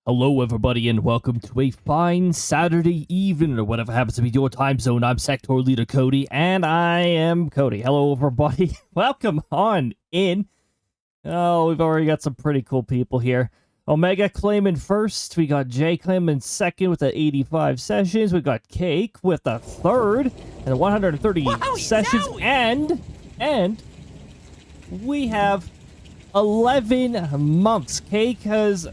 Hello everybody and welcome to a fine Saturday evening or whatever happens to be your time zone. I'm sectoral leader Cody and I am Cody. Hello everybody. Welcome on in. Oh, we've already got some pretty cool people here. Omega claiming first. We got Jay claiming second with the 85 sessions. We got Cake with the third and the 130 sessions. And we have 11 months. Cake has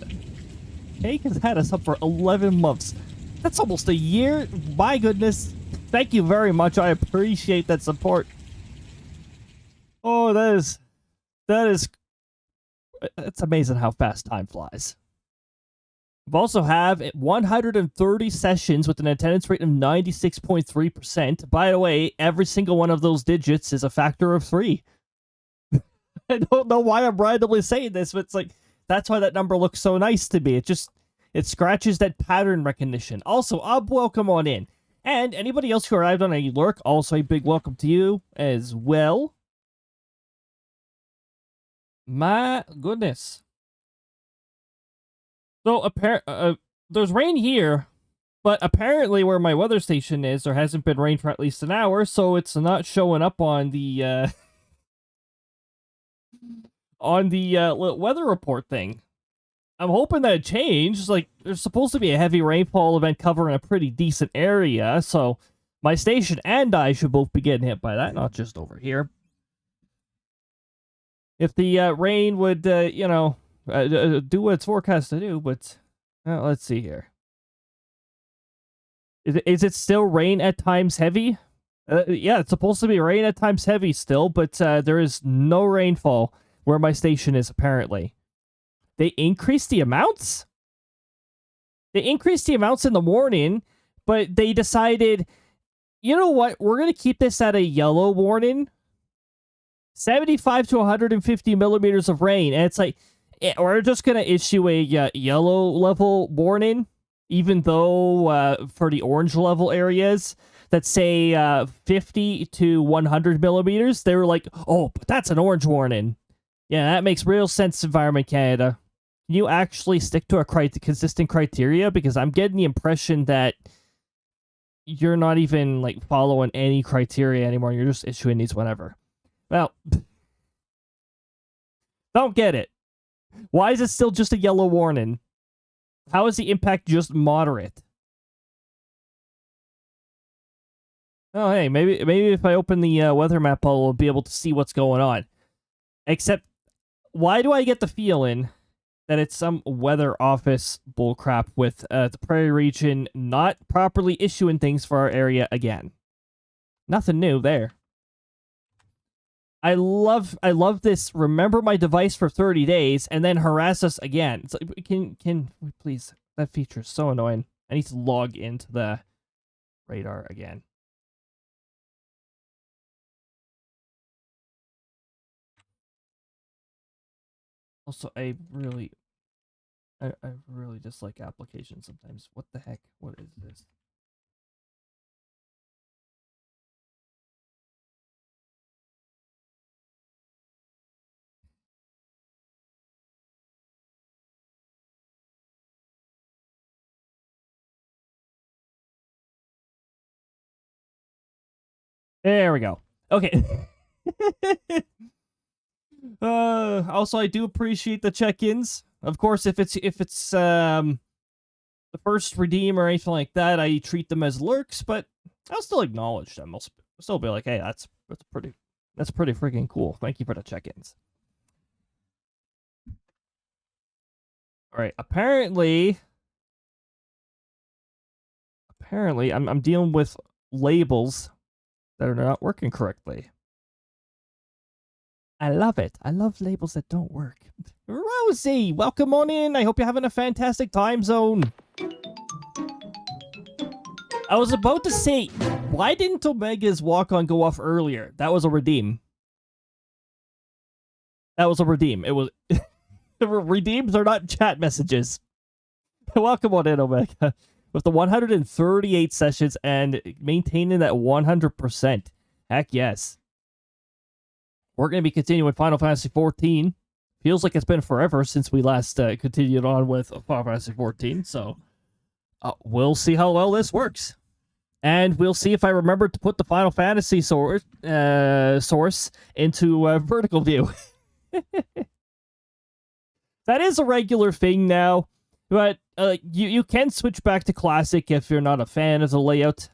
had us up for 11 months. That's almost a year. My goodness. Thank you very much. I appreciate that support. Oh, it's amazing how fast time flies. We also have 130 sessions with an attendance rate of 96.3%. By the way, every single one of those digits is a factor of 3. I don't know why I'm randomly saying this, but it's like, that's why that number looks so nice to me. It scratches that pattern recognition. Also, welcome on in. And anybody else who arrived on a lurk, also a big welcome to you as well. My goodness. So, there's rain here, but apparently where my weather station is, there hasn't been rain for at least an hour, so it's not showing up on the, weather report thing. I'm hoping that it changed. Like, there's supposed to be a heavy rainfall event covering a pretty decent area, so my station and I should both be getting hit by that, not just over here. If the rain would, do what it's forecast to do, but let's see here. Is it still rain at times heavy? Yeah, it's supposed to be rain at times heavy still, but there is no rainfall where my station is, apparently. They increased the amounts? They increased the amounts in the morning, but they decided, you know what, we're going to keep this at a yellow warning. 75 to 150 millimeters of rain, and it's like, we're just going to issue a yellow level warning, even though for the orange level areas that say 50 to 100 millimeters, they were like, oh, but that's an orange warning. Yeah, that makes real sense, Environment Canada. Can you actually stick to a consistent criteria? Because I'm getting the impression that you're not even, like, following any criteria anymore. You're just issuing these whenever. Well, don't get it. Why is it still just a yellow warning? How is the impact just moderate? Oh, hey, maybe if I open the weather map, I'll be able to see what's going on. Except, why do I get the feeling that it's some weather office bullcrap with the Prairie region not properly issuing things for our area again? Nothing new there. I love this. Remember my device for 30 days and then harass us again. It's like, can we please? That feature is so annoying. I need to log into the radar again. Also, I really dislike applications sometimes. What the heck? What is this? There we go. Okay. Also, I do appreciate the check-ins. Of course, if it's the first redeem or anything like that, I treat them as lurks, but I'll still acknowledge them. I'll still be like, hey, that's pretty freaking cool. Thank you for the check-ins. All right, apparently I'm dealing with labels that are not working correctly. I love it. I love labels that don't work. Rosie, welcome on in. I hope you're having a fantastic time zone. I was about to say, why didn't Omega's walk-on go off earlier? That was a redeem. That was a redeem. It was... Redeems are not chat messages. Welcome on in, Omega. With the 138 sessions and maintaining that 100%. Heck yes. We're going to be continuing Final Fantasy XIV. Feels like it's been forever since we last continued on with Final Fantasy 14, so we'll see how well this works. And we'll see if I remember to put the Final Fantasy source into vertical view. That is a regular thing now, but you can switch back to classic if you're not a fan of the layout.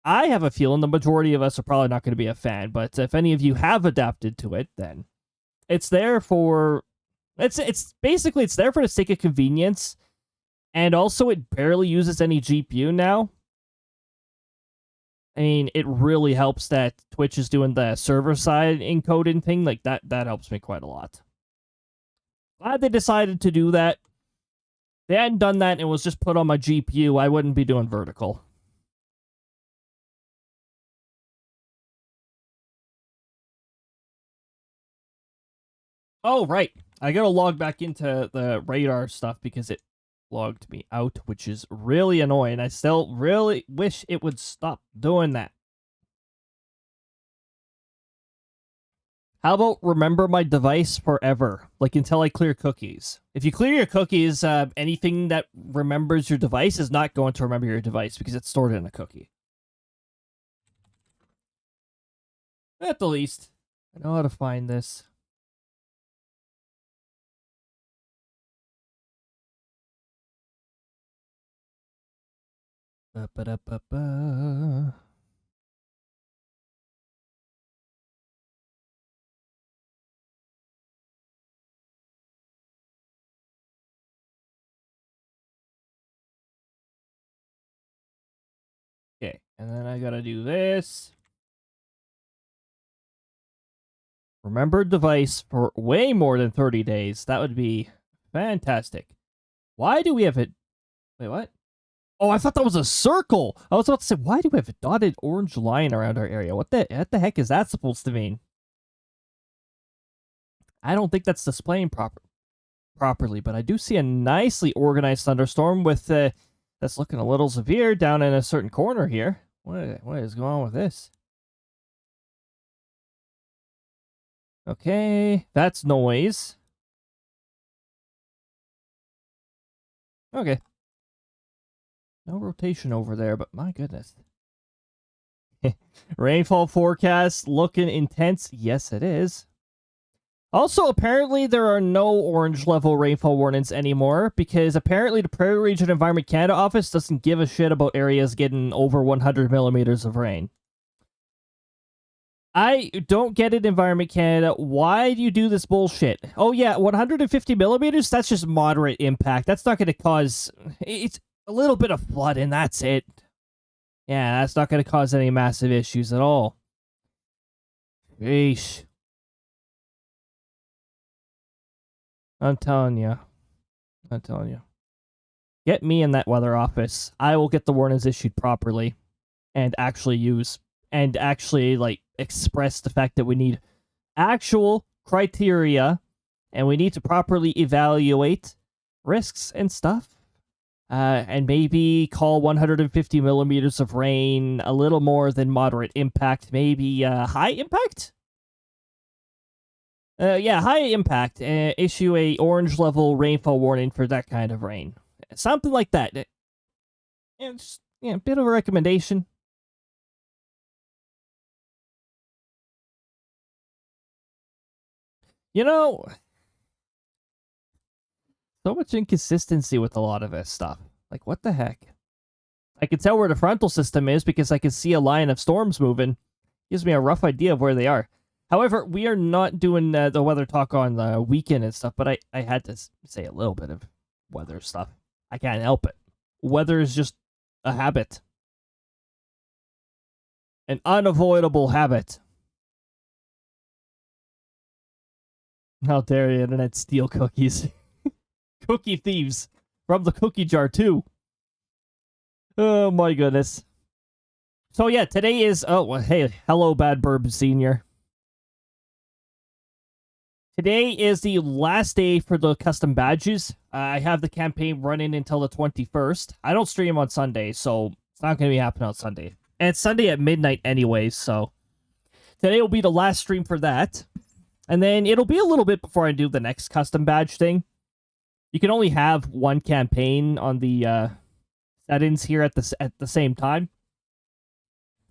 I have a feeling the majority of us are probably not going to be a fan, but if any of you have adapted to it, then it's there for it's basically it's there for the sake of convenience, and also it barely uses any GPU now. I mean, it really helps that Twitch is doing the server side encoding thing. Like, that helps me quite a lot. Glad they decided to do that. If they hadn't done that and it was just put on my GPU, I wouldn't be doing vertical. Oh, right. I gotta log back into the radar stuff because it logged me out, which is really annoying. I still really wish it would stop doing that. How about remember my device forever? Like, until I clear cookies. If you clear your cookies, anything that remembers your device is not going to remember your device because it's stored in a cookie. At the least, I know how to find this. Ba-ba-da-ba-ba. Okay, and then I gotta do this. Remember device for way more than 30 days. That would be fantastic. Why do we have it? Wait, what? Oh, I thought that was a circle. I was about to say, why do we have a dotted orange line around our area? What the heck is that supposed to mean? I don't think that's displaying properly, but I do see a nicely organized thunderstorm with that's looking a little severe down in a certain corner here. What is going on with this? Okay, that's noise. Okay. No rotation over there, but my goodness. Rainfall forecast looking intense. Yes, it is. Also, apparently there are no orange level rainfall warnings anymore because apparently the Prairie Region Environment Canada office doesn't give a shit about areas getting over 100 millimeters of rain. I don't get it, Environment Canada. Why do you do this bullshit? Oh yeah, 150 millimeters? That's just moderate impact. That's not going to cause... It's a little bit of flooding, that's it. Yeah, that's not going to cause any massive issues at all. Yeesh. I'm telling you. Get me in that weather office. I will get the warnings issued properly and actually like express the fact that we need actual criteria and we need to properly evaluate risks and stuff. And maybe call 150 millimeters of rain a little more than moderate impact, maybe high impact? Yeah, high impact. Issue a orange level rainfall warning for that kind of rain. Something like that. Just, a bit of a recommendation. You know, so much inconsistency with a lot of this stuff. Like, what the heck? I can tell where the frontal system is because I can see a line of storms moving. Gives me a rough idea of where they are. However, we are not doing the weather talk on the weekend and stuff, but I had to say a little bit of weather stuff. I can't help it. Weather is just a habit. An unavoidable habit. How dare the internet steal cookies. Cookie thieves from the cookie jar too. Oh my goodness. So yeah, today is... Oh, well, hey, hello Bad Burb Senior. Today is the last day for the custom badges. I have the campaign running until the 21st. I don't stream on Sunday, so it's not going to be happening on Sunday. And it's Sunday at midnight anyways, so... Today will be the last stream for that. And then it'll be a little bit before I do the next custom badge thing. You can only have one campaign on the settings here at the same time.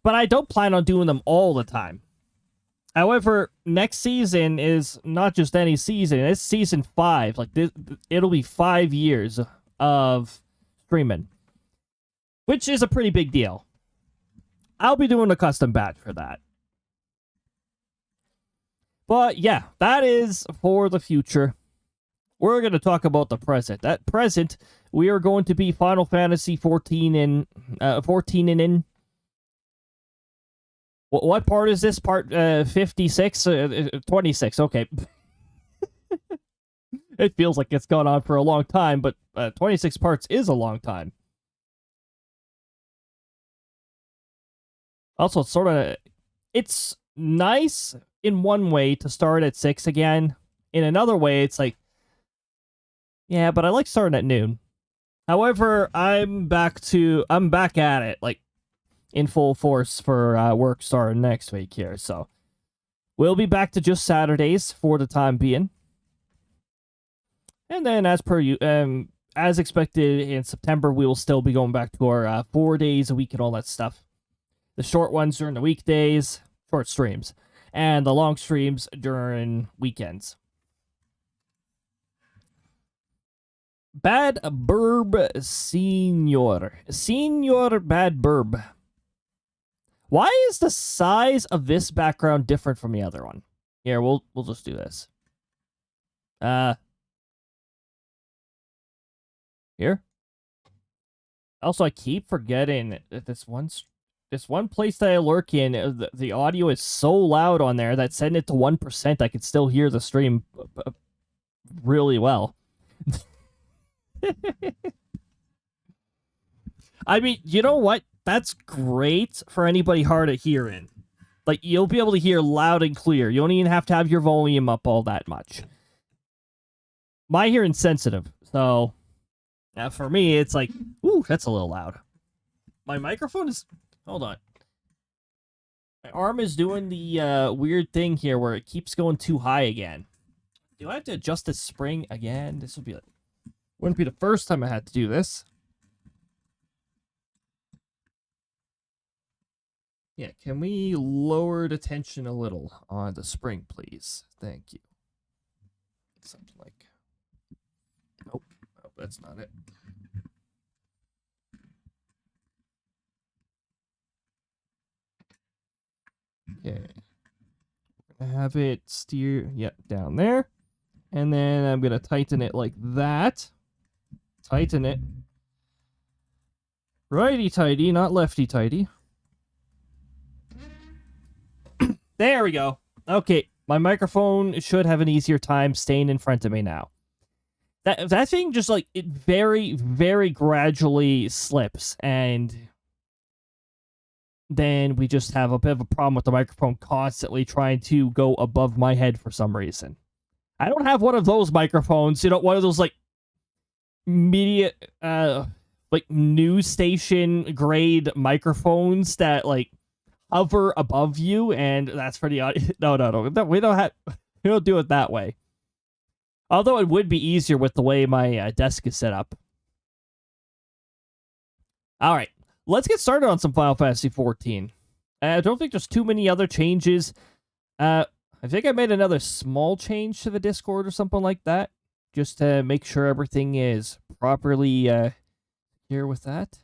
But I don't plan on doing them all the time. However, next season is not just any season. It's season 5. Like, it'll be 5 years of streaming, which is a pretty big deal. I'll be doing a custom badge for that. But yeah, that is for the future. We're going to talk about the present. At present, we are going to be Final Fantasy 14 and in. What part is this? Part 56? 26, okay. It feels like it's gone on for a long time, but 26 parts is a long time. Also, it's nice in one way to start at 6 again. In another way, it's like, yeah, but I like starting at noon. However, I'm back at it, like, in full force for work starting next week here, so we'll be back to just Saturdays for the time being. And then, as expected in September, we will still be going back to our 4 days a week and all that stuff. The short ones during the weekdays, short streams, and the long streams during weekends. Bad Burb Senior. Senior Bad Burb. Why is the size of this background different from the other one? Here, we'll just do this. Here. Also, I keep forgetting that this one place that I lurk in, the audio is so loud on there that setting it to 1%, I can still hear the stream really well. I mean, you know what? That's great for anybody hard of hearing. Like, you'll be able to hear loud and clear. You don't even have to have your volume up all that much. My hearing's sensitive, so for me, it's like, ooh, that's a little loud. My microphone is... Hold on. My arm is doing the weird thing here where it keeps going too high again. Do I have to adjust the spring again? This would be like... Wouldn't be the first time I had to do this. Yeah, can we lower the tension a little on the spring, please? Thank you. Something like... Nope, that's not it. Okay. I have it steer, yep, down there. And then I'm going to tighten it like that. Tighten it. Righty-tighty, not lefty-tighty. There we go. Okay, my microphone should have an easier time staying in front of me now. That thing just, like, it very, very gradually slips, and then we just have a bit of a problem with the microphone constantly trying to go above my head for some reason. I don't have one of those microphones, you know, one of those, like, media, like, news station grade microphones that, like, hover above you, and that's for the audio. No. We don't do it that way. Although it would be easier with the way my desk is set up. All right, let's get started on some Final Fantasy 14. I don't think there's too many other changes. I think I made another small change to the Discord or something like that, just to make sure everything is properly here with that.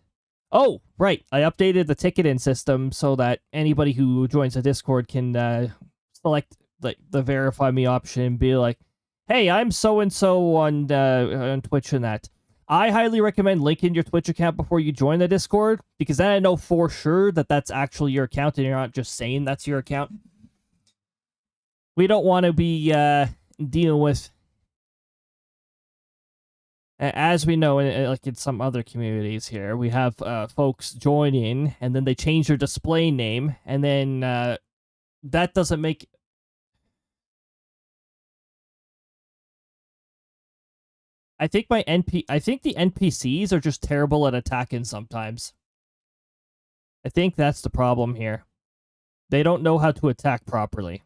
Oh, right. I updated the ticketing system so that anybody who joins the Discord can select the verify me option and be like, hey, I'm so-and-so on Twitch and that. I highly recommend linking your Twitch account before you join the Discord, because then I know for sure that that's actually your account and you're not just saying that's your account. We don't want to be dealing with... As we know, like in some other communities here, we have folks join in, and then they change their display name, and then that doesn't make... I think the NPCs are just terrible at attacking sometimes. I think that's the problem here. They don't know how to attack properly.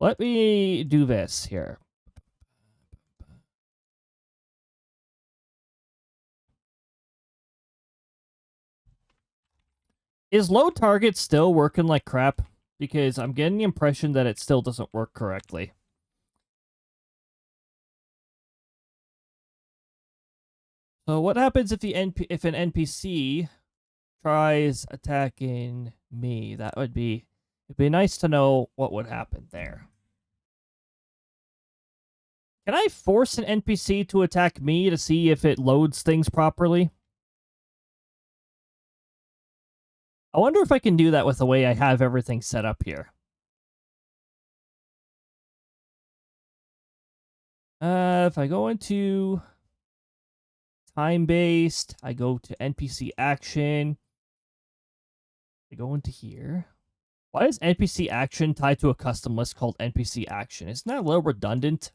Let me do this here. Is load target still working like crap? Because I'm getting the impression that it still doesn't work correctly. So what happens if if an NPC tries attacking me? It'd be nice to know what would happen there. Can I force an NPC to attack me to see if it loads things properly? I wonder if I can do that with the way I have everything set up here. If I go into time-based, I go to NPC action. I go into here. Why is NPC action tied to a custom list called NPC action? Isn't that a little redundant?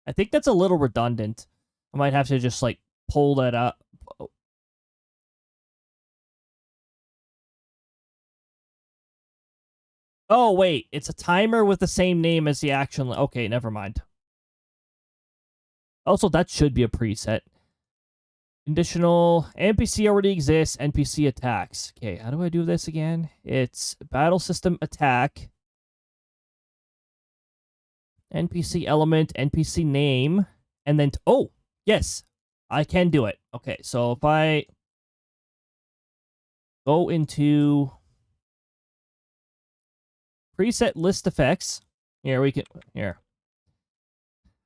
I think that's a little redundant. I might have to just, like, pull that up. Oh, wait. It's a timer with the same name as the action. Okay, never mind. Also, that should be a preset. Conditional. NPC already exists. NPC attacks. Okay, how do I do this again? It's battle system attack. NPC element, NPC name, and then... oh, yes. I can do it. Okay, so if I go into preset list effects, here we can... here.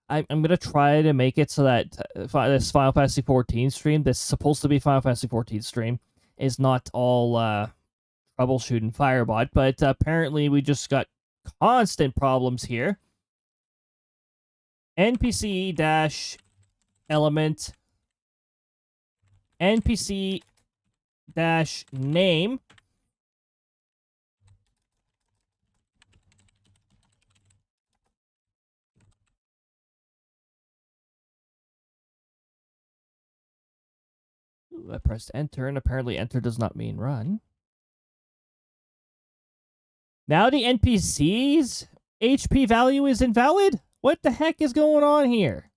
I'm going to try to make it so that this Final Fantasy 14 stream, this supposed to be Final Fantasy 14 stream, is not all troubleshooting Firebot, but apparently we just got constant problems here. NPC-element, NPC-name, I pressed enter, and apparently enter does not mean run. Now the NPC's HP value is invalid? What the heck is going on here?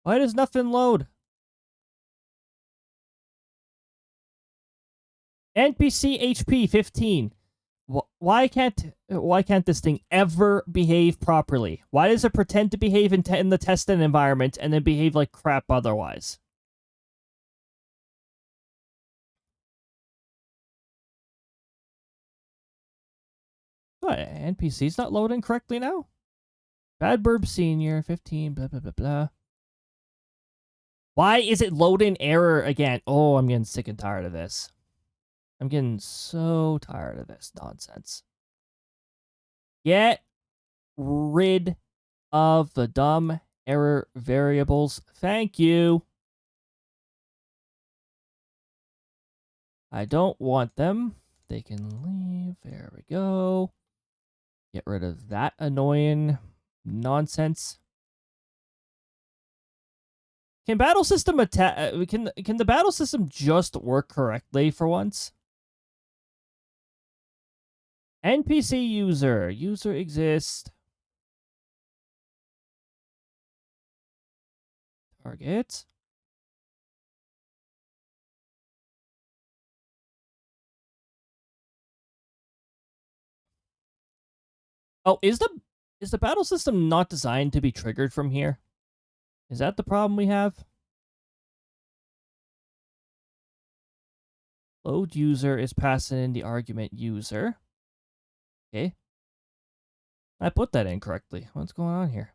Why does nothing load? NPC HP 15. Why can't this thing ever behave properly? Why does it pretend to behave in the testing environment and then behave like crap otherwise? What, NPC's not loading correctly now? Bad Burb Senior, 15, blah, blah, blah, blah. Why is it loading error again? Oh, I'm getting sick and tired of this. I'm getting so tired of this nonsense. Get rid of the dumb error variables. Thank you. I don't want them. They can leave. There we go. Get rid of that annoying nonsense. Can battle system attack? Can the battle system just work correctly for once? NPC user. User exists. Target. Oh, is the battle system not designed to be triggered from here? Is that the problem we have? Load user is passing in the argument user. Okay. I put that in correctly. What's going on here?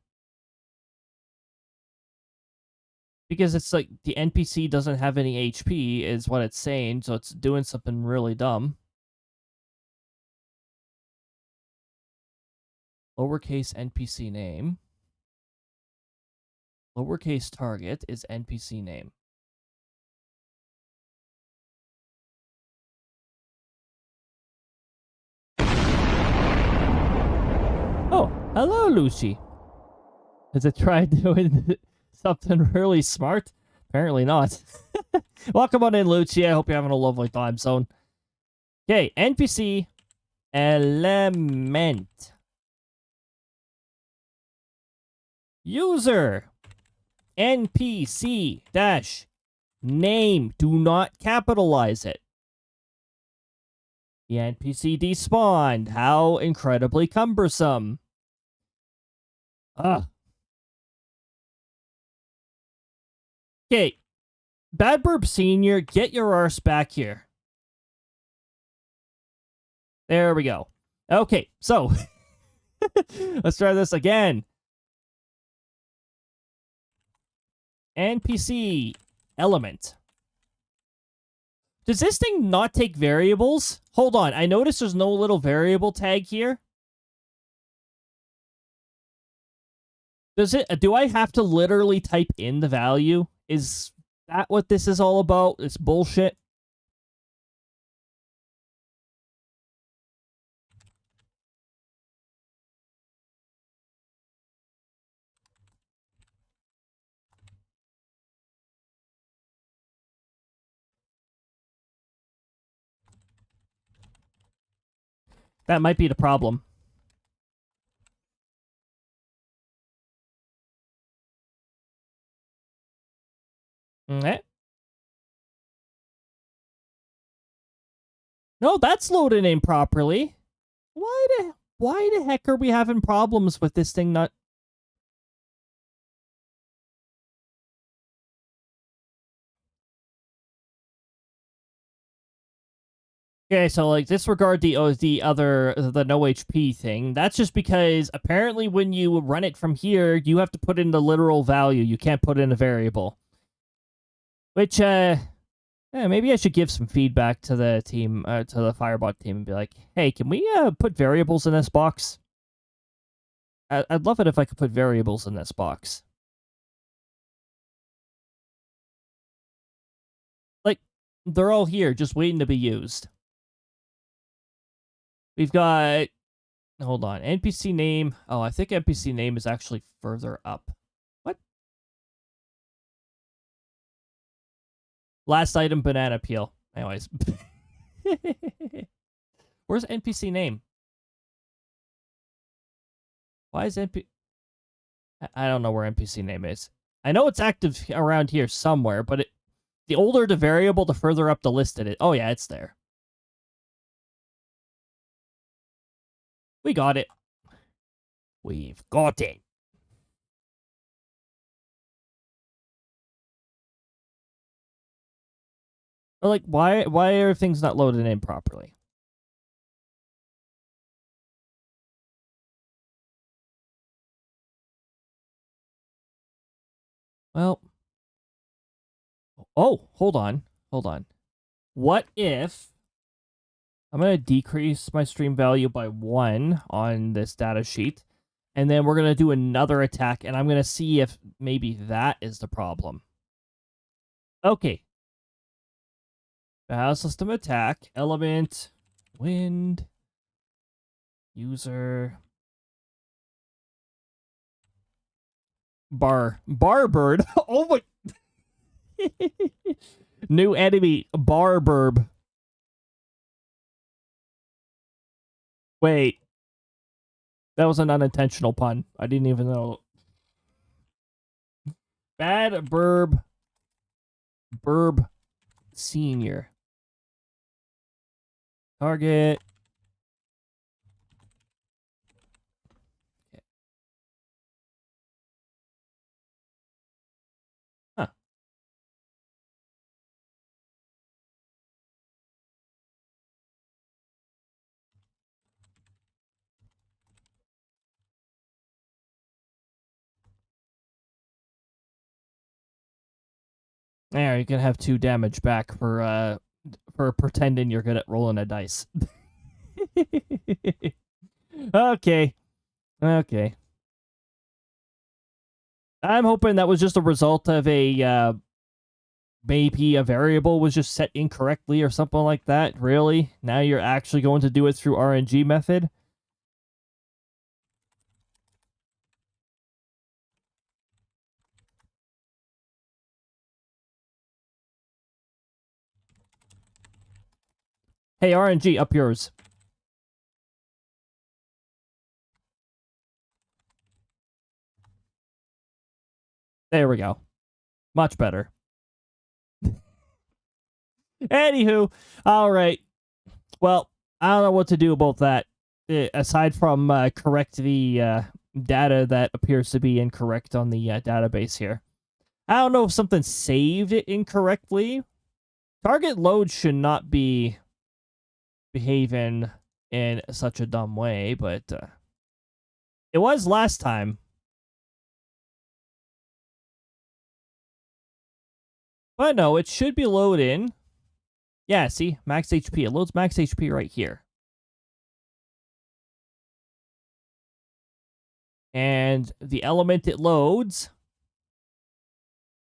Because it's like the NPC doesn't have any HP is what it's saying, so it's doing something really dumb. Lowercase NPC name. Lowercase target is NPC name. Oh, hello, Lucy. Has it tried doing something really smart? Apparently not. Welcome on in, Lucy. I hope you're having a lovely time zone. Okay, NPC element. User NPC dash name. Do not capitalize it. The NPC despawned. How incredibly cumbersome. Ugh. Okay. Bad Burb Senior, get your arse back here. There we go. Okay, so let's try this again. NPC element. Does this thing not take variables? Hold on, I noticed there's no little variable tag here. Does it? Do I have to literally type in the value? Is that what this is all about? It's bullshit. That might be the problem. Okay. No, that's loaded in properly. Why the heck are we having problems with this thing not... Okay, so like disregard the no HP thing. That's just because apparently when you run it from here, you have to put in the literal value. You can't put in a variable. Which yeah, maybe I should give some feedback to the team, to the Firebot team, and be like, "Hey, can we put variables in this box? I'd love it if I could put variables in this box. Like, they're all here, just waiting to be used." We've got... Hold on. NPC name. Oh, I think NPC name is actually further up. What? Last item, banana peel. Anyways. Where's NPC name? Why is NPC... I don't know where NPC name is. I know it's active around here somewhere, but the older the variable, the further up the list it is. Oh, yeah, it's there. We got it. We've got it. Or like, why are things not loaded in properly? Well... Oh, hold on. Hold on. What if... I'm going to decrease my stream value by 1 on this data sheet, and then we're going to do another attack, and I'm going to see if maybe that is the problem. Okay. Battle system attack, element, wind, user, Barbird. Oh my... New enemy, Barburb. Wait. That was an unintentional pun. I didn't even know. Bad Burb Senior. Target. Okay. Huh. There, you can have 2 damage back for pretending you're good at rolling a dice. Okay. Okay. I'm hoping that was just a result of a, maybe a variable was just set incorrectly or something like that. Really? Now you're actually going to do it through RNG method? Hey, RNG, up yours. There we go. Much better. Anywho, all right. Well, I don't know what to do about that. Aside from correct the data that appears to be incorrect on the database here. I don't know if something saved it incorrectly. Target load should not be behaving in such a dumb way, but it was last time. But no, it should be loading. Yeah, see? Max HP. It loads max HP right here. And the element it loads,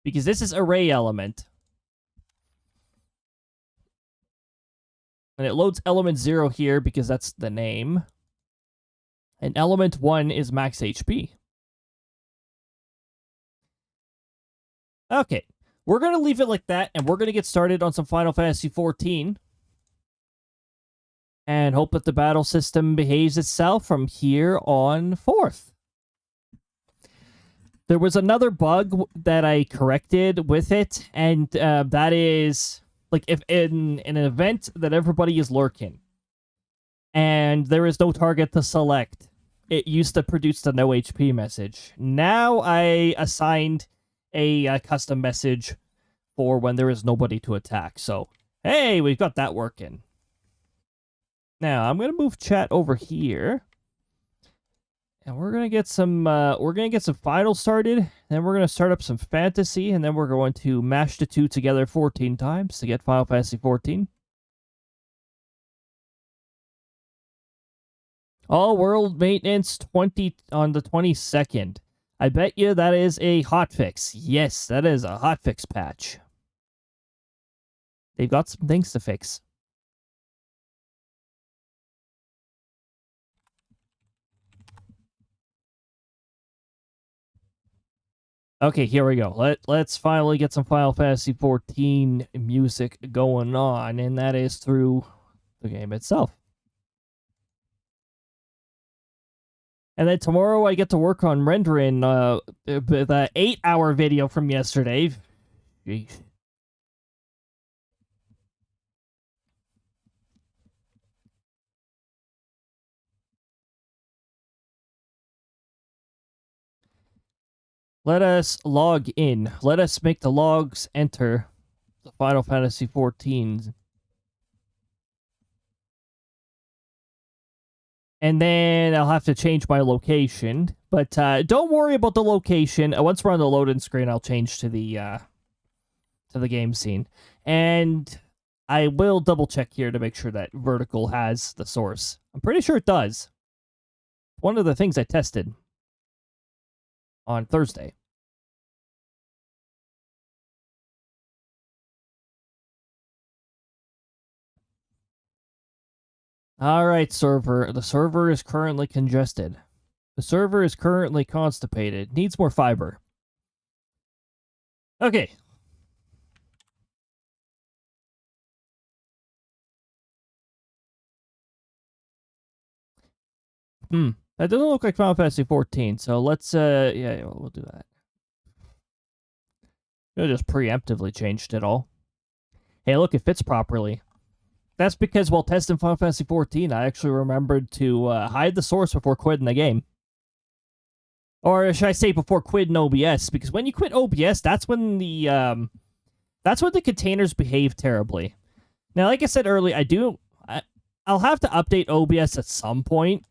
because this is array element. And it loads element 0 here because that's the name. And element 1 is max HP. Okay. We're going to leave it like that, and we're going to get started on some Final Fantasy XIV. And hope that the battle system behaves itself from here on forth. There was another bug that I corrected with it, and that is, like, if in an event that everybody is lurking, and there is no target to select, it used to produce the no HP message. Now I assigned a custom message for when there is nobody to attack. So, hey, we've got that working. Now, I'm going to move chat over here. And we're going to get some finals started. Then we're going to start up some fantasy. And then we're going to mash the two together 14 times to get Final Fantasy 14. All world maintenance 20 on the 22nd. I bet you that is a hotfix. Yes, that is a hotfix patch. They've got some things to fix. Okay, here we go. Let's finally get some Final Fantasy XIV music going on, and that is through the game itself. And then tomorrow I get to work on rendering the 8-hour video from yesterday. Jeez. Let us log in. Let us make the logs enter the Final Fantasy XIV. And then I'll have to change my location. But don't worry about the location. Once we're on the loading screen, I'll change to the game scene. And I will double check here to make sure that Vertical has the source. I'm pretty sure it does. One of the things I tested on Thursday. Alright, server. The server is currently congested. The server is currently constipated. Needs more fiber. Okay. That doesn't look like Final Fantasy 14, so let's, yeah, we'll do that. I just preemptively changed it all. Hey, look, it fits properly. That's because while testing Final Fantasy 14, I actually remembered to hide the source before quitting the game. Or should I say before quitting OBS? Because when you quit OBS, that's when the containers behave terribly. Now, like I said earlier, I'll have to update OBS at some point.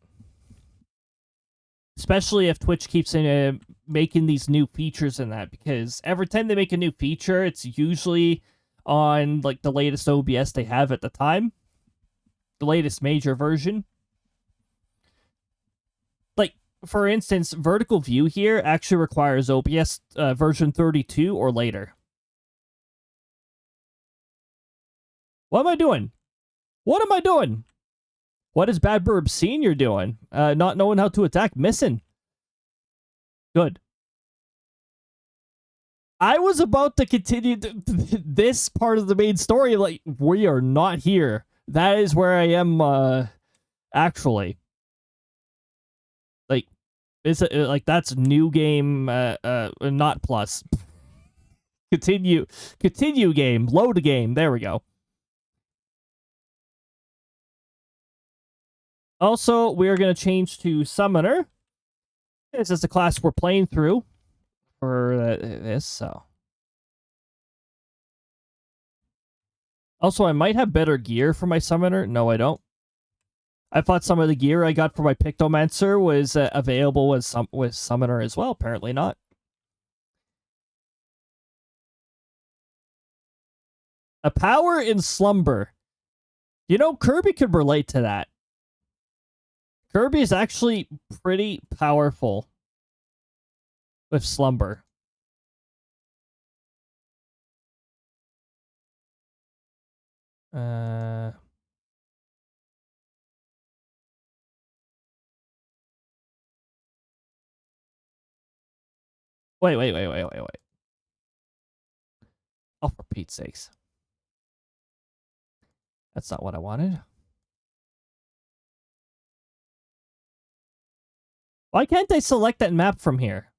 Especially if Twitch keeps making these new features and that, because every time they make a new feature, it's usually on like the latest OBS they have at the time. The latest major version. Like, for instance, vertical view here actually requires OBS version 32 or later. What am I doing? What am I doing? What is Bad Burb Senior doing? Not knowing how to attack, missing. Good. I was about to continue this part of the main story. Like, we are not here. That is where I am, actually. Like, It's like that's new game, not plus. Continue game, load game. There we go. Also, we are going to change to Summoner. This is the class we're playing through for this, so. Also, I might have better gear for my Summoner. No, I don't. I thought some of the gear I got for my Pictomancer was available with Summoner as well. Apparently not. A power in slumber. You know, Kirby could relate to that. Kirby is actually pretty powerful with slumber. Wait. Oh, for Pete's sakes. That's not what I wanted. Why can't I select that map from here?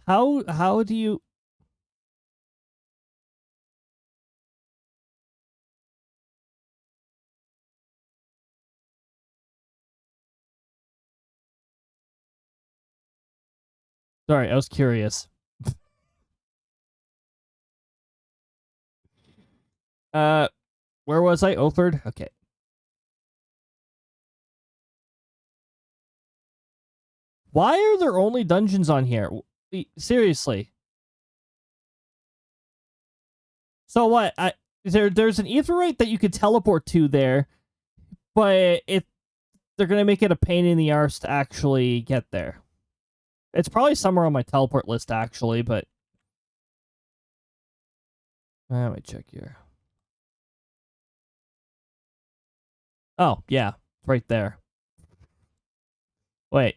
How do you... Sorry, I was curious. Where was I? Opherd? Okay. Why are there only dungeons on here? Seriously. So what? There's an aetheryte that you could teleport to there, but they're gonna make it a pain in the arse to actually get there. It's probably somewhere on my teleport list, actually, but... Let me check here. Oh, yeah. It's right there. Wait.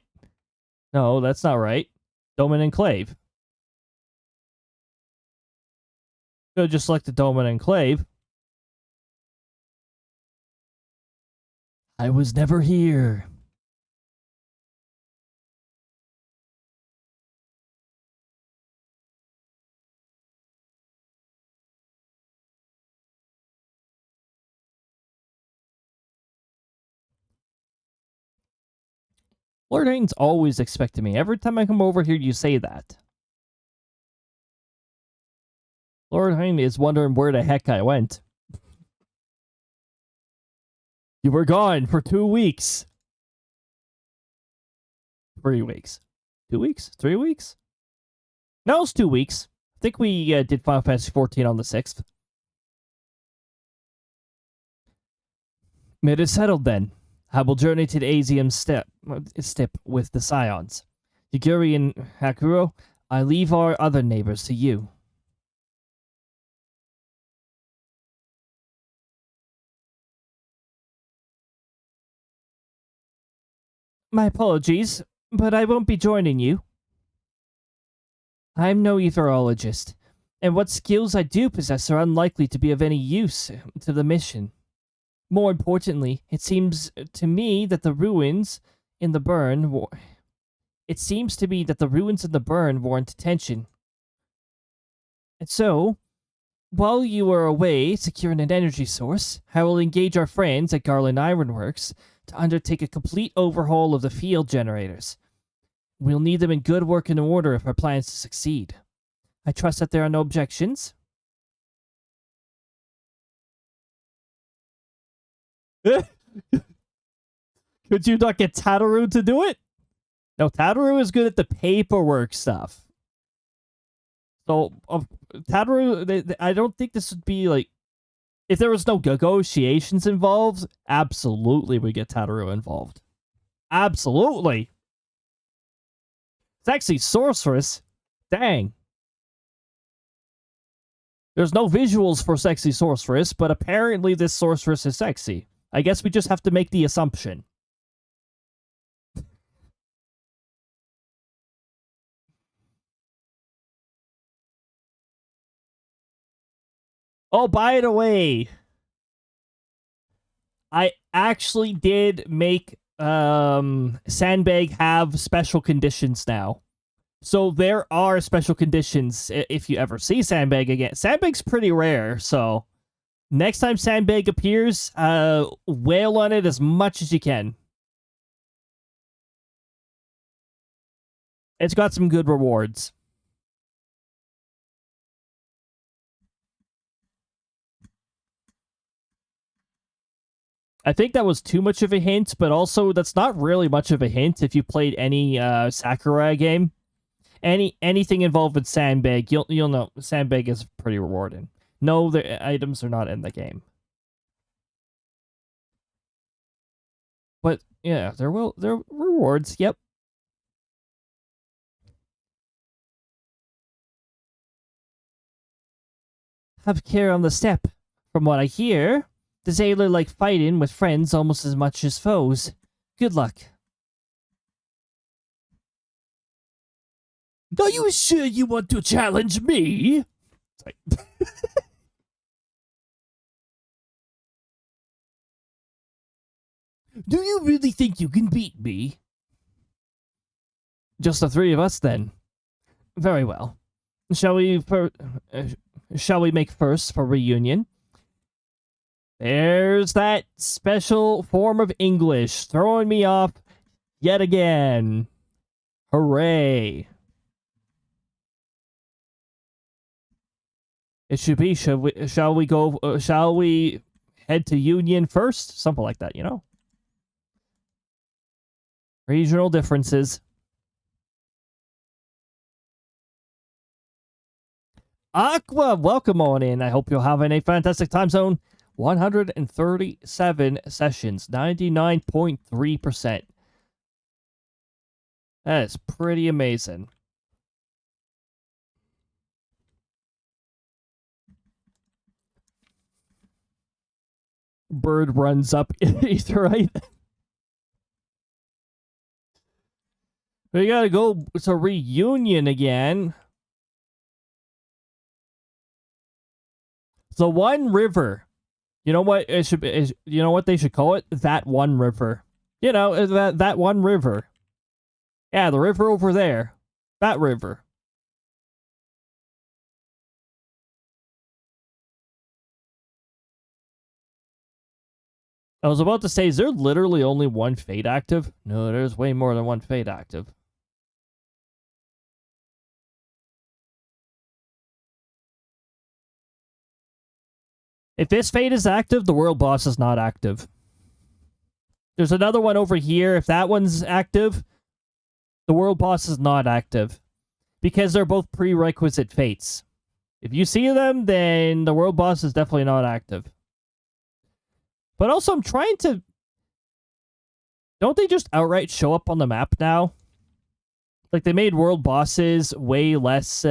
No, that's not right. Doman Enclave. Could have just selected Doman Enclave. I was never here. Lord Haynes always expected me. Every time I come over here, you say that. Lord Haynes is wondering where the heck I went. You were gone for 2 weeks. 3 weeks. 2 weeks? 3 weeks? No, it's 2 weeks. I think we did Final Fantasy 14 on the 6th. It is settled then. I will journey to the Asium step with the Scions. Yaguri and Hakuro, I leave our other neighbors to you. My apologies, but I won't be joining you. I'm no etherologist, and what skills I do possess are unlikely to be of any use to the mission. More importantly, it seems to me that the ruins in the burn warrant attention. And so, while you are away securing an energy source, I will engage our friends at Garland Ironworks to undertake a complete overhaul of the field generators. We'll need them in good working order if our plans to succeed. I trust that there are no objections. Could you not get Tataru to do it? No, Tataru is good at the paperwork stuff. So, Tataru, I don't think this would be like... If there was no negotiations involved, absolutely we get Tataru involved. Absolutely. Sexy sorceress? Dang. There's no visuals for sexy sorceress, but apparently this sorceress is sexy. I guess we just have to make the assumption. Oh, by the way, I actually did make Sandbag have special conditions now. So there are special conditions if you ever see Sandbag again. Sandbag's pretty rare, so next time Sandbag appears, wail on it as much as you can. It's got some good rewards. I think that was too much of a hint, but also that's not really much of a hint if you played any Sakurai game. Anything involved with Sandbag, you'll know Sandbag is pretty rewarding. No, the items are not in the game. But yeah, there are rewards, yep. Have care on the step. From what I hear, the sailor like fighting with friends almost as much as foes. Good luck. Are you sure you want to challenge me? Do you really think you can beat me? Just the three of us, then. Very well. Shall we make first for reunion? There's that special form of English throwing me off yet again. Hooray. It should be, shall we head to Union first? Something like that, you know? Regional differences. Aqua, welcome on in. I hope you're having a fantastic time zone. 137 sessions, 99.3%. That is pretty amazing. Bird runs up Aetherite. We gotta go to Reunion again. The One River. You know what it should be? You know what they should call it? That One River. You know, that one river. Yeah, the river over there. That river. I was about to say, is there literally only one fate active? No, there's way more than one fate active. If this fate is active, the world boss is not active. There's another one over here. If that one's active, the world boss is not active. Because they're both prerequisite fates. If you see them, then the world boss is definitely not active. But also, I'm trying to... Don't they just outright show up on the map now? Like, they made world bosses way less,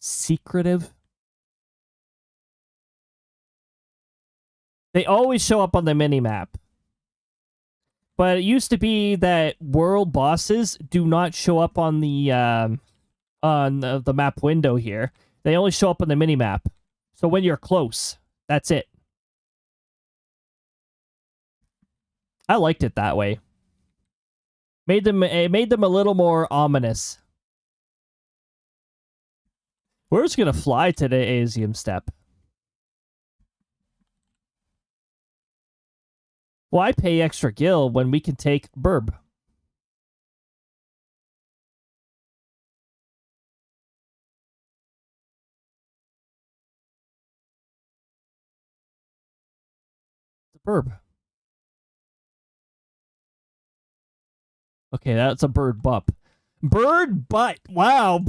secretive. They always show up on the mini-map. But it used to be that world bosses do not show up on the map window here. They only show up on the mini-map. So when you're close, that's it. I liked it that way. It made them a little more ominous. We're just gonna fly to the Asium step. Why pay extra gil when we can take Burb? The Burb. Okay, that's a bird bup. Bird butt. Wow.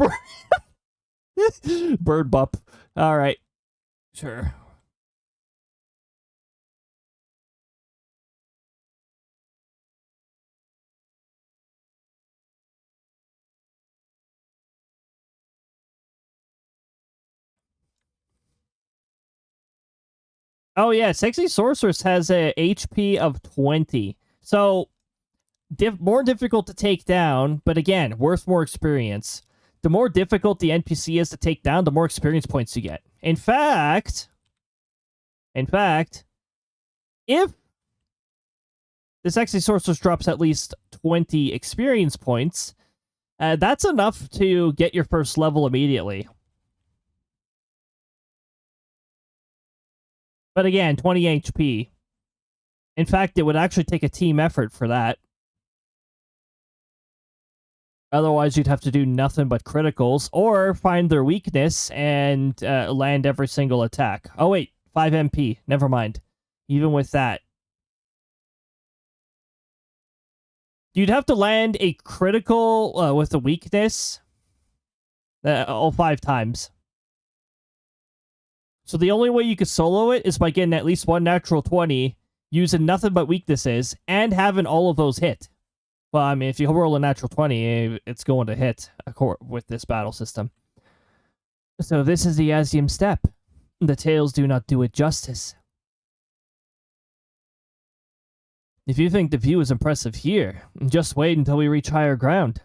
Bird bup. All right. Sure. Oh yeah, Sexy Sorceress has a HP of 20. So more difficult to take down, but again, worth more experience. The more difficult the NPC is to take down, the more experience points you get. In fact, if this XIV Sorceress drops at least 20 experience points, that's enough to get your first level immediately. But again, 20 HP. In fact, it would actually take a team effort for that. Otherwise, you'd have to do nothing but criticals, or find their weakness and land every single attack. Oh wait, 5 MP. Never mind. Even with that. You'd have to land a critical with a weakness all 5 times. So the only way you could solo it is by getting at least 1 natural 20, using nothing but weaknesses, and having all of those hit. Well, I mean, if you roll a natural 20, it's going to hit with this battle system. So this is the Asium step. The tales do not do it justice. If you think the view is impressive here, just wait until we reach higher ground.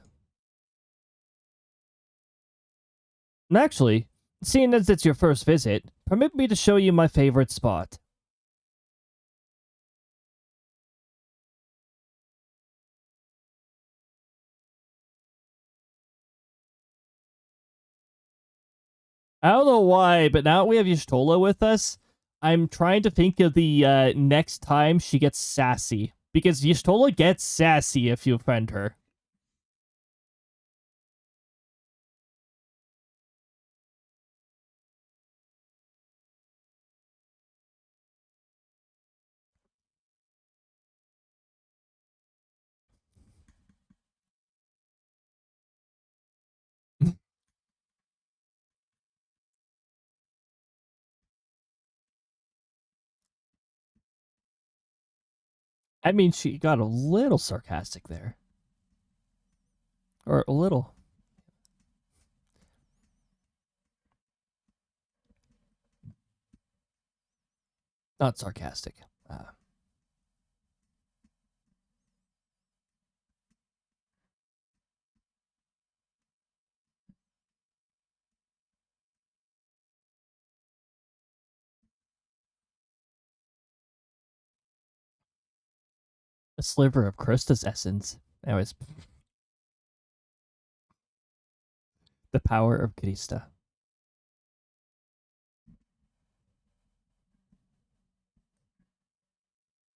And actually, seeing as it's your first visit, permit me to show you my favorite spot. I don't know why, but now we have Y'shtola with us, I'm trying to think of the next time she gets sassy. Because Y'shtola gets sassy if you offend her. I mean, she got a little sarcastic there. Or a little. Not sarcastic. A sliver of Krista's essence. Anyways. The power of Krista.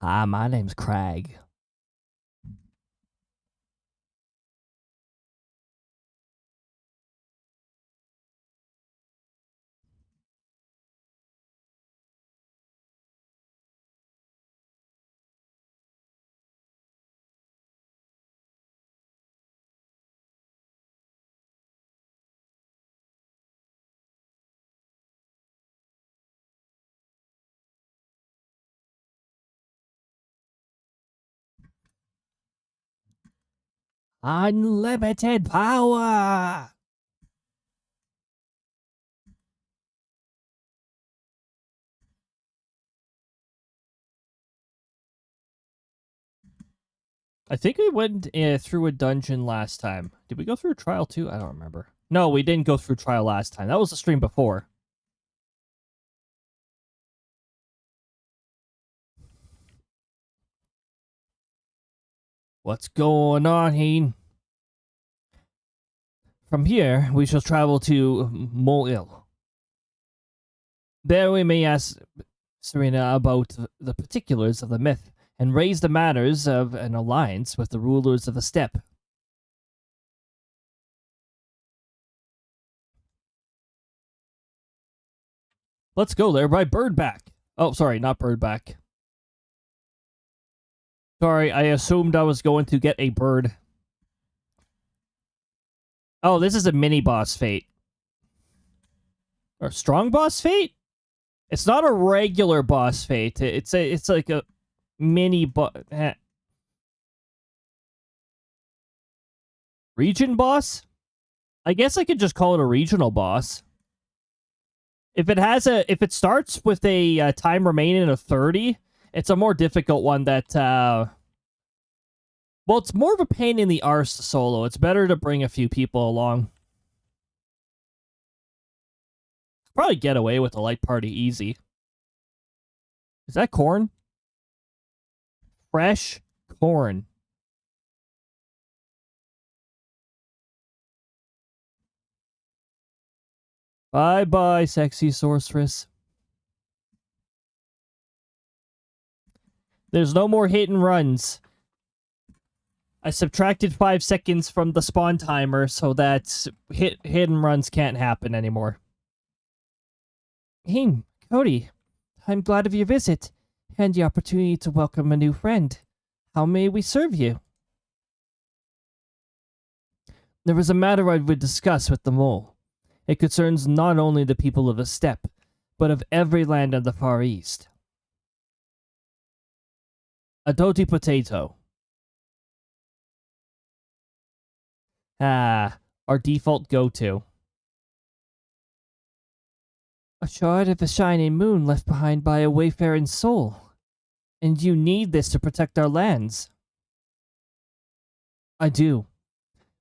Ah, my name's Craig. Unlimited power! I think we went through a dungeon last time. Did we go through trial too? I don't remember. No, we didn't go through trial last time. That was the stream before. What's going on, Heen? From here, we shall travel to Moil. There we may ask Serena about the particulars of the myth and raise the matters of an alliance with the rulers of the steppe. Let's go there by Birdback. Oh, sorry, not Birdback. Sorry, I assumed I was going to get a bird. Oh, this is a mini boss fate. Or strong boss fate? It's not a regular boss fate. It's like a mini boss. Region boss? I guess I could just call it a regional boss. If it starts with a time remaining of 30, it's a more difficult one that well, it's more of a pain in the arse to solo. It's better to bring a few people along. probably get away with a light party easy. Is that corn? Fresh corn. Bye-bye, sexy sorceress. There's no more hit and runs. I subtracted 5 seconds from the spawn timer so that hit and runs can't happen anymore. Hey, Cody. I'm glad of your visit and the opportunity to welcome a new friend. How may we serve you? There is a matter I would discuss with the mole. It concerns not only the people of the steppe, but of every land in the Far East. A doti potato. Ah, our default go-to. A shard of a shining moon left behind by a wayfaring soul. And you need this to protect our lands. I do.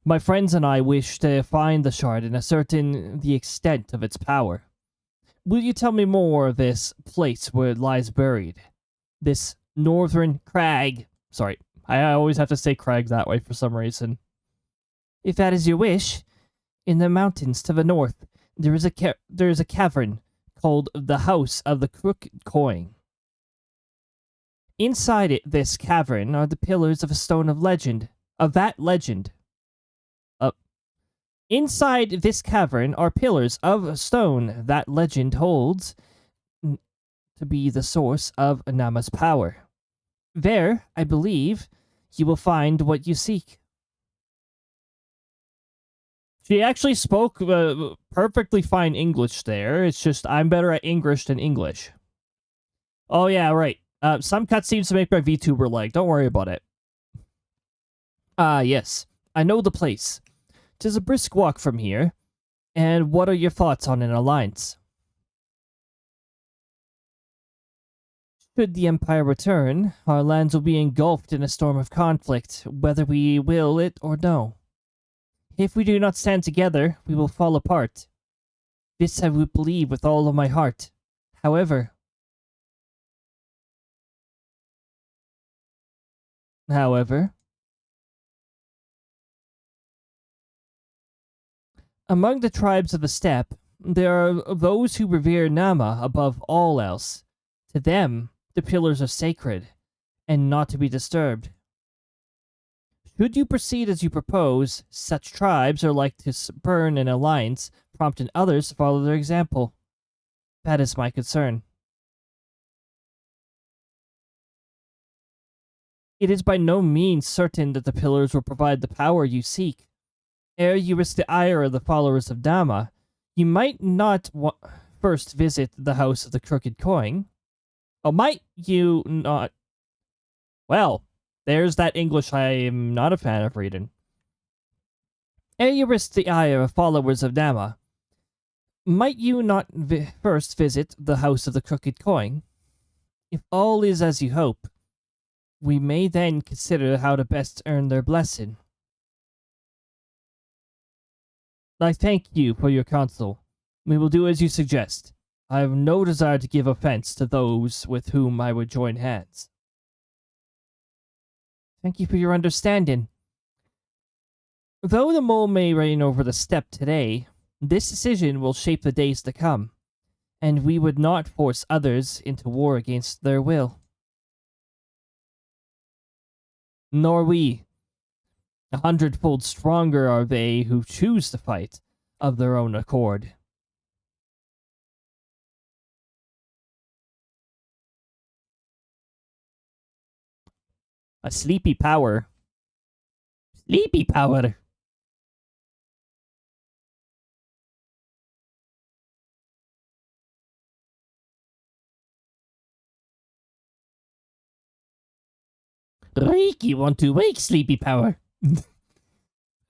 My friends and I wish to find the shard and ascertain the extent of its power. Will you tell me more of this place where it lies buried? This northern crag. Sorry, I always have to say crag that way for some reason. If that is your wish, in the mountains to the north, there is a cavern called the House of the Crooked Coin. Inside this cavern are the pillars of a stone of legend. Of that legend. Inside this cavern are pillars of stone that legend holds to be the source of Nama's power. There, I believe, you will find what you seek. She actually spoke perfectly fine English there. It's just I'm better at English than English. Oh yeah, right. Some cutscenes to make my VTuber lag. Don't worry about it. Yes. I know the place. 'Tis a brisk walk from here. And what are your thoughts on an alliance? Should the Empire return, our lands will be engulfed in a storm of conflict, whether we will it or no. If we do not stand together, we will fall apart. This I would believe with all of my heart. However, among the tribes of the steppe, there are those who revere Nama above all else. To them, the pillars are sacred, and not to be disturbed. Should you proceed as you propose, such tribes are like to burn an alliance, prompting others to follow their example. That is my concern. It is by no means certain that the pillars will provide the power you seek. Ere you risk the ire of the followers of Nama, you might not first visit the House of the Crooked Coin. Oh, might you not? Well, there's that English I am not a fan of reading. Ere you risk the ire of followers of Nama, might you not first visit the House of the Crooked Coin? If all is as you hope, we may then consider how to best earn their blessing. I thank you for your counsel. We will do as you suggest. I have no desire to give offense to those with whom I would join hands. Thank you for your understanding. Though the mole may reign over the steppe today, this decision will shape the days to come, and we would not force others into war against their will. Nor we. 100-fold stronger are they who choose to fight of their own accord. A sleepy power. Sleepy power. Reiki want to wake sleepy power.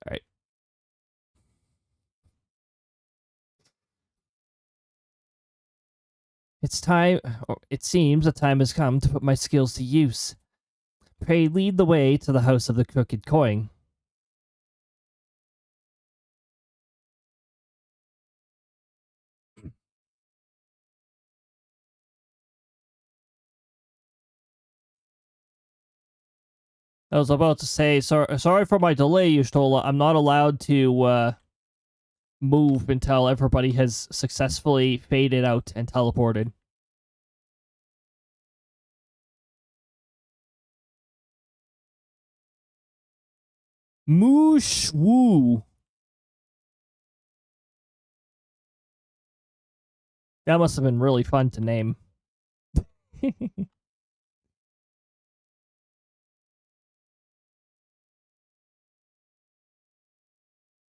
Alright. It's time, or it seems the time has come to put my skills to use. Pray lead the way to the House of the Crooked Coin. I was about to say, sorry for my delay, Yushtola. I'm not allowed to move until everybody has successfully faded out and teleported. Moosh Woo. That must have been really fun to name.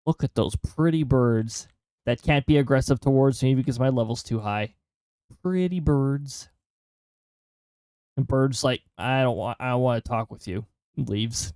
Look at those pretty birds that can't be aggressive towards me because my level's too high. Pretty birds. And birds like, I don't want to talk with you. Leaves.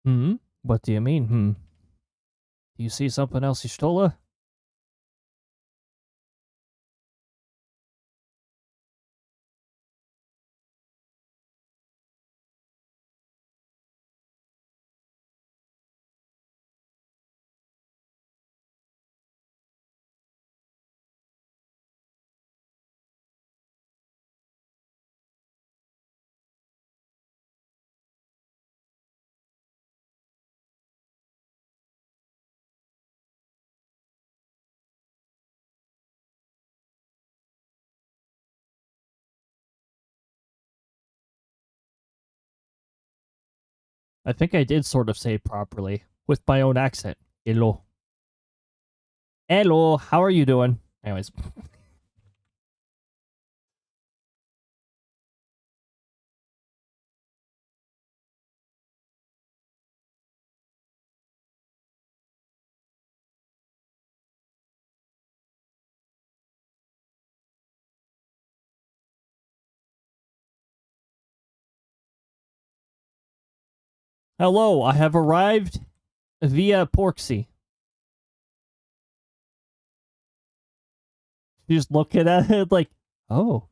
Hmm? What do you mean, hmm? Do you see something else, Ishtola? I think I did sort of say it properly with my own accent. Hello. Hello, how are you doing? Anyways. Hello, I have arrived via Porksy. You just looking at it like, oh.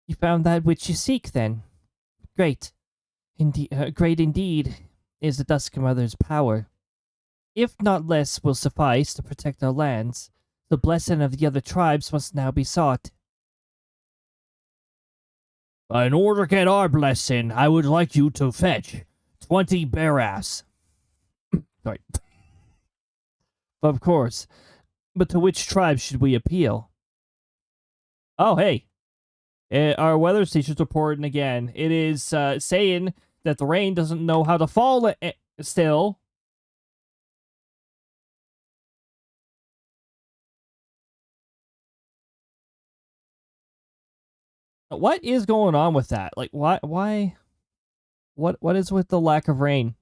You found that which you seek, then. Great. Great indeed is the Dusk Mother's power. If not less will suffice to protect our lands, the blessing of the other tribes must now be sought. In order to get our blessing, I would like you to fetch 20 bear-ass. Sorry. Of course. But to which tribe should we appeal? Oh, hey. Our weather station's reporting again. It is saying that the rain doesn't know how to fall still. What is going on with that? Like, why, what is with the lack of rain?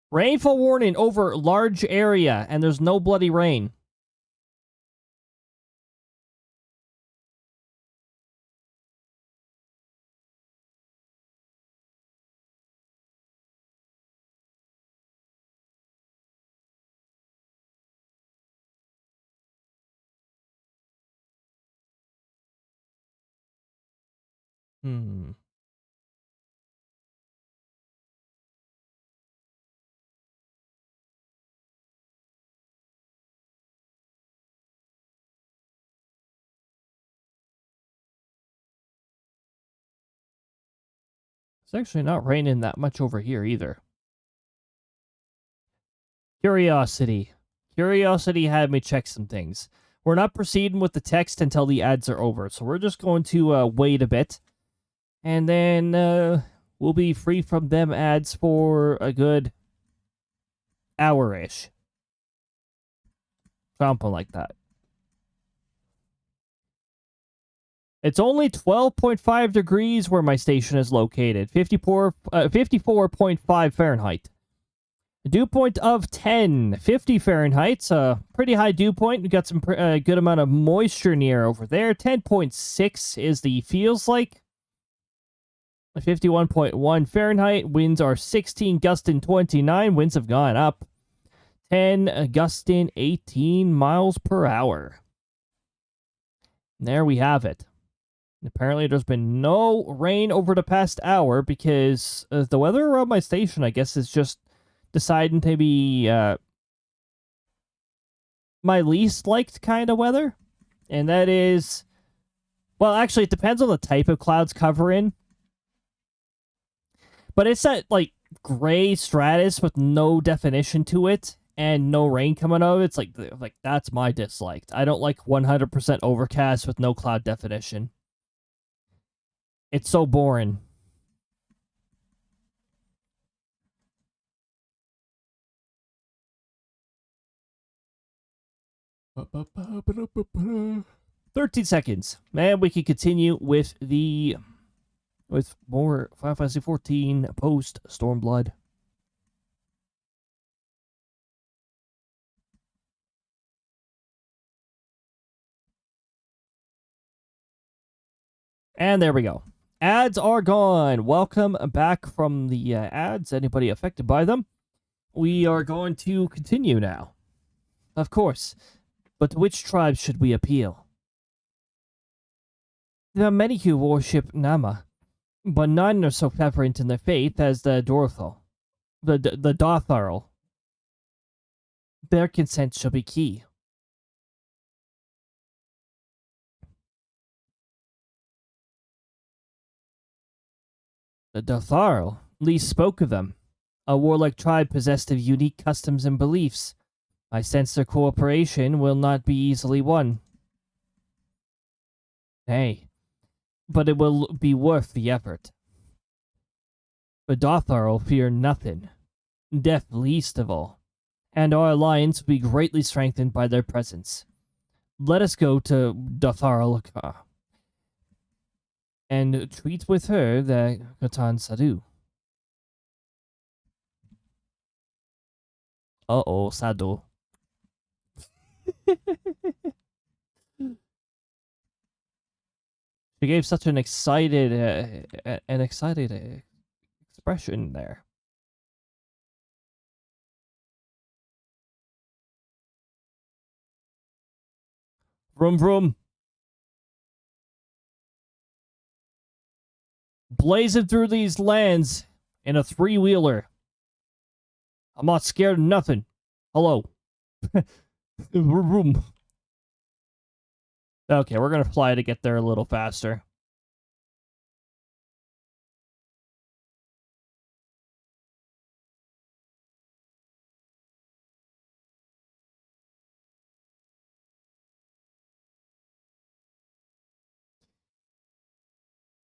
Rainfall warning over large area, and there's no bloody rain. Hmm. It's actually not raining that much over here either. Curiosity. Curiosity had me check some things. We're not proceeding with the text until the ads are over, so we're just going to wait a bit. And then we'll be free from them ads for a good hour-ish. Something like that. It's only 12.5 degrees where my station is located. 54.5 Fahrenheit. A dew point of 10. 50 Fahrenheit. Pretty high dew point. We got some good amount of moisture near over there. 10.6 is the feels like. 51.1 Fahrenheit. Winds are 16, gusting 29. Winds have gone up. 10, gusting 18 miles per hour. There we have it. Apparently there's been no rain over the past hour because the weather around my station, I guess, is just deciding to be my least liked kind of weather. And that is, well, actually, it depends on the type of clouds covering. But it's that, like, gray stratus with no definition to it and no rain coming out of it. It's like that's my disliked. I don't like 100% overcast with no cloud definition. It's so boring. "13 seconds. And we can continue with more Final Fantasy 14 Post-Stormblood. And there we go. Ads are gone. Welcome back from the ads. Anybody affected by them? We are going to continue now. Of course. But to which tribe should we appeal? There are many who worship Nama, but none are so fervent in their faith as the Dorthal. The Dotharl. Their consent shall be key. The Dotharl least spoke of them. A warlike tribe possessed of unique customs and beliefs. I sense their cooperation will not be easily won. Nay, but it will be worth the effort. The Dotharl fear nothing, death least of all, and our alliance will be greatly strengthened by their presence. Let us go to Dotharl and treat with her the Khatan Sadu. Uh-oh, Sadu. She gave such an excited expression there. Vroom vroom. Blazing through these lands in a three-wheeler. I'm not scared of nothing. Hello. Vroom. Okay, we're gonna fly to get there a little faster.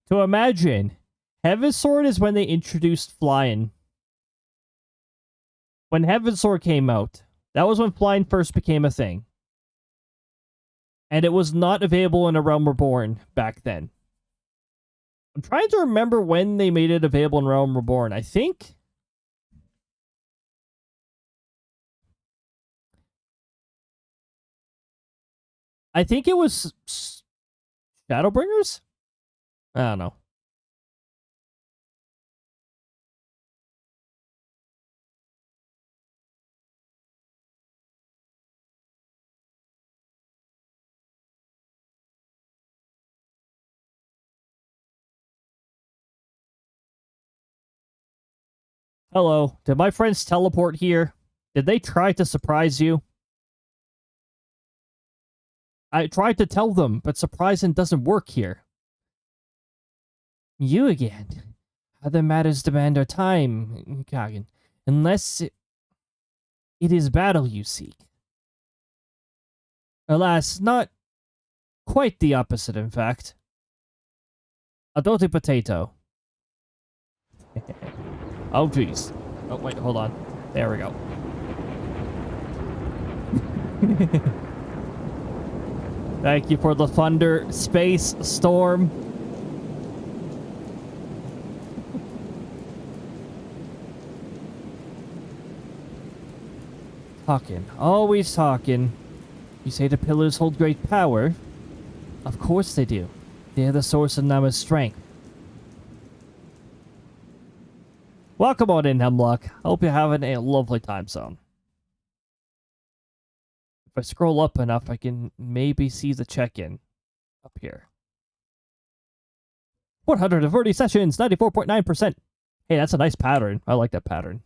To imagine, Heaven's Sword is when they introduced flying. When Heaven's Sword came out, that was when flying first became a thing. And it was not available in A Realm Reborn back then. I'm trying to remember when they made it available in Realm Reborn. I think it was Shadowbringers? I don't know. Hello. Did my friends teleport here? Did they try to surprise you? I tried to tell them, but surprising doesn't work here. You again. Other matters demand our time, Kagan. Unless it is battle you seek. Alas, not quite the opposite, in fact. A dirty potato. Oh, jeez. Oh, wait, hold on. There we go. Thank you for the thunder, space, storm. Talking. Always talking. You say the pillars hold great power? Of course they do. They are the source of Nama's strength. Welcome on in, Hemlock. Hope you're having a lovely time zone. If I scroll up enough, I can maybe see the check-in up here. 130 sessions, 94.9%. Hey, that's a nice pattern. I like that pattern.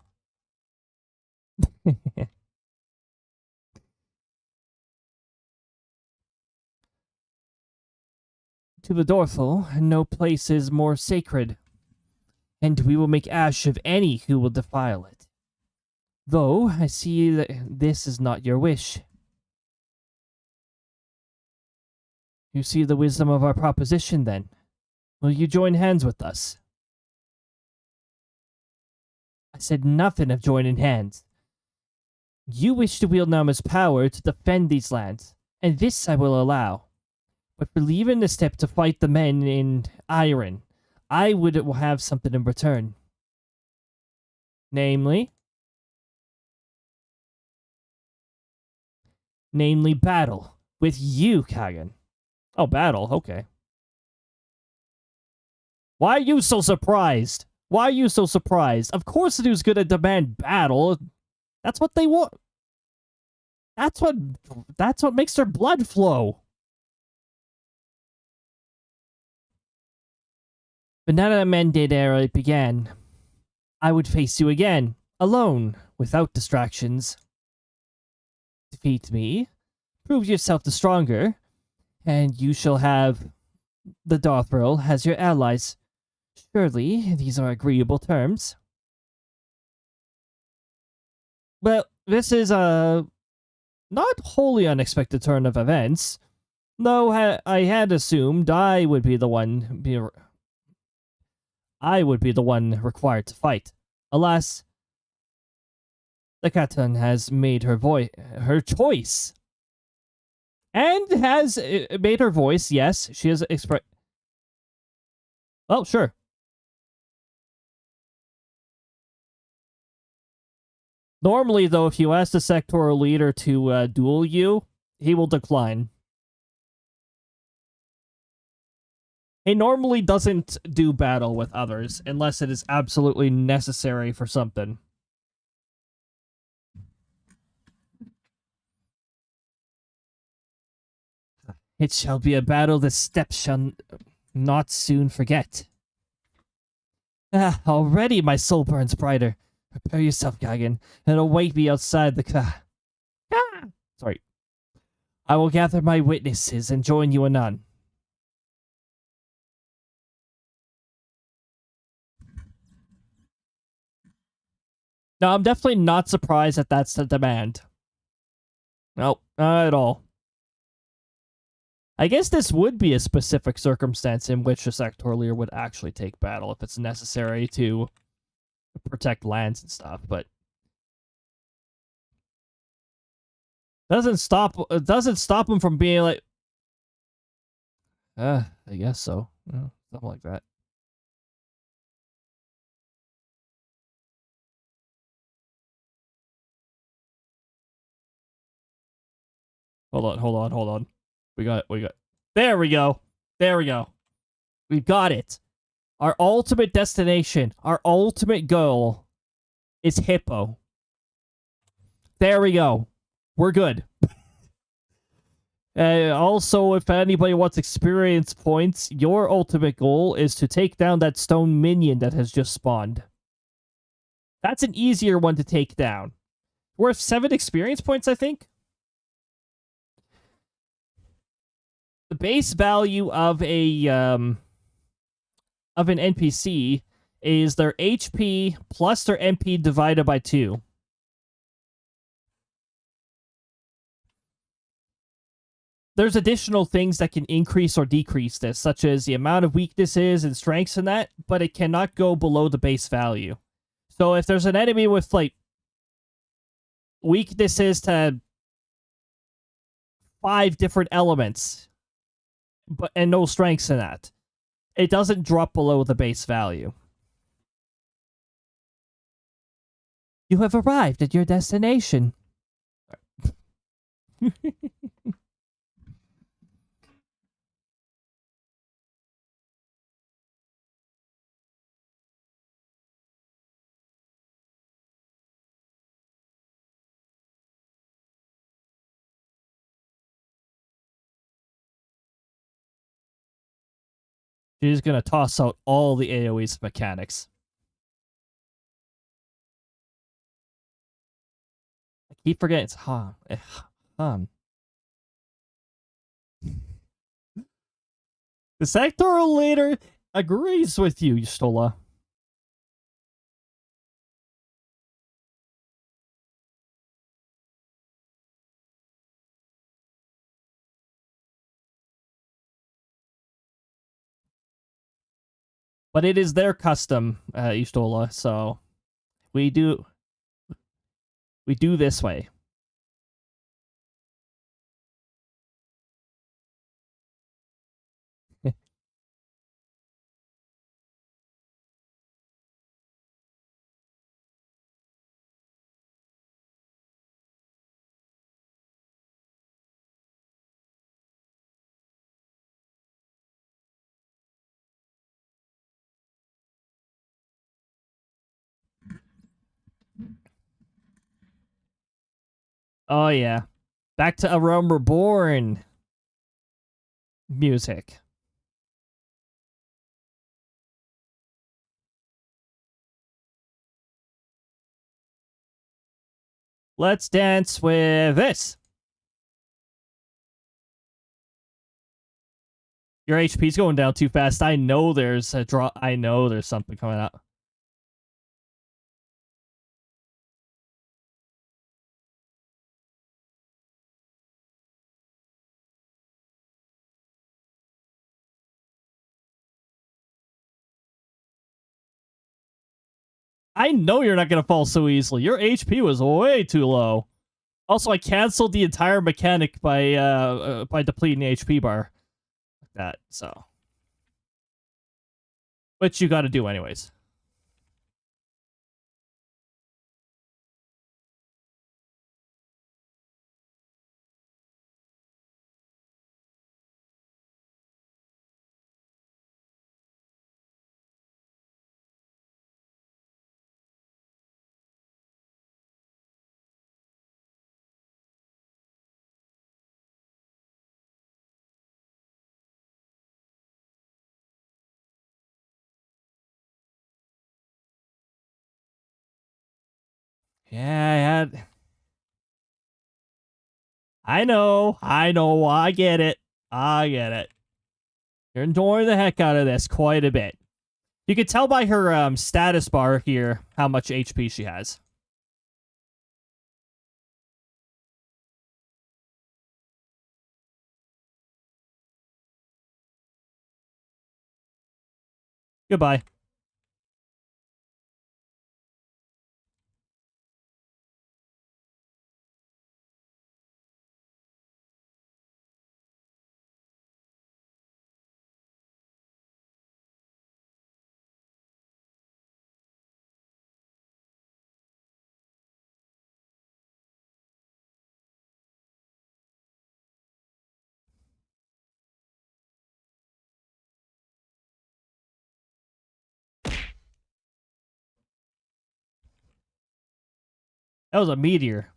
To the Dorful, no place is more sacred, and we will make ash of any who will defile it. Though, I see that this is not your wish. You see the wisdom of our proposition, then. Will you join hands with us? I said nothing of joining hands. You wish to wield Nama's power to defend these lands, and this I will allow. But for leaving the step to fight the men in iron, I would have something in return. Namely battle with you, Kagan. Oh, battle, okay. Why are you so surprised? Why are you so surprised? Of course it was gonna demand battle. That's what they want. That's what makes their blood flow. But now that the Mandate era began, I would face you again, alone, without distractions. Defeat me, prove yourself the stronger, and you shall have the Darthril as your allies. Surely, these are agreeable terms. Well, this is a not wholly unexpected turn of events, though I had assumed I would be the one required to fight. Alas, the Khatan has made her choice. And has made her voice, yes, she has expressed... Well, sure. Normally, though, if you ask the sectoral leader to duel you, he will decline. He normally doesn't do battle with others unless it is absolutely necessary for something. It shall be a battle the steppes shall not soon forget. Already my soul burns brighter. Prepare yourself, Gagan, and await me outside the Sorry. I will gather my witnesses and join you anon. Now, I'm definitely not surprised that that's the demand. Nope, not at all. I guess this would be a specific circumstance in which a sectoral leader would actually take battle if it's necessary to protect lands and stuff, but doesn't stop them from being like, I guess so, something like that. Hold on. We got there we go. We got it. Our ultimate destination, our ultimate goal is Hippo. There we go. We're good. Also, if anybody wants experience points, your ultimate goal is to take down that stone minion that has just spawned. That's an easier one to take down. Worth 7 experience points, I think. The base value of an NPC is their HP plus their MP divided by 2. There's additional things that can increase or decrease this, such as the amount of weaknesses and strengths in that, but it cannot go below the base value. So if there's an enemy with, like, weaknesses to 5 different elements, and no strengths in that, it doesn't drop below the base value. You have arrived at your destination. She's gonna toss out all the AoE's mechanics. I keep forgetting it's Han. Han. The sectoral leader agrees with you, Stola. But it is their custom, Istola, so we do this way. Oh yeah. Back to A Realm Reborn music. Let's dance with this. Your HP's going down too fast. I know there's a draw. I know there's something coming out. I know you're not going to fall so easily. Your HP was way too low. Also, I canceled the entire mechanic by depleting the HP bar. Like that, so. Which you got to do anyways. Yeah, I know, I get it. You're enjoying the heck out of this quite a bit. You can tell by her status bar here how much HP she has. Goodbye. That was a meteor.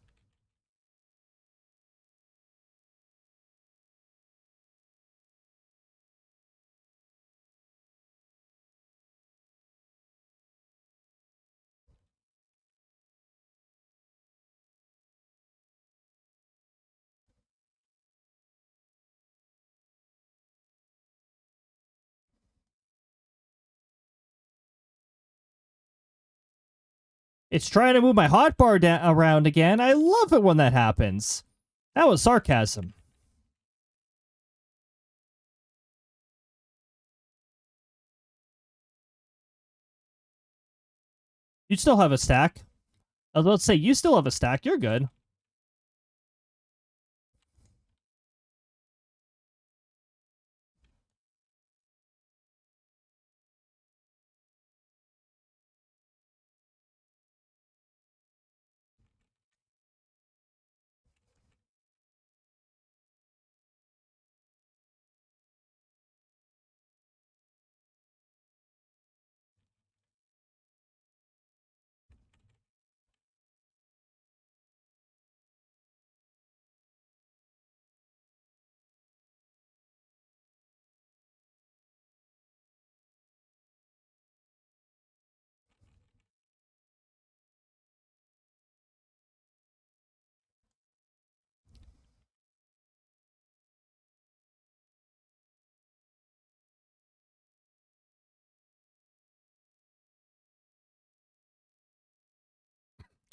It's trying to move my hotbar around again. I love it when that happens. That was sarcasm. You still have a stack. I was about to say, you still have a stack. You're good.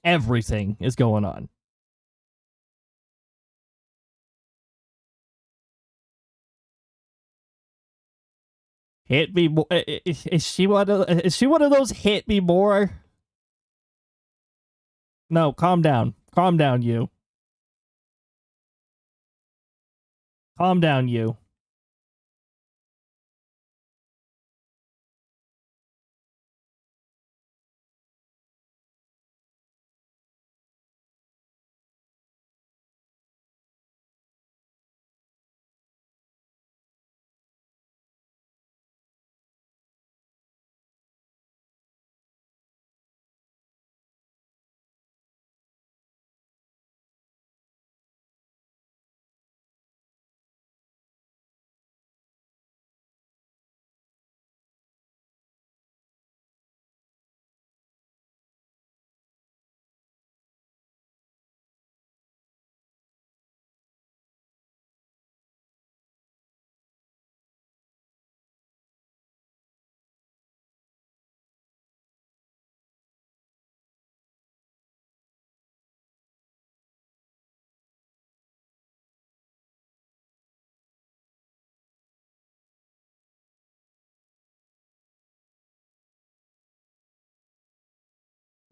Everything is going on. Hit me more. Is she one of those hit me more? No, calm down. Calm down, you. Calm down, you.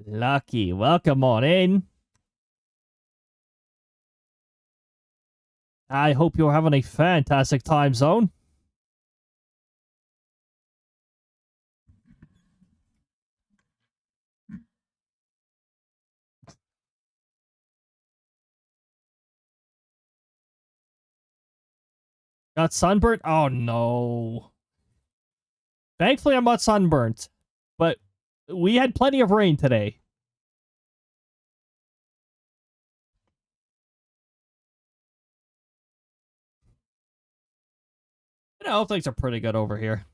Lucky. Welcome on in. I hope you're having a fantastic time zone. Got sunburnt? Oh no. Thankfully, I'm not sunburnt. But we had plenty of rain today. You know, things are pretty good over here.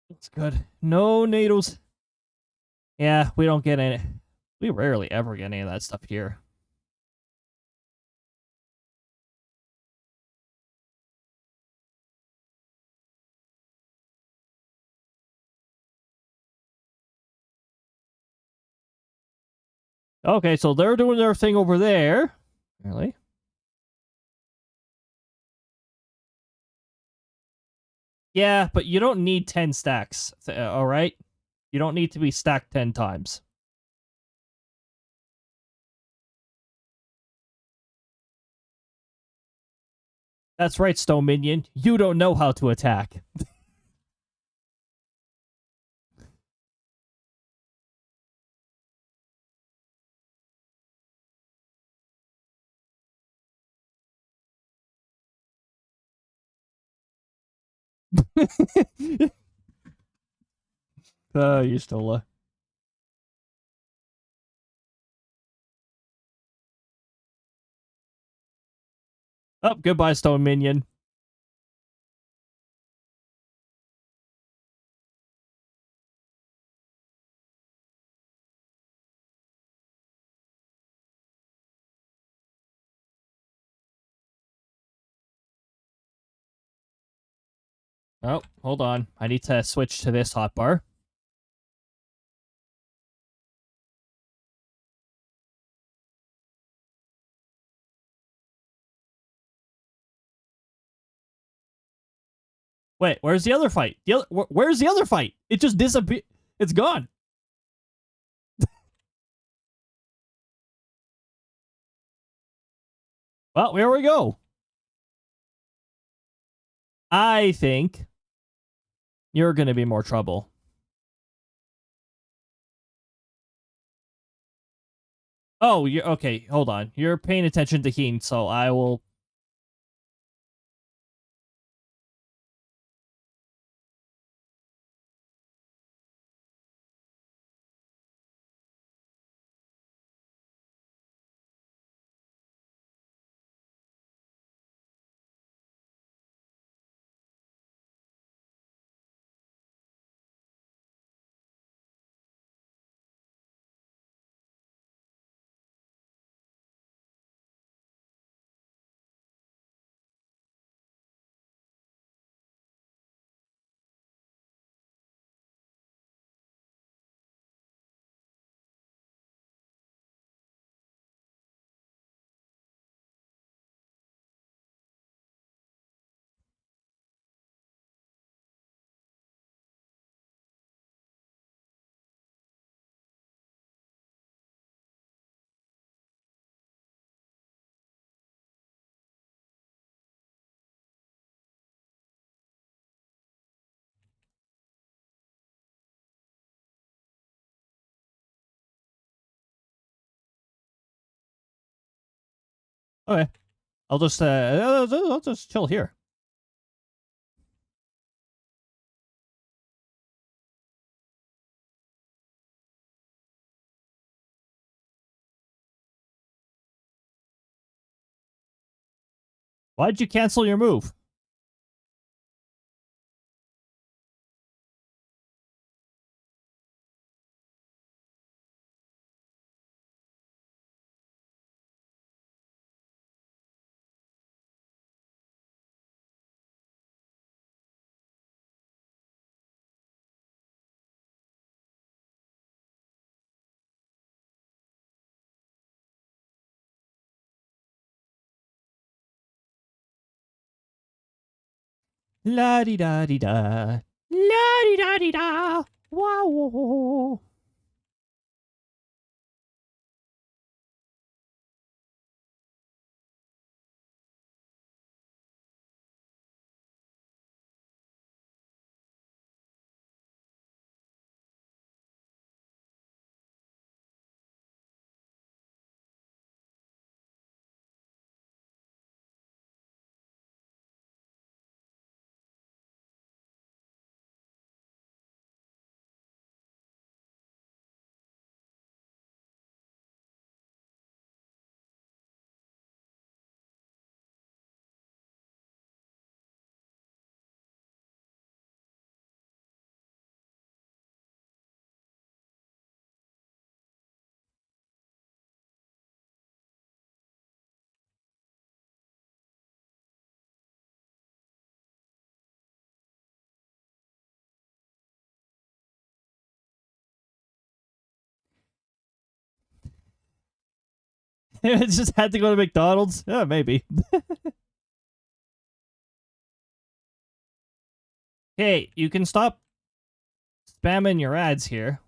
It's good. No needles. Yeah, we don't get any. We rarely ever get any of that stuff here. Okay, so they're doing their thing over there. Really? Yeah, but you don't need 10 stacks, all right? You don't need to be stacked 10 times. That's right, Stone Minion. You don't know how to attack. You still Oh, goodbye, stone minion. Oh, hold on. I need to switch to this hotbar. Wait, where's the other fight? Where's the other fight? It just disappeared. It's gone. Well, here we go. I think you're going to be more trouble. Oh, you're okay. Hold on. You're paying attention to Keen, so I will. Okay. I'll just chill here. Why'd you cancel your move? La di da di da. La di da di da. Wow. It just had to go to McDonald's. Yeah, maybe. Hey, you can stop spamming your ads here.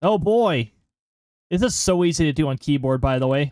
Oh boy. This is so easy to do on keyboard, by the way.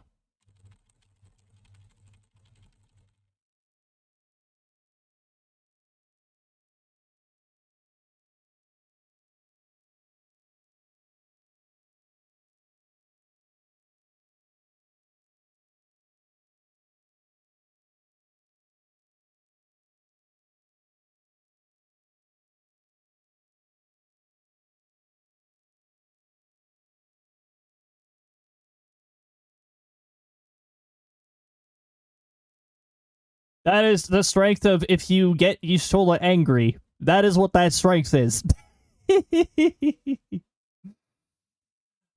That is the strength of if you get Y'shtola angry. That is what that strength is.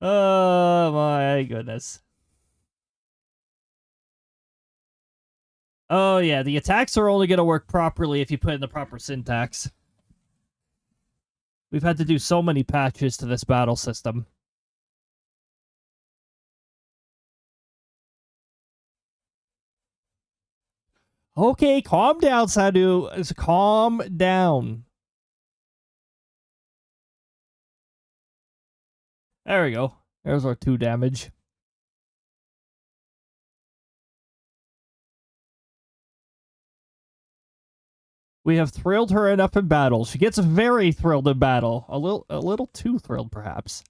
Oh my goodness. Oh yeah, the attacks are only going to work properly if you put in the proper syntax. We've had to do so many patches to this battle system. Okay, calm down, Sadu. Calm down. There we go. There's our 2 damage. We have thrilled her enough in battle. She gets very thrilled in battle. A little too thrilled, perhaps.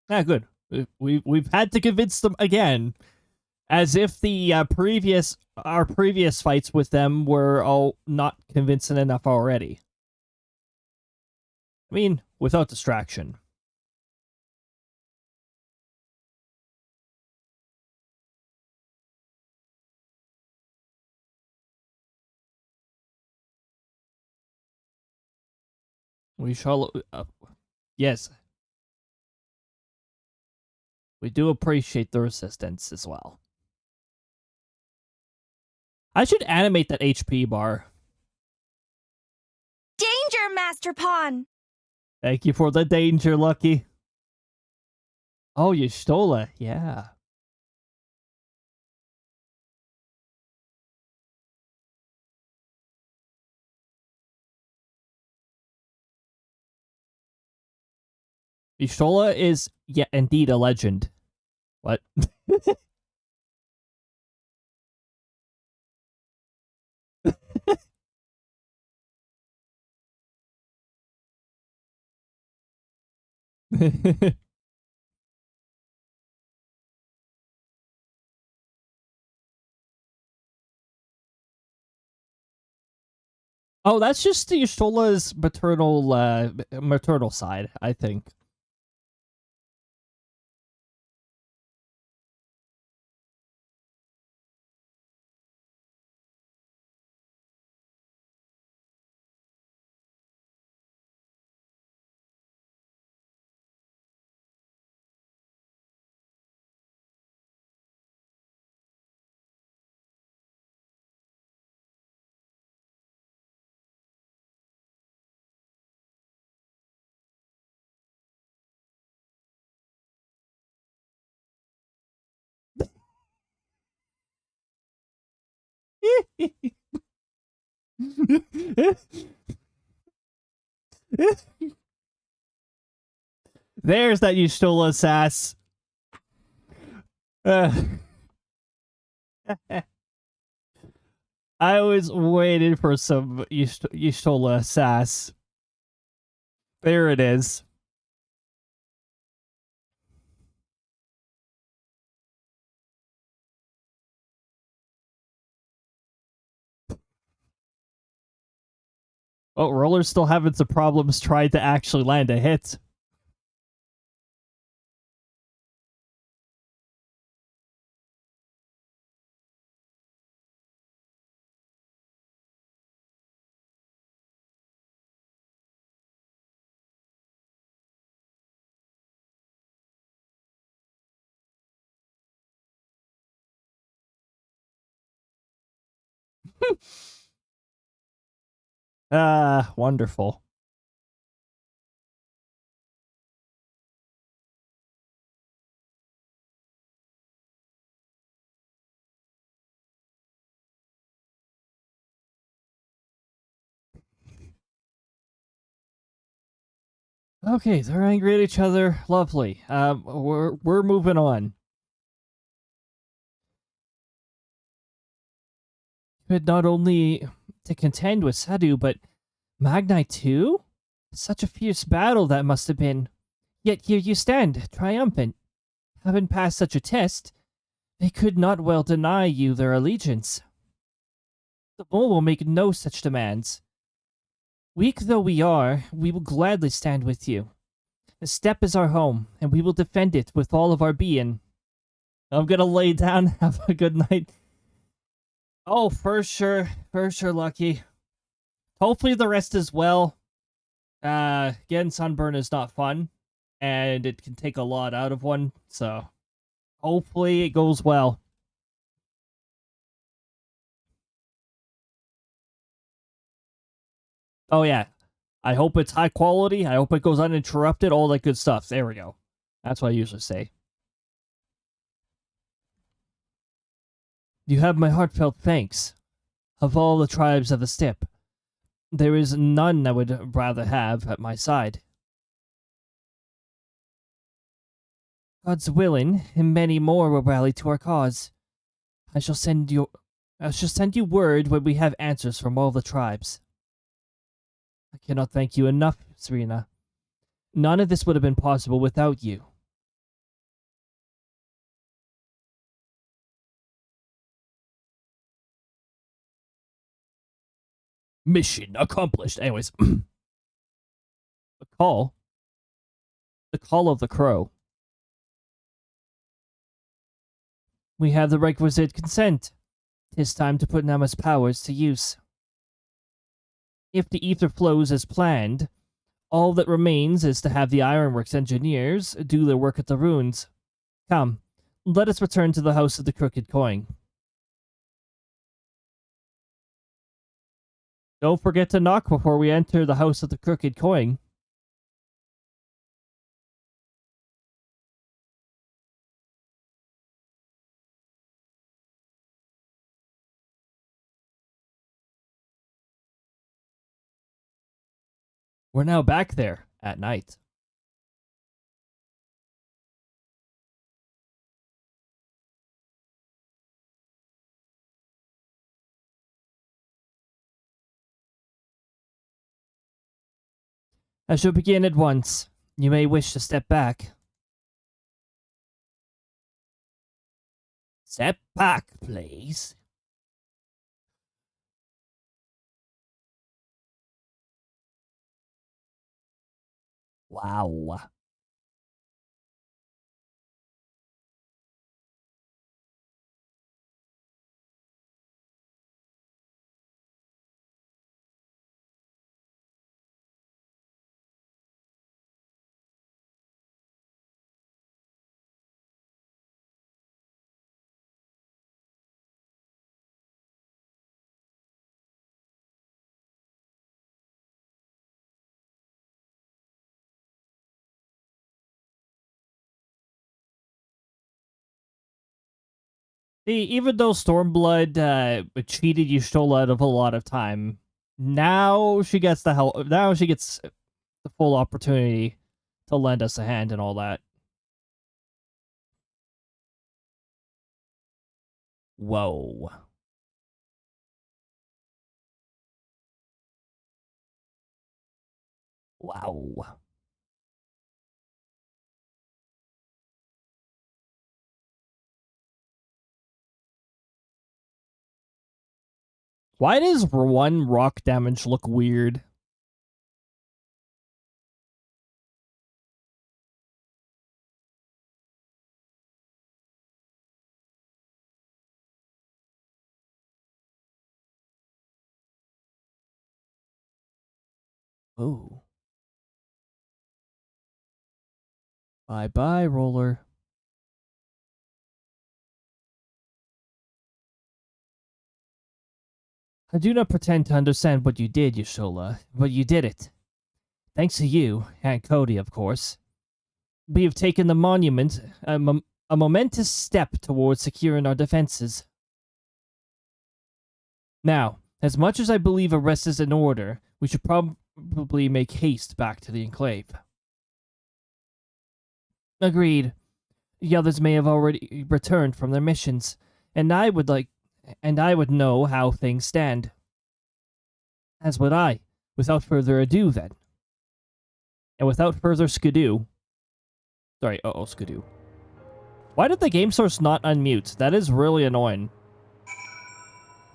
Ah, good. We've had to convince them again, as if the our previous fights with them were all not convincing enough already. I mean, without distraction. We shall. Yes, we do appreciate the resistance as well. I should animate that HP bar. Danger, Master Pawn! Thank you for the danger, Lucky. Oh, Y'shtola, yeah. Y'shtola is, yeah, indeed a legend. What? Oh, that's just Y'shtola's maternal side, I think. There's that Y'shtola sass. I was waiting for some Y'shtola sass. There it is. Oh, Roller's still having some problems trying to actually land a hit. Ah, wonderful. Okay, they're angry at each other. Lovely. We're moving on. But not only to contend with Sadu, but Magnite too? Such a fierce battle that must have been. Yet here you stand, triumphant. Having passed such a test, they could not well deny you their allegiance. The bull will make no such demands. Weak though we are, we will gladly stand with you. The steppe is our home, and we will defend it with all of our being. I'm gonna lay down. Have a good night. Oh, for sure, Lucky. Hopefully the rest is well. Getting sunburn is not fun, and it can take a lot out of one, so hopefully it goes well. Oh yeah, I hope it's high quality. I hope it goes uninterrupted, all that good stuff. There we go. That's what I usually say. You have my heartfelt thanks. Of all the tribes of the steppe, there is none I would rather have at my side. God's willing, and many more will rally to our cause. I shall send you word when we have answers from all the tribes. I cannot thank you enough, Serena. None of this would have been possible without you. Mission accomplished. Anyways, the call. The call of the crow. We have the requisite consent. 'Tis time to put Nama's powers to use. If the ether flows as planned, all that remains is to have the Ironworks engineers do their work at the ruins. Come, let us return to the House of the Crooked Coin. Don't forget to knock before we enter the House of the Crooked Coin. We're now back there at night. I shall begin at once. You may wish to step back. Step back, please. Wow. See, even though Stormblood cheated Y'shtola out of a lot of time, now she gets the help. Now she gets the full opportunity to lend us a hand and all that. Whoa. Wow. Why does one rock damage look weird? Oh. Bye-bye, roller. I do not pretend to understand what you did, Yashola, but you did it. Thanks to you, and Cody, of course. We have taken the monument, a momentous step towards securing our defenses. Now, as much as I believe a rest is in order, we should probably make haste back to the Enclave. Agreed. The others may have already returned from their missions, and I would know how things stand. As would I. Without further ado, then. And without further skidoo. Sorry, skidoo. Why did the game source not unmute? That is really annoying.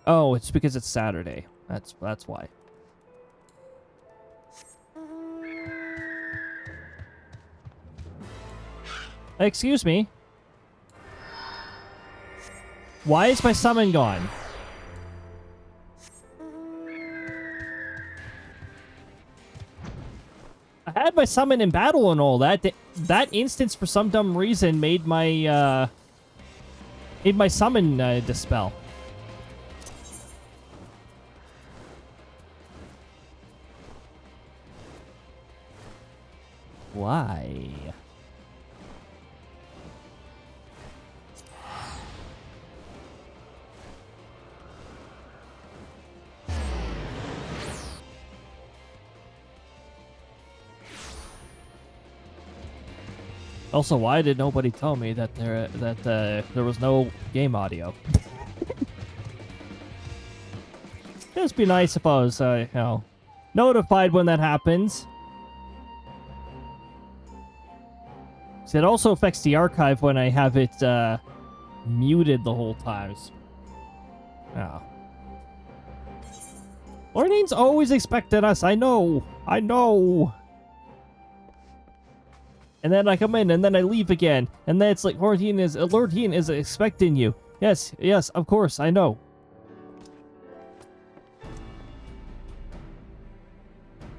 Oh, it's because it's Saturday. That's why. Excuse me. Why is my summon gone? I had my summon in battle and all that. That instance, for some dumb reason, made my summon dispel. Why? Also, why did nobody tell me that there was no game audio? Just be nice if I was, notified when that happens. See, it also affects the archive when I have it muted the whole time. Oh. Lordine's always expecting us. I know. And then I come in, and then I leave again. And then it's like, Lordine is expecting you. Yes, of course, I know.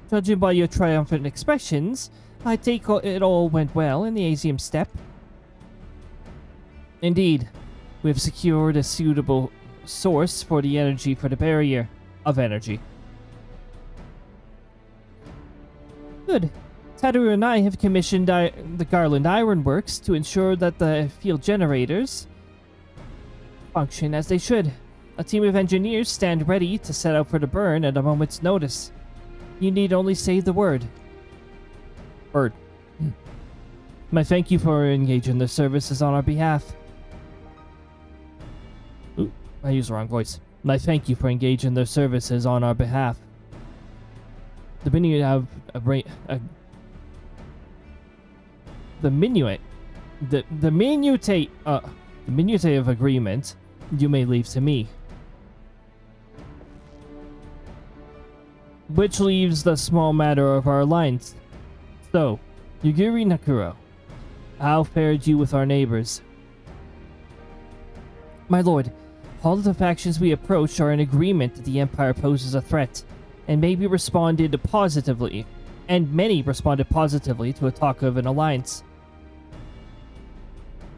Judging by your triumphant expressions, I take it all went well in the Asium Steppe. Indeed, we have secured a suitable source for the energy for the barrier of energy. Good. Tadaru and I have commissioned the Garland Ironworks to ensure that the field generators function as they should. A team of engineers stand ready to set out for the burn at a moment's notice. You need only say the word. Bird. My thank you for engaging the services on our behalf. Ooh, I used the wrong voice. My thank you for engaging their services on our behalf. The minutiae of agreement you may leave to me. Which leaves the small matter of our alliance. So, Yugiri Nakuro, how fared you with our neighbors? My lord, all of the factions we approach are in agreement that the Empire poses a threat, and many responded positively to a talk of an alliance.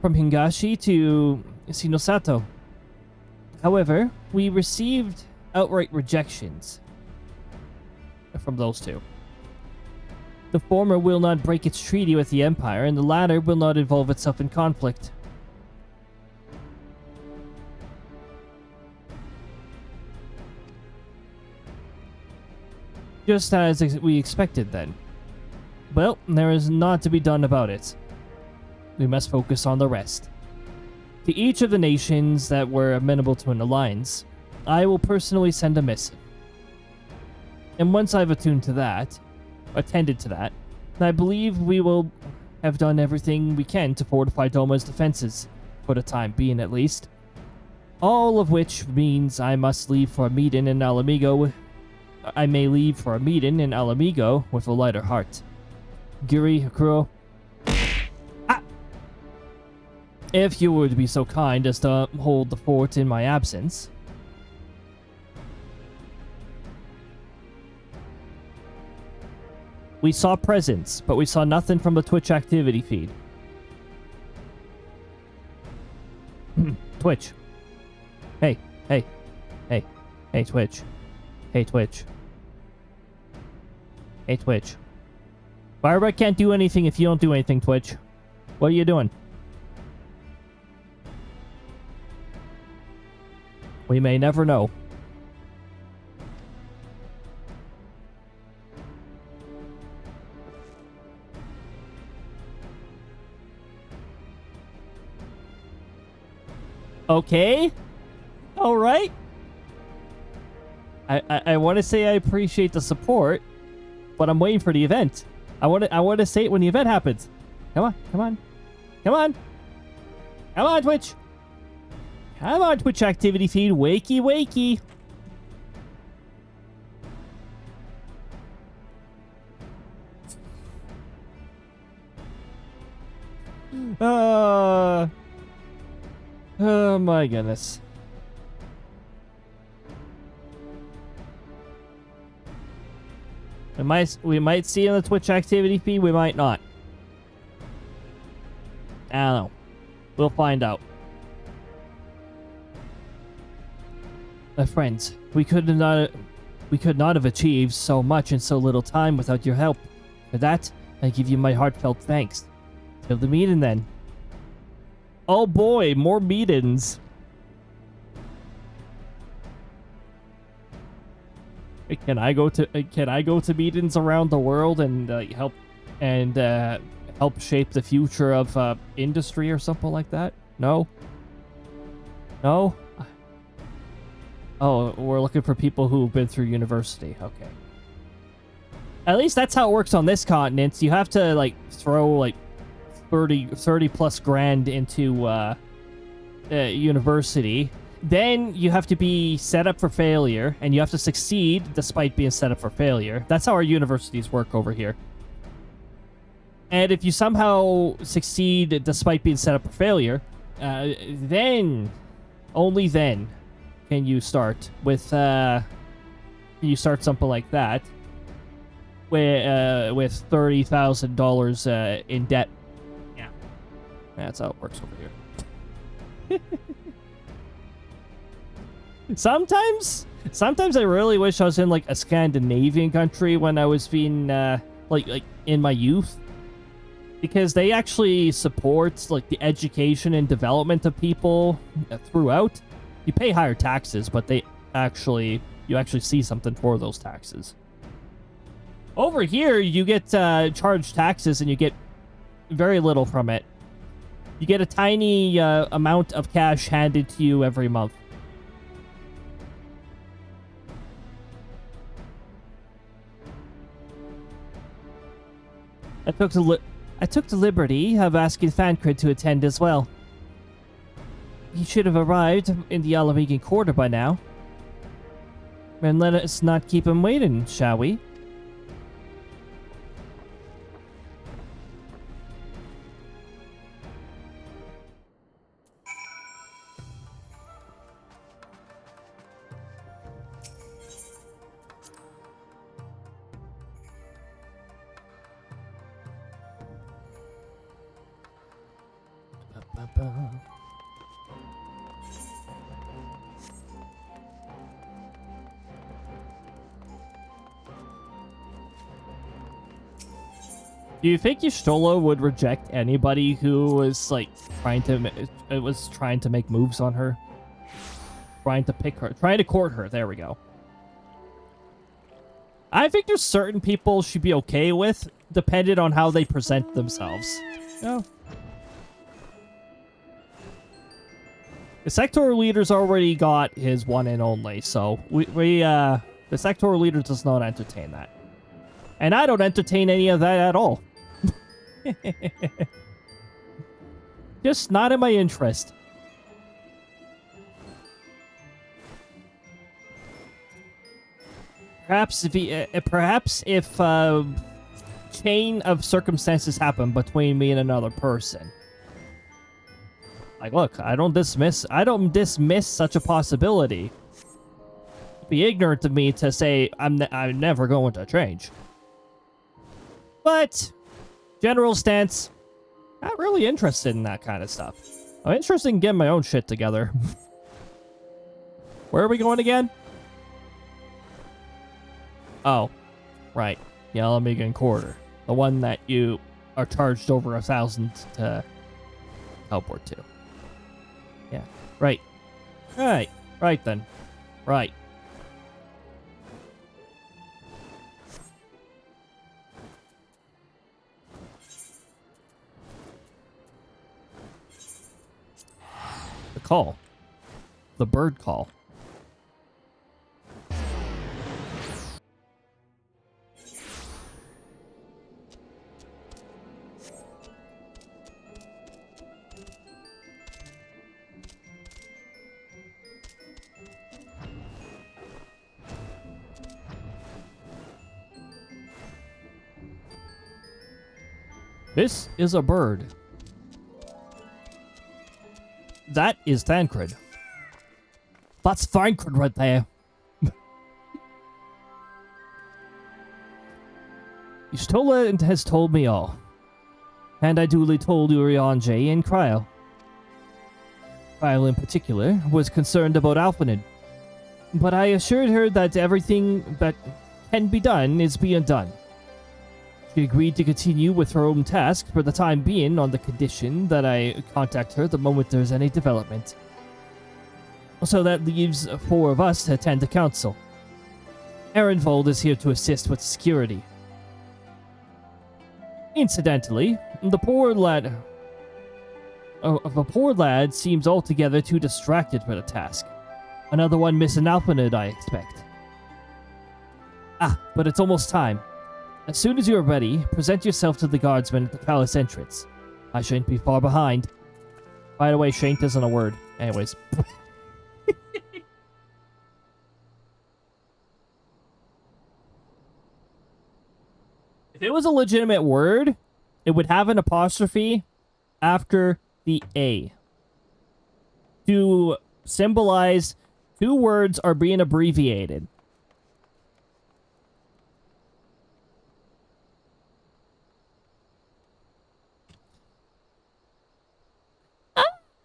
From Hingashi to Shinosato. However, we received outright rejections from those two. The former will not break its treaty with the Empire, and the latter will not involve itself in conflict. Just as we expected, then. Well, there is naught to be done about it. We must focus on the rest. To each of the nations that were amenable to an alliance, I will personally send a missive. And once I've attended to that, I believe we will have done everything we can to fortify Doma's defenses, for the time being at least. All of which means I must leave for a meeting in Alamigo. I may leave for a meeting in Alamigo with a lighter heart. Giri, Hakuro. If you would be so kind as to hold the fort in my absence. We saw presence, but we saw nothing from the Twitch activity feed. Twitch. Hey. Hey, Twitch. Hey, Twitch. Hey, Twitch. Barbara can't do anything if you don't do anything, Twitch. What are you doing? We may never know. Okay. All right. I want to say I appreciate the support, but I'm waiting for the event. I want to say it when the event happens. Come on, come on, come on, come on, Twitch. Come on, Twitch activity feed. Wakey, wakey. Oh my goodness. We might see in the Twitch activity feed, we might not. I don't know. We'll find out. My friends, we could not have achieved so much in so little time without your help. For that, I give you my heartfelt thanks. Till the meeting then. Oh boy, more meetings. Can I go to meetings around the world and help shape the future of industry or something like that? No. No. Oh, we're looking for people who've been through university. Okay. At least that's how it works on this continent. You have to like throw like 30 plus grand into university. Then you have to be set up for failure, and you have to succeed despite being set up for failure. That's how our universities work over here. And if you somehow succeed despite being set up for failure, then, only then, can you start with, something like that, with $30,000 in debt. Yeah. That's how it works over here. Sometimes I really wish I was in like a Scandinavian country when I was being like in my youth, because they actually support like the education and development of people throughout. You pay higher taxes, but you actually see something for those taxes. Over here, you get charged taxes and you get very little from it. You get a tiny amount of cash handed to you every month. I took the liberty of asking Fancred to attend as well. He should have arrived in the Alamegan Quarter by now. And let us not keep him waiting, shall we? Do you think Y'shtola would reject anybody who was like trying to make moves on her? Trying to court her. There we go. I think there's certain people she'd be okay with, depending on how they present themselves. No. The sectoral leader's already got his one and only, so the sectoral leader does not entertain that. And I don't entertain any of that at all. Just not in my interest. Perhaps if chain of circumstances happen between me and another person. Like, look, I don't dismiss such a possibility. It'd be ignorant of me to say I'm never going to change. But general stance, not really interested in that kind of stuff. I'm interested in getting my own shit together. Where are we going again? Oh, right. The Alamigan Corridor. The one that you are charged over 1,000 to teleport to. Yeah. Right. Right. Right then. Right. The call. The bird call. This is a bird. That is Thancred. That's Thancred right there. Y'shtola has told me all. And I duly told Urianger and Cryle. Cryle in particular was concerned about Alphanid. But I assured her that everything that can be done is being done. She agreed to continue with her own task for the time being on the condition that I contact her the moment there's any development. So that leaves 4 of us to attend the council. Ehrenwald is here to assist with security. Incidentally, the poor lad seems altogether too distracted for the task. Another one missing Alphanid, I expect. Ah, but it's almost time. As soon as you are ready, present yourself to the guardsmen at the palace entrance. I shan't be far behind. By the way, shan't isn't a word. Anyways. If it was a legitimate word, it would have an apostrophe after the A. To symbolize 2 words are being abbreviated.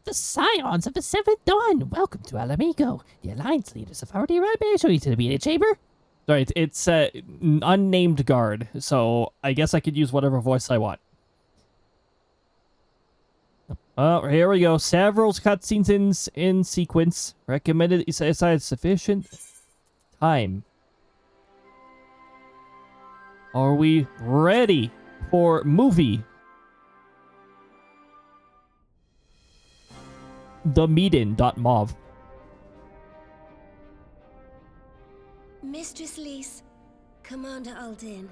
The Scions of the Seventh Dawn, welcome to Alamigo. The Alliance leaders have already arrived. May I show you to the meeting chamber? Sorry, it's unnamed guard, so I guess I could use whatever voice I want. Oh, here we go. Several cutscenes in sequence. Recommended aside sufficient time. Are we ready for movie? The Meeting.mov. Mistress Lys, Commander Aldin,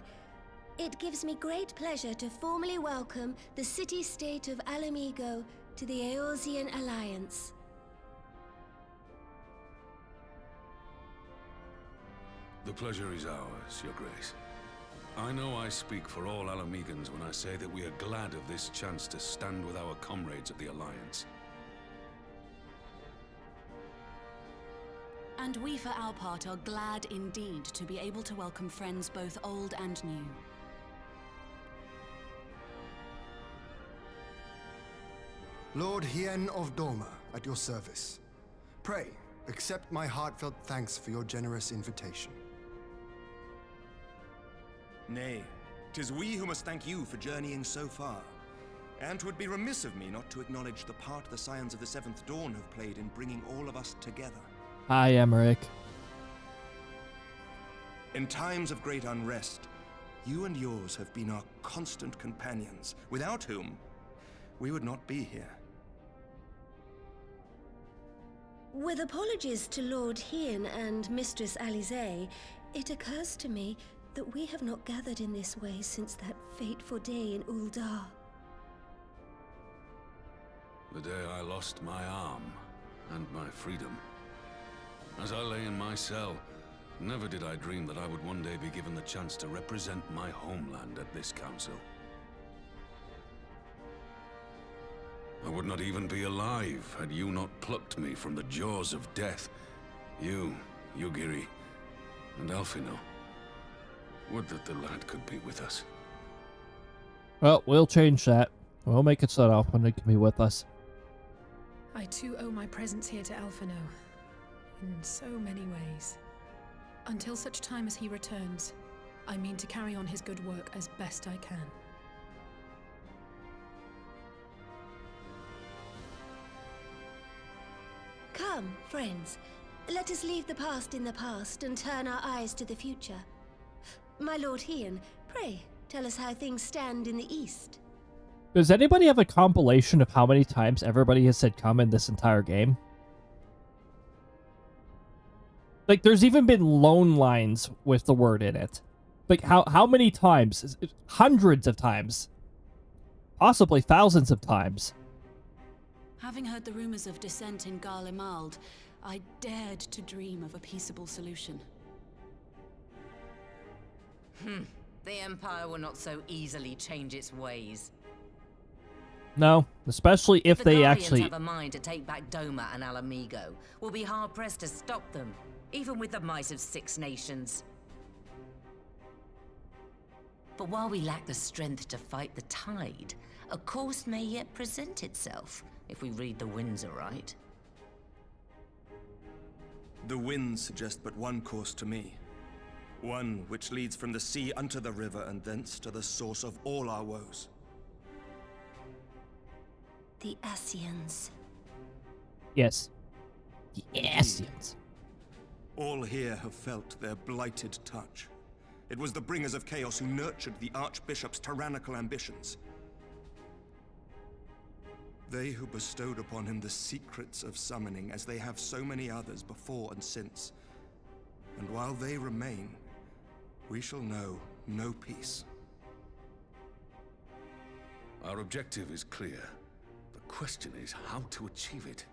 it gives me great pleasure to formally welcome the city-state of Alamigo to the Eorzean Alliance. The pleasure is ours, Your Grace. I know I speak for all Alamegans when I say that we are glad of this chance to stand with our comrades of the Alliance. And we, for our part, are glad indeed to be able to welcome friends both old and new. Lord Hien of Doma, at your service. Pray, accept my heartfelt thanks for your generous invitation. Nay, 'tis we who must thank you for journeying so far. And 'twould be remiss of me not to acknowledge the part the Scions of the Seventh Dawn have played in bringing all of us together. Hi, Emmerich. In times of great unrest, you and yours have been our constant companions, without whom we would not be here. With apologies to Lord Hien and Mistress Alize, it occurs to me that we have not gathered in this way since that fateful day in Uldar. The day I lost my arm and my freedom. As I lay in my cell, never did I dream that I would one day be given the chance to represent my homeland at this council. I would not even be alive had you not plucked me from the jaws of death. You, Yugiri, and Alphino. Would that the lad could be with us. Well, we'll change that. We'll make it so that Alphino can be with us. I too owe my presence here to Alphino. In so many ways. Until such time as he returns, I mean to carry on his good work as best I can. Come, friends. Let us leave the past in the past and turn our eyes to the future. My Lord Hien, pray, tell us how things stand in the east. Does anybody have a compilation of how many times everybody has said come in this entire game? Like, there's even been loan lines with the word in it. Like, how many times? Hundreds of times. Possibly thousands of times. Having heard the rumors of dissent in Garlemald, I dared to dream of a peaceable solution. The Empire will not so easily change its ways. No, especially if The they Guardians actually... have a mind to take back Doma and Alamigo. We'll be hard-pressed to stop them, even with the might of 6 nations. But while we lack the strength to fight the tide, a course may yet present itself, if we read the winds aright. The winds suggest but one course to me. One which leads from the sea unto the river and thence to the source of all our woes. The Ascians. Yes. The Ascians. All here have felt their blighted touch. It was the bringers of chaos who nurtured the Archbishop's tyrannical ambitions. They who bestowed upon him the secrets of summoning, as they have so many others before and since. And while they remain, we shall know no peace. Our objective is clear. The question is how to achieve it.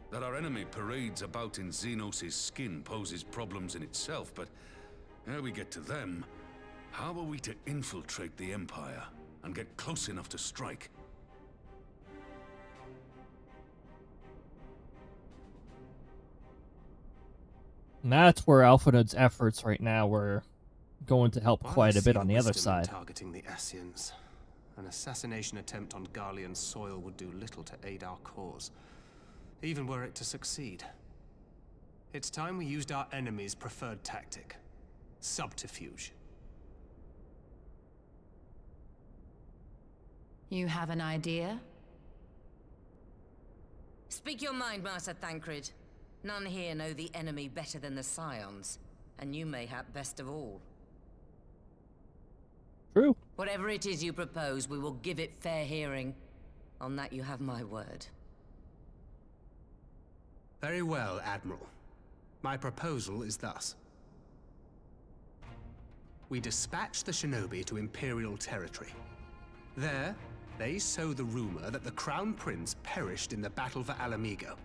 That our enemy parades about in Xenos' skin poses problems in itself, but ere we get to them, how are we to infiltrate the Empire and get close enough to strike? And that's where Alphanud's efforts right now were going to help quite a bit on the other side. Targeting the Ascians. An assassination attempt on Garlean soil would do little to aid our cause, even were it to succeed. It's time we used our enemy's preferred tactic: subterfuge. You have an idea? Speak your mind, Master Thancred. None here know the enemy better than the Scions, and you mayhap best of all. True. Whatever it is you propose, we will give it fair hearing. On that you have my word. Very well, Admiral. My proposal is thus. We dispatch the shinobi to Imperial territory. There, they sow the rumor that the Crown Prince perished in the battle for Alamigo,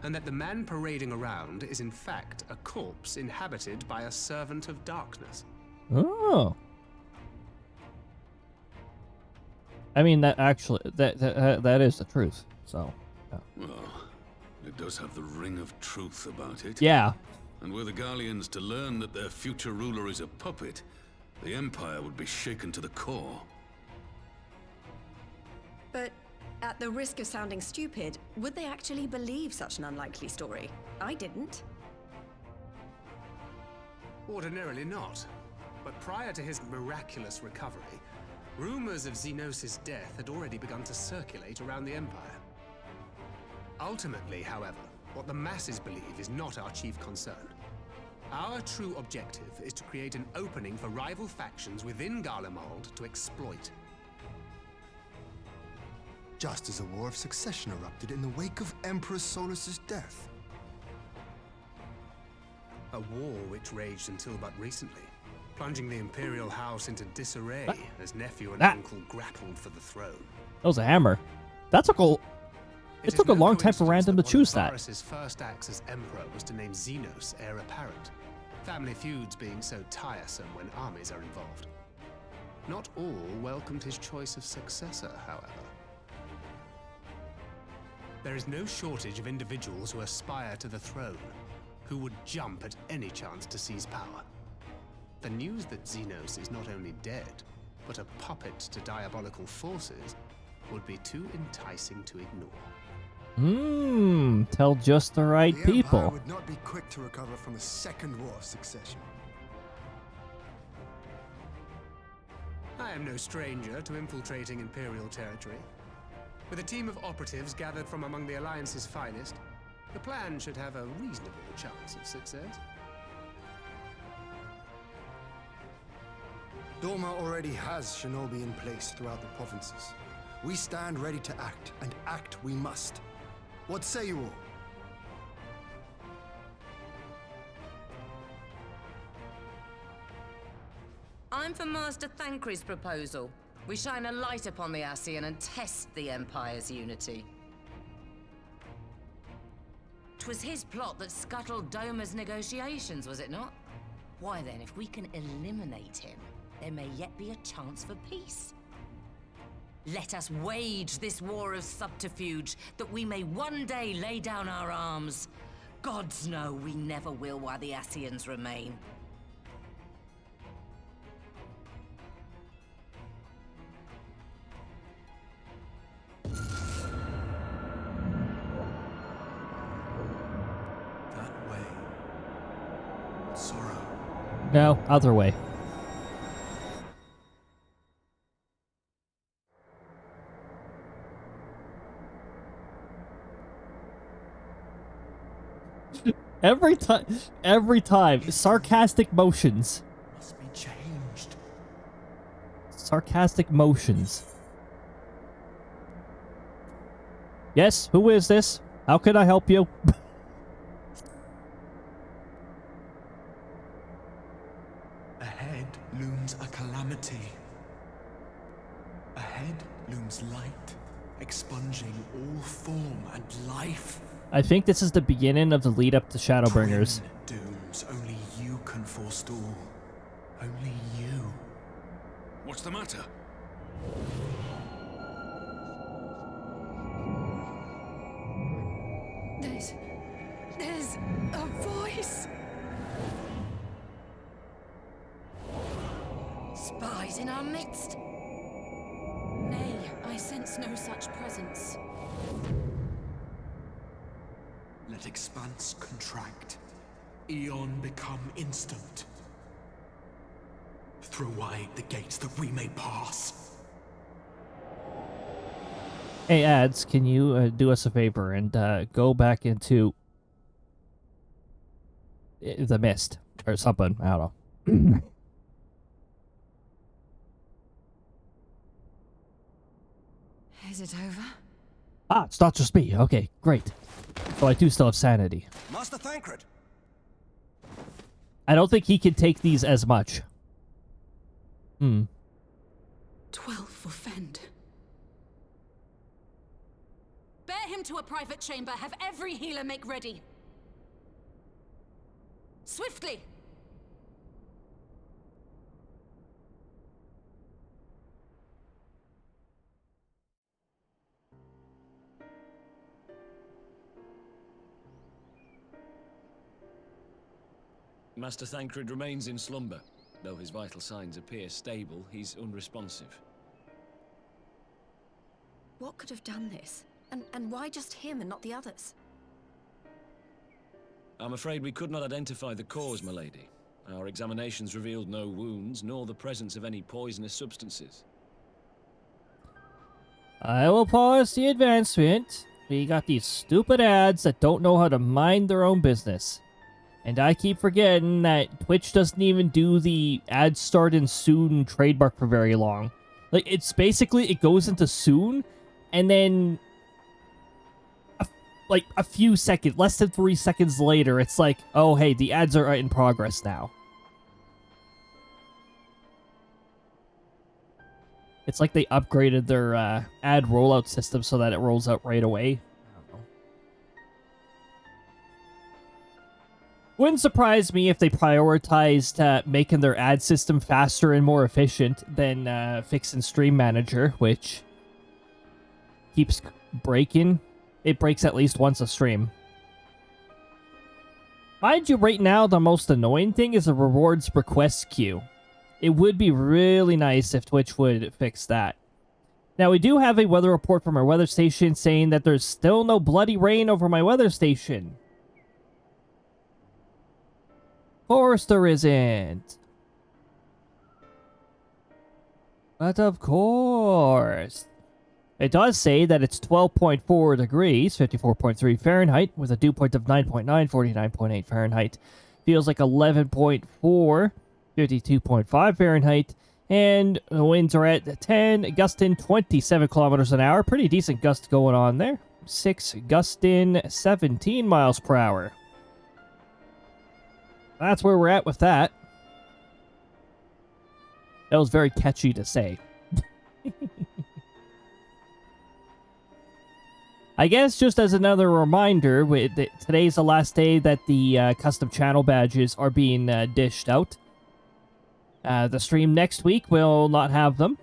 and that the man parading around is in fact a corpse inhabited by a servant of darkness. Oh. I mean, that actually, that is the truth, so. Yeah. Well, it does have the ring of truth about it. Yeah. And were the Garleans to learn that their future ruler is a puppet, the Empire would be shaken to the core. But at the risk of sounding stupid, would they actually believe such an unlikely story? I didn't. Ordinarily not. But prior to his miraculous recovery, rumors of Xenos' death had already begun to circulate around the Empire. Ultimately, however, what the masses believe is not our chief concern. Our true objective is to create an opening for rival factions within Garlemald to exploit. Just as a war of succession erupted in the wake of Emperor Solus's death. A war which raged until but recently, plunging the Imperial House into disarray as nephew and uncle grappled for the throne. That was a hammer. That took a... It took a long time for Random to choose that. Varys' first acts as Emperor was to name Xenos heir apparent, family feuds being so tiresome when armies are involved. Not all welcomed his choice of successor, however. There is no shortage of individuals who aspire to the throne, who would jump at any chance to seize power. The news that Xenos is not only dead, but a puppet to diabolical forces, would be too enticing to ignore. Tell just the right The Empire people. would not be quick to recover from a second war of succession. I am no stranger to infiltrating Imperial territory. With a team of operatives gathered from among the Alliance's finest, the plan should have a reasonable chance of success. Dorma already has shinobi in place throughout the provinces. We stand ready to act, and act we must. What say you all? I'm for Master Thancred's proposal. We shine a light upon the Ascian and test the Empire's unity. 'Twas his plot that scuttled Doma's negotiations, was it not? Why then, if we can eliminate him, there may yet be a chance for peace. Let us wage this war of subterfuge, that we may one day lay down our arms. Gods know we never will while the Ascians remain. That way. Sorrow. No, other way. Every time, sarcastic motions. Must be changed. Sarcastic motions. Yes, who is this? How can I help you? Ahead looms a calamity. Ahead looms light, expunging all form and life. I think this is the beginning of the lead up to Shadowbringers. Twin dooms only you can forestall. Only you. What's the matter? There's a voice. Spies in our midst. Nay, I sense no such presence. Let expanse contract. Eon become instant. Throw wide the gates that we may pass. Hey, ads, can you do us a favor and go back into the mist or something? I don't know. Is it over? Ah, it's not just me. Okay, great. So I do still have sanity. Master Thancred! I don't think he can take these as much. 12 for Fend. Bear him to a private chamber. Have every healer make ready. Swiftly! Master Thancred remains in slumber. Though his vital signs appear stable, he's unresponsive. What could have done this? And why just him and not the others? I'm afraid we could not identify the cause, milady. Our examinations revealed no wounds, nor the presence of any poisonous substances. I will pause the advancement. We got these stupid ads that don't know how to mind their own business. And I keep forgetting that Twitch doesn't even do the ad start in soon trademark for very long. Like, it's basically, it goes into soon, and then like a few seconds, less than 3 seconds later, it's like, oh hey, the ads are in progress now. It's like they upgraded their ad rollout system so that it rolls out right away. I don't know. Wouldn't surprise me if they prioritized making their ad system faster and more efficient than fixing Stream Manager, which keeps breaking. It breaks at least once a stream. Mind you, right now, the most annoying thing is the rewards request queue. It would be really nice if Twitch would fix that. Now, we do have a weather report from our weather station saying that there's still no bloody rain over my weather station. Of course there isn't. But of course. It does say that it's 12.4 degrees, 54.3 Fahrenheit, with a dew point of 9.9, 49.8 Fahrenheit. Feels like 11.4, 52.5 Fahrenheit. And the winds are at 10, gusting 27 kilometers an hour. Pretty decent gust going on there. 6 gusting 17 miles per hour. That's where we're at with that. That was very catchy to say. I guess just as another reminder, today's the last day that the custom channel badges are being dished out. The stream next week will not have them.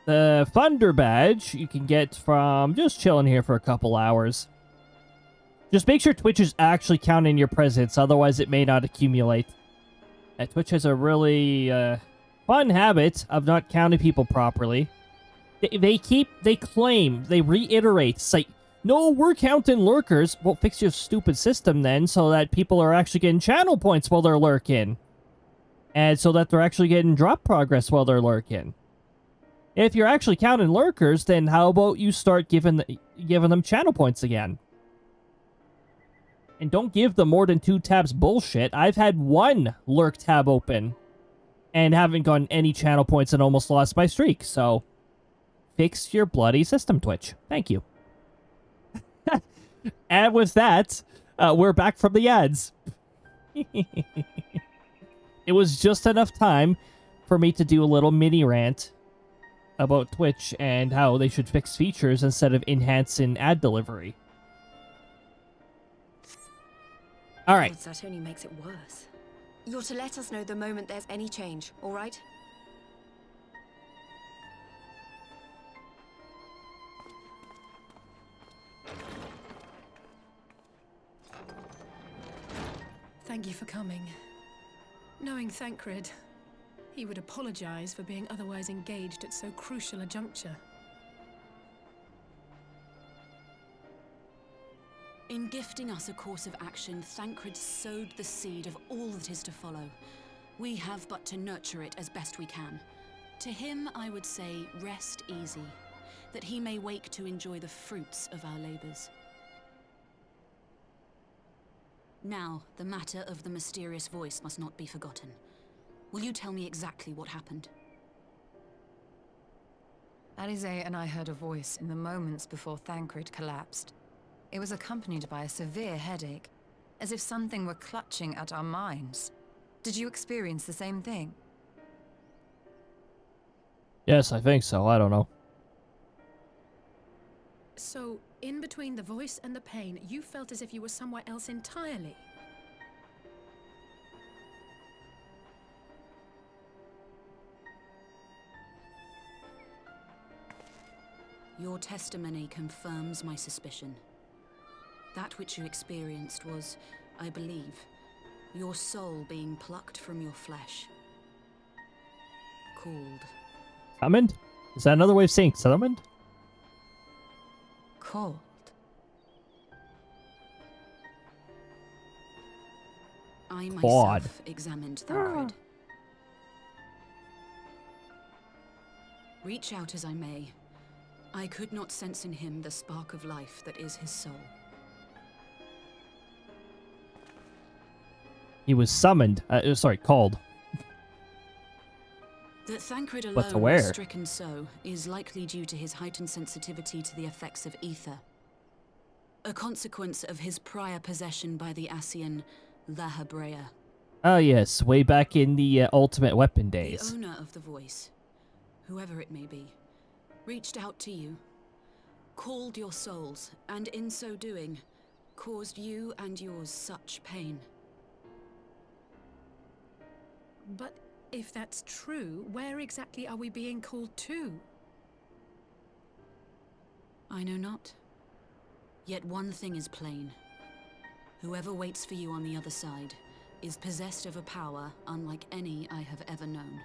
The Thunder badge you can get from just chilling here for a couple hours. Just make sure Twitch is actually counting your presence, otherwise it may not accumulate. Twitch has a really fun habit of not counting people properly. They claim, they reiterate, say, no, we're counting lurkers. Well, fix your stupid system then, so that people are actually getting channel points while they're lurking. And so that they're actually getting drop progress while they're lurking. If you're actually counting lurkers, then how about you start giving them channel points again? And don't give them more than 2 tabs bullshit. I've had 1 lurk tab open and haven't gotten any channel points and almost lost my streak. So, fix your bloody system, Twitch. Thank you. And with that, we're back from the ads. It was just enough time for me to do a little mini rant about Twitch and how they should fix features instead of enhancing ad delivery. All right. That only makes it worse. You're to let us know the moment there's any change, all right? Thank you for coming. Knowing Thancred, he would apologize for being otherwise engaged at so crucial a juncture. In gifting us a course of action, Thancred sowed the seed of all that is to follow. We have but to nurture it as best we can. To him, I would say, rest easy, that he may wake to enjoy the fruits of our labors. Now, the matter of the mysterious voice must not be forgotten. Will you tell me exactly what happened? Alize and I heard a voice in the moments before Thancred collapsed. It was accompanied by a severe headache, as if something were clutching at our minds. Did you experience the same thing? Yes, I think so. I don't know. So, in between the voice and the pain, you felt as if you were somewhere else entirely. Your testimony confirms my suspicion. That which you experienced was, I believe, your soul being plucked from your flesh. Called. Summoned? Is that another way of saying summoned? Called. I Quad. myself examined Thancred. Reach out as I may, I could not sense in him the spark of life that is his soul. He was summoned. Called. That Thancred But to alone where? was stricken so is likely due to his heightened sensitivity to the effects of ether. A consequence of his prior possession by the Ascian La Hebrea. Oh yes, way back in the Ultimate Weapon days. The owner of the voice, whoever it may be, reached out to you, called your souls, and in so doing, caused you and yours such pain. But if that's true, where exactly are we being called to? I know not. Yet one thing is plain. Whoever waits for you on the other side, is possessed of a power unlike any I have ever known.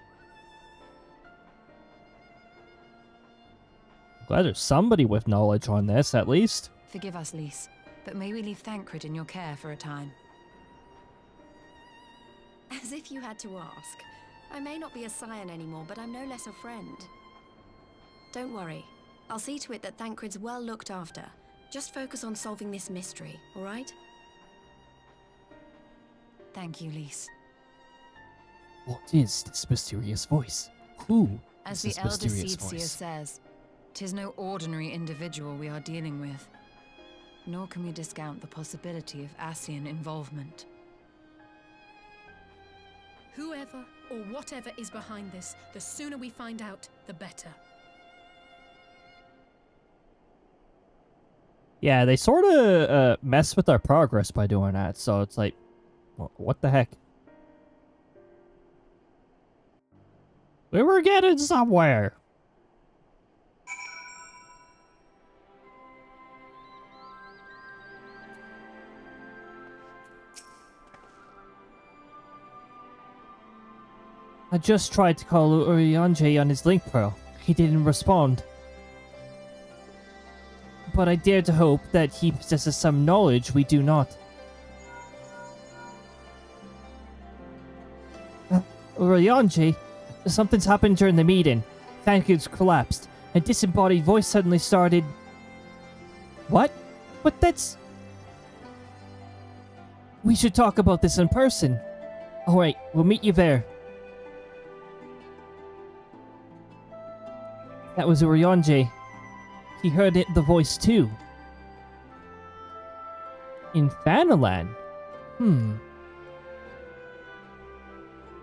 Glad there's somebody with knowledge on this, at least. Forgive us, Lys, but may we leave Thancred in your care for a time? As if you had to ask. I may not be a scion anymore, but I'm no less a friend. Don't worry. I'll see to it that Thancred's well looked after. Just focus on solving this mystery, all right? Thank you, Lys. What is this mysterious voice? Who As is the this Elder mysterious Seedseer voice? says, 'tis no ordinary individual we are dealing with. Nor can we discount the possibility of Ascian involvement. Whoever or whatever is behind this, the sooner we find out, the better. Yeah, they sort of mess with our progress by doing that, so it's like, what the heck? We were getting somewhere. I just tried to call Urianger on his link pearl. He didn't respond. But I dare to hope that he possesses some knowledge we do not. Urianger, something's happened during the meeting. Thancred's collapsed. A disembodied voice suddenly started... What? But that's... We should talk about this in person. Alright, we'll meet you there. That was Urianger. He heard the voice too. In Thanalan?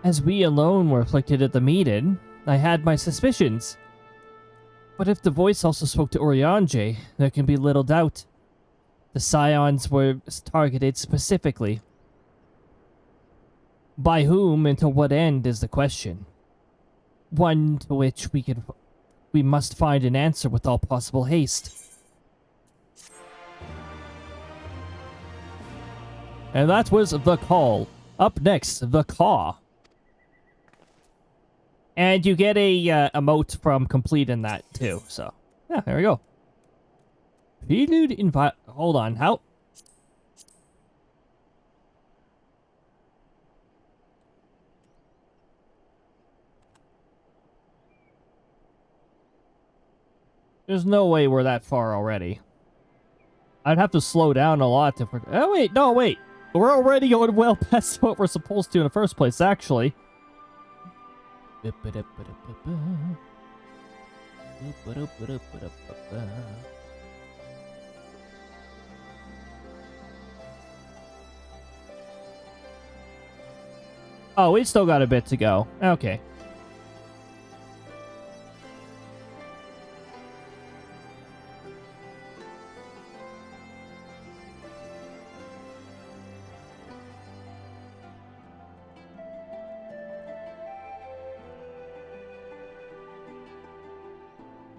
As we alone were afflicted at the meeting, I had my suspicions. But if the voice also spoke to Urianger, there can be little doubt. The Scions were targeted specifically. By whom and to what end is the question. One to which we must find an answer with all possible haste. And that was The Call. Up next, The Caw. And you get a emote from completing that too, so yeah, there we go. Prelude invite. Hold on, how? There's no way we're that far already. I'd have to slow down a lot to... Oh, wait, no, wait. We're already going well past what we're supposed to in the first place, actually. Oh, we still got a bit to go. Okay.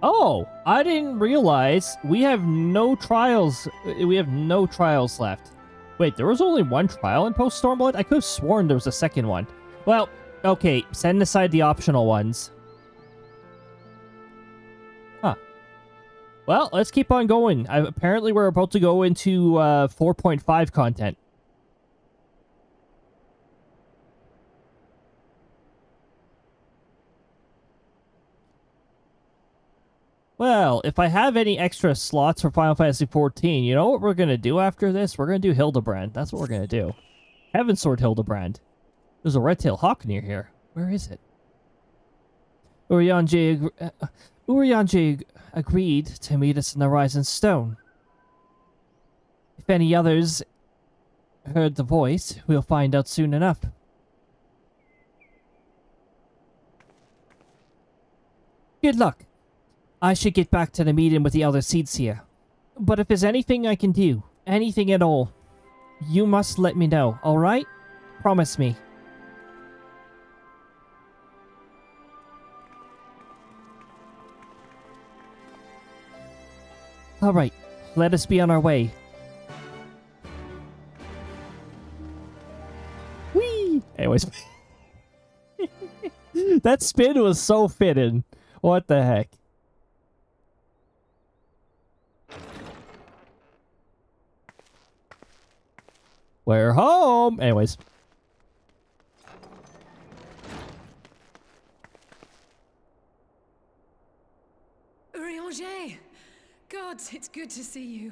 Oh, I didn't realize we have no trials. We have no trials left. Wait, there was only one trial in Post-Stormblood? I could have sworn there was a second one. Well, okay, send aside the optional ones. Huh. Well, let's keep on going. Apparently, we're about to go into 4.5 content. Well, if I have any extra slots for Final Fantasy XIV, you know what we're going to do after this? We're going to do Hildebrand. That's what we're going to do. Heaven Sword Hildebrand. There's a red-tailed hawk near here. Where is it? Urianger agreed to meet us in the Rising Stone. If any others heard the voice, we'll find out soon enough. Good luck. I should get back to the meeting with the Elder Seedseer. But if there's anything I can do, anything at all, you must let me know, alright? Promise me. Alright, let us be on our way. Whee! Anyways. That spin was so fitting. What the heck? We're home! Anyways. Urianger! God, it's good to see you.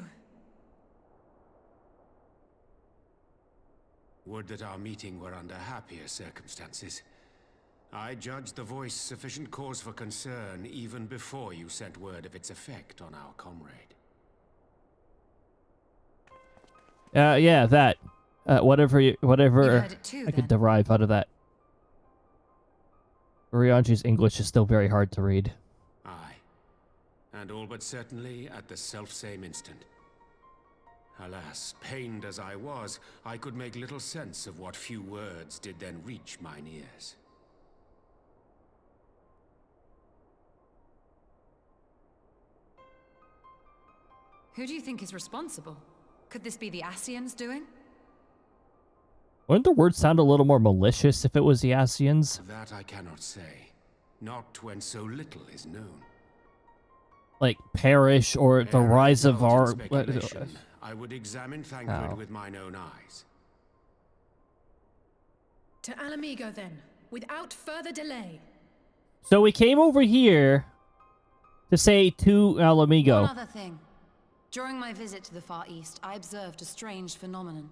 Would that our meeting were under happier circumstances. I judged the voice sufficient cause for concern even before you sent word of its effect on our comrade. Yeah, that. Whatever You heard it too, I could then? derive out of that. Urianger's English is still very hard to read. Aye. And all but certainly at the selfsame instant. Alas, pained as I was, I could make little sense of what few words did then reach mine ears. Who do you think is responsible? Could this be the Ascians doing? Wouldn't the word sound a little more malicious if it was the Ascians? That I cannot say. Not when so little is known. Like perish or the rise of our... I would examine Thancred with mine own eyes. To Alamigo, then, without further delay. So we came over here to say to Alamigo. One other thing. During my visit to the Far East, I observed a strange phenomenon.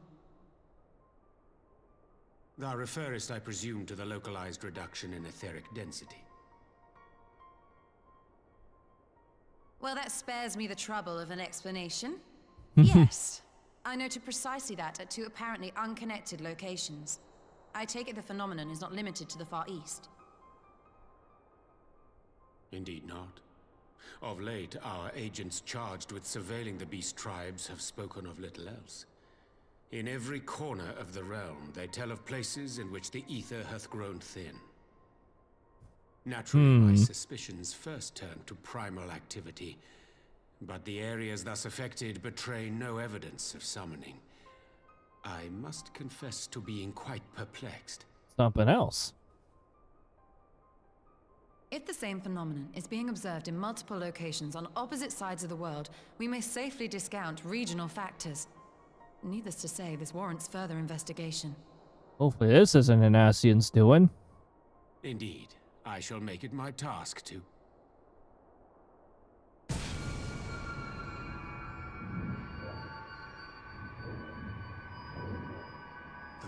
Thou referrest, I presume, to the localized reduction in etheric density. Well, that spares me the trouble of an explanation. Yes, I noted precisely that at two apparently unconnected locations. I take it the phenomenon is not limited to the Far East. Indeed not. Of late, our agents charged with surveilling the beast tribes have spoken of little else. In every corner of the realm, they tell of places in which the ether hath grown thin. Naturally, my suspicions first turned to primal activity, but the areas thus affected betray no evidence of summoning. I must confess to being quite perplexed. Something else. If the same phenomenon is being observed in multiple locations on opposite sides of the world, we may safely discount regional factors. Needless to say, this warrants further investigation. Hopefully this isn't an Ascian's doing. Indeed, I shall make it my task to. The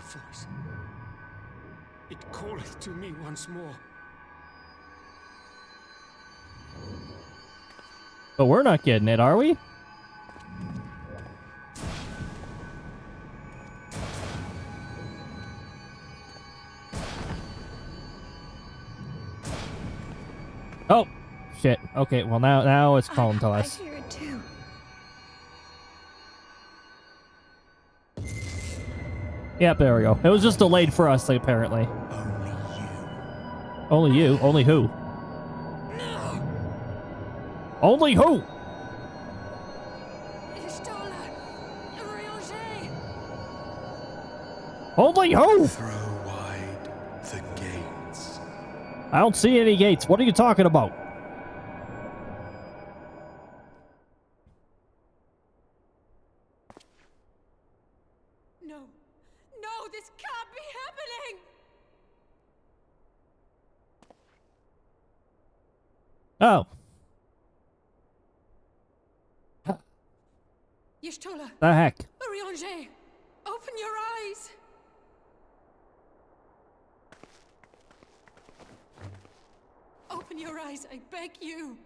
voice. It calleth to me once more. But we're not getting it, are we? Oh, shit. Okay, well now it's calling to us. I hear it too. Yep, there we go. It was just delayed for us, like, apparently. Only you? Only who? Only who? Only who? Throw wide the gates. I don't see any gates. What are you talking about? No. No, this can't be happening! Oh. Y'shtola! The heck? Urianger! Open your eyes! Open your eyes, I beg you!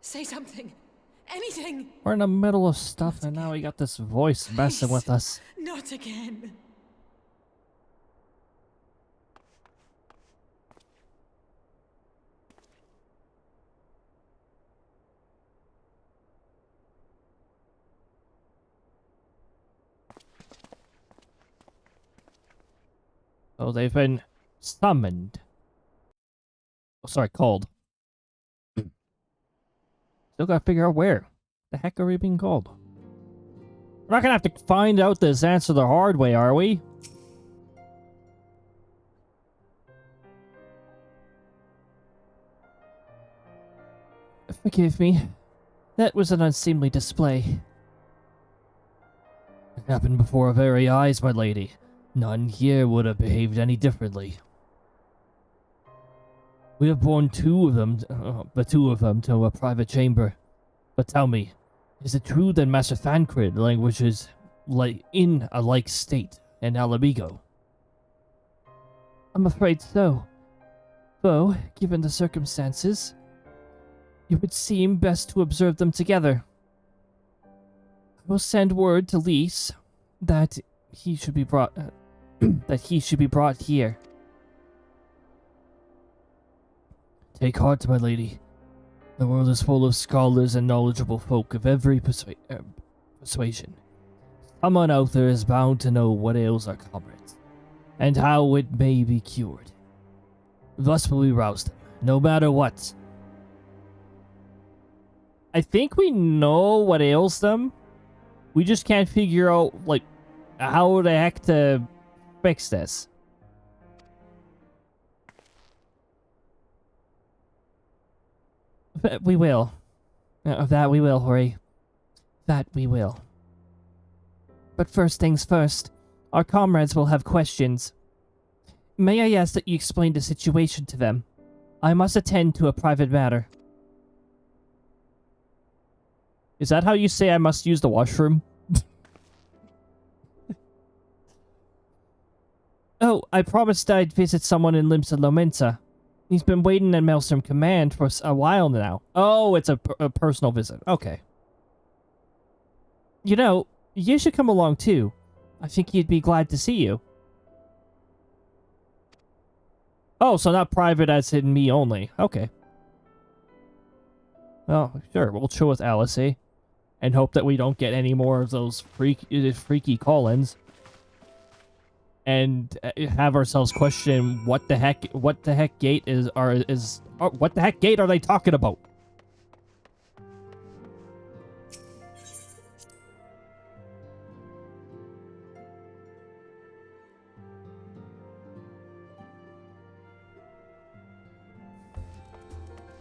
Say something! Anything! We're in the middle of stuff and now we got this voice messing with us. Not again! Oh, they've been summoned. Oh, sorry, called. Still gotta figure out where. The heck are we being called? We're not gonna have to find out this answer the hard way, are we? Forgive me. That was an unseemly display. It happened before our very eyes, my lady. None here would have behaved any differently. We have borne the two of them to a private chamber. But tell me, is it true that Master Thancred languishes in a like state in Alamigo? I'm afraid so. Though, given the circumstances, it would seem best to observe them together. I will send word to Lys that he should be brought here. Take heart, my lady. The world is full of scholars and knowledgeable folk of every persuasion. Someone out there is bound to know what ails our comrades, and how it may be cured. Thus will we rouse them, no matter what. I think we know what ails them. We just can't figure out, like, how the heck to fix this. But we will. That we will, Hori. That we will. But first things first, our comrades will have questions. May I ask that you explain the situation to them? I must attend to a private matter. Is that how you say I must use the washroom? Oh, I promised I'd visit someone in Limsa Lominsa. He's been waiting at Maelstrom Command for a while now. Oh, it's a personal visit. Okay. You know, you should come along too. I think he'd be glad to see you. Oh, so not private as in me only. Okay. Well, sure. We'll chill with Alice, eh? And hope that we don't get any more of those freaky call-ins. And have ourselves question what the heck gate what the heck gate are they talking about?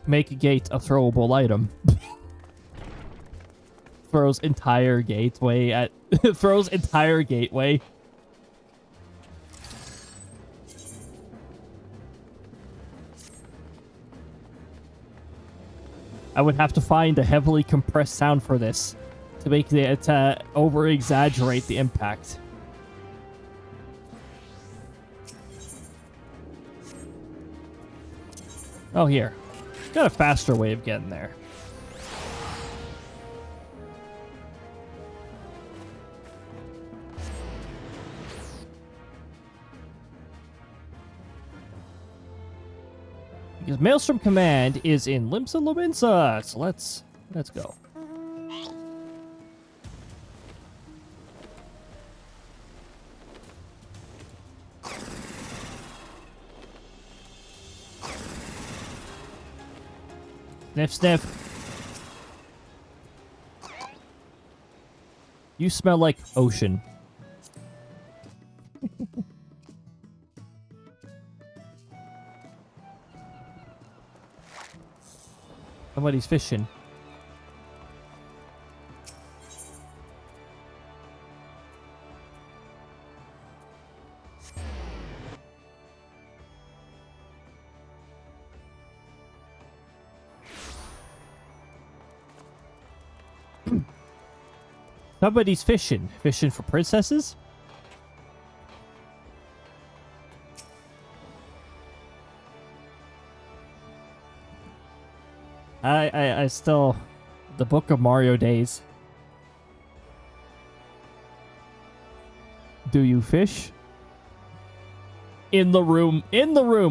Make a gate a throwable item. Throws entire gateway at throws entire gateway. I would have to find a heavily compressed sound for this to make it over-exaggerate the impact. Oh, here. Got a faster way of getting there. Because Maelstrom Command is in Limsa Lominsa, so let's go. Sniff, sniff. You smell like ocean. Somebody's fishing. Somebody's fishing. Fishing for princesses? I still... The Book of Mario days. Do you fish? In the room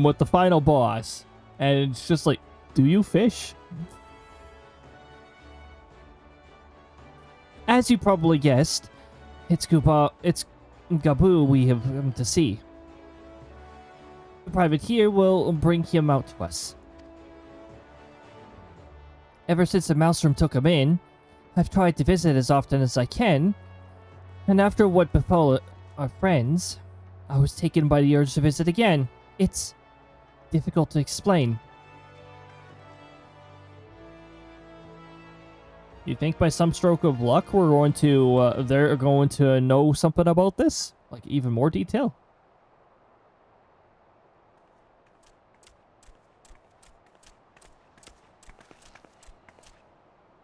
with the final boss. And it's just like, do you fish? As you probably guessed, it's Gabu we have come to see. The private here will bring him out to us. Ever since the Maelstrom took him in, I've tried to visit as often as I can, And after what befell our friends, I was taken by the urge to visit again. It's difficult to explain. You think by some stroke of luck we're going to, they're going to know something about this? Like, even more detail?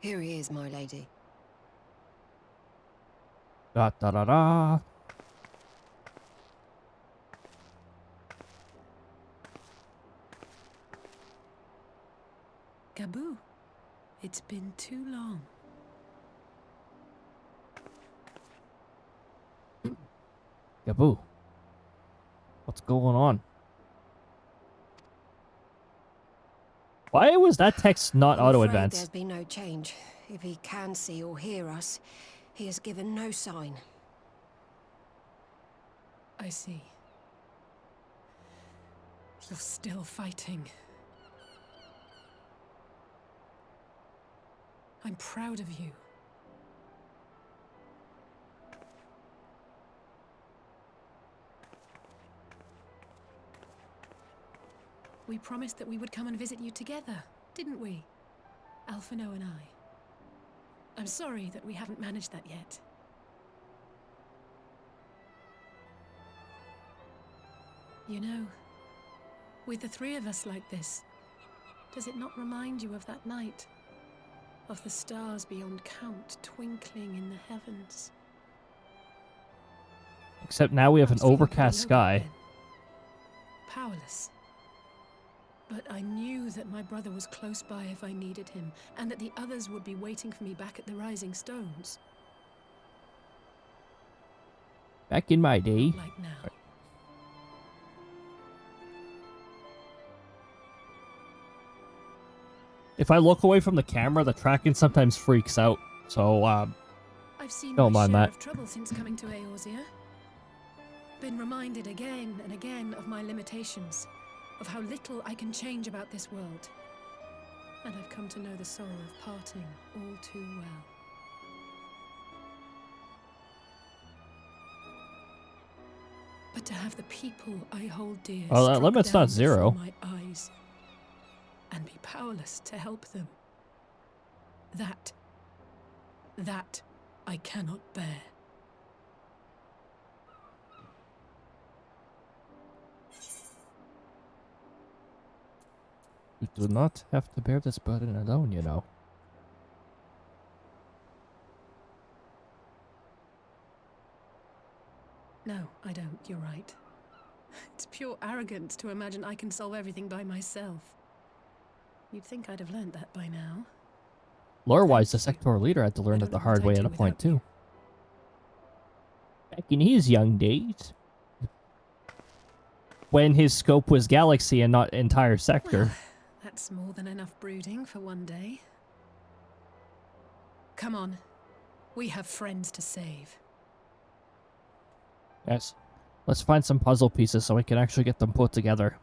Here he is, my lady. Da da da da. Gabu, it's been too long. Gabu. What's going on? Why was that text not I'm afraid auto-advance? There's been no change. If he can see or hear us, he has given no sign. I see. You're still fighting. I'm proud of you. We promised that we would come and visit you together, didn't we? Alphino and I. I'm sorry that we haven't managed that yet. You know, with the three of us like this, does it not remind you of that night? Of the stars beyond count twinkling in the heavens? Except now we have an I was feeling overcast pretty low sky. back then. Powerless. But I knew that my brother was close by if I needed him, and that the others would be waiting for me back at the Rising Stones. Back in my day. Like now. If I look away from the camera, the tracking sometimes freaks out. So, I've seen don't my mind share that. of trouble since coming to Eorzea. Been reminded again and again of my limitations, of how little I can change about this world. And I've come to know the sorrow of parting all too well. But to have the people I hold dear Well, that struck limit's down not zero. before my eyes, and be powerless to help them, that I cannot bear. You do not have to bear this burden alone, you know. No, I don't. You're right. It's pure arrogance to imagine I can solve everything by myself. You'd think I'd have learned that by now. Lore-wise, the sectoral leader had to learn it the hard way at a point, too. Back in his young days. When his scope was galaxy and not entire sector. That's more than enough brooding for one day. Come on. We have friends to save. Yes. Let's find some puzzle pieces so we can actually get them put together.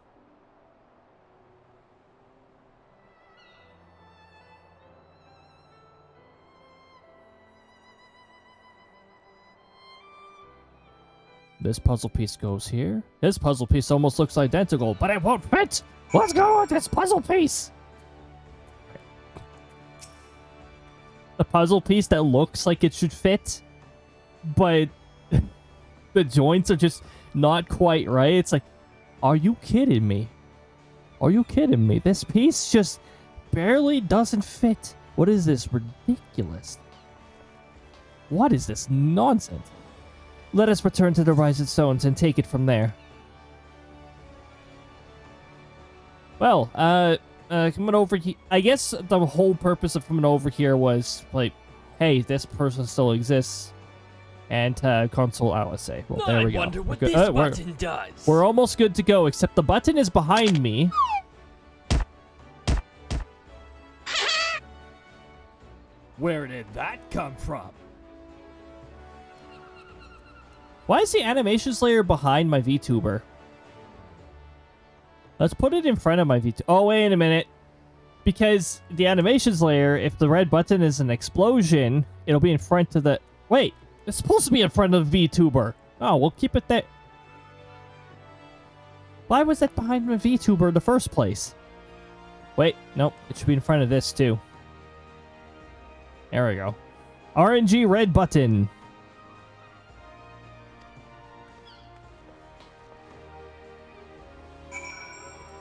This puzzle piece goes here. This puzzle piece almost looks identical, but it won't fit! Let's go with this puzzle piece! The puzzle piece that looks like it should fit, but the joints are just not quite right. It's like, are you kidding me? Are you kidding me? This piece just barely doesn't fit. What is this? Ridiculous. What is this nonsense? Let us return to the Rising Stones and take it from there. Well, coming over here, I guess the whole purpose of coming over here was like, hey, this person still exists, and console Alisaie. Well, there we go. I wonder what We're this good. button does. We're almost good to go, except the button is behind me. Where did that come from? Why is the animations layer behind my VTuber? Let's put it in front of my VTuber. Oh, wait a minute. Because the animations layer, if the red button is an explosion, it'll be in front of the... Wait, It's supposed to be in front of the VTuber. Oh, we'll keep it there. Why was it behind the VTuber in the first place? Wait, nope. It should be in front of this, too. There we go. RNG red button.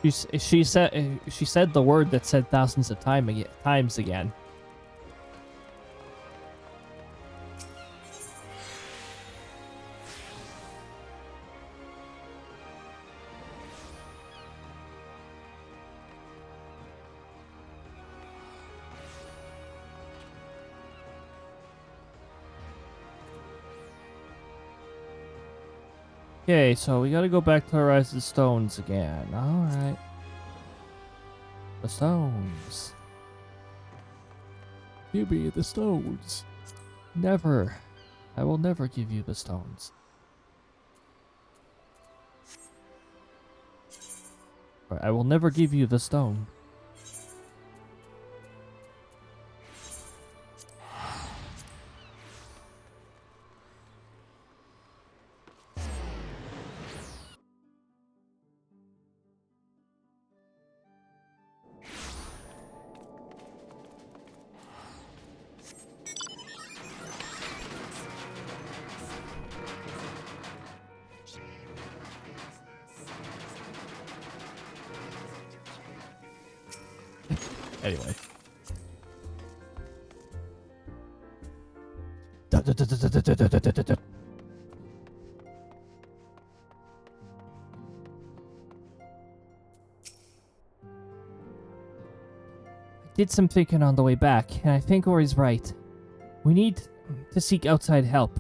She said the word that said thousands of times again. Okay, so we gotta go back to Rise of the Stones again. Alright. The stones. Give me the stones. Never. I will never give you the stones. I will never give you the stone. Anyway. I did some thinking on the way back, and I think Ori's right. We need to seek outside help.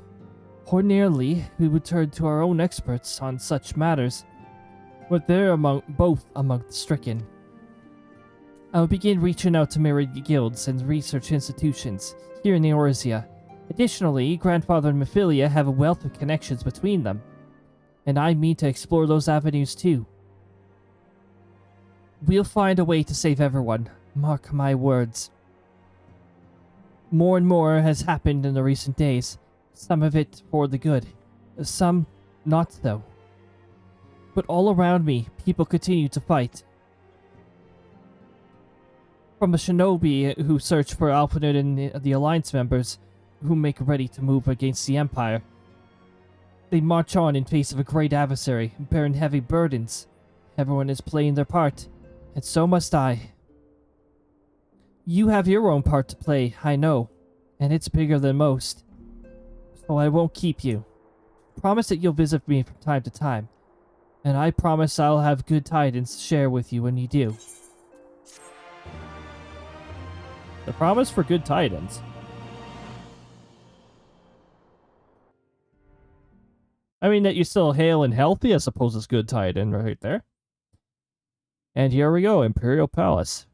Ordinarily, we would turn to our own experts on such matters, but they're both among the stricken. I will begin reaching out to myriad guilds and research institutions here in Eorzea. Additionally, Grandfather and Mephilia have a wealth of connections between them, and I mean to explore those avenues too. We'll find a way to save everyone, mark my words. More and more has happened in the recent days, some of it for the good, some not so. But all around me, people continue to fight. From the shinobi who search for Alphanut and the Alliance members who make ready to move against the Empire. They march on in face of a great adversary, bearing heavy burdens. Everyone is playing their part, and so must I. You have your own part to play, I know, and it's bigger than most. So I won't keep you. Promise that you'll visit me from time to time, and I promise I'll have good tidings to share with you when you do. The promise for good tidings. I mean that you're still hale and healthy, I suppose is good tidings right there. And here we go, Imperial Palace.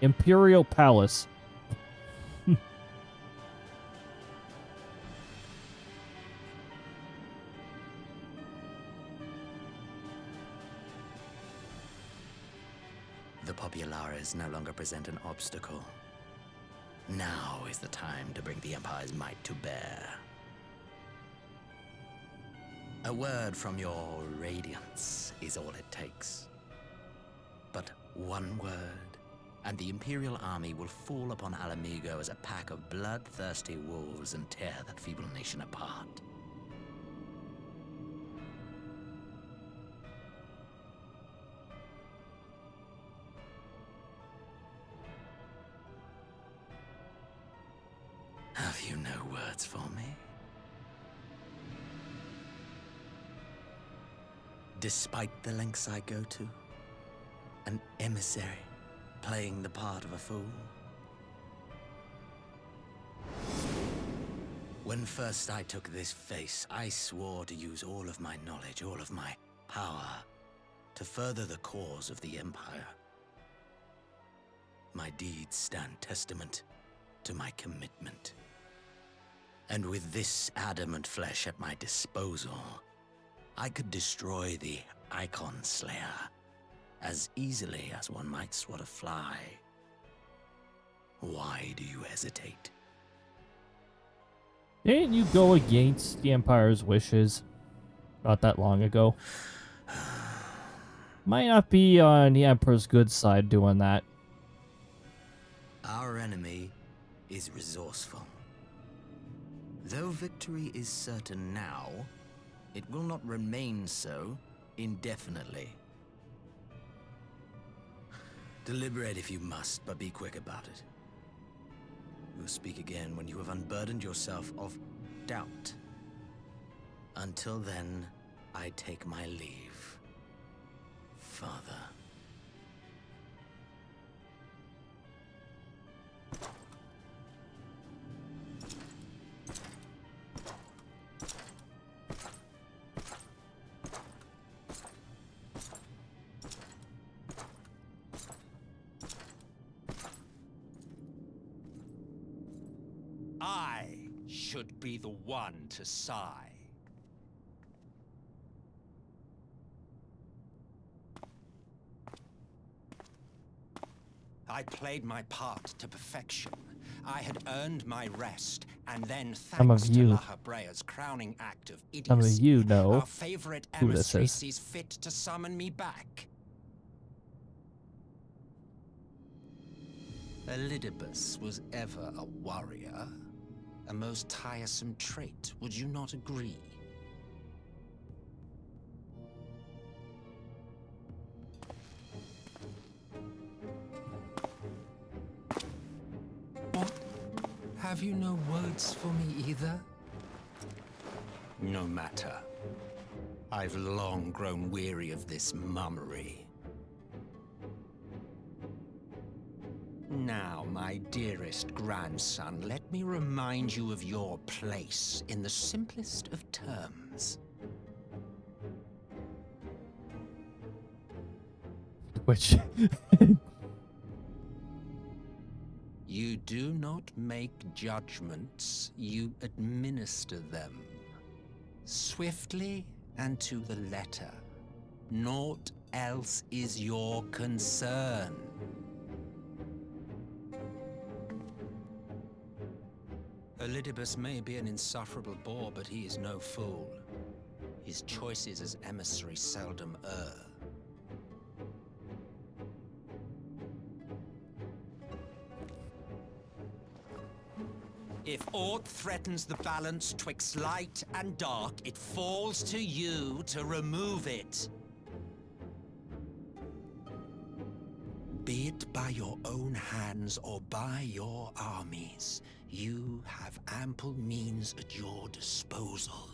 Imperial Palace. The Populares no longer present an obstacle. Now is the time to bring the Empire's might to bear. A word from your Radiance is all it takes. But one word, and the Imperial army will fall upon Alamigo as a pack of bloodthirsty wolves and tear that feeble nation apart. Have you no words for me? Despite the lengths I go to, an emissary playing the part of a fool. When first I took this face, I swore to use all of my knowledge, all of my power, to further the cause of the Empire. My deeds stand testament to my commitment. And with this adamant flesh at my disposal, I could destroy the Icon Slayer as easily as one might swat a fly. Why do you hesitate? Didn't you go against the Empire's wishes not that long ago? Might not be on the Emperor's good side doing that. Our enemy is resourceful. Though victory is certain now, it will not remain so indefinitely. Deliberate if you must, but be quick about it. We'll speak again when you have unburdened yourself of doubt. Until then, I take my leave, Father. I should be the one to sigh. I played my part to perfection. I had earned my rest, and then thanks to La Hebrea's crowning act of idiocy, some of you know our favorite who this emissary is. sees fit to summon me back. Elidibus was ever a warrior. A most tiresome trait, would you not agree? What? Have you no words for me either? No matter. I've long grown weary of this mummery. Now, my dearest grandson, let me remind you of your place in the simplest of terms. Which... You do not make judgments, you administer them. Swiftly and to the letter. Naught else is your concern. Elidibus may be an insufferable bore, but he is no fool. His choices as emissary seldom err. If aught threatens the balance twixt light and dark, it falls to you to remove it. Be it by your own hands or by your armies, you have ample means at your disposal.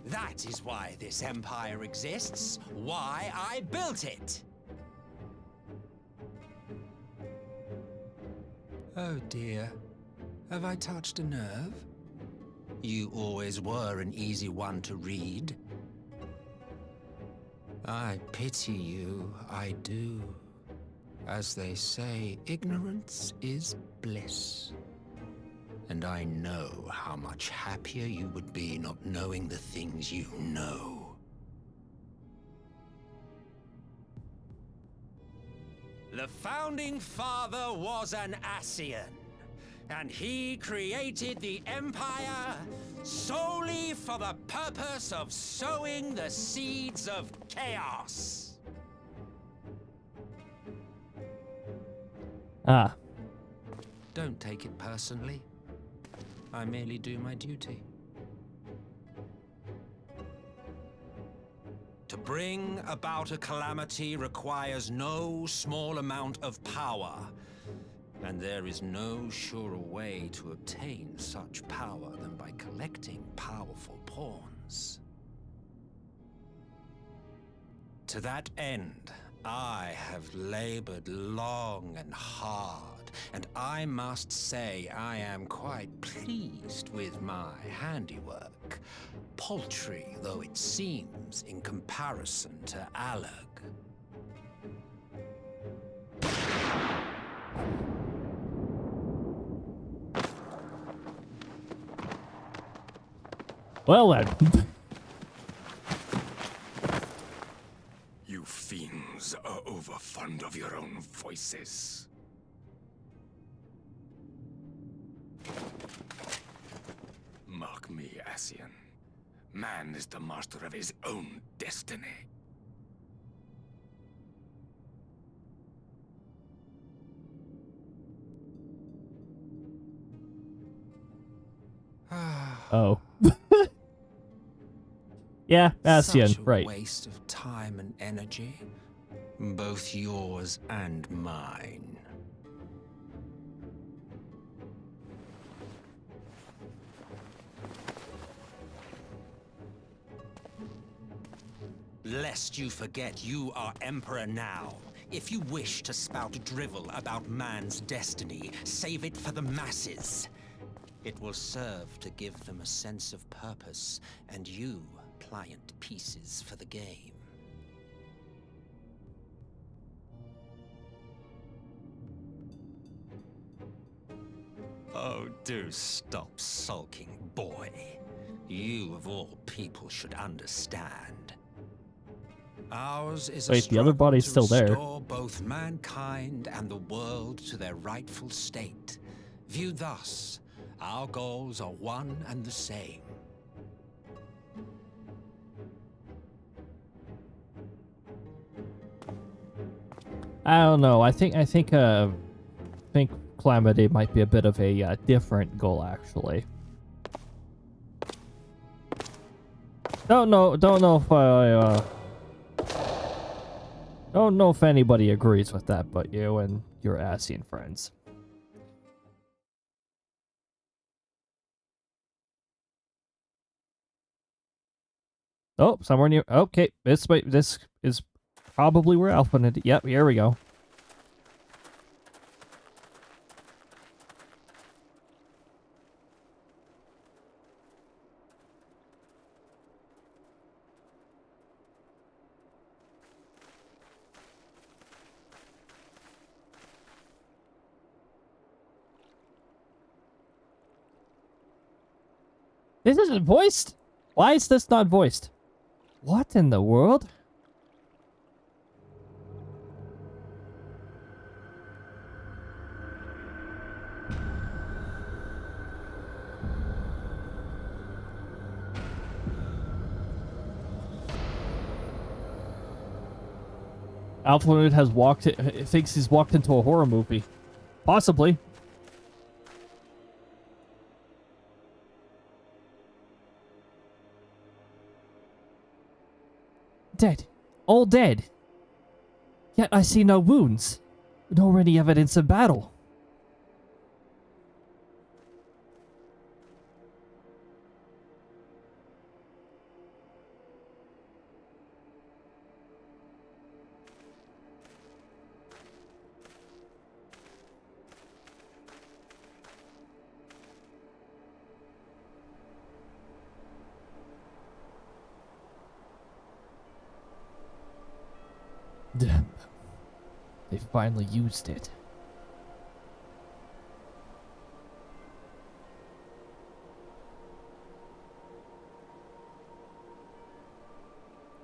That is why this empire exists, why I built it. Oh dear, have I touched a nerve? You always were an easy one to read. I pity you, I do. As they say, ignorance is bliss. And I know how much happier you would be not knowing the things you know. The Founding Father was an Ascian, and he created the Empire solely for the purpose of sowing the seeds of chaos. Ah. Don't take it personally. I merely do my duty. To bring about a calamity requires no small amount of power, and there is no surer way to obtain such power than by collecting powerful pawns. To that end, I have labored long and hard, and I must say I am quite pleased with my handiwork, paltry though it seems in comparison to Alag. Well then. fond of your own voices. Mark me, Ascian. Man is the master of his own destiny. Oh. Yeah, Ascian, Such a right. waste of time and energy. Both yours and mine. Lest you forget you are Emperor now. If you wish to spout drivel about man's destiny, save it for the masses. It will serve to give them a sense of purpose, and you pliant pieces for the game. Oh, do stop sulking, boy. You, of all people, should understand. Ours is Wait, a the other struggle body's to still there. restore both mankind and the world to their rightful state. Viewed thus, our goals are one and the same. I don't know. I think Calamity might be a bit of a different goal, actually. Don't know if don't know if anybody agrees with that, but you and your Ascian friends. Oh, somewhere near. Okay, this is probably where Alpha. Yep, here we go. This isn't voiced? Why is this not voiced? What in the world? Alpha has thinks he's walked into a horror movie. Possibly. Dead. All dead. Yet I see no wounds, nor any evidence of battle. Damn. They finally used it.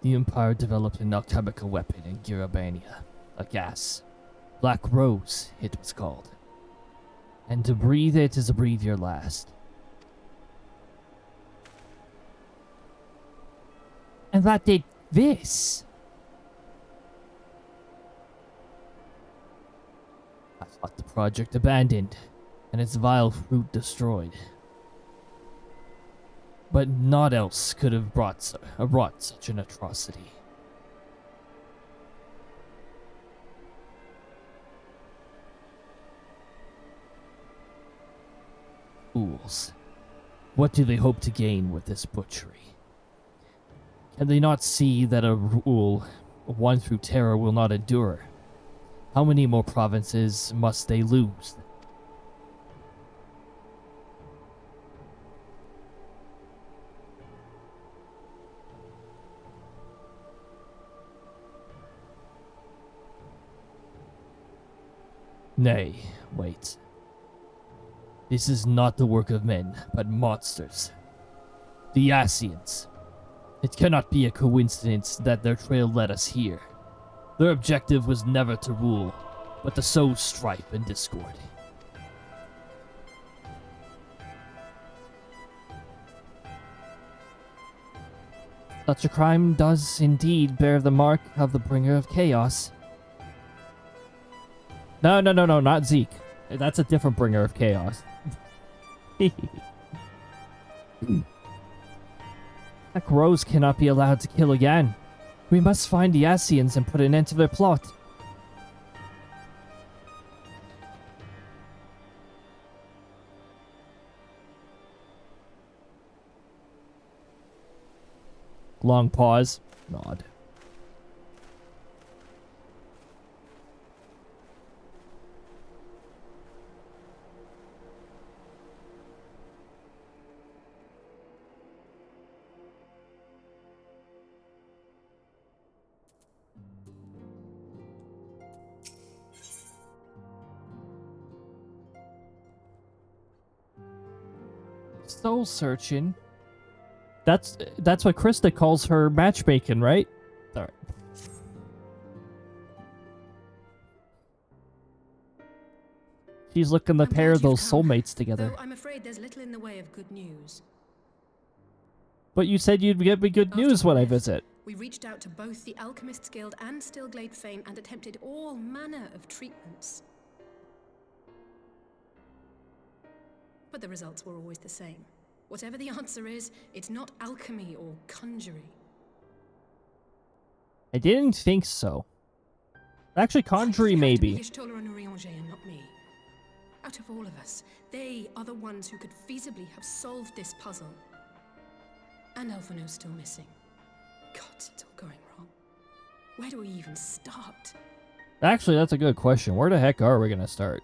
The Empire developed an alchemical weapon in Girabania, a gas. Black Rose, it was called. And to breathe it is to breathe your last. And that did this. I thought the project abandoned, and its vile fruit destroyed. But naught else could have wrought such an atrocity. Fools. What do they hope to gain with this butchery? Can they not see that a rule won through terror will not endure? How many more provinces must they lose? Nay, wait. This is not the work of men, but monsters. The Ascians. It cannot be a coincidence that their trail led us here. Their objective was never to rule, but to sow strife and discord. Such a crime does indeed bear the mark of the bringer of chaos. No, not Zeke. That's a different bringer of chaos. That Rose cannot be allowed to kill again. We must find the Asians and put an end to their plot. Long pause. Nod. Soul searching. That's what Krista calls her matchmaking, right? Alright. She's looking to pair those soulmates together. Though I'm afraid there's little in the way of good news. But you said you'd give me good news when I visit. We reached out to both the Alchemists Guild and Stillglade Fane and attempted all manner of treatments. But the results were always the same. Whatever the answer is, it's not alchemy or conjuring. I didn't think so. Actually, conjuring maybe. Y'shtola and Urianger and not me. Out of all of us, they are the ones who could feasibly have solved this puzzle. And Elfino's still missing. God, it's all going wrong. Where do we even start? Actually, that's a good question. Where the heck are we gonna start?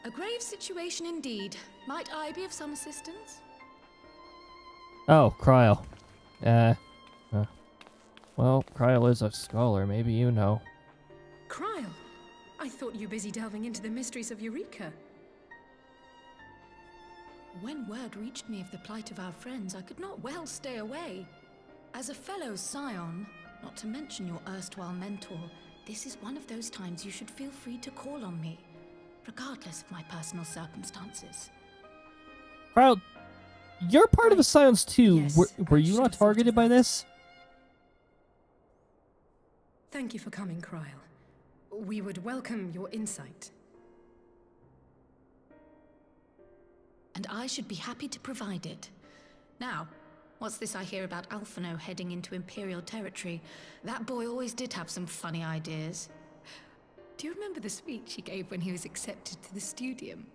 A grave situation indeed. Might I be of some assistance? Oh, Cryle. Well, Cryle is a scholar. Maybe you know. Cryle? I thought you busy delving into the mysteries of Eureka. When word reached me of the plight of our friends, I could not well stay away. As a fellow scion, not to mention your erstwhile mentor, this is one of those times you should feel free to call on me, regardless of my personal circumstances. Cryle, you're part of the Scions too. Yes, were you not targeted by this? Thank you for coming, Cryle. We would welcome your insight. And I should be happy to provide it. Now, what's this I hear about Alphino heading into Imperial territory? That boy always did have some funny ideas. Do you remember the speech he gave when he was accepted to the Studium?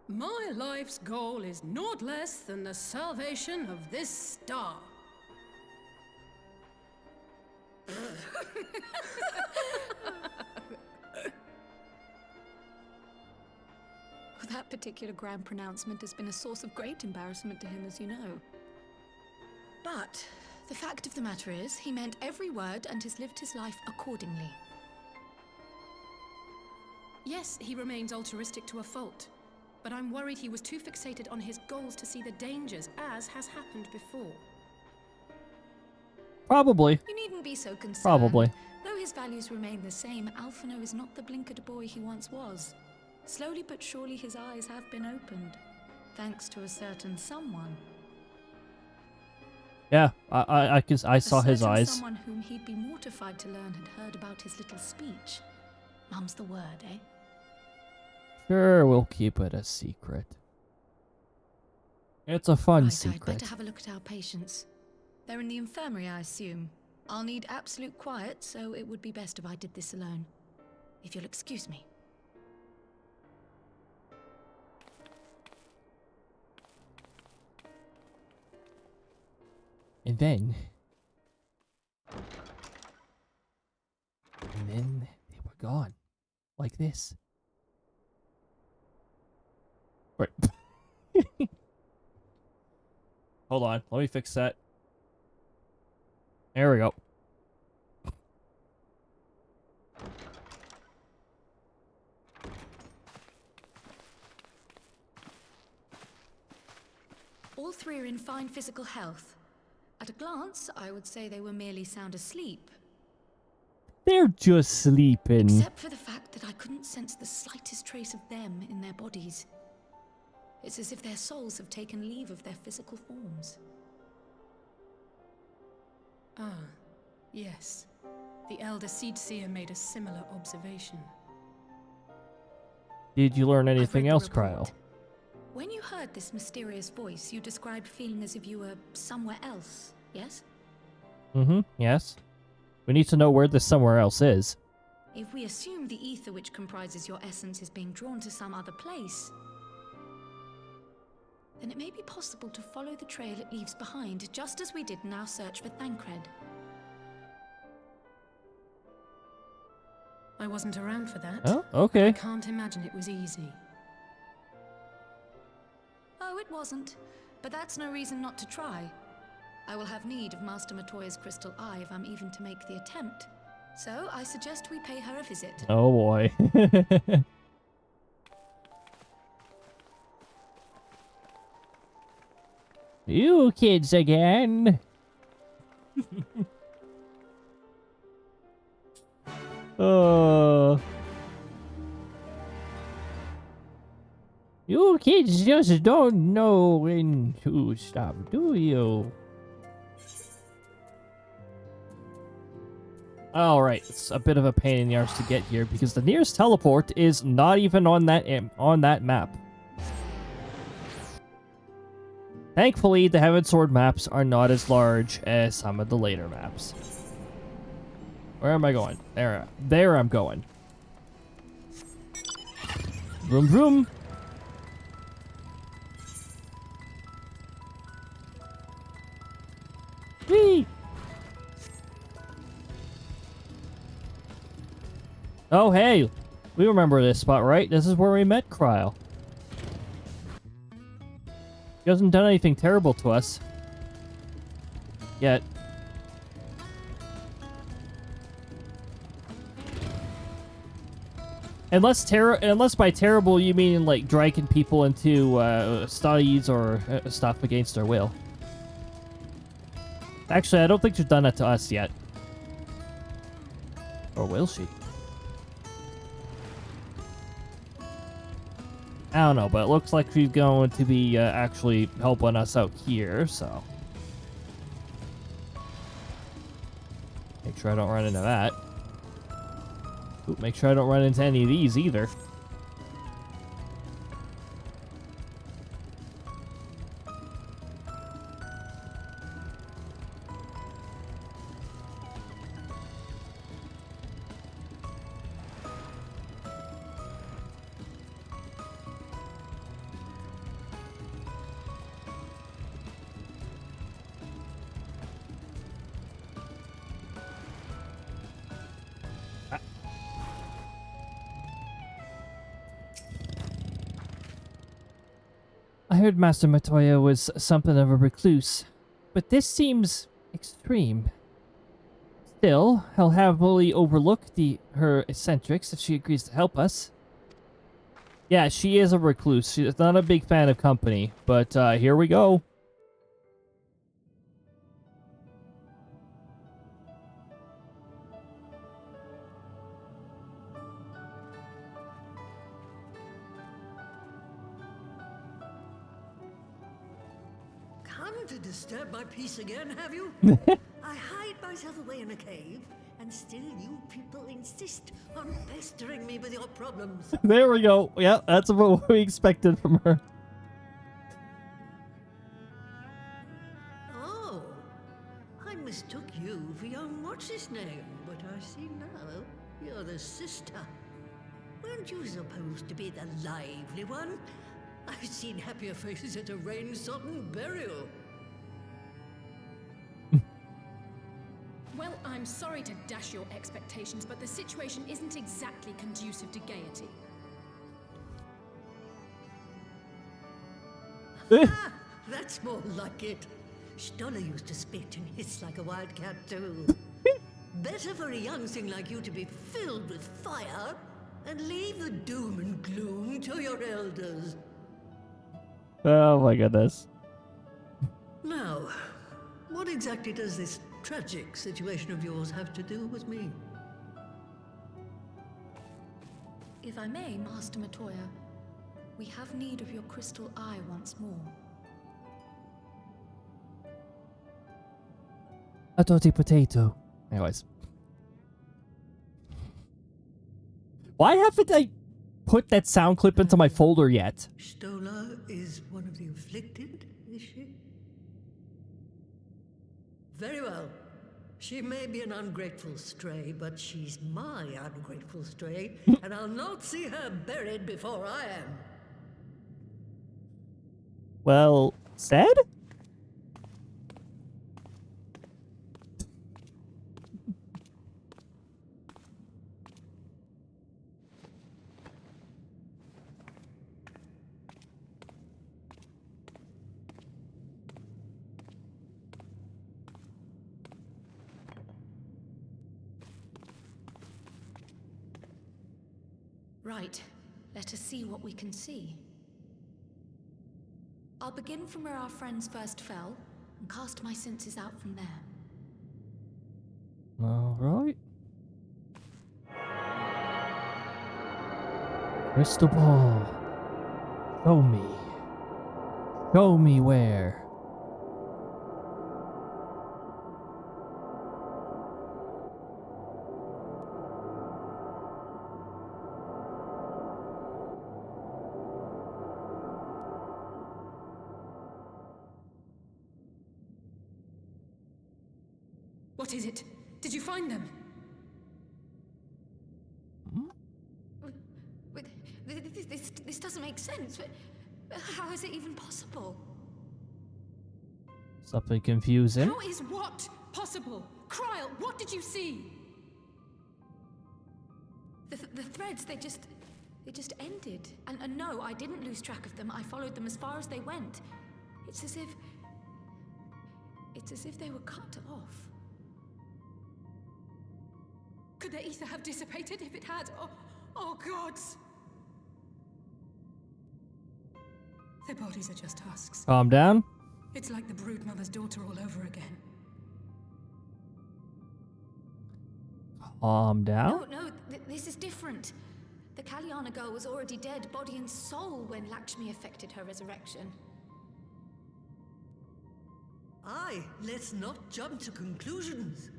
My life's goal is naught less than the salvation of this star. That particular grand pronouncement has been a source of great embarrassment to him, as you know. But the fact of the matter is, he meant every word and has lived his life accordingly. Yes, he remains altruistic to a fault. But I'm worried he was too fixated on his goals to see the dangers, as has happened before. Probably. You needn't be so concerned. Probably. Though his values remain the same, Alphino is not the blinkered boy he once was. Slowly but surely his eyes have been opened, thanks to a certain someone. Yeah, I saw his eyes. Someone whom he'd be mortified to learn had heard about his little speech. Mum's the word, eh? Sure, we'll keep it a secret. It's a fun I'd secret. better have a look at our patients. They're in the infirmary, I assume. I'll need absolute quiet, so it would be best if I did this alone. If you'll excuse me. And then they were gone. Like this. Wait. Hold on. Let me fix that. There we go. All three are in fine physical health. At a glance, I would say they were merely sound asleep. They're just sleeping. Except for the fact that I couldn't sense the slightest trace of them in their bodies. It's as if their souls have taken leave of their physical forms. Ah, yes. The Elder Seedseer made a similar observation. Did you learn anything else, report. Cryo? When you heard this mysterious voice, you described feeling as if you were somewhere else, yes? Mm-hmm, yes. We need to know where this somewhere else is. If we assume the ether which comprises your essence is being drawn to some other place, then it may be possible to follow the trail it leaves behind, just as we did in our search for Thancred. I wasn't around for that. Oh, okay. I can't imagine it was easy. Oh, it wasn't. But that's no reason not to try. I will have need of Master Matoya's crystal eye if I'm even to make the attempt. So, I suggest we pay her a visit. Oh boy. You kids again. You kids just don't know when to stop, do you? Alright, it's a bit of a pain in the arse to get here because the nearest teleport is not even on that map. Thankfully, the Heavensward maps are not as large as some of the later maps. Where am I going? There I'm going. Vroom vroom. Whee! Oh, hey! We remember this spot, right? This is where we met Cryo. He hasn't done anything terrible to us. Yet. Unless by terrible you mean like dragging people into studies or stuff against their will. Actually, I don't think she's done that to us yet. Or will she? I don't know, but it looks like she's going to be actually helping us out here, so. Make sure I don't run into that. Ooh, make sure I don't run into any of these either. I heard Master Matoya was something of a recluse, but this seems extreme. Still, I'll happily overlook her eccentrics if she agrees to help us. Yeah, she is a recluse. She's not a big fan of company, but here we go. Come to disturb my peace again, have you? I hide myself away in a cave, and still you people insist on pestering me with your problems. There we go. Yeah, that's what we expected from her. Oh, I mistook you for young what's-his-name, but I see now you're the sister. Weren't you supposed to be the lively one? I've seen happier faces at a rain-sodden burial. Well, I'm sorry to dash your expectations, but the situation isn't exactly conducive to gaiety. Ah, that's more like it. Stoller used to spit and hiss like a wildcat too. Better for a young thing like you to be filled with fire and leave the doom and gloom to your elders. Oh my goodness. Now, what exactly does this tragic situation of yours have to do with me? If I may, Master Matoya, we have need of your crystal eye once more. A dirty potato. Anyways. Why haven't I put that sound clip into my folder yet? Stola is one of the afflicted, is she? Very well. She may be an ungrateful stray, but she's my ungrateful stray, and I'll not see her buried before I am. Well, said? Right. Let us see what we can see. I'll begin from where our friends first fell, and cast my senses out from there. Alright. Crystal ball. Show me. Show me where. What is it? Did you find them? This doesn't make sense. How is it even possible? Something confusing. How is what possible? Kryl, what did you see? The threads, they just ended. And no, I didn't lose track of them. I followed them as far as they went. It's as if they were cut off. Could their ether have dissipated if it had? Oh gods! Their bodies are just husks. Calm down. It's like the broodmother's daughter all over again. Calm down. No, this is different. The Kalyana girl was already dead, body and soul, when Lakshmi effected her resurrection. Aye, let's not jump to conclusions.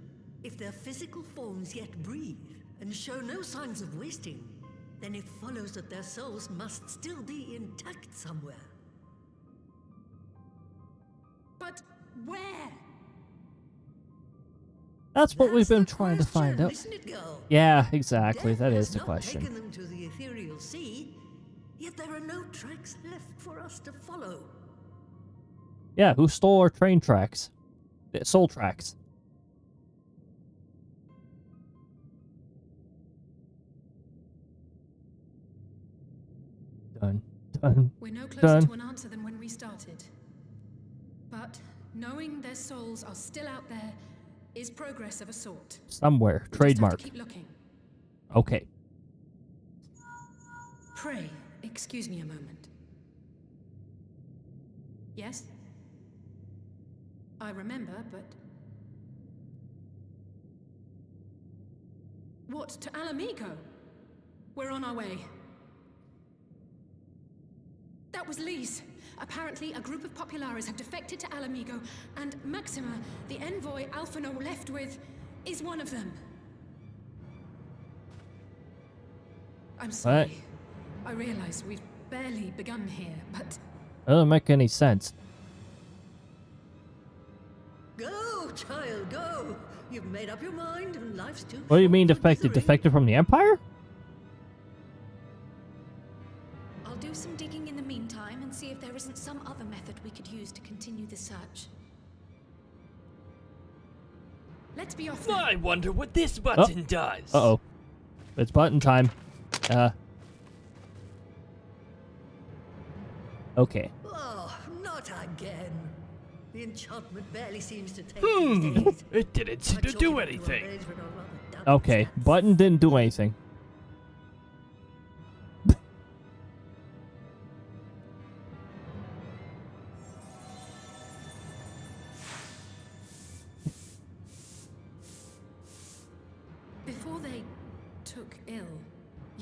If their physical forms yet breathe and show no signs of wasting, then it follows that their souls must still be intact somewhere. But where? That's what we've been trying to find out. Isn't it, girl? Yeah, exactly. Death That has is the not question. taken them to the ethereal sea, yet there are no tracks left for us to follow. Yeah, who stole our train tracks? Soul tracks. Done. We're no closer Done. to an answer than when we started. But knowing their souls are still out there is progress of a sort. Somewhere. We just have Trademark. to keep looking. Okay. Pray, excuse me a moment. Yes? I remember, but... What, to Alamigo? We're on our way. That was Lee's. Apparently, a group of Populares have defected to Alamigo, and Maxima, the envoy Alphino left with, is one of them. I'm sorry. I realize we've barely begun here, but... That doesn't make any sense. Go, child, go! You've made up your mind, and life's too What do you short mean for defected? misery. Defected from the Empire? I'll do some digging in the meantime and see if there isn't some other method we could use to continue the search. Let's be off. I wonder what this button does. Uh-oh. It's button time. Okay. Oh, not again. The enchantment barely seems to take these days. It didn't seem to do anything. Okay. Button didn't do anything.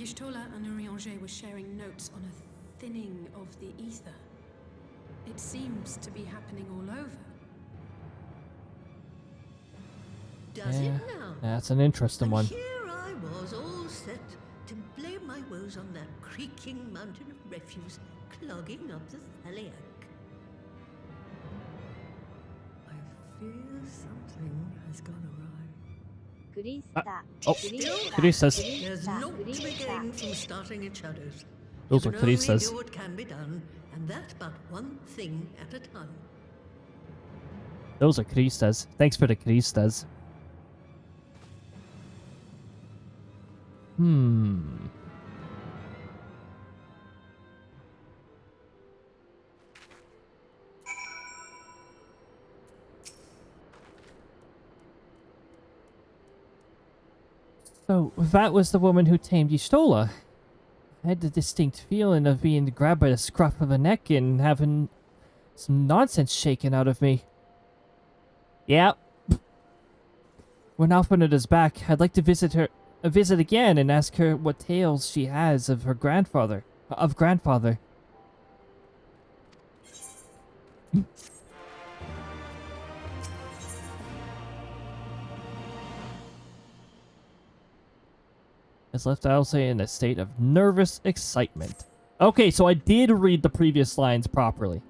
Y'shtola and Urianger were sharing notes on a thinning of the ether. It seems to be happening all over. Does it now? That's an interesting one. Here I was, all set to blame my woes on that creaking mountain of refuse clogging up the Thaliac. I fear something has gone awry. Cristas. There's naught to be gained from starting in shadows. Those You are can only Cristas. do what can be done, and that but one thing at a time. Those are Cristas. Thanks for the Cristas. So, that was the woman who tamed Y'shtola. I had the distinct feeling of being grabbed by the scruff of the neck and having some nonsense shaken out of me. Yeah. When Alphanid is back, I'd like to visit again and ask her what tales she has of her grandfather. Has left Alce in a state of nervous excitement. Okay, so I did read the previous lines properly.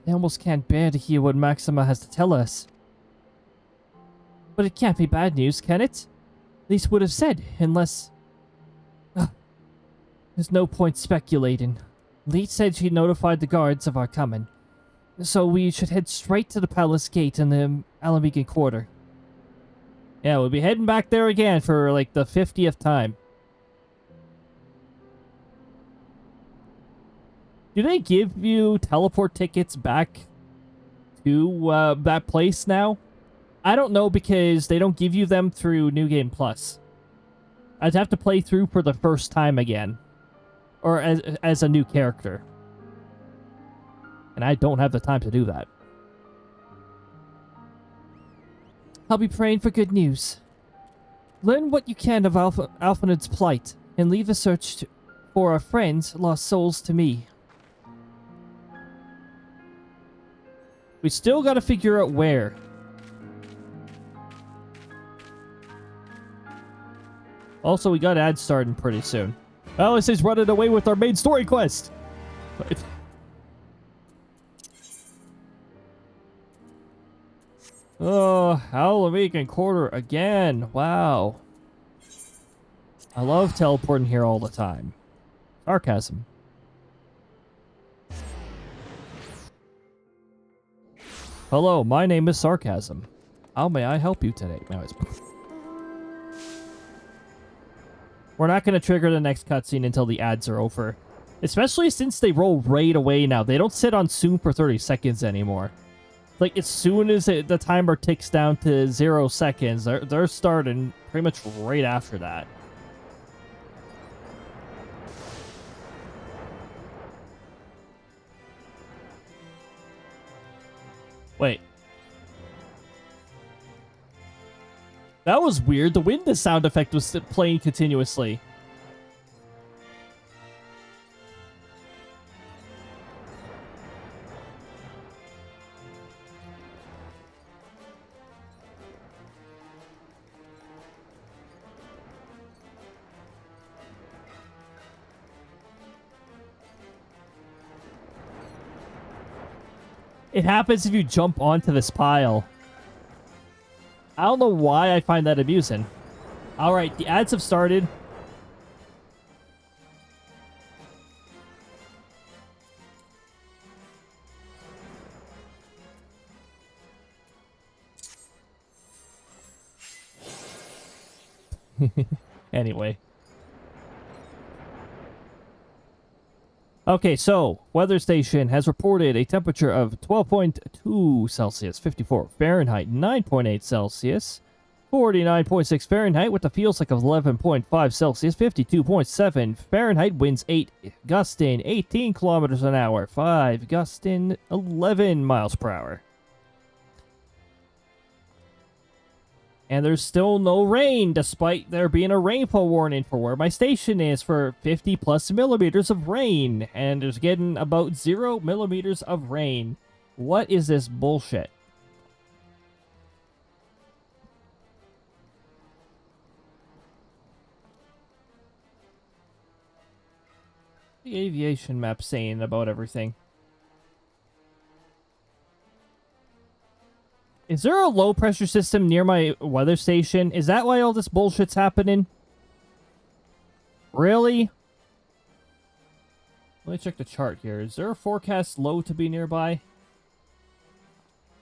I almost can't bear to hear what Maxima has to tell us. But it can't be bad news, can it? Least would have said, unless... There's no point speculating. Leet said she notified the guards of our coming. So we should head straight to the palace gate in the Alamegan Quarter. Yeah, we'll be heading back there again for, like, the 50th time. Do they give you teleport tickets back to that place now? I don't know because they don't give you them through New Game Plus. I'd have to play through for the first time again. Or as a new character. And I don't have the time to do that. I'll be praying for good news. Learn what you can of Alphanid's plight, and leave the search for our friends' lost souls to me. We still gotta figure out where. Also, we got ads starting pretty soon. Alice is running away with our main story quest! Oh, Alamegan Quarter again. Wow. I love teleporting here all the time. Sarcasm. Hello, my name is Sarcasm. How may I help you today? No, we're not going to trigger the next cutscene until the ads are over. Especially since they roll right away now. They don't sit on soon for 30 seconds anymore. Like, as soon as the timer ticks down to 0 seconds, they're starting pretty much right after that. Wait. That was weird. The wind sound effect was playing continuously. It happens if you jump onto this pile. I don't know why I find that amusing. Alright, the ads have started. Anyway. Okay, so, weather station has reported a temperature of 12.2 Celsius, 54 Fahrenheit, 9.8 Celsius, 49.6 Fahrenheit, with a feels like of 11.5 Celsius, 52.7 Fahrenheit, winds 8, gusting 18 kilometers an hour, 5, gusting 11 miles per hour. And there's still no rain, despite there being a rainfall warning for where my station is for 50 plus millimeters of rain. And there's getting about 0 millimeters of rain. What is this bullshit? The aviation map saying about everything. Is there a low pressure system near my weather station? Is that why all this bullshit's happening? Really? Let me check the chart here. Is there a forecast low to be nearby?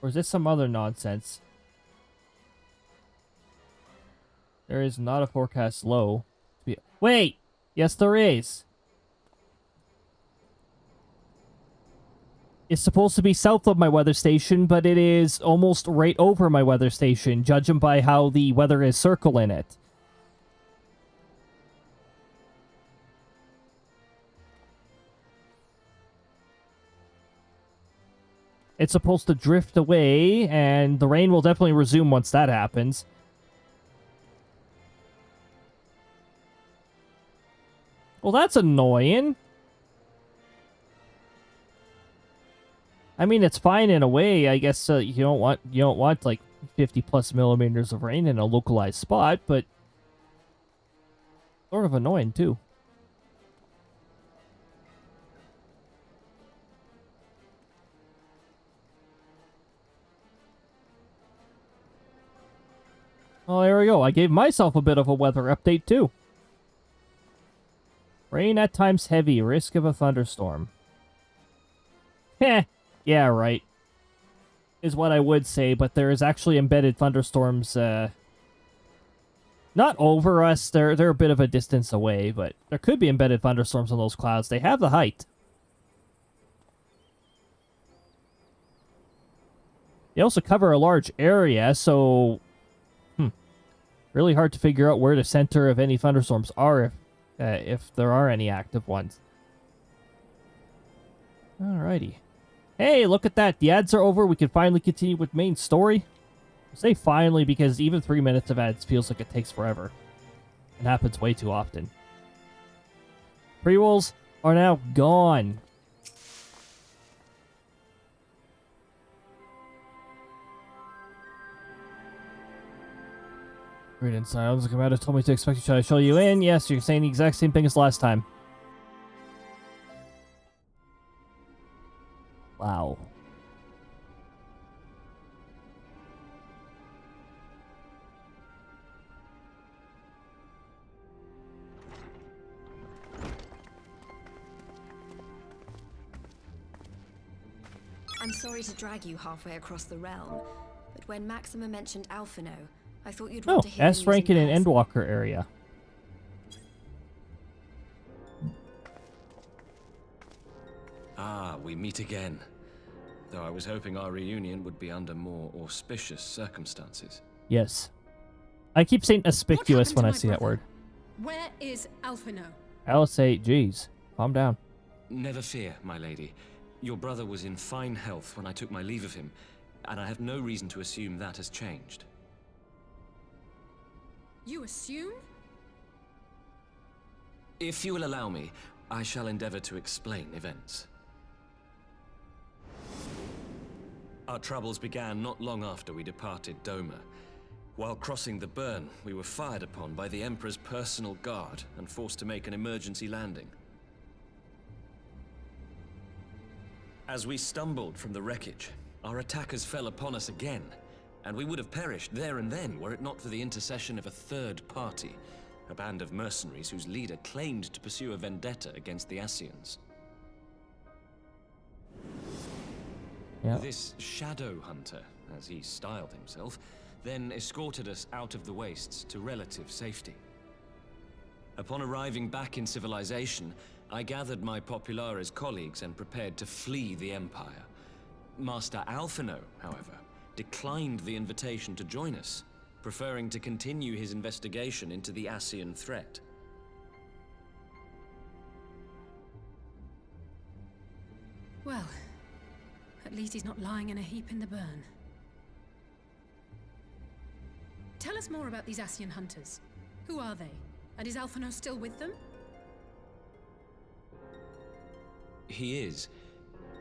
Or is this some other nonsense? There is not a forecast low. Wait! Yes, there is. It's supposed to be south of my weather station, but it is almost right over my weather station, judging by how the weather is circling it. It's supposed to drift away, and the rain will definitely resume once that happens. Well, that's annoying. I mean, it's fine in a way. I guess you don't want like 50 plus millimeters of rain in a localized spot, but sort of annoying too. Well, there we go. I gave myself a bit of a weather update too. Rain at times heavy, risk of a thunderstorm. Heh. Yeah, right. Is what I would say, but there is actually embedded thunderstorms, not over us. They're a bit of a distance away, but there could be embedded thunderstorms on those clouds. They have the height. They also cover a large area, so really hard to figure out where the center of any thunderstorms are, if there are any active ones. Alrighty. Hey, look at that. The ads are over. We can finally continue with main story. I say finally because even 3 minutes of ads feels like it takes forever. It happens way too often. Pre-rolls are now gone. Greetings, Silence. The commander told me to expect you to show you in. Yes, you're saying the exact same thing as last time. Wow. I'm sorry to drag you halfway across the realm, but when Maxima mentioned Alphino, I thought you'd want to hear S ranking in Endwalker area. Ah, we meet again. Though I was hoping our reunion would be under more auspicious circumstances. Yes. I keep saying auspicious when I see that word. Where is Alphino? I'll say, geez, calm down. Never fear, my lady. Your brother was in fine health when I took my leave of him, and I have no reason to assume that has changed. You assume? If you will allow me, I shall endeavor to explain events. Our troubles began not long after we departed Doma. While crossing the burn, we were fired upon by the Emperor's personal guard and forced to make an emergency landing. As we stumbled from the wreckage, our attackers fell upon us again, and we would have perished there and then were it not for the intercession of a third party, a band of mercenaries whose leader claimed to pursue a vendetta against the Ascians. This shadow hunter, as he styled himself, then escorted us out of the wastes to relative safety. Upon arriving back in civilization, I gathered my Populares colleagues and prepared to flee the Empire. Master Alphino, however, declined the invitation to join us, preferring to continue his investigation into the Ascian threat. Well, at least he's not lying in a heap in the burn. Tell us more about these Ascian hunters. Who are they? And is Alphino still with them? He is.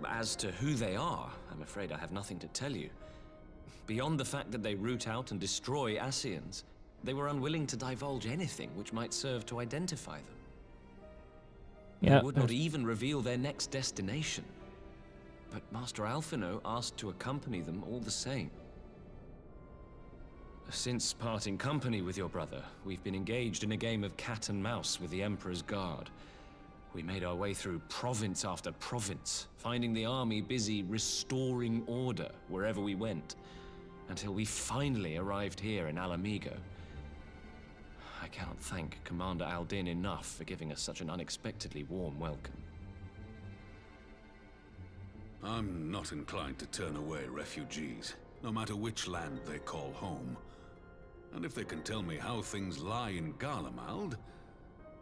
As to who they are, I'm afraid I have nothing to tell you. Beyond the fact that they root out and destroy Ascians, they were unwilling to divulge anything which might serve to identify them. Yeah, they would not even reveal their next destination. But Master Alphino asked to accompany them all the same. Since parting company with your brother, we've been engaged in a game of cat and mouse with the Emperor's Guard. We made our way through province after province, finding the army busy restoring order wherever we went, until we finally arrived here in Alamigo. I cannot thank Commander Aldin enough for giving us such an unexpectedly warm welcome. I'm not inclined to turn away refugees, no matter which land they call home. And if they can tell me how things lie in Garlemald,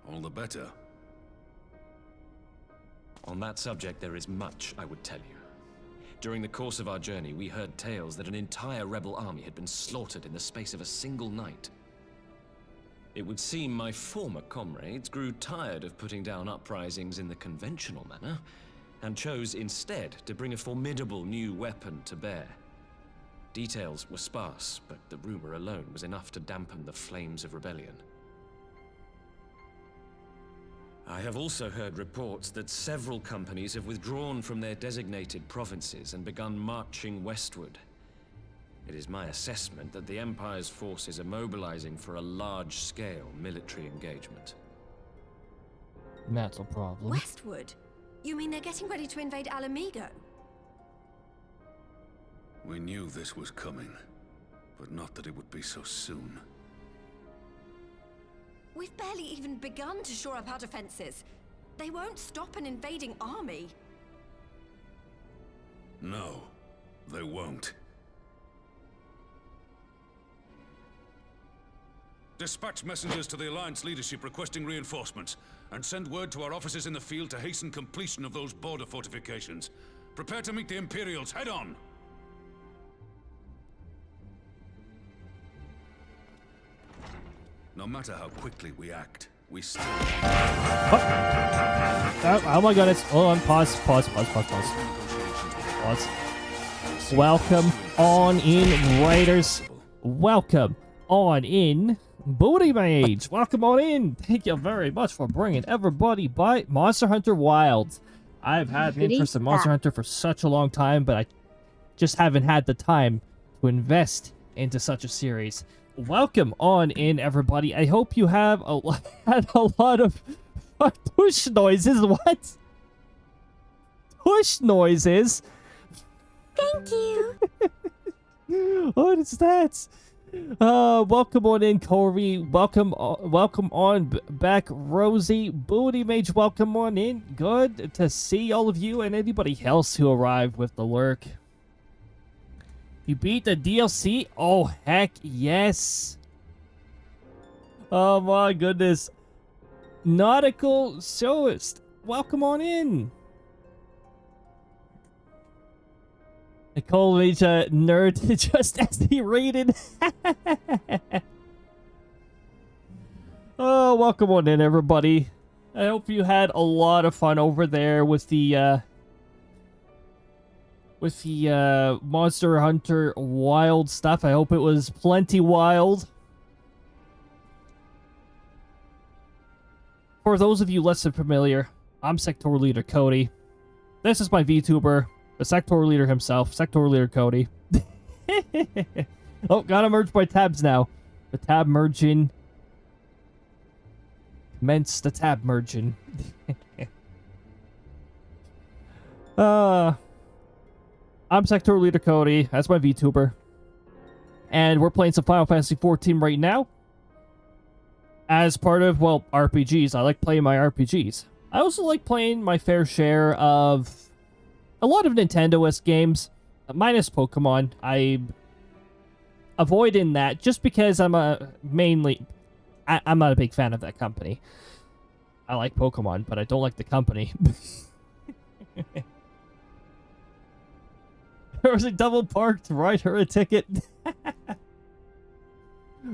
all the better. On that subject, there is much I would tell you. During the course of our journey, we heard tales that an entire rebel army had been slaughtered in the space of a single night. It would seem my former comrades grew tired of putting down uprisings in the conventional manner, and chose instead to bring a formidable new weapon to bear. Details were sparse, but the rumor alone was enough to dampen the flames of rebellion. I have also heard reports that several companies have withdrawn from their designated provinces and begun marching westward. It is my assessment that the Empire's forces are mobilizing for a large-scale military engagement. That's a problem. Westward? You mean they're getting ready to invade Alamigo? We knew this was coming, but not that it would be so soon. We've barely even begun to shore up our defenses. They won't stop an invading army. No, they won't. Dispatch messengers to the Alliance leadership requesting reinforcements, and send word to our officers in the field to hasten completion of those border fortifications. Prepare to meet the Imperials head on! No matter how quickly we act, we still... Oh my god, it's... Hold on, pause. Welcome on in, Raiders. Welcome on in, Booty Mage. Welcome on in. Thank you very much for bringing everybody by Monster Hunter Wilds. I've had an interest in Monster Hunter for such a long time, but I just haven't had the time to invest into such a series. Welcome on in, everybody. I hope you have had a lot of push noises. What? Push noises? Thank you. What is that? Welcome on in, Corey. Welcome on back, Rosie. Booty Mage, welcome on in. Good to see all of you and anybody else who arrived with the lurk. You beat the DLC? Oh, heck yes. Oh my goodness. Nautical Soist, welcome on in. Nicole Mage, nerd, just as he rated. Oh, welcome on in, everybody. I hope you had a lot of fun over there with the Monster Hunter Wild stuff. I hope it was plenty wild. For those of you less than familiar, I'm Sector Leader Cody. This is my VTuber, the Sector Leader himself, Sector Leader Cody. Oh, gotta merge my tabs now. The tab merging. Commence the tab merging. I'm Sector Leader Cody. That's my VTuber. And we're playing some Final Fantasy XIV right now. As part of, well, RPGs. I like playing my RPGs. I also like playing my fair share of a lot of Nintendo-esque games. Minus Pokemon. I'm avoiding that just because I'm I'm not a big fan of that company. I like Pokemon, but I don't like the company. There was a double parked, write her a ticket.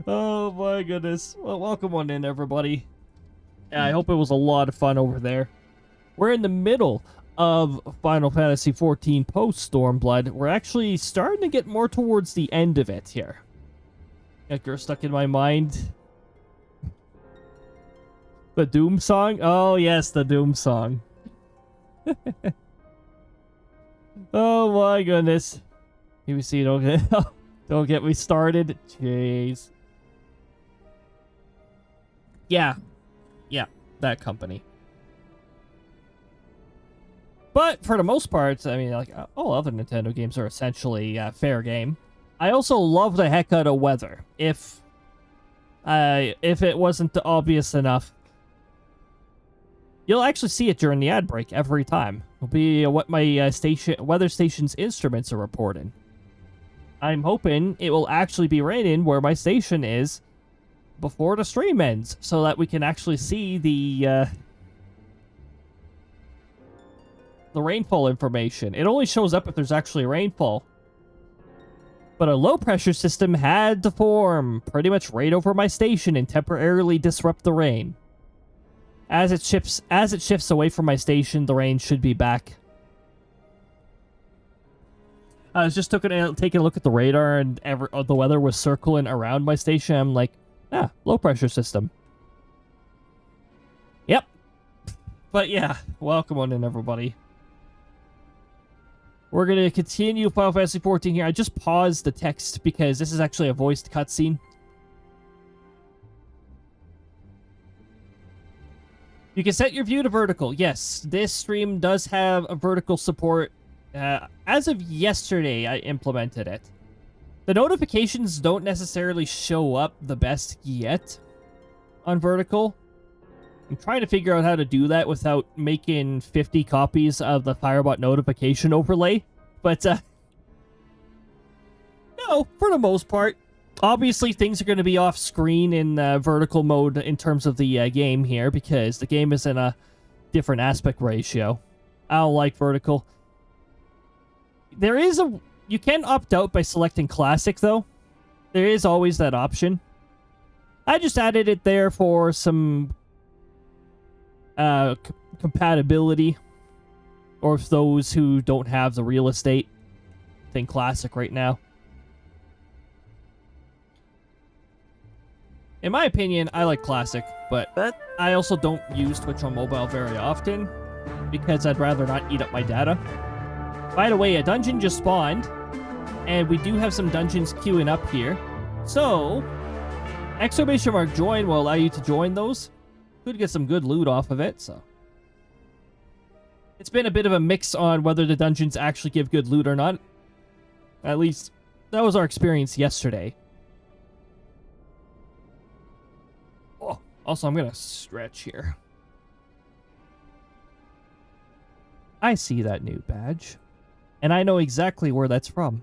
Oh my goodness. Well, welcome on in, everybody. Yeah, I hope it was a lot of fun over there. We're in the middle of Final Fantasy XIV Post-Stormblood. We're actually starting to get more towards the end of it here. Edgar stuck in my mind. The Doom song? Oh, yes, the Doom song. Oh my goodness. BBC, don't get me started. Jeez. Yeah, that company. But for the most part, I mean, like all other Nintendo games are essentially fair game. I also love the heck out of weather. If it wasn't obvious enough, you'll actually see it during the ad break every time. It'll be what my weather station's instruments are reporting. I'm hoping it will actually be raining where my station is before the stream ends, so that we can actually see the rainfall information. It only shows up if there's actually rainfall. But a low-pressure system had to form pretty much right over my station and temporarily disrupt the rain. As it shifts away from my station, the rain should be back. I was just taking a look at the radar, and the weather was circling around my station. I'm like, low pressure system. Yep. But yeah, welcome on in, everybody. We're going to continue Final Fantasy XIV here. I just paused the text because this is actually a voiced cutscene. You can set your view to vertical. Yes, this stream does have a vertical support. As of yesterday, I implemented it. The notifications don't necessarily show up the best yet on vertical. I'm trying to figure out how to do that without making 50 copies of the Firebot notification overlay. But, no, for the most part. Obviously, things are going to be off screen in vertical mode in terms of the game here, because the game is in a different aspect ratio. I don't like vertical. There is you can opt out by selecting classic, though. There is always that option. I just added it there for some compatibility, or for those who don't have the real estate. Think classic right now. In my opinion, I like classic, but I also don't use Twitch on mobile very often because I'd rather not eat up my data. By the way, a dungeon just spawned, and we do have some dungeons queuing up here. So, exclamation mark join will allow you to join those. Could get some good loot off of it, so. It's been a bit of a mix on whether the dungeons actually give good loot or not. At least, that was our experience yesterday. Oh, also, I'm gonna stretch here. I see that new badge. And I know exactly where that's from.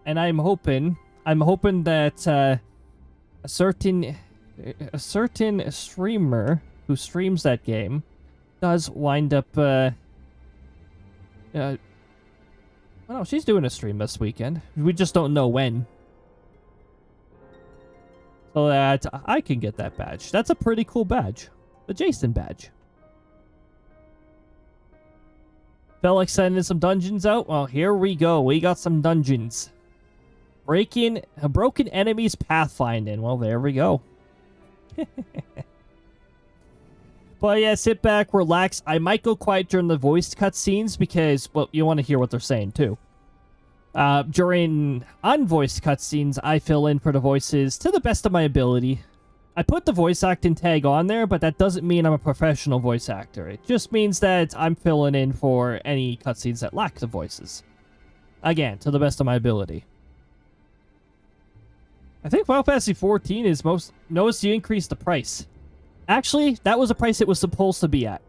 And I'm hoping that a certain streamer who streams that game does wind up well, she's doing a stream this weekend. We just don't know when. So that I can get that badge. That's a pretty cool badge. The Jason badge. Felt like sending some dungeons out? Well, here we go. We got some dungeons. Breaking a broken enemy's pathfinding. Well, there we go. But yeah, sit back, relax. I might go quiet during the voiced cutscenes because, well, you want to hear what they're saying too. During unvoiced cutscenes, I fill in for the voices to the best of my ability. I put the voice acting tag on there, but that doesn't mean I'm a professional voice actor. It just means that I'm filling in for any cutscenes that lack the voices. Again, to the best of my ability. I think Final Fantasy XIV is noticed you increased the price. Actually, that was the price it was supposed to be at.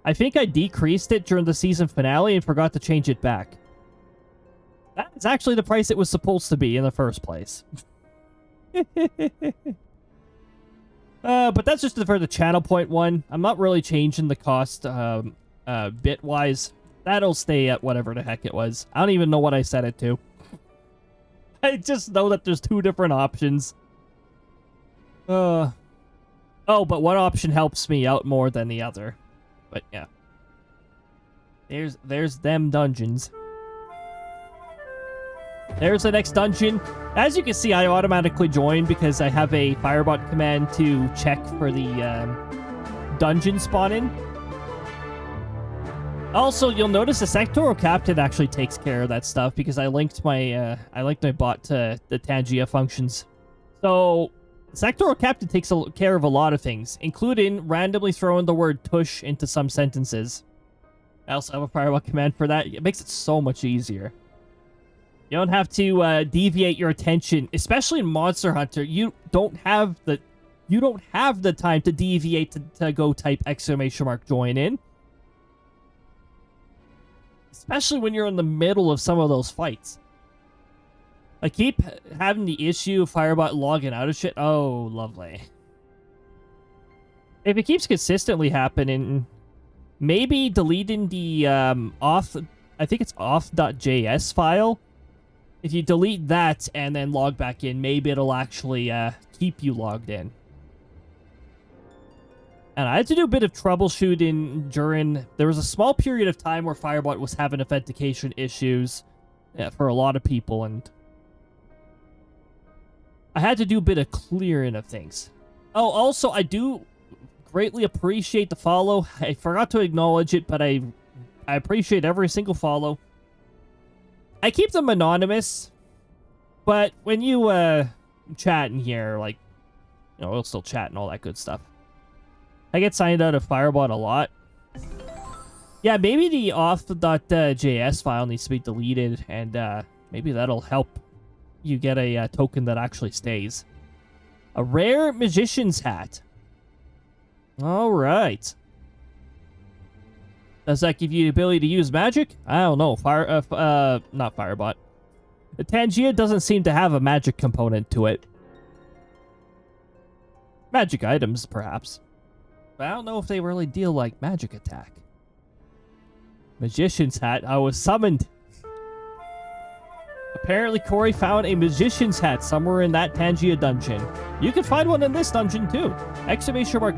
I think I decreased it during the season finale and forgot to change it back. That's actually the price it was supposed to be in the first place. But that's just for the channel point one. I'm not really changing the cost bit-wise. That'll stay at whatever the heck it was. I don't even know what I set it to. I just know that there's two different options. Oh, but one option helps me out more than the other. But yeah. There's them dungeons. There's the next dungeon. As you can see, I automatically joined because I have a Firebot command to check for the dungeon spawning. Also, you'll notice the sectoral captain actually takes care of that stuff because I linked my bot to the Tangia functions. So, sectoral captain takes care of a lot of things, including randomly throwing the word tush into some sentences. I also have a Firebot command for that. It makes it so much easier. You don't have to deviate your attention, especially in Monster Hunter. You don't have the time to deviate to go type !join in. Especially when you're in the middle of some of those fights. I keep having the issue of Firebot logging out of shit. Oh, lovely. If it keeps consistently happening, maybe deleting the I think it's auth.js file. If you delete that and then log back in, maybe it'll actually keep you logged in. And I had to do a bit of troubleshooting during... There was a small period of time where Firebot was having authentication issues for a lot of people, and I had to do a bit of clearing of things. Oh, also, I do greatly appreciate the follow. I forgot to acknowledge it, but I appreciate every single follow. I keep them anonymous, but when you chat in here, like, you know, we'll still chat and all that good stuff. I get signed out of Firebot a lot. Yeah, maybe the auth.js file needs to be deleted, and maybe that'll help you get a token that actually stays. A rare magician's hat. All right. Does that give you the ability to use magic? I don't know. Not Firebot. The Tangia doesn't seem to have a magic component to it. Magic items, perhaps. But I don't know if they really deal like magic attack. Magician's hat. I was summoned. Apparently, Corey found a magician's hat somewhere in that Tangia dungeon. You can find one in this dungeon, too.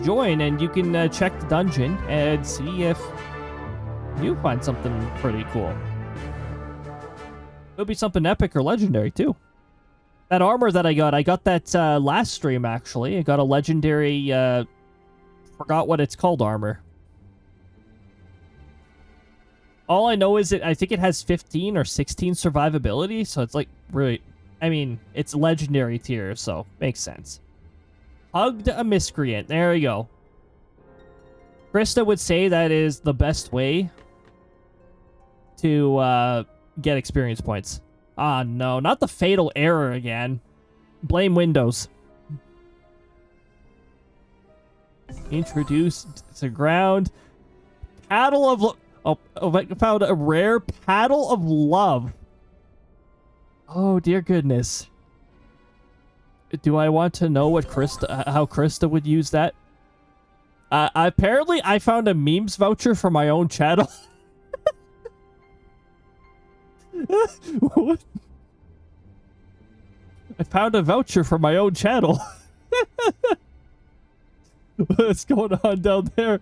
!join, and you can check the dungeon and see if you find something pretty cool. Could be something epic or legendary, too. That armor that I got that last stream, actually. I got a legendary, forgot what it's called armor. All I know is I think it has 15 or 16 survivability, so it's like, really, I mean, it's legendary tier, so makes sense. Hugged a miscreant. There we go. Krista would say that is the best way to get experience points. Ah, no, not the fatal error again. Blame Windows. Introduced to ground. Paddle of... Oh, I found a rare paddle of love. Oh, dear goodness. Do I want to know what how Krista would use that? Apparently, I found a memes voucher for my own channel. What? I found a voucher for my own channel. What's going on down there?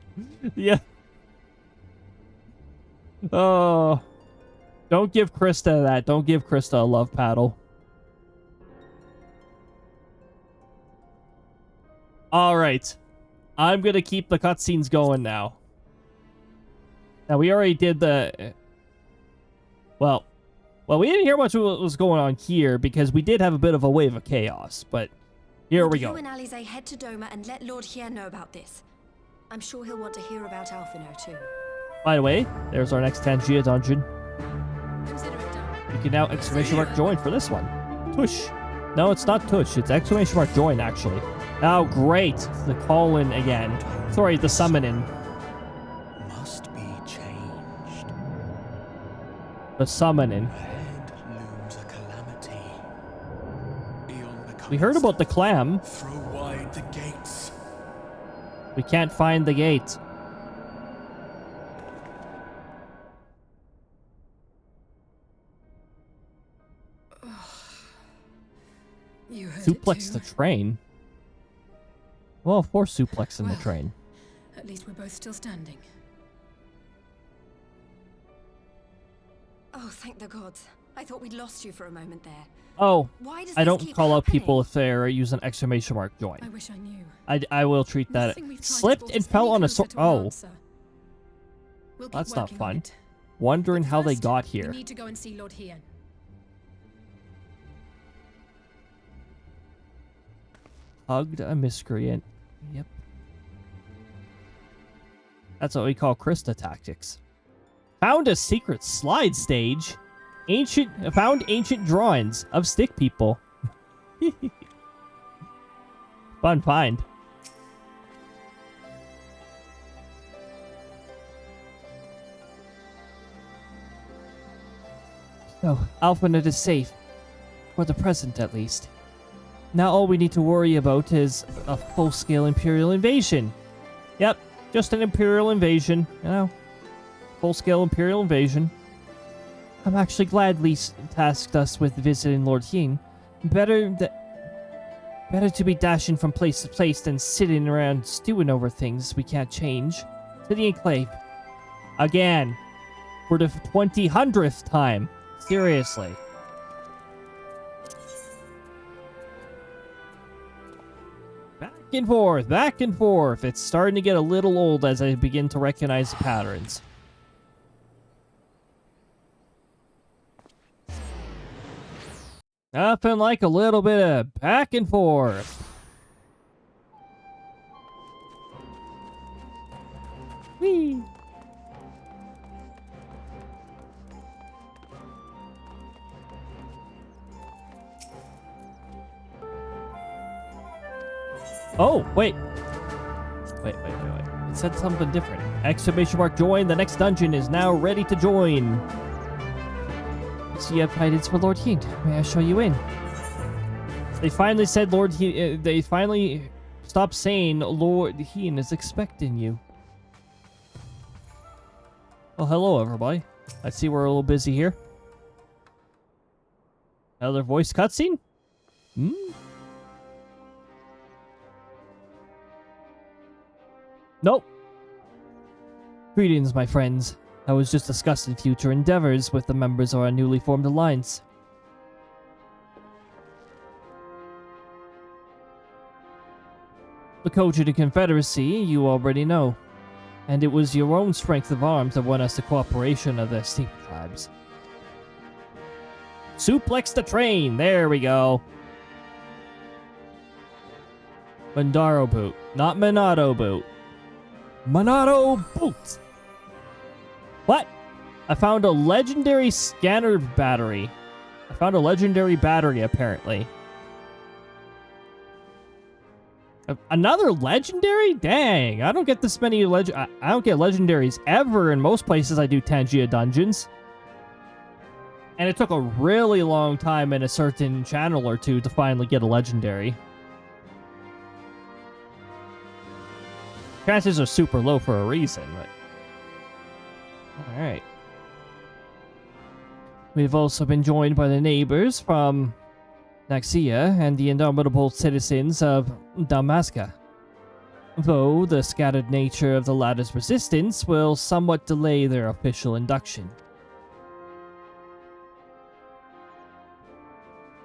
Yeah. Oh. Don't give Krista that. Don't give Krista a love paddle. Alright. I'm gonna keep the cutscenes going now. Now, we already did the... Well, we didn't hear much of what was going on here because we did have a bit of a wave of chaos, but here we go. You and Alize head to Doma and let Lord Hien know about this. I'm sure he'll want to hear about Alphino too. By the way, there's our next Tangia dungeon. Consider it done. You can now !join for this one. Tush. No, it's not Tush. It's !join, actually. Oh, great. The call-in again. Sorry, the summoning. Must be changed. The summoning. Ahead looms a calamity. Beyond the We heard about the clam. Throw wide the gates. We can't find the gate. You heard Suplex it the too. train. Well, 4 suplex in the train. At least we're both still standing. Oh, thank the gods. I thought we'd lost you for a moment there. Oh, Why does I this don't keep call out happening? people if they're using exclamation mark join. I wish I knew. I will treat that. Nothing we've tried has Slipped brought and us fell any on a closer sword. to an Oh, answer. We'll keep that's not working on fun. it. Wondering how they First, got We here. need to go and see Lord Hien. Hugged a miscreant. Yep. That's what we call Krista tactics. Found a secret slide stage. Found ancient drawings of stick people. Fun find. So, Alphanet is safe. For the present, at least. Now all we need to worry about is a full-scale Imperial invasion. Yep, just an Imperial invasion, you know. Full-scale Imperial invasion. I'm actually glad Lise tasked us with visiting Lord Hien. Better to be dashing from place to place than sitting around stewing over things we can't change. To the Enclave. Again. For the 200th time. Seriously. Back and forth. It's starting to get a little old as I begin to recognize the patterns. Nothing like a little bit of back and forth. Whee! Oh, wait. Wait. It said something different. Exclamation mark join. The next dungeon is now ready to join. So you have guidance for Lord Hien. May I show you in? They finally said Lord Hien. They finally stopped saying Lord Hien is expecting you. Well, hello, everybody. I see we're a little busy here. Another voice cutscene? Nope. Greetings, my friends. I was just discussing future endeavors with the members of our newly formed alliance. The code to the Confederacy, you already know. And it was your own strength of arms that won us the cooperation of the steep tribes. Suplex the train! There we go. Mandaro boot, not Monado boot. Monado boot! What? I found a legendary scanner battery. I found a legendary battery, apparently. Another legendary? Dang, I don't get this many I don't get legendaries ever in most places I do Tangia dungeons. And it took a really long time in a certain channel or two to finally get a legendary. Chances are super low for a reason, but... Alright. We've also been joined by the neighbors from Naxia and the indomitable citizens of Damaska. Though the scattered nature of the latter's resistance will somewhat delay their official induction.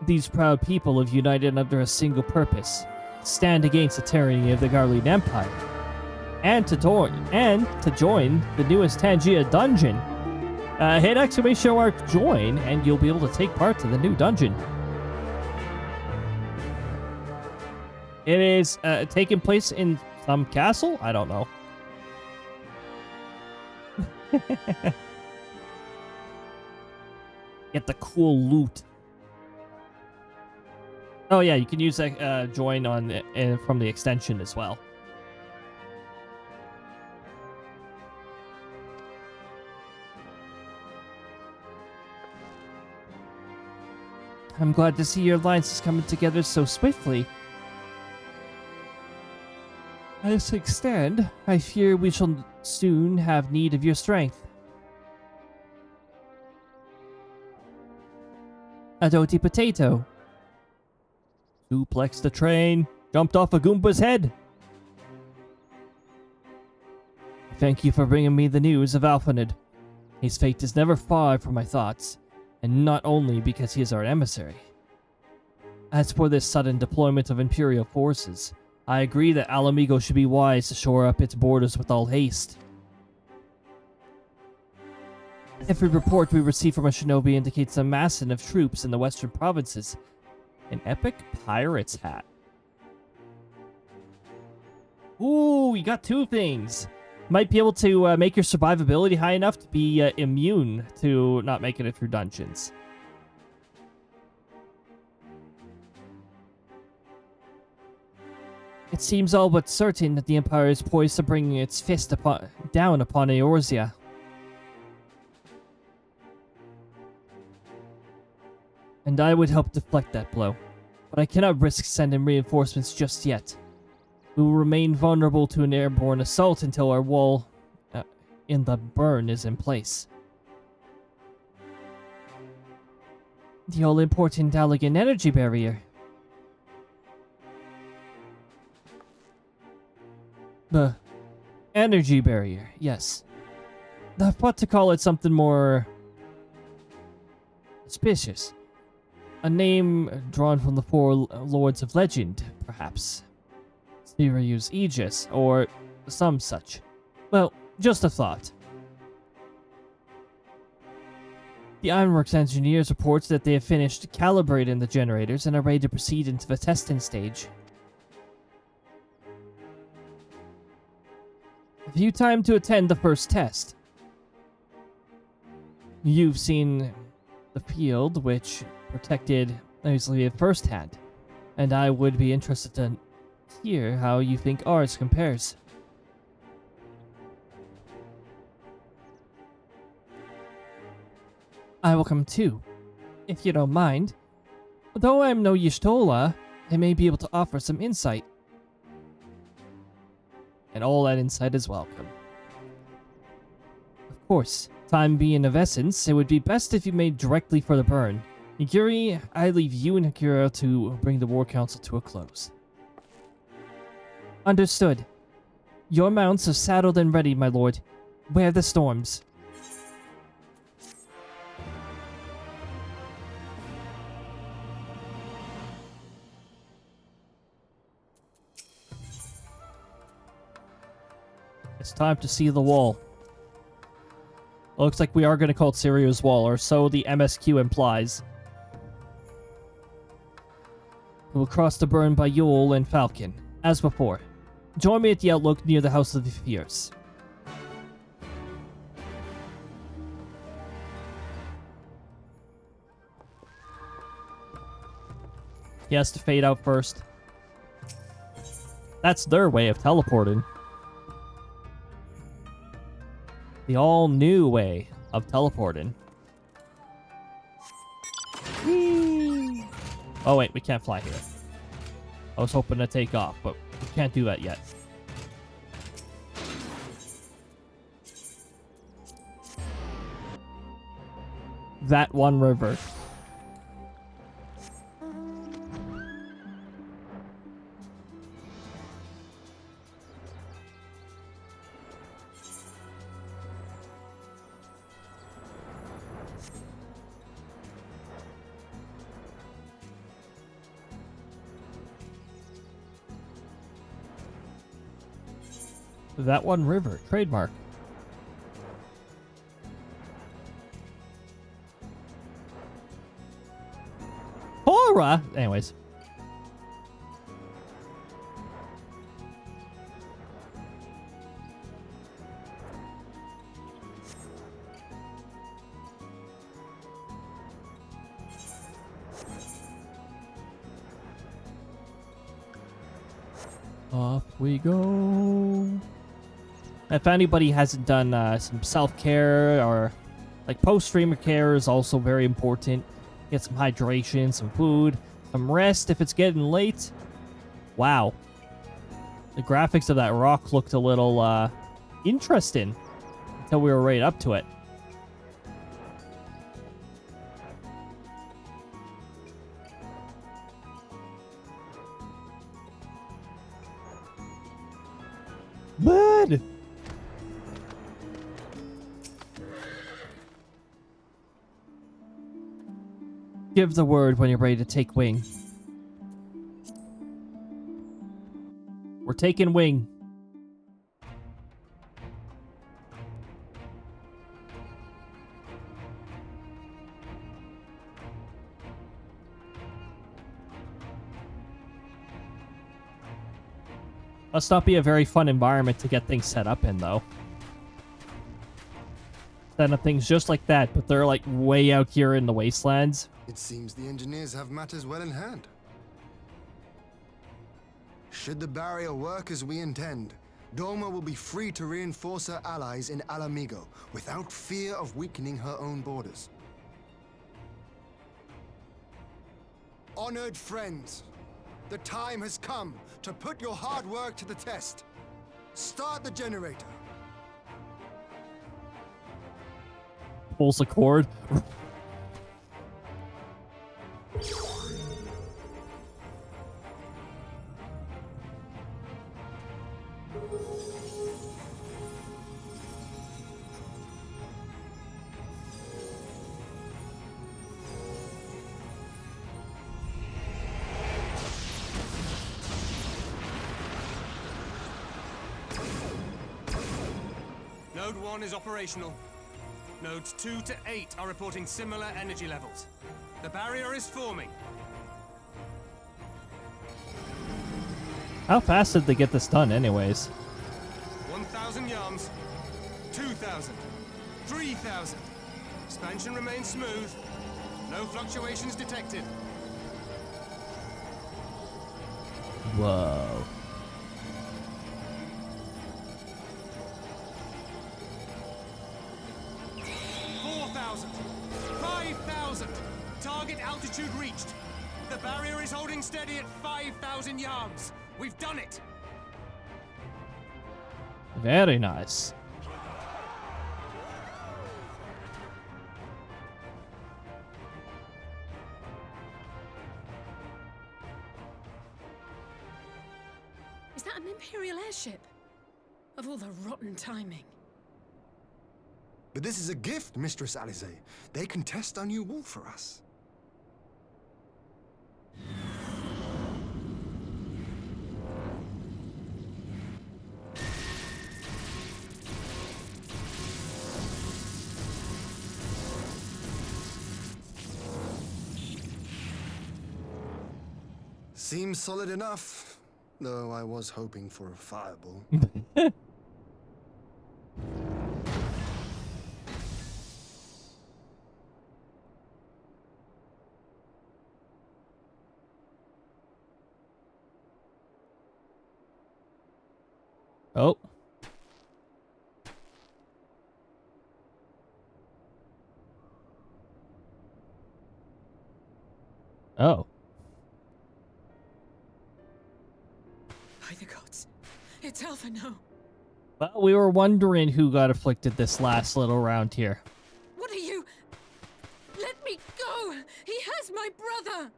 These proud people have united under a single purpose: stand against the tyranny of the Garlean Empire. And to join the newest Tangia dungeon. Hit exclamation mark join and you'll be able to take part to the new dungeon. It is taking place in some castle? I don't know. Get the cool loot. Oh yeah, you can use that join on from the extension as well. I'm glad to see your alliance is coming together so swiftly. As things stand, I fear we shall soon have need of your strength. Adoti Potato. Suplex the train. Jumped off a Goomba's head. Thank you for bringing me the news of Alphanid. His fate is never far from my thoughts, and not only because he is our emissary. As for this sudden deployment of Imperial forces, I agree that Alamigo should be wise to shore up its borders with all haste. Every report we receive from a shinobi indicates a massing of troops in the western provinces. An epic pirate's hat. Ooh, you got two things. Might be able to make your survivability high enough to be immune to not making it through dungeons. It seems all but certain that the Empire is poised to bring its fist down upon Eorzea. And I would help deflect that blow, but I cannot risk sending reinforcements just yet. We will remain vulnerable to an airborne assault until our wall in the burn is in place. The all-important Dalagan energy barrier. The energy barrier, yes. I thought to call it something more auspicious. A name drawn from the four lords of legend, perhaps. Cyriu's Aegis, or some such. Well, just a thought. The Ironworks engineers report that they have finished calibrating the generators and are ready to proceed into the testing stage. Have you time to attend the first test? You've seen the field, which protected easily at first hand, and I would be interested to hear how you think ours compares. I will come too, if you don't mind. Though I'm no Y'shtola, I may be able to offer some insight. And all that insight is welcome. Of course, time being of essence, it would be best if you made directly for the burn. Nigiri, I leave you and Akira to bring the War Council to a close. Understood. Your mounts are saddled and ready, my lord. Wear the storms. It's time to see the wall. Looks like we are going to call it Cyriu's Wall, or so the MSQ implies. We will cross the burn by Yule and Falcon, as before. Join me at the outlook near the House of the Fierce. He has to fade out first. That's their way of teleporting. The all-new way of teleporting. Whee! Oh wait, we can't fly here. I was hoping to take off, but we can't do that yet. That one river. That one river, trademark. Horror! Anyways. Off we go. If anybody hasn't done some self-care or like post-streamer care is also very important. Get some hydration, some food, some rest if it's getting late. Wow. The graphics of that rock looked a little interesting until we were right up to it. Bud! give the word when you're ready to take wing. We're taking wing. Must not be a very fun environment to get things set up in, though. Set up things just like that, but they're like way out here in the wastelands. It seems the engineers have matters well in hand. Should the barrier work as we intend, Doma will be free to reinforce her allies in Alamigo without fear of weakening her own borders. Honored friends, the time has come to put your hard work to the test. Start the generator. Pulls the cord. Node 1 is operational. Nodes 2 to 8 are reporting similar energy levels. The barrier is forming. How fast did they get this done, anyways? 1,000 yards. 2,000. 3,000. Expansion remains smooth. No fluctuations detected. Whoa. Target altitude reached. The barrier is holding steady at 5,000 yards. We've done it. Very nice. Is that an Imperial airship? Of all the rotten timing. But this is a gift, Mistress Alize. They can test our new wall for us. Seems solid enough, though I was hoping for a fireball. Oh. Oh. By the gods. It's Alphino. Well, we were wondering who got afflicted this last little round here. What are you? Let me go! He has my brother!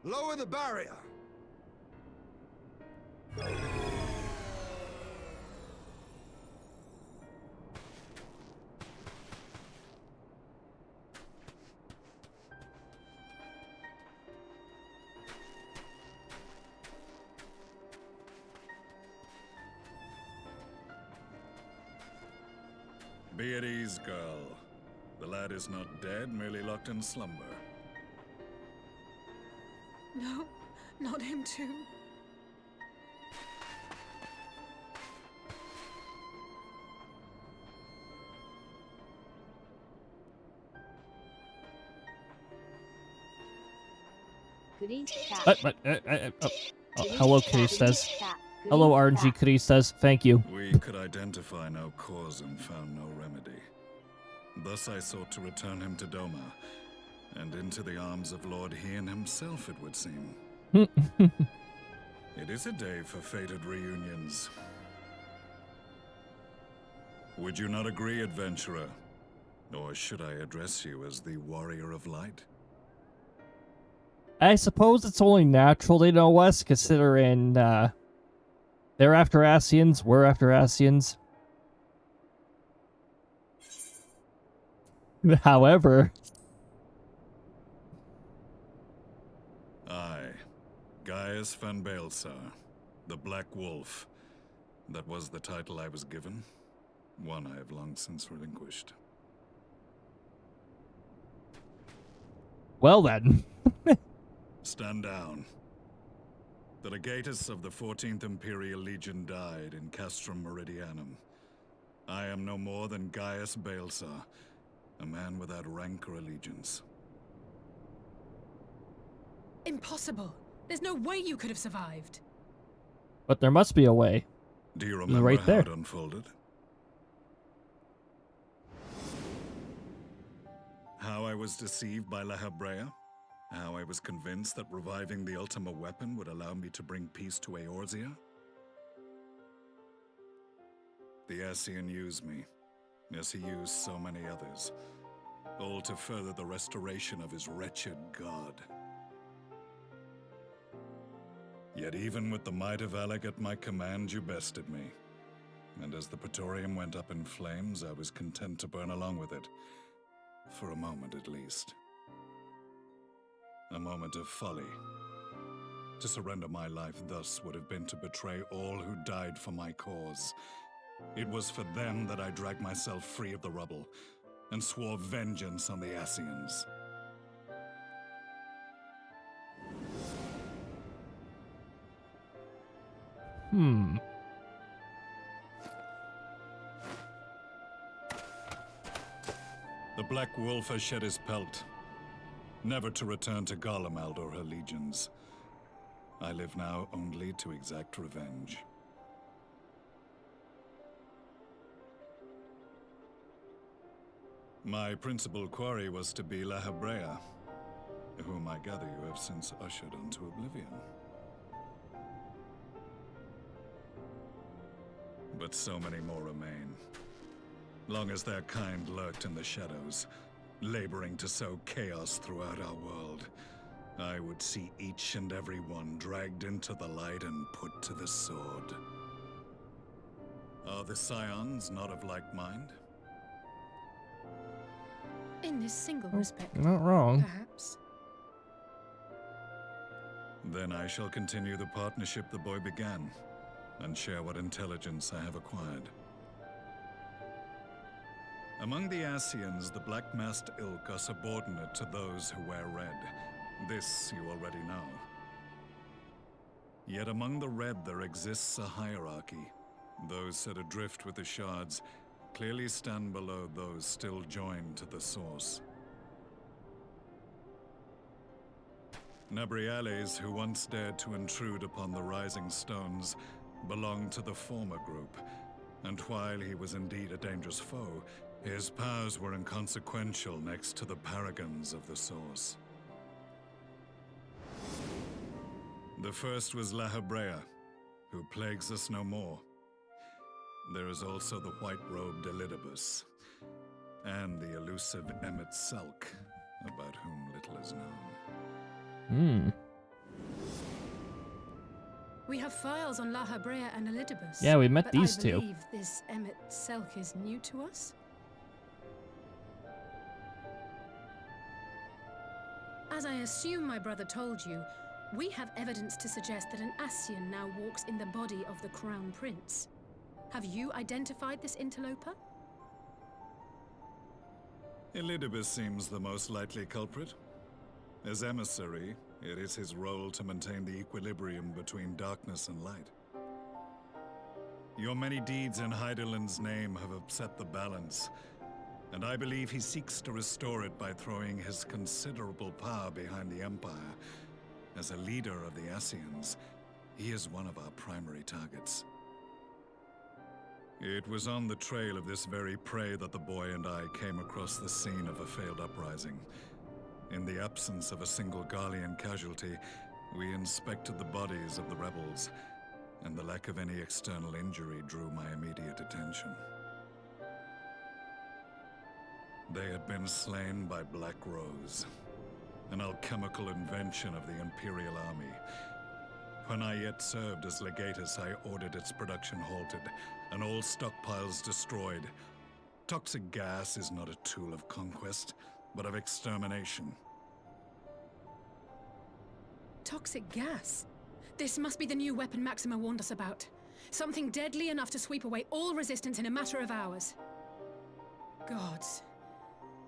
Lower the barrier! Be at ease, girl. The lad is not dead, merely locked in slumber. No, not him too. Hello, Cristas. Hello, RNG Cristas. Thank you. We could identify no cause and found no remedy. Thus I sought to return him to Doma, and into the arms of Lord Hien himself, it would seem. It is a day for fated reunions. Would you not agree, adventurer? Or should I address you as the Warrior of Light? I suppose it's only natural they know us, considering they're after Ascians, we're after Ascians. However, Gaius van Baelsar, the Black Wolf. That was the title I was given. One I have long since relinquished. Well then. Stand down. The legatus of the 14th Imperial Legion died in Castrum Meridianum. I am no more than Gaius Baelsar, a man without rank or allegiance. Impossible. There's no way you could have survived. But there must be a way. Do you It's remember right how there. it unfolded? How I was deceived by La Habrea? How I was convinced that reviving the Ultima weapon would allow me to bring peace to Eorzea? The Ascian used me, as he used so many others, all to further the restoration of his wretched god. Yet even with the might of Alec at my command, you bested me. And as the Praetorium went up in flames, I was content to burn along with it. For a moment at least. A moment of folly. To surrender my life thus would have been to betray all who died for my cause. It was for them that I dragged myself free of the rubble, and swore vengeance on the Ascians. The Black Wolf has shed his pelt, never to return to Garlemald or her legions. I live now only to exact revenge. My principal quarry was to be La Habrea, whom I gather you have since ushered onto oblivion. But so many more remain. Long as their kind lurked in the shadows, laboring to sow chaos throughout our world, I would see each and every one dragged into the light and put to the sword. Are the Scions not of like mind? In this single respect. Not wrong. Perhaps. Then I shall continue the partnership the boy began, and share what intelligence I have acquired. Among the Ascians, the Black-Masked Ilk are subordinate to those who wear red. This you already know. Yet among the Red there exists a hierarchy. Those set adrift with the shards clearly stand below those still joined to the source. Nabriales, who once dared to intrude upon the Rising Stones, belonged to the former group, and while he was indeed a dangerous foe, his powers were inconsequential next to the paragons of the Source. The first was La Habrea, who plagues us no more. There is also the white-robed Elidibus, and the elusive Emmet Selk, about whom little is known. We have files on La Habrea and Elidibus. Yeah, we met but these I two. believe this Emmet Selk is new to us. As I assume my brother told you, we have evidence to suggest that an Ascian now walks in the body of the Crown Prince. Have you identified this interloper? Elidibus seems the most likely culprit. As emissary, it is his role to maintain the equilibrium between darkness and light. Your many deeds in Hydaelyn's name have upset the balance, and I believe he seeks to restore it by throwing his considerable power behind the Empire. As a leader of the Ascians, he is one of our primary targets. It was on the trail of this very prey that the boy and I came across the scene of a failed uprising. In the absence of a single Garlean casualty, we inspected the bodies of the rebels, and the lack of any external injury drew my immediate attention. They had been slain by Black Rose, an alchemical invention of the Imperial Army. When I yet served as legatus, I ordered its production halted, and all stockpiles destroyed. Toxic gas is not a tool of conquest, but of extermination. Toxic gas? This must be the new weapon Maxima warned us about. Something deadly enough to sweep away all resistance in a matter of hours. Gods.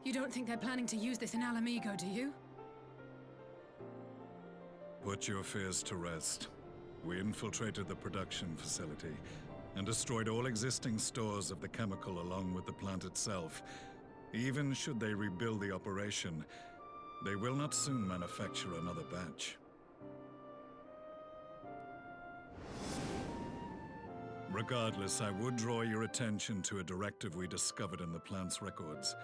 You don't think they're planning to use this in Alamigo, do you? Put your fears to rest. We infiltrated the production facility and destroyed all existing stores of the chemical along with the plant itself. Even should they rebuild the operation, they will not soon manufacture another batch. Regardless, I would draw your attention to a directive we discovered in the plant's records.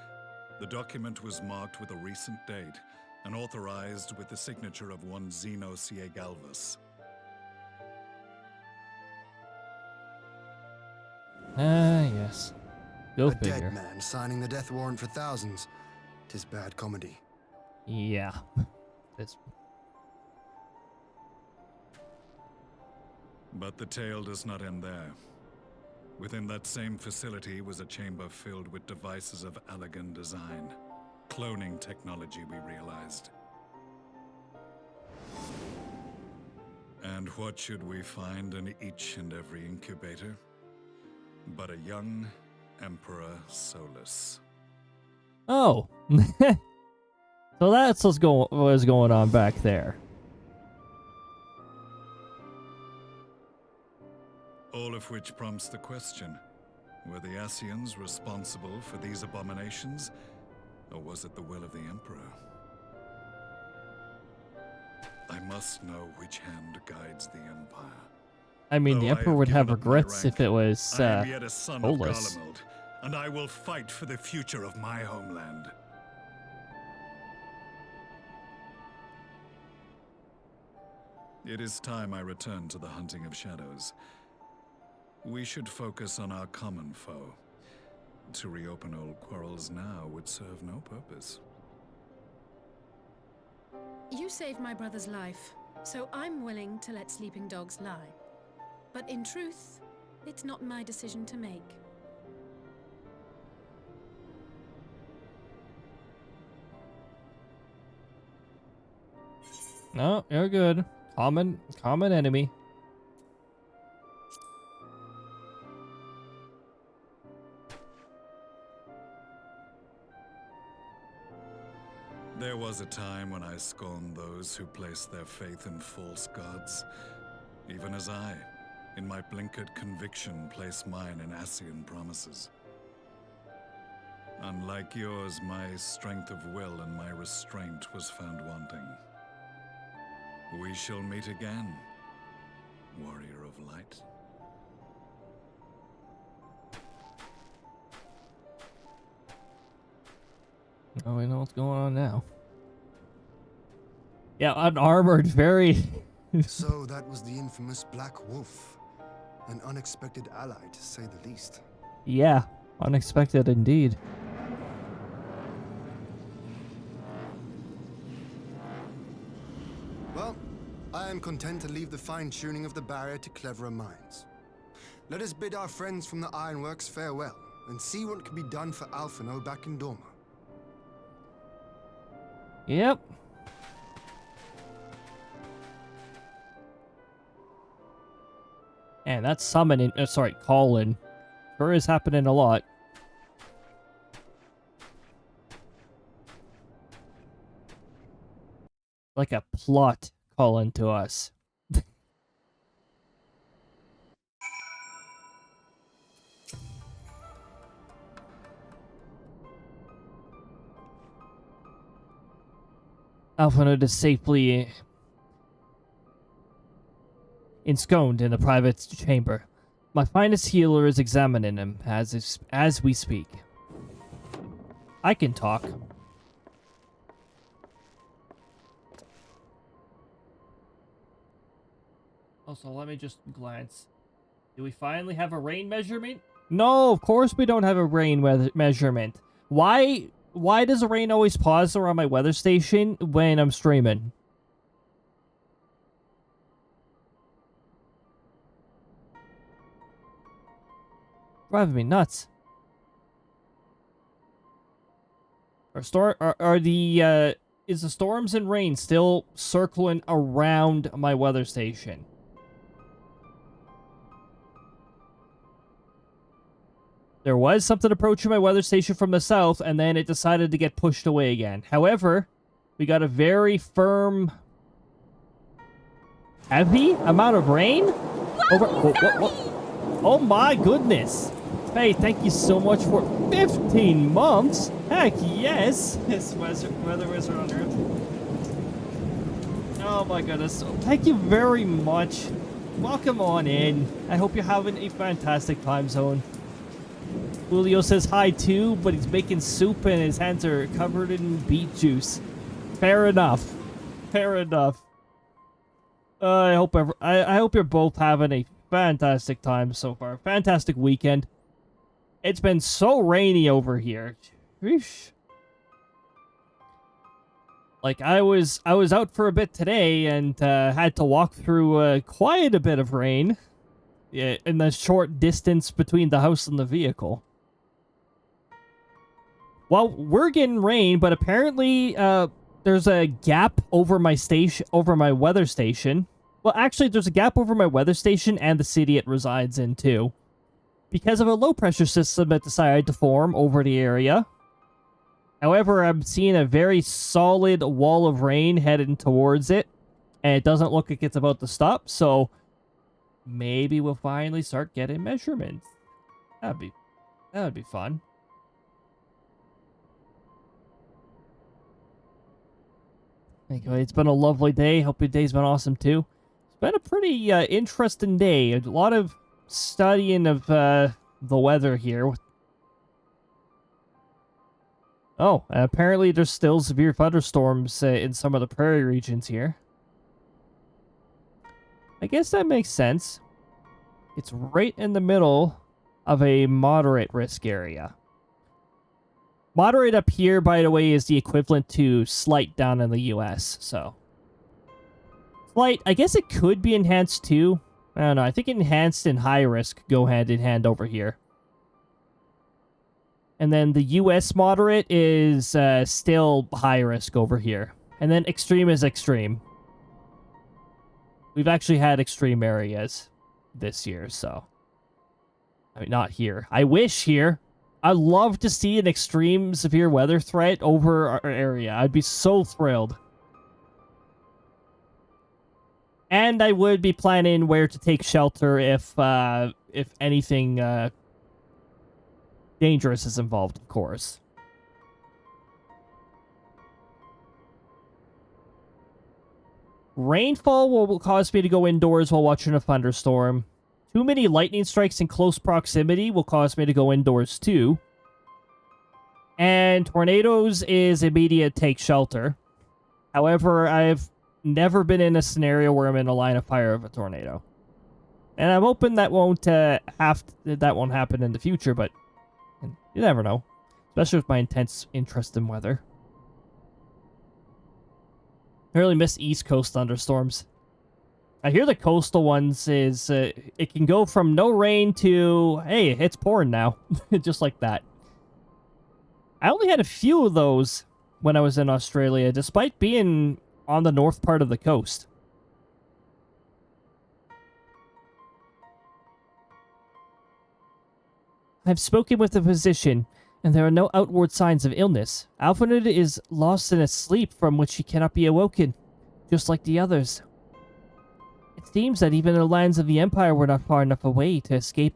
The document was marked with a recent date and authorized with the signature of one Zeno Galvus. Yes. Go A figure. dead man signing the death warrant for thousands. 'Tis bad comedy. Yeah. It's... But the tale does not end there. Within that same facility was a chamber filled with devices of elegant design. Cloning technology, we realized. And what should we find in each and every incubator? But a young Emperor Solus. Oh. So that's what's going on back there. All of which prompts the question, were the Ascians responsible for these abominations, or was it the will of the Emperor? I must know which hand guides the Empire. I mean, the Though I Emperor would given have up my regrets rank, if it was, I am yet a son of Solus. Garlemald, and I will fight for the future of my homeland. It is time I return to the hunting of shadows. We should focus on our common foe. To reopen old quarrels now would serve no purpose. You saved my brother's life, so I'm willing to let sleeping dogs lie. But in truth, it's not my decision to make. No, you're good. Common enemy. There was a time when I scorned those who placed their faith in false gods, even as I, in my blinkered conviction, place mine in Ascian promises. Unlike yours, my strength of will and my restraint was found wanting. We shall meet again, warrior of light. Oh, we know what's going on now. Yeah, unarmored, very... So that was the infamous Black Wolf. An unexpected ally, to say the least. Yeah, unexpected indeed. Well, I am content to leave the fine-tuning of the barrier to cleverer minds. Let us bid our friends from the Ironworks farewell, and see what can be done for Alphino back in Dorma. Yep. And that's summoning, sorry, calling. Sure is happening a lot. Like a plot calling to us. Alphino is safely ensconced in a private chamber. My finest healer is examining him as we speak. I can talk. Also, let me just glance. Do we finally have a rain measurement? No, of course we don't have a rain measurement. Why does the rain always pause around my weather station when I'm streaming? Driving me nuts. Is the storms and rain still circling around my weather station? There was something approaching my weather station from the south, and then it decided to get pushed away again. However, we got a very firm, heavy amount of rain over. Oh my goodness! Hey, thank you so much for 15 months. Heck yes! This weather wizard on Earth. Oh my goodness! Thank you very much. Welcome on in. I hope you're having a fantastic time zone. Julio says hi too, but he's making soup and his hands are covered in beet juice. Fair enough. Fair enough. I hope you're both having a fantastic time so far. Fantastic weekend. It's been so rainy over here. Eesh. Like I was out for a bit today and had to walk through quite a bit of rain. Yeah, in the short distance between the house and the vehicle. Well, we're getting rain, but apparently there's a gap over my weather station. Well, actually, there's a gap over my weather station and the city it resides in, too. Because of a low-pressure system that decided to form over the area. However, I'm seeing a very solid wall of rain heading towards it. And it doesn't look like it's about to stop, so maybe we'll finally start getting measurements. That would be fun. Anyway, it's been a lovely day. Hope your day's been awesome too. It's been a pretty interesting day. A lot of studying of the weather here. Oh, apparently there's still severe thunderstorms in some of the prairie regions here. I guess that makes sense. It's right in the middle of a moderate risk area. Moderate up here, by the way, is the equivalent to slight down in the US, so. Slight, I guess it could be enhanced too. I don't know, I think enhanced and high risk go hand in hand over here. And then the US moderate is still high risk over here. And then extreme is extreme. We've actually had extreme areas this year, so. I mean, not here. I wish here. I'd love to see an extreme severe weather threat over our area. I'd be so thrilled. And I would be planning where to take shelter if anything dangerous is involved, of course. Rainfall will cause me to go indoors while watching a thunderstorm. Too many lightning strikes in close proximity will cause me to go indoors too. And tornadoes is immediate take shelter. However, I've never been in a scenario where I'm in a line of fire of a tornado. And I'm hoping that won't happen in the future, but you never know. Especially with my intense interest in weather. I really miss East Coast thunderstorms. I hear the coastal ones is, it can go from no rain to, hey, it's pouring now. Just like that. I only had a few of those when I was in Australia, despite being on the north part of the coast. I've spoken with the physician, and there are no outward signs of illness. Alfred is lost in a sleep from which he cannot be awoken, just like the others. It seems that even the lands of the Empire were not far enough away to escape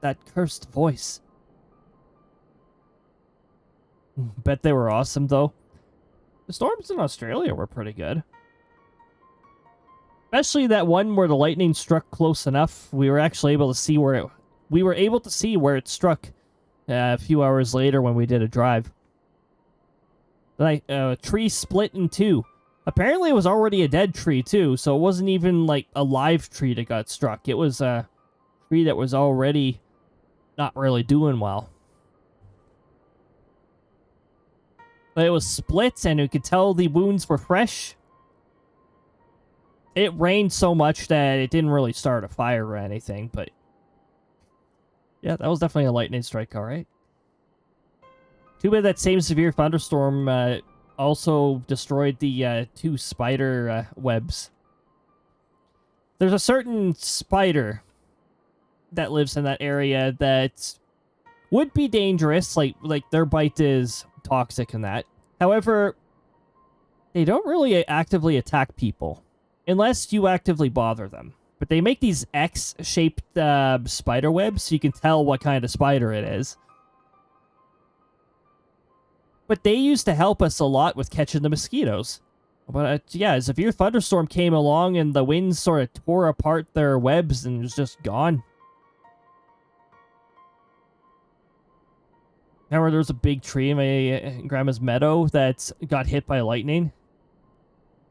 that cursed voice. Bet they were awesome, though. The storms in Australia were pretty good. Especially that one where the lightning struck close enough. We were actually able to see where it struck a few hours later when we did a drive. Like a tree split in two. Apparently it was already a dead tree too, so it wasn't even like a live tree that got struck. It was a tree that was already not really doing well. But it was split and you could tell the wounds were fresh. It rained so much that it didn't really start a fire or anything, but yeah, that was definitely a lightning strike, alright. Too bad that same severe thunderstorm also destroyed the two spider webs. There's a certain spider that lives in that area that would be dangerous, like their bite is toxic and that. However, they don't really actively attack people unless you actively bother them. But they make these X-shaped spider webs, so you can tell what kind of spider it is. But they used to help us a lot with catching the mosquitoes. But yeah, a severe thunderstorm came along and the winds sort of tore apart their webs and it was just gone. Remember there was a big tree in my grandma's meadow that got hit by lightning?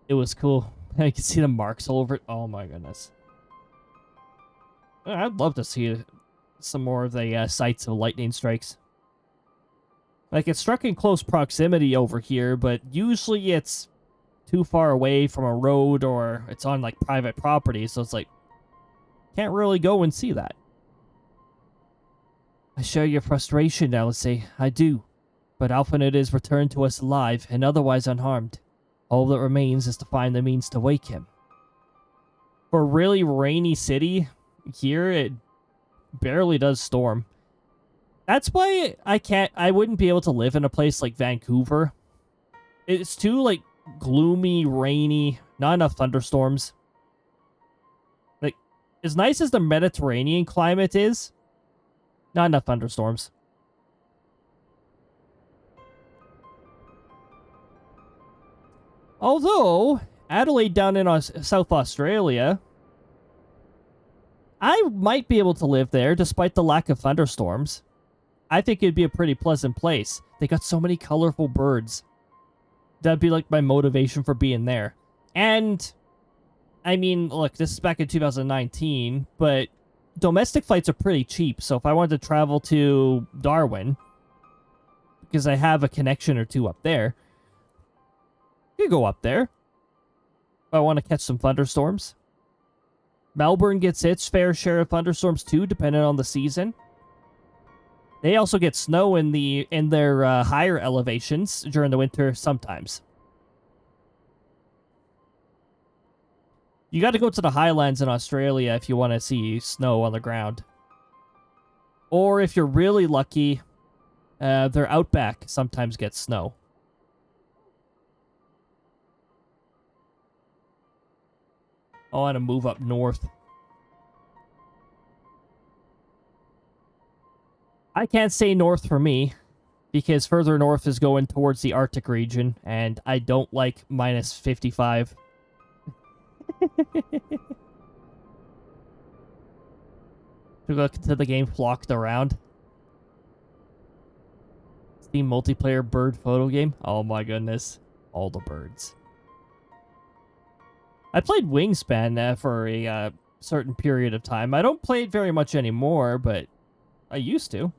It was cool. I could see the marks all over it. Oh my goodness. I'd love to see some more of the sites of lightning strikes. Like, it's struck in close proximity over here, but usually it's too far away from a road or it's on, like, private property, so it's like, can't really go and see that. I share your frustration, Alice. I do. But Alphanid is returned to us alive and otherwise unharmed. All that remains is to find the means to wake him. For a really rainy city, here it barely does storm. That's why I wouldn't be able to live in a place like Vancouver. It's too, like, gloomy, rainy, not enough thunderstorms. Like, as nice as the Mediterranean climate is, not enough thunderstorms. Although, Adelaide down in South Australia, I might be able to live there despite the lack of thunderstorms. I think it'd be a pretty pleasant place. They got so many colorful birds. That'd be like my motivation for being there. And, I mean, look, this is back in 2019, but domestic flights are pretty cheap. So if I wanted to travel to Darwin, because I have a connection or two up there, you go up there. If I want to catch some thunderstorms. Melbourne gets its fair share of thunderstorms too, depending on the season. They also get snow in their higher elevations during the winter sometimes. You got to go to the highlands in Australia if you want to see snow on the ground. Or if you're really lucky, their outback sometimes gets snow. I want to move up north. I can't say north for me, because further north is going towards the Arctic region, and I don't like minus 55. To look to the game flocked around. Steam multiplayer bird photo game. Oh my goodness. All the birds. I played Wingspan for a certain period of time. I don't play it very much anymore, but I used to.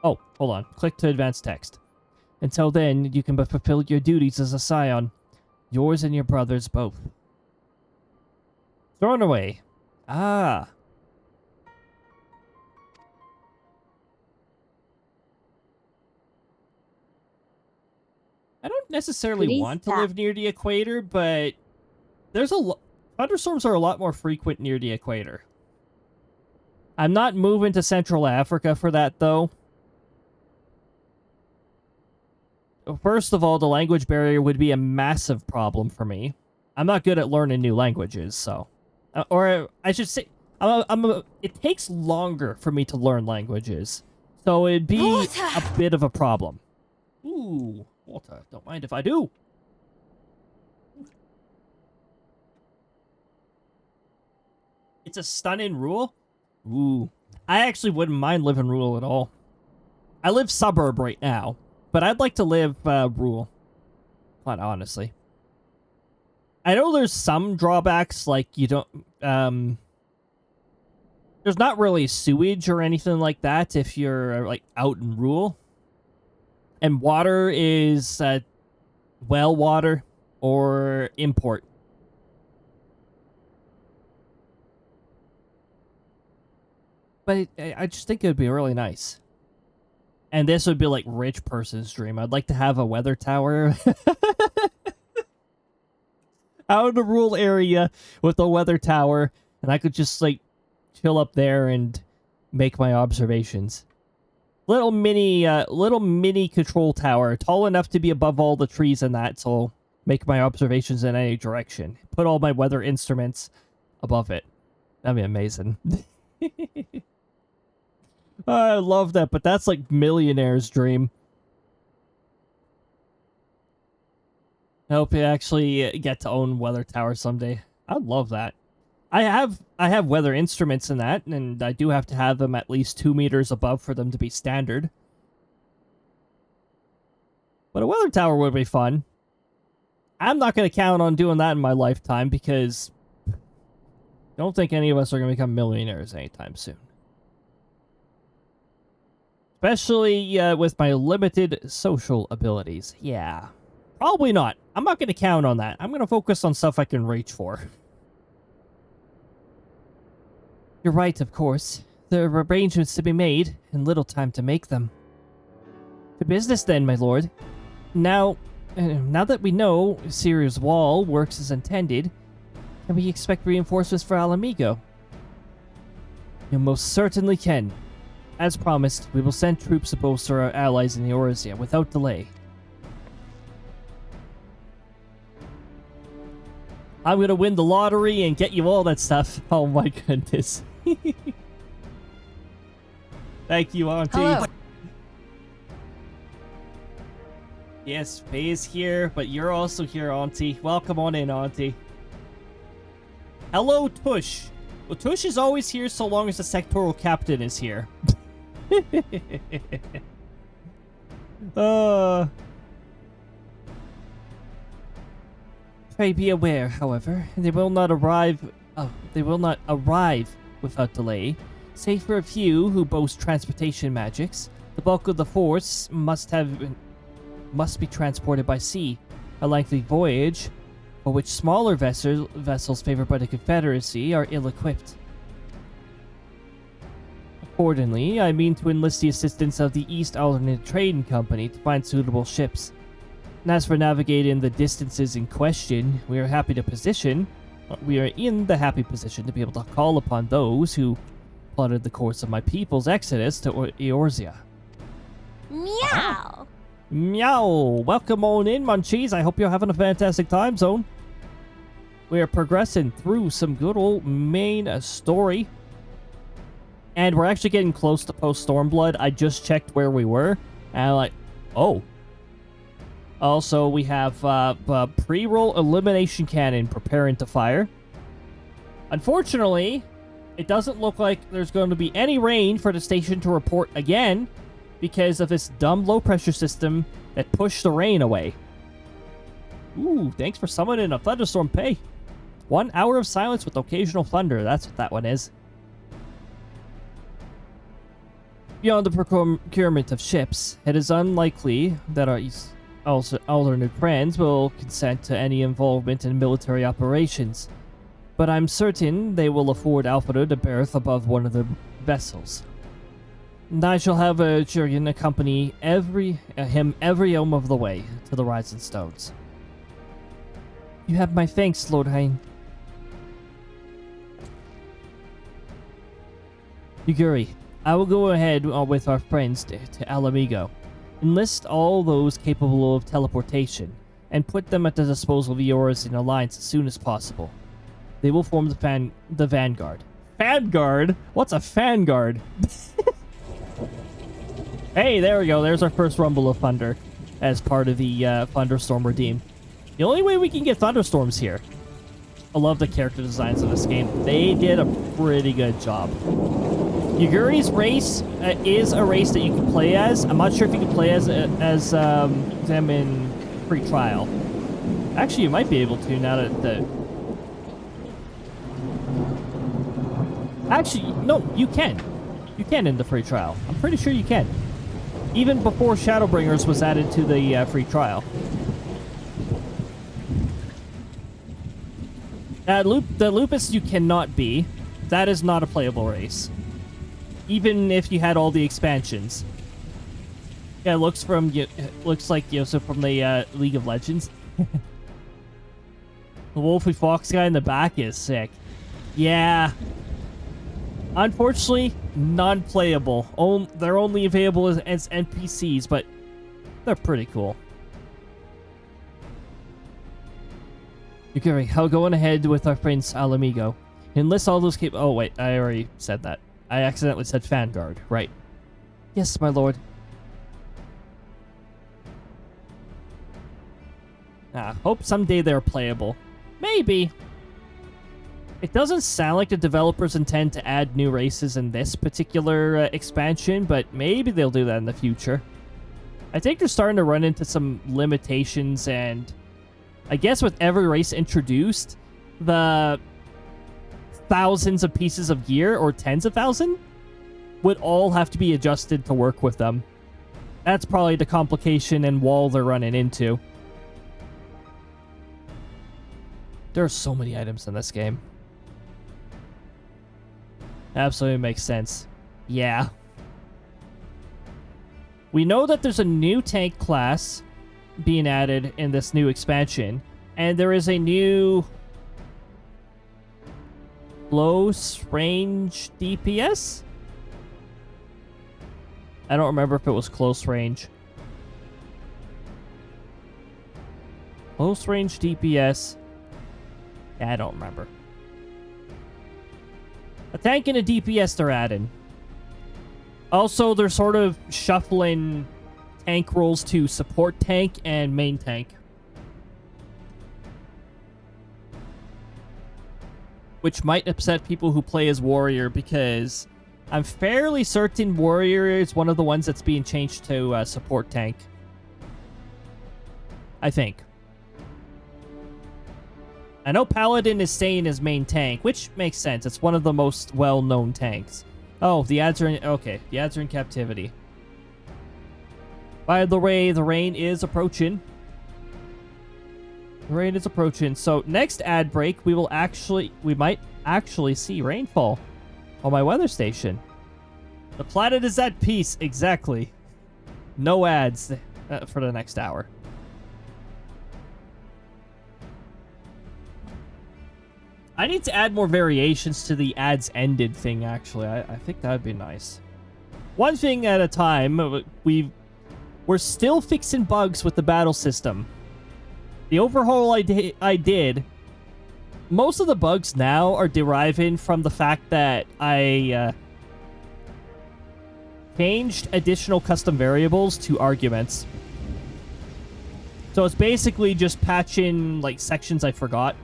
Oh, hold on. Click to advance text. Until then, you can but fulfill your duties as a scion. Yours and your brother's both. Thrown away. Ah. I don't necessarily want to live near the equator, but there's thunderstorms are a lot more frequent near the equator. I'm not moving to Central Africa for that, though. First of all, the language barrier would be a massive problem for me. I'm not good at learning new languages, so... or I should say... it takes longer for me to learn languages. So it'd be a bit of a problem. Ooh, water. Don't mind if I do. It's a stunning rule? Ooh. I actually wouldn't mind living rural at all. I live suburb right now, but I'd like to live rural. Quite honestly. I know there's some drawbacks, like you don't... there's not really sewage or anything like that if you're like out in rural. And water is well water or import. But I just think it would be really nice. And this would be like rich person's dream. I'd like to have a weather tower out in a rural area with a weather tower And I could just, like, chill up there and make my observations. Little mini control tower, tall enough to be above all the trees and that, so I'll make my observations in any direction. Put all my weather instruments above it. That'd be amazing. I love that, but that's like millionaire's dream. I hope you actually get to own weather tower someday. I'd love that. I have weather instruments in that, and I do have to have them at least 2 meters above for them to be standard. But a weather tower would be fun. I'm not going to count on doing that in my lifetime because I don't think any of us are going to become millionaires anytime soon. Especially with my limited social abilities. Yeah, probably not. I'm not going to count on that. I'm going to focus on stuff I can reach for. You're right, of course. There are arrangements to be made, and little time to make them. To business then, my lord. Now that we know Sirius Wall works as intended, can we expect reinforcements for Alamigo? You most certainly can. As promised, we will send troops to bolster our allies in Eorzea without delay. I'm gonna win the lottery and get you all that stuff. Oh my goodness. Thank you, Auntie. Hello. Yes, Faye is here, but you're also here, Auntie. Welcome on in, Auntie. Hello, Tush. Well, Tush is always here so long as the sectoral captain is here. Pray be aware, however, they will not arrive without delay. Save for a few who boast transportation magics, the bulk of the force must be transported by sea, a lengthy voyage, for which smaller vessels favored by the Confederacy are ill-equipped. Accordingly, I mean to enlist the assistance of the East Alternate Trading Company to find suitable ships. And as for navigating the distances in question, we are in the happy position to be able to call upon those who plotted the course of my people's exodus to Eorzea. Meow! Meow! Welcome on in, Munchies. I hope you're having a fantastic time zone. We are progressing through some good old main story. And we're actually getting close to Post-Stormblood. I just checked where we were. And I'm like, oh. Also, we have pre-roll elimination cannon preparing to fire. Unfortunately, it doesn't look like there's going to be any rain for the station to report again because of this dumb low-pressure system that pushed the rain away. Ooh, thanks for summoning a thunderstorm, Pay. 1 hour of silence with occasional thunder. That's what that one is. Beyond the procurement of ships, it is unlikely that our alternate friends will consent to any involvement in military operations, but I'm certain they will afford Alfredo a berth above one of the vessels. And I shall have Jurgen accompany him every elm of the way to the Rising Stones. You have my thanks, Lord Hein. Yuguri, I will go ahead with our friends to Alamigo. Enlist all those capable of teleportation, and put them at the disposal of Eorzea Alliance as soon as possible. They will form the Vanguard. Vanguard? What's a Vanguard? Hey, there we go. There's our first Rumble of Thunder as part of the Thunderstorm Redeem. The only way we can get thunderstorms here. I love the character designs of this game. They did a pretty good job. Yuguri's race is a race that you can play as. I'm not sure if you can play as them in free trial. Actually, you might be able to now that the... Actually, no, you can. You can in the free trial. I'm pretty sure you can. Even before Shadowbringers was added to the free trial. The Lupus you cannot be. That is not a playable race. Even if you had all the expansions. Yeah, it looks like Yoso from the League of Legends. The Wolfy Fox guy in the back is sick. Yeah. Unfortunately, non-playable. They're only available as NPCs, but they're pretty cool. Okay, I'll go on ahead with our friends Al Amigo. Enlist all those Oh, wait, I already said that. I accidentally said Vanguard. Right. Yes, my lord. Hope someday they're playable. Maybe. It doesn't sound like the developers intend to add new races in this particular expansion, but maybe they'll do that in the future. I think they're starting to run into some limitations, and I guess with every race introduced, the thousands of pieces of gear, or tens of thousands, would all have to be adjusted to work with them. That's probably the complication and wall they're running into. There are so many items in this game. Absolutely makes sense. Yeah. We know that there's a new tank class being added in this new expansion, and there is a new close range DPS? I don't remember if it was close range. Close range DPS. I don't remember. A tank and a DPS they're adding. Also, they're sort of shuffling tank roles to support tank and main tank. Which might upset people who play as warrior, because I'm fairly certain warrior is one of the ones that's being changed to support tank. I think. I know Paladin is staying as main tank, which makes sense. It's one of the most well-known tanks. Oh, the ads are in... Okay, the ads are in captivity. By the way, the rain is approaching. The rain is approaching. So, next ad break, we might actually see rainfall on my weather station. The planet is at peace. Exactly. No ads for the next hour. I need to add more variations to the ads ended thing, actually. I think that would be nice. One thing at a time. We're still fixing bugs with the battle system. The overhaul I did, most of the bugs now are deriving from the fact that I changed additional custom variables to arguments. So it's basically just patching like sections I forgot.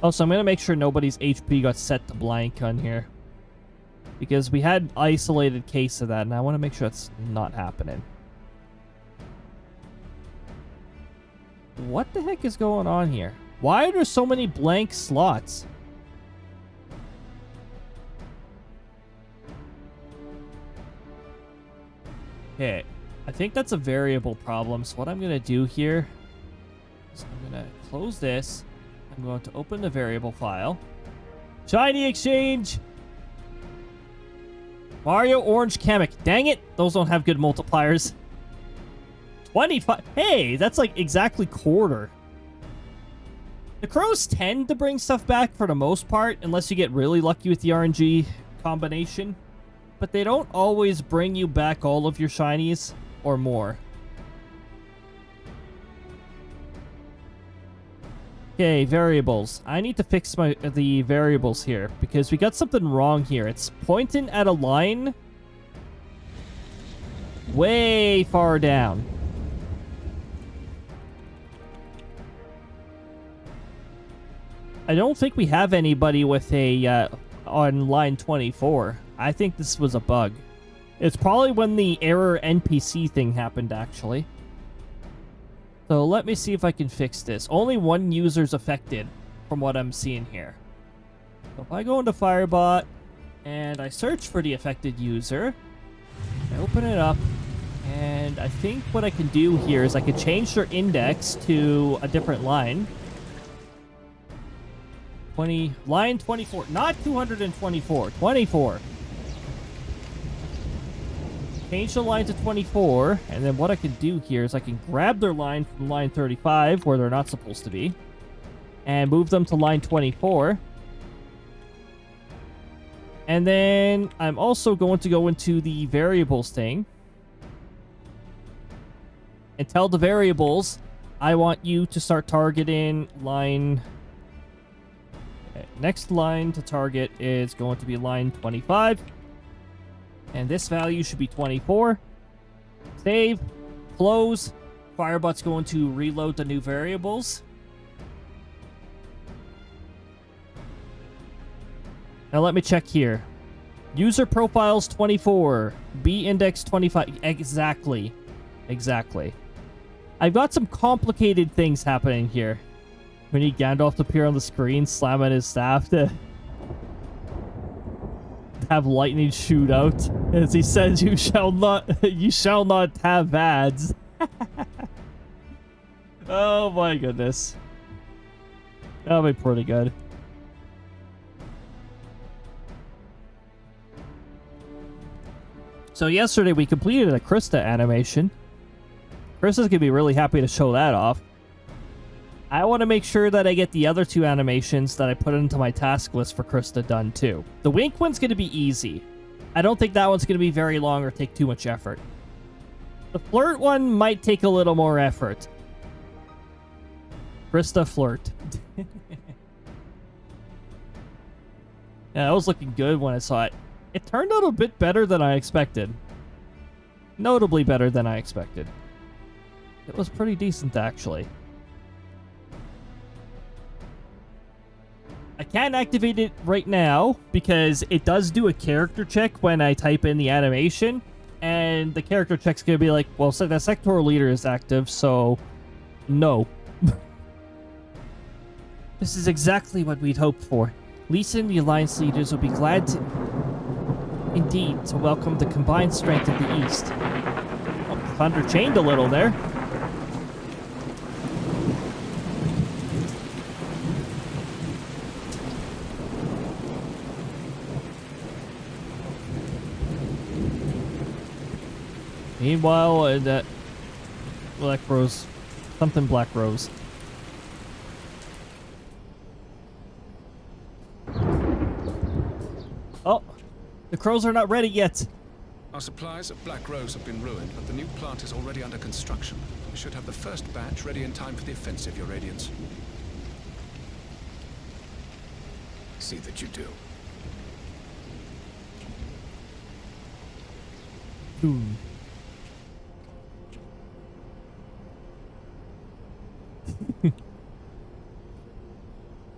Also, I'm going to make sure nobody's HP got set to blank on here, because we had isolated case of that, and I want to make sure that's not happening. What the heck is going on here? Why are there so many blank slots? Okay, I think that's a variable problem, so what I'm going to do here is I'm going to close this. I'm going to open the variable file. Shiny exchange! Mario Orange Kamek. Dang it! Those don't have good multipliers. 25. Hey, that's like exactly quarter. The crows tend to bring stuff back for the most part, unless you get really lucky with the RNG combination. But they don't always bring you back all of your shinies or more. Okay, variables. I need to fix the variables here, because we got something wrong here. It's pointing at a line way far down. I don't think we have anybody with a on line 24. I think this was a bug. It's probably when the error NPC thing happened, actually. So let me see if I can fix this. Only one user's affected from what I'm seeing here. So if I go into Firebot and I search for the affected user, I open it up, and I think what I can do here is I could change their index to a different line. Line 24, not 224, 24. Change the line to 24, and then what I can do here is I can grab their line from line 35, where they're not supposed to be, and move them to line 24. And then I'm also going to go into the variables thing and tell the variables I want you to start targeting line. Okay, next line to target is going to be line 25. And this value should be 24. Save. Close. Firebot's going to reload the new variables. Now let me check here. User profiles 24. B index 25. Exactly. Exactly. I've got some complicated things happening here. We need Gandalf to appear on the screen, slamming his staff to have lightning shoot out. As he says, you shall not have ads. Oh my goodness. That'll be pretty good. So yesterday we completed a Krista animation. Krista's gonna be really happy to show that off. I want to make sure that I get the other two animations that I put into my task list for Krista done too. The wink one's gonna be easy. I don't think that one's gonna be very long or take too much effort. The flirt one might take a little more effort. Krista flirt. Yeah, that was looking good when I saw it. It turned out a bit better than I expected. Notably better than I expected. It was pretty decent, actually. I can't activate it right now because it does do a character check when I type in the animation. And the character check's going to be like, well, so the sectoral leader is active, so no. This is exactly what we'd hoped for. Lisa and the Alliance leaders will be glad to... indeed, to welcome the combined strength of the East. Oh, thunder chained a little there. Meanwhile, that Black Rose, something Black Rose. Oh, the crows are not ready yet. Our supplies at Black Rose have been ruined, but the new plant is already under construction. We should have the first batch ready in time for the offensive, Your Radiance. See that you do.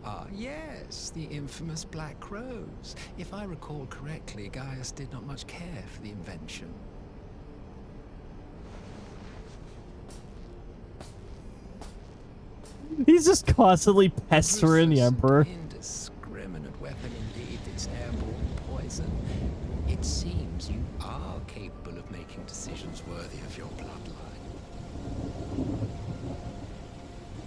Ah, yes, the infamous Black Rose. If I recall correctly, Gaius did not much care for the invention. He's just constantly pestering the Emperor. Indiscriminate weapon indeed, this airborne poison. It seems you are capable of making decisions worthy of your bloodline.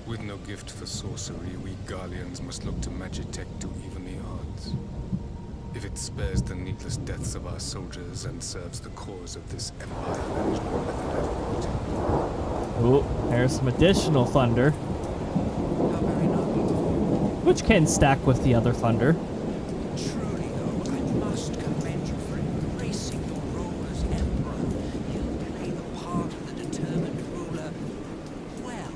With no gift for sorcery, we Guardians must look to Magitech to even the odds. If it spares the needless deaths of our soldiers and serves the cause of this empire management method I've brought. Oh, there's some additional thunder. Which can stack with the other thunder. Truly, though, I must commend you for embracing your role as Emperor. You play the part of the determined ruler well.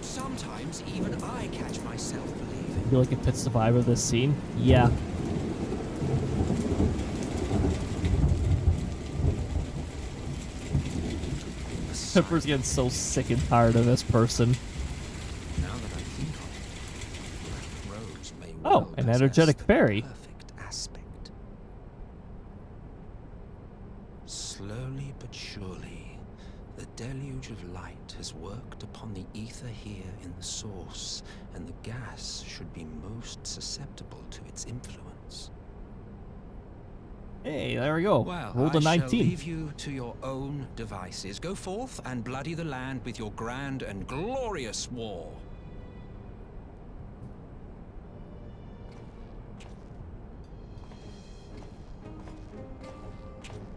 Sometimes even I catch myself believing. I feel like it fits the vibe of this scene. Yeah. Pepper's getting so sick and tired of this person. Now that I think of it, Black Rose may Oh, well an possess energetic the fairy. perfect aspect. Slowly but surely, the deluge of light has worked upon the ether here in the source, and the gas should be most susceptible to its influence. Hey, there we go. Well, Rolled a I 19. shall leave you to your own devices. Go forth and bloody the land with your grand and glorious war.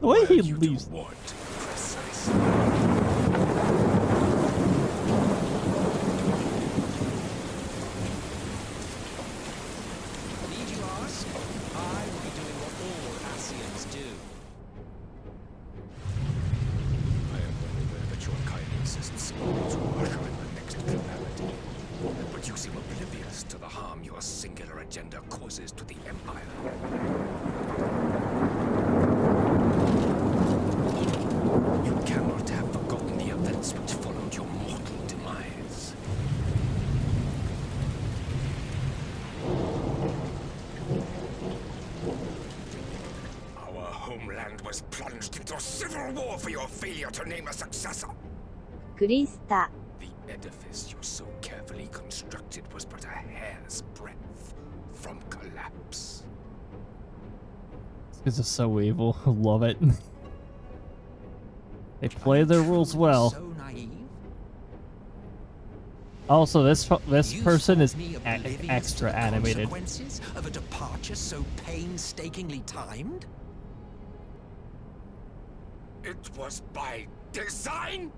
The way he leaves. Need you ask? I will be doing what all harm your singular agenda causes to the Empire. You cannot have forgotten the events which followed your mortal demise. Our homeland was plunged into civil war for your failure to name a successor. クリスタ The edifice you so carefully constructed was but a hair's breadth from collapse. This is so evil. I love it. They play their rules well. So naive? Also, this person is me oblivious to extra the animated. Consequences of a departure so painstakingly timed? It was by design?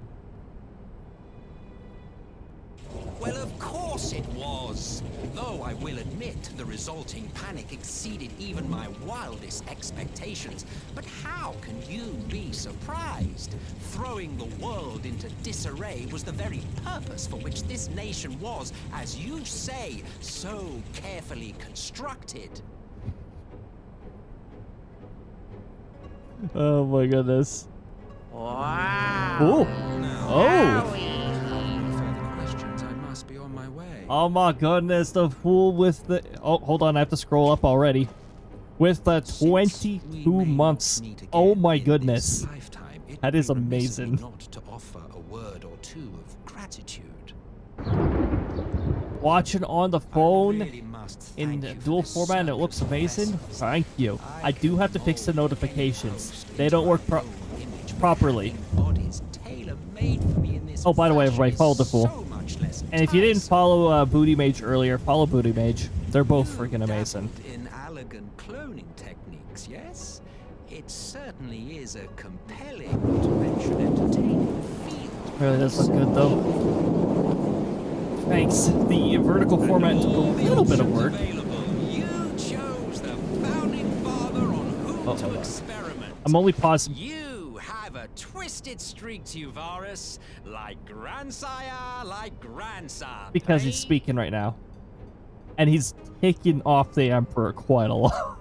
Well, of course it was. Though I will admit the resulting panic exceeded even my wildest expectations. But how can you be surprised? Throwing the world into disarray was the very purpose for which this nation was, as you say, so carefully constructed. Oh my goodness. Wow. Oh. Oh. Questions, I must be on my way. Oh my goodness, the fool with the... Oh, hold on, I have to scroll up already. With the 22 months. Oh my goodness. That is amazing. Not to offer a word or two of gratitude. Watching on the phone in dual format, it looks amazing. Thank you. I do have to fix the notifications. They don't work properly. Oh, by the way, everybody, follow the fool. And if you didn't follow Booty Mage earlier, follow Booty Mage. They're both freaking amazing. In elegant cloning techniques, yes? It certainly is a compelling, not to mention entertaining field. Really does look good, though. Thanks. The vertical format took a little bit of work. You chose the founding father on whom to experiment. I'm only pausing. You have a twisted streak to you, Varus. Like grandsire, like grandson. Because he's speaking right now. And he's taking off the Emperor quite a lot.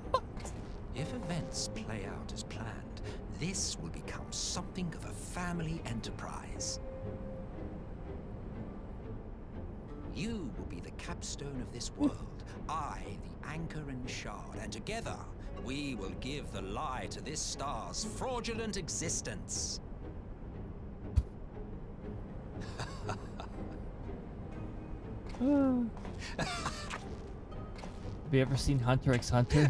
If events play out as planned, this will become something of a family enterprise. You will be the capstone of this world, I the anchor and shard, and together we will give the lie to this star's fraudulent existence. Have you ever seen Hunter x Hunter?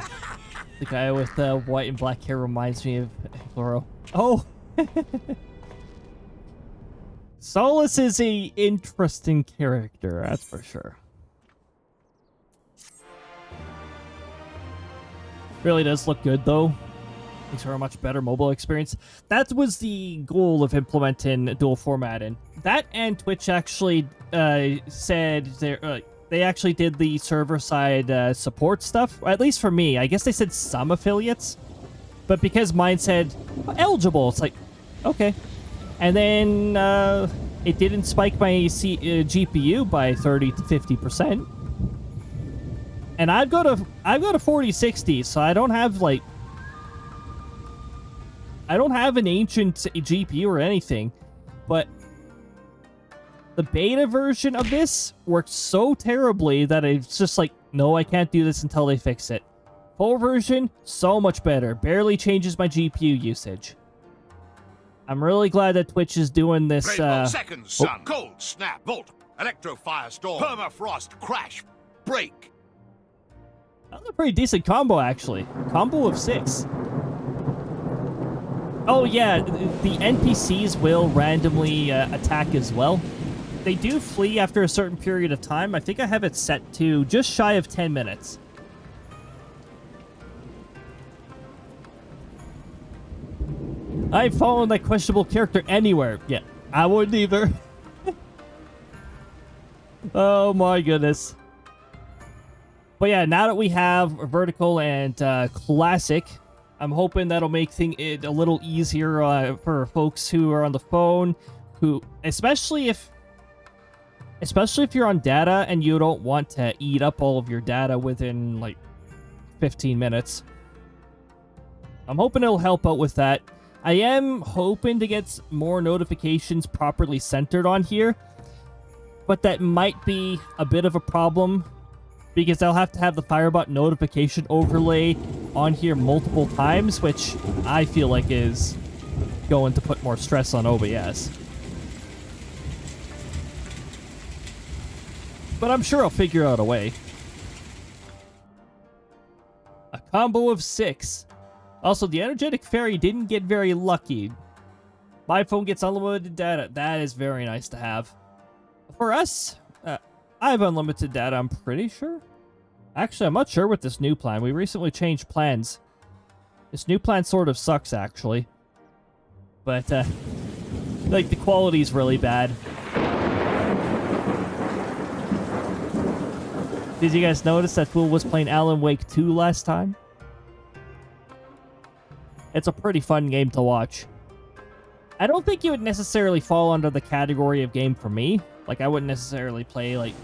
The guy with white and black hair reminds me of Goro. Oh! Solus is a interesting character, that's for sure. Really does look good, though. Makes for a much better mobile experience. That was the goal of implementing dual formatting. That and Twitch actually said they actually did the server-side support stuff, at least for me. I guess they said some affiliates, but because mine said eligible, it's like, okay. And then it didn't spike my GPU by 30 to 50%. And I've got a 4060, so I don't have like an ancient GPU or anything, but the beta version of this worked so terribly that it's just like, no, I can't do this until they fix it. Full version, so much better. Barely changes my GPU usage. I'm really glad that Twitch is doing this. Seconds, son. Oh. Cold, snap, volt, electro firestorm, permafrost, crash, break. That was a pretty decent combo, actually. Combo of 6. Oh, yeah, the NPCs will randomly attack as well. They do flee after a certain period of time. I think I have it set to just shy of 10 minutes. I ain't following that questionable character anywhere. Yeah, I wouldn't either. Oh my goodness. But yeah, now that we have vertical and classic, I'm hoping that'll make it a little easier for folks who are on the phone, who, especially if Especially if you're on data and you don't want to eat up all of your data within, like, 15 minutes. I'm hoping it'll help out with that. I am hoping to get more notifications properly centered on here, but that might be a bit of a problem because I'll have to have the Firebot notification overlay on here multiple times, which I feel like is going to put more stress on OBS. But I'm sure I'll figure out a way. A combo of 6. Also, the energetic fairy didn't get very lucky. My phone gets unlimited data. That is very nice to have. For us, I have unlimited data, I'm pretty sure. Actually, I'm not sure with this new plan. We recently changed plans. This new plan sort of sucks, actually. But, like, the quality's really bad. Did you guys notice that Fool was playing Alan Wake 2 last time? It's a pretty fun game to watch. I don't think it would necessarily fall under the category of game for me. Like, I wouldn't necessarily play, like,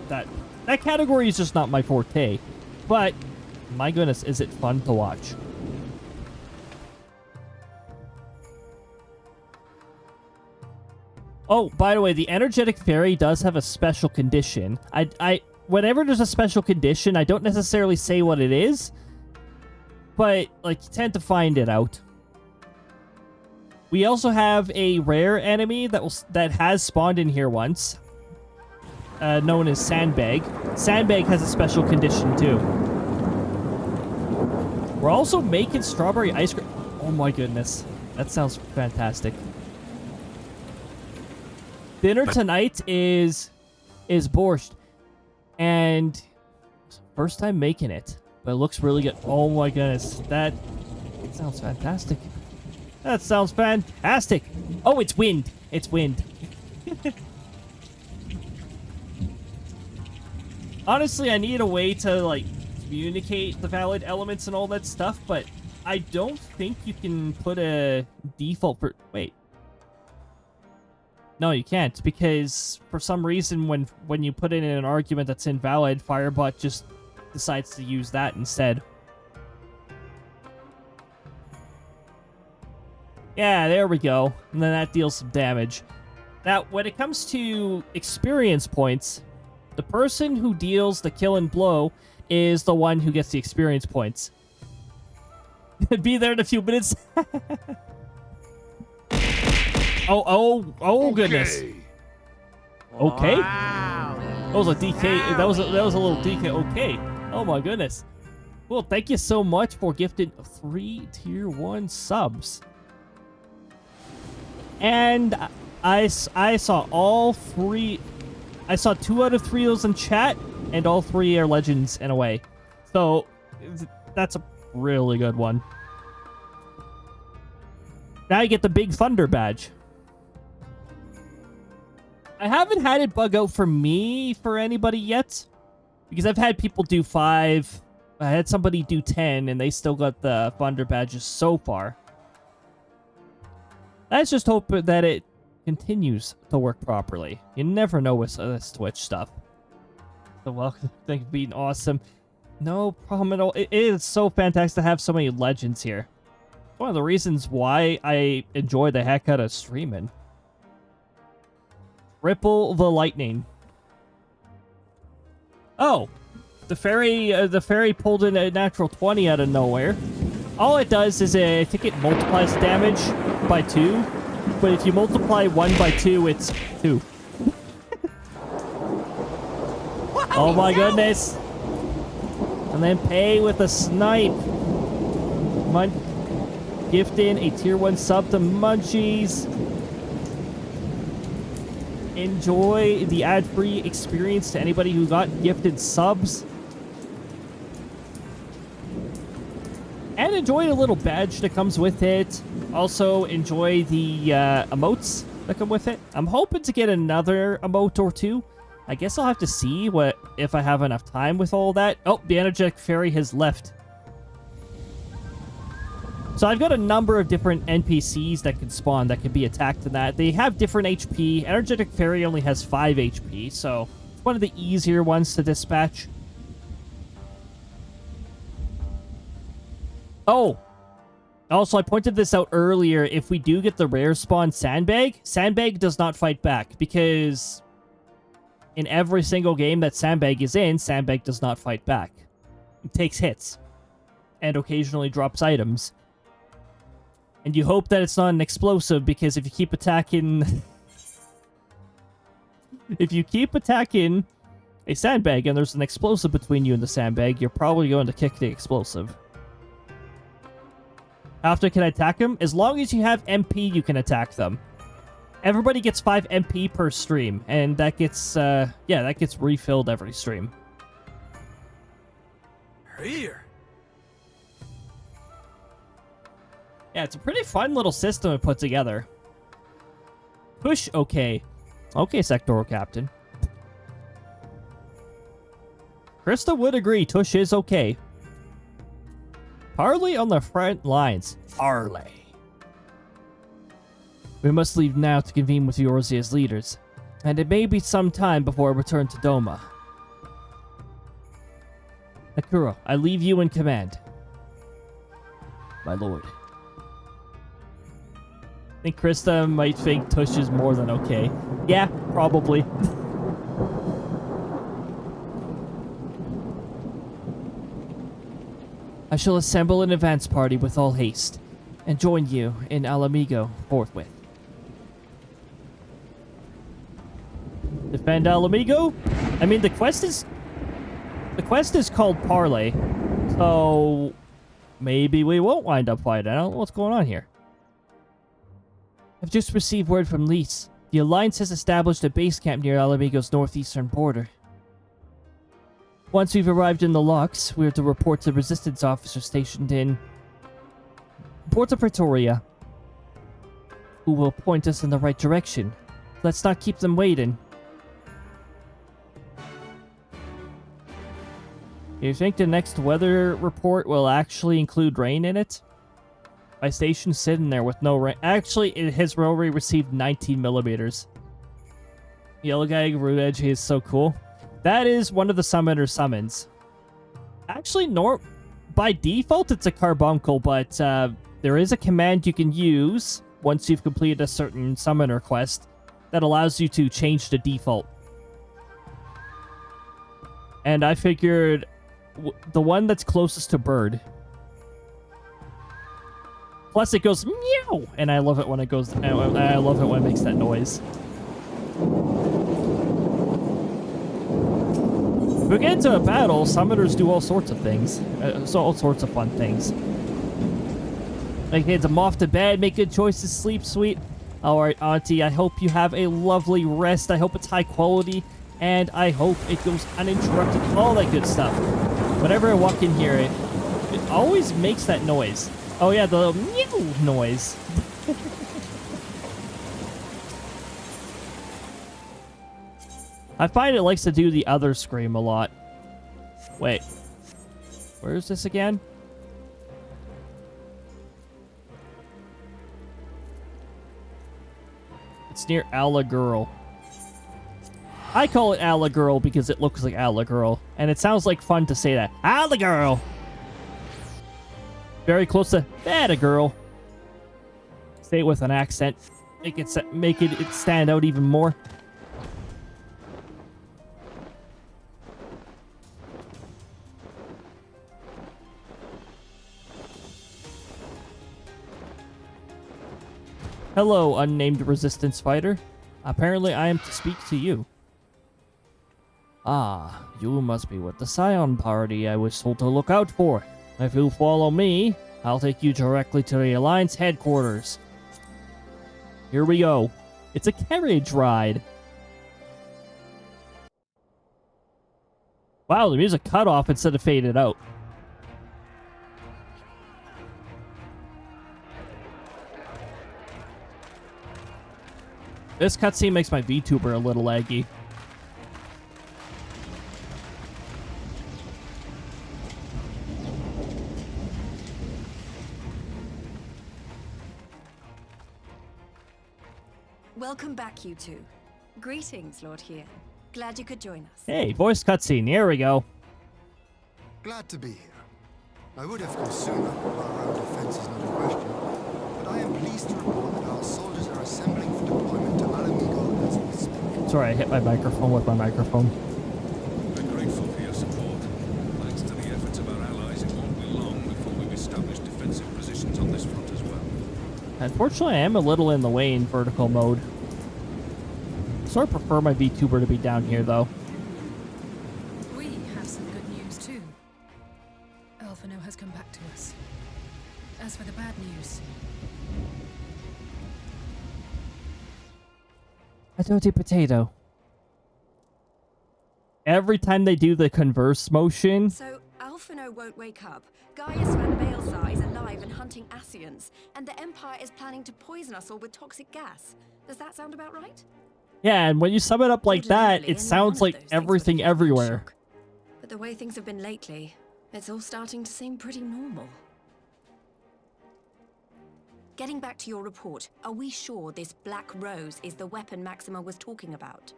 that. That category is just not my forte. But, my goodness, is it fun to watch. Oh, by the way, the energetic fairy does have a special condition. Whenever there's a special condition, I don't necessarily say what it is, but, like, you tend to find it out. We also have a rare enemy that has spawned in here once, known as Sandbag. Sandbag has a special condition, too. We're also making strawberry ice cream. Oh my goodness. That sounds fantastic. Dinner tonight is borscht. And first time making it, but it looks really good. Oh my goodness, that sounds fantastic. That sounds fantastic. Oh, it's wind. It's wind. Honestly, I need a way to, like, communicate the valid elements and all that stuff, but I don't think you can put a default for... Wait. No, you can't, because for some reason when you put in an argument that's invalid, Firebot just decides to use that instead. Yeah, there we go. And then that deals some damage. Now, when it comes to experience points, the person who deals the kill and blow is the one who gets the experience points. Be there in a few minutes. Oh, goodness. Okay. That was a DK. That was a little DK. Okay. Oh my goodness. Well, thank you so much for gifting 3 tier 1 subs. And I saw all 3. I saw 2 out of 3 of those in chat, and all 3 are legends in a way. So that's a really good one. Now you get the Big Thunder badge. I haven't had it bug out for me for anybody yet, because I've had people do 5. I had somebody do 10, and they still got the Thunder badges so far. Let's just hope that it continues to work properly. You never know with this Twitch stuff. So welcome. Thank you for being awesome. No problem at all. It is so fantastic to have so many legends here. One of the reasons why I enjoy the heck out of streaming. Ripple the lightning. Oh, the fairy pulled in a natural 20 out of nowhere. All it does is I think it multiplies damage by 2, but if you multiply 1 by 2, it's 2. Oh my goodness! And then pay with a snipe. Gifting a tier 1 sub to Munchies. Enjoy the ad-free experience to anybody who got gifted subs. And enjoy the little badge that comes with it. Also, enjoy the emotes that come with it. I'm hoping to get another emote or 2. I guess I'll have to see if I have enough time with all that. Oh, the energetic fairy has left. So I've got a number of different NPCs that can spawn that can be attacked in that. They have different HP. Energetic Fairy only has 5 HP, so it's one of the easier ones to dispatch. Oh! Also, I pointed this out earlier. If we do get the rare spawn Sandbag, Sandbag does not fight back, because in every single game that Sandbag is in, Sandbag does not fight back. It takes hits, and occasionally drops items. And you hope that it's not an explosive, because if you keep attacking... if you keep attacking a Sandbag and there's an explosive between you and the Sandbag, you're probably going to kick the explosive. After can I attack them? As long as you have MP, you can attack them. Everybody gets 5 MP per stream, and that gets, yeah, that gets refilled every stream. Here. Yeah, it's a pretty fun little system to put together. Push, okay. Okay, sectoral captain. Krista would agree, Tush is okay. Parley on the front lines. Parley. We must leave now to convene with the Eorzea's leaders, and it may be some time before I return to Doma. Akura, I leave you in command. My lord. I think Krista might think Tush is more than okay. Yeah, probably. I shall assemble an advance party with all haste, and join you in Alamigo forthwith. Defend Alamigo? I mean, the quest is called Parley, so maybe we won't wind up fighting. I don't know what's going on here. I've just received word from Lys. The Alliance has established a base camp near Alamigo's northeastern border. Once we've arrived in the locks, we are to report to resistance officers stationed in Porta Pretoria, who will point us in the right direction. Let's not keep them waiting. You think the next weather report will actually include rain in it? My station's sitting there with no rain. Actually, it has already received 19 millimeters. Yellow Guy Root Edge is so cool. That is one of the summoner summons. Actually, by default, it's a carbuncle, but there is a command you can use once you've completed a certain summoner quest that allows you to change the default. And I figured the one that's closest to bird. Plus, it goes meow, and I love it when it goes. I love it when it makes that noise. If we get into a battle, summoners do all sorts of things. All sorts of fun things. Make them off to bed, make good choices, sleep sweet. Alright, Auntie, I hope you have a lovely rest. I hope it's high quality, and I hope it goes uninterrupted. All that good stuff. Whenever I walk in here, it always makes that noise. Oh yeah, the little meow noise. I find it likes to do the other scream a lot. Wait. Where is this again? It's near Alagirl. I call it Alagirl because it looks like Alagirl. And it sounds like fun to say that. Alagirl! Very close to Batagirl. Say it with an accent. Make it stand out even more. Hello, unnamed resistance fighter. Apparently I am to speak to you. Ah, you must be with the Scion party I was told to look out for. If you follow me, I'll take you directly to the Alliance headquarters. Here we go. It's a carriage ride. Wow, the music cut off instead of faded out. This cutscene makes my VTuber a little laggy. Welcome back, you two. Greetings, Lord Here. Glad you could join us. Hey, voice cutscene. Here we go. Glad to be here. I would have come sooner, while our own defense is not in question, but I am pleased to report that our soldiers are assembling for deployment to Alamigo as we speak. Sorry, I hit my microphone with my microphone. We're grateful for your support. Thanks to the efforts of our allies, it won't be long before we've established defensive positions on this front as well. Unfortunately, I am a little in the way in vertical mode. So I prefer my VTuber to be down here, though. We have some good news too. Alphino has come back to us. As for the bad news, Potato. Every time they do the converse motion, So, Alphino won't wake up. Gaius Van Baelsar is alive and hunting Ascians, and the Empire is planning to poison us all with toxic gas. Does that sound about right? yeah, and when you sum it up like that, it sounds like everything everywhere. But the way things have been lately, it's all starting to seem pretty normal. Getting back to your report, are we sure this Black Rose is the weapon Maxima was talking about?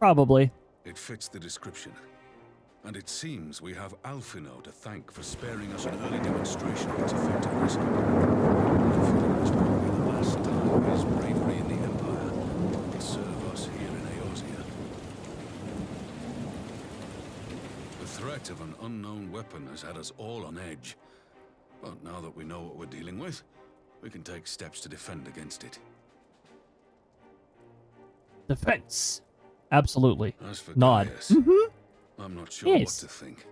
Probably. It fits the description. And it seems we have Alphino to thank for sparing us an early demonstration of its effectiveness. I feel this will be the last time his bravery in the Empire will serve us here in Eorzea. The threat of an unknown weapon has had us all on edge. But now that we know what we're dealing with, we can take steps to defend against it. Defense. Absolutely. As for Nod. Gaius, I'm not sure what to think.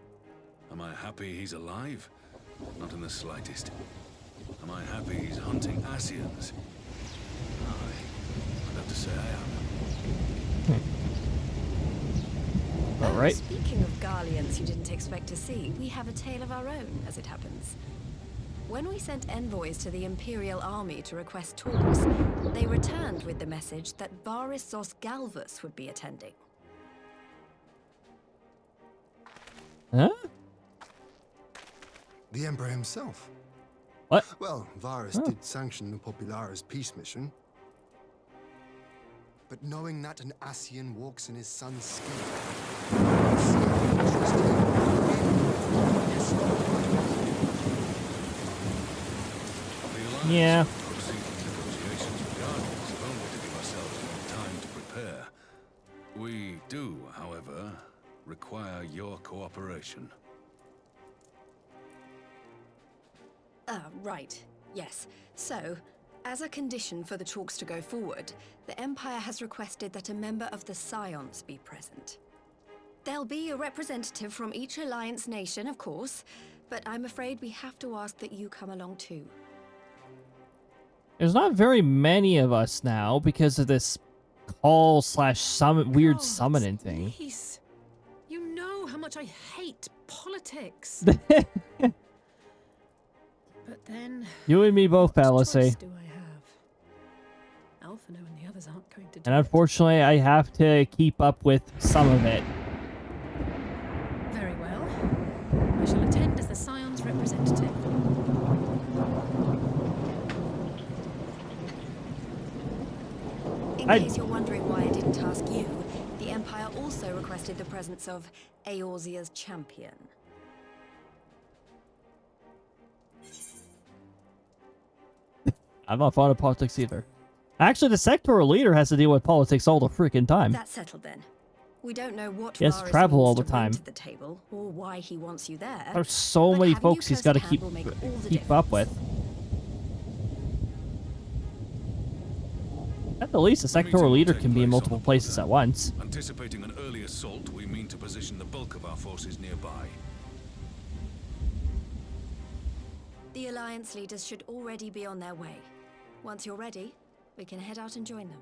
Am I happy he's alive? Not in the slightest. Am I happy he's hunting Ascians? I'd have to say I am. All right. Speaking of Garleans you didn't expect to see, we have a tale of our own, as it happens. When we sent envoys to the Imperial Army to request talks, they returned with the message that Barissos Galvus would be attending. Huh? The Emperor himself. What? Well, Varus did sanction the Popularis peace mission. But knowing that an Ascian walks in his son's skin, I see no interest in Yeah. Negotiations with Guardians, if only to give ourselves more time to prepare. We do, however, require your cooperation. Right. Yes. So, as a condition for the talks to go forward, the Empire has requested that a member of the Scions be present. There'll be a representative from each Alliance nation, of course, but I'm afraid we have to ask that you come along too. There's not very many of us now because of this call slash summon weird summoning thing. please. You know how much I hate politics. But then, You and me both, what Palace. choice do I have? Alphino and the others aren't going to do And unfortunately, I have to keep up with some of it. Very well. I shall attend as the Scion's representative. In case you're wondering why I didn't ask you, the Empire also requested the presence of Eorzea's champion. I'm not fond of politics either. Actually, the sectoral leader has to deal with politics all the freaking time. That's settled then. We don't know what He has to Varus travel means all the to bring time. to the table or why he wants you there. There's so but many having you folks he's close got to at keep hand will make all the keep up with. At the least, a sectoral leader can be in multiple places at once. Anticipating an early assault, we mean to position the bulk of our forces nearby. The Alliance leaders should already be on their way. Once you're ready, we can head out and join them.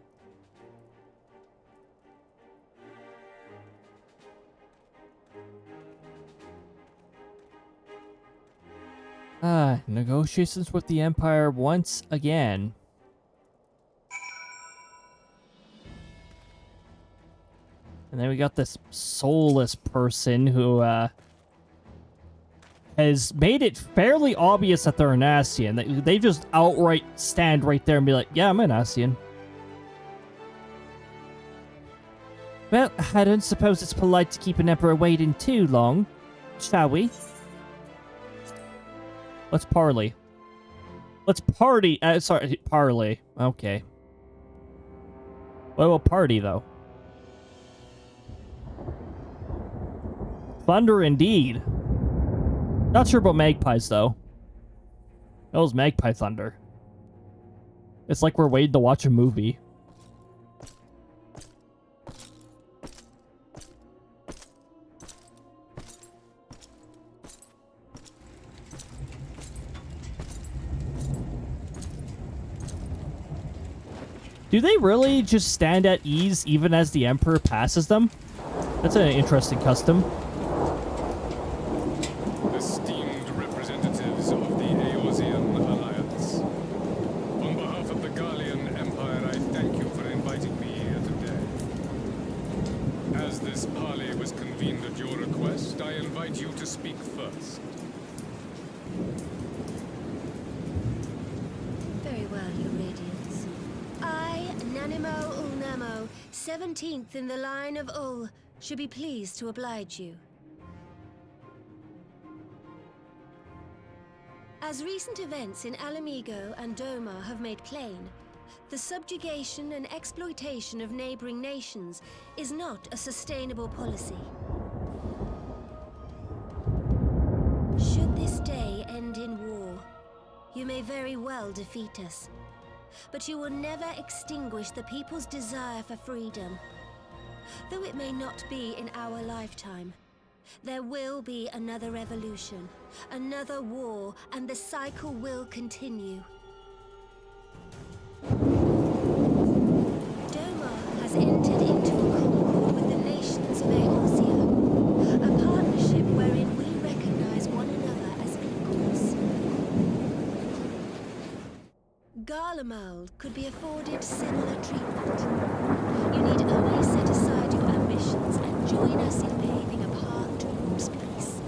Negotiations with the Empire once again. And then we got this soulless person who, has made it fairly obvious that they're an Ascian. They just outright stand right there and be like, yeah, I'm an Ascian. Well, I don't suppose it's polite to keep an emperor waiting too long, shall we? Let's parley. Let's party. Sorry, parley. Okay. What about party, though? Thunder indeed. Not sure about magpies, though. That was magpie thunder. It's like we're waiting to watch a movie. Do they really just stand at ease even as the Emperor passes them? That's an interesting custom. Esteemed representatives of the Eorzean Alliance, on behalf of the Gallian Empire, I thank you for inviting me here today. As this parley was convened at your request, I invite you to speak first. Very well, Your Radiance. I, Nanimo Ulnamo, 17th in the line of Ul, should be pleased to oblige you. As recent events in Alamigo and Doma have made plain, the subjugation and exploitation of neighboring nations is not a sustainable policy. Should this day end in war, you may very well defeat us, but you will never extinguish the people's desire for freedom. Though it may not be in our lifetime, there will be another revolution, another war, and the cycle will continue. Doma has entered into a concord with the nations of Eorzea, a partnership wherein we recognize one another as equals. Garlemald could be afforded similar treatment. You need only set aside your ambitions and join us in paving a path towards peace.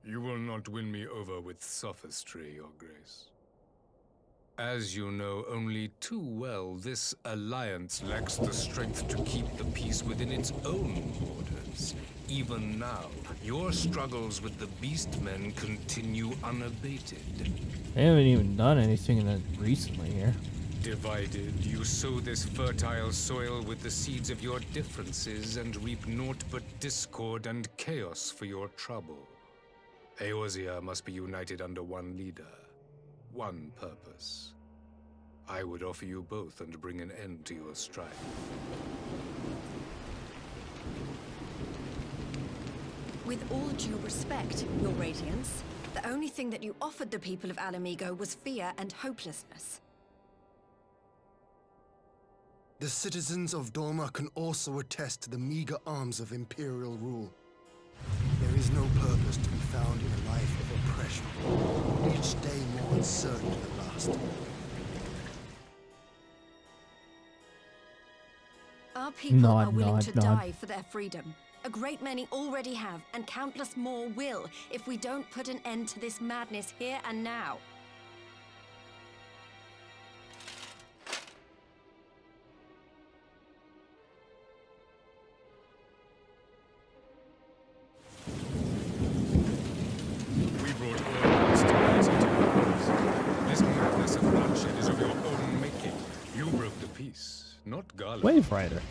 You will not win me over with sophistry, Your Grace. As you know only too well, this alliance lacks the strength to keep the peace within its own borders. Even now, your struggles with the Beastmen continue unabated. They haven't even done anything in that recently here. Divided, you sow this fertile soil with the seeds of your differences and reap naught but discord and chaos for your trouble. Eorzea must be united under one leader, one purpose. I would offer you both and bring an end to your strife. With all due respect, Your Radiance, the only thing that you offered the people of Alamigo was fear and hopelessness. The citizens of Doma can also attest to the meager arms of Imperial rule. There is no purpose to be found in a life of oppression, each day more uncertain than the last. Our people are willing to die for their freedom. A great many already have, and countless more will, if we don't put an end to this madness here and now. We brought order and stability to your lives. This madness of bloodshed is of your own making. You broke the peace, not Garland. Wave Rider.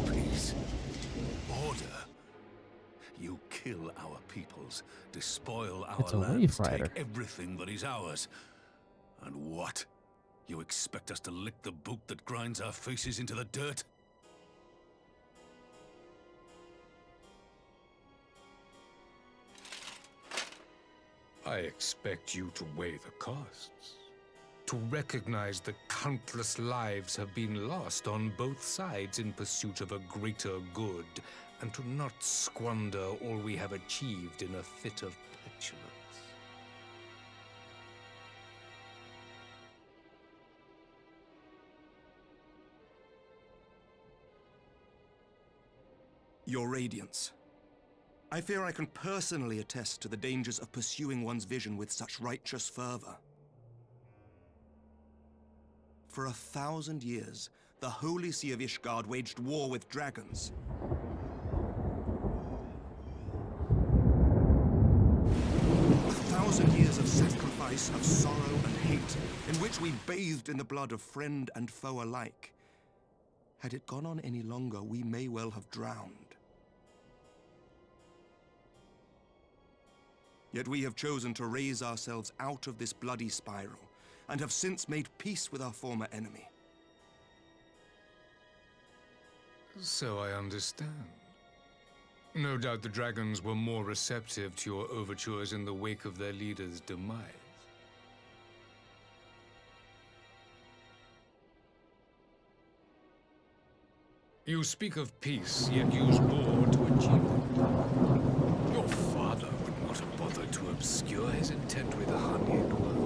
Peace. Order. You kill our peoples, despoil our It's a lands, Wave Rider. take everything that is ours. And what? You expect us to lick the boot that grinds our faces into the dirt? I expect you to weigh the costs. To recognize that countless lives have been lost on both sides in pursuit of a greater good, and to not squander all we have achieved in a fit of petulance. Your Radiance, I fear I can personally attest to the dangers of pursuing one's vision with such righteous fervor. For 1,000 years, the Holy See of Ishgard waged war with dragons. 1,000 years of sacrifice, of sorrow and hate, in which we bathed in the blood of friend and foe alike. Had it gone on any longer, we may well have drowned. Yet we have chosen to raise ourselves out of this bloody spiral, and have since made peace with our former enemy. So I understand. No doubt the dragons were more receptive to your overtures in the wake of their leader's demise. You speak of peace, yet use war to achieve it. Your father would not have bothered to obscure his intent with honeyed words.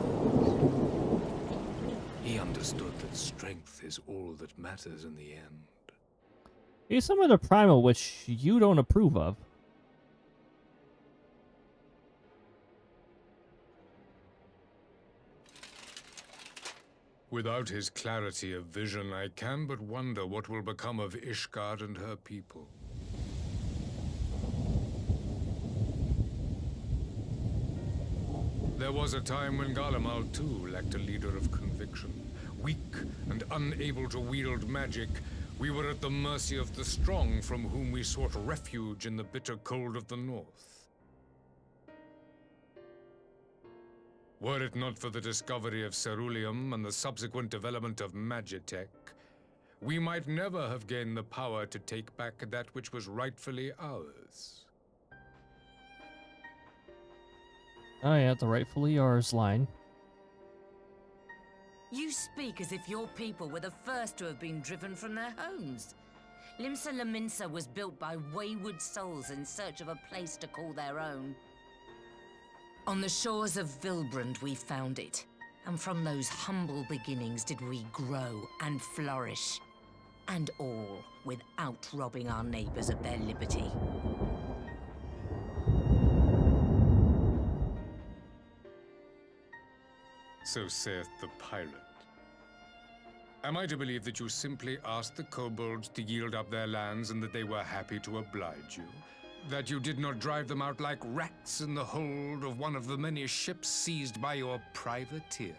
He understood that strength is all that matters in the end. Here's some of the primal which you don't approve of. Without his clarity of vision, I can but wonder what will become of Ishgard and her people. There was a time when Garlemald too lacked a leader of conviction. Weak and unable to wield magic, we were at the mercy of the strong, from whom we sought refuge in the bitter cold of the north. Were it not for the discovery of ceruleum and the subsequent development of magitech, we might never have gained the power to take back that which was rightfully ours. Oh yeah, the rightfully yours line. You speak as if your people were the first to have been driven from their homes. Limsa Lominsa was built by wayward souls in search of a place to call their own. On the shores of Vilbrand we found it, and from those humble beginnings did we grow and flourish. And all without robbing our neighbors of their liberty. So saith the pirate. Am I to believe that you simply asked the kobolds to yield up their lands and that they were happy to oblige you? That you did not drive them out like rats in the hold of one of the many ships seized by your privateers?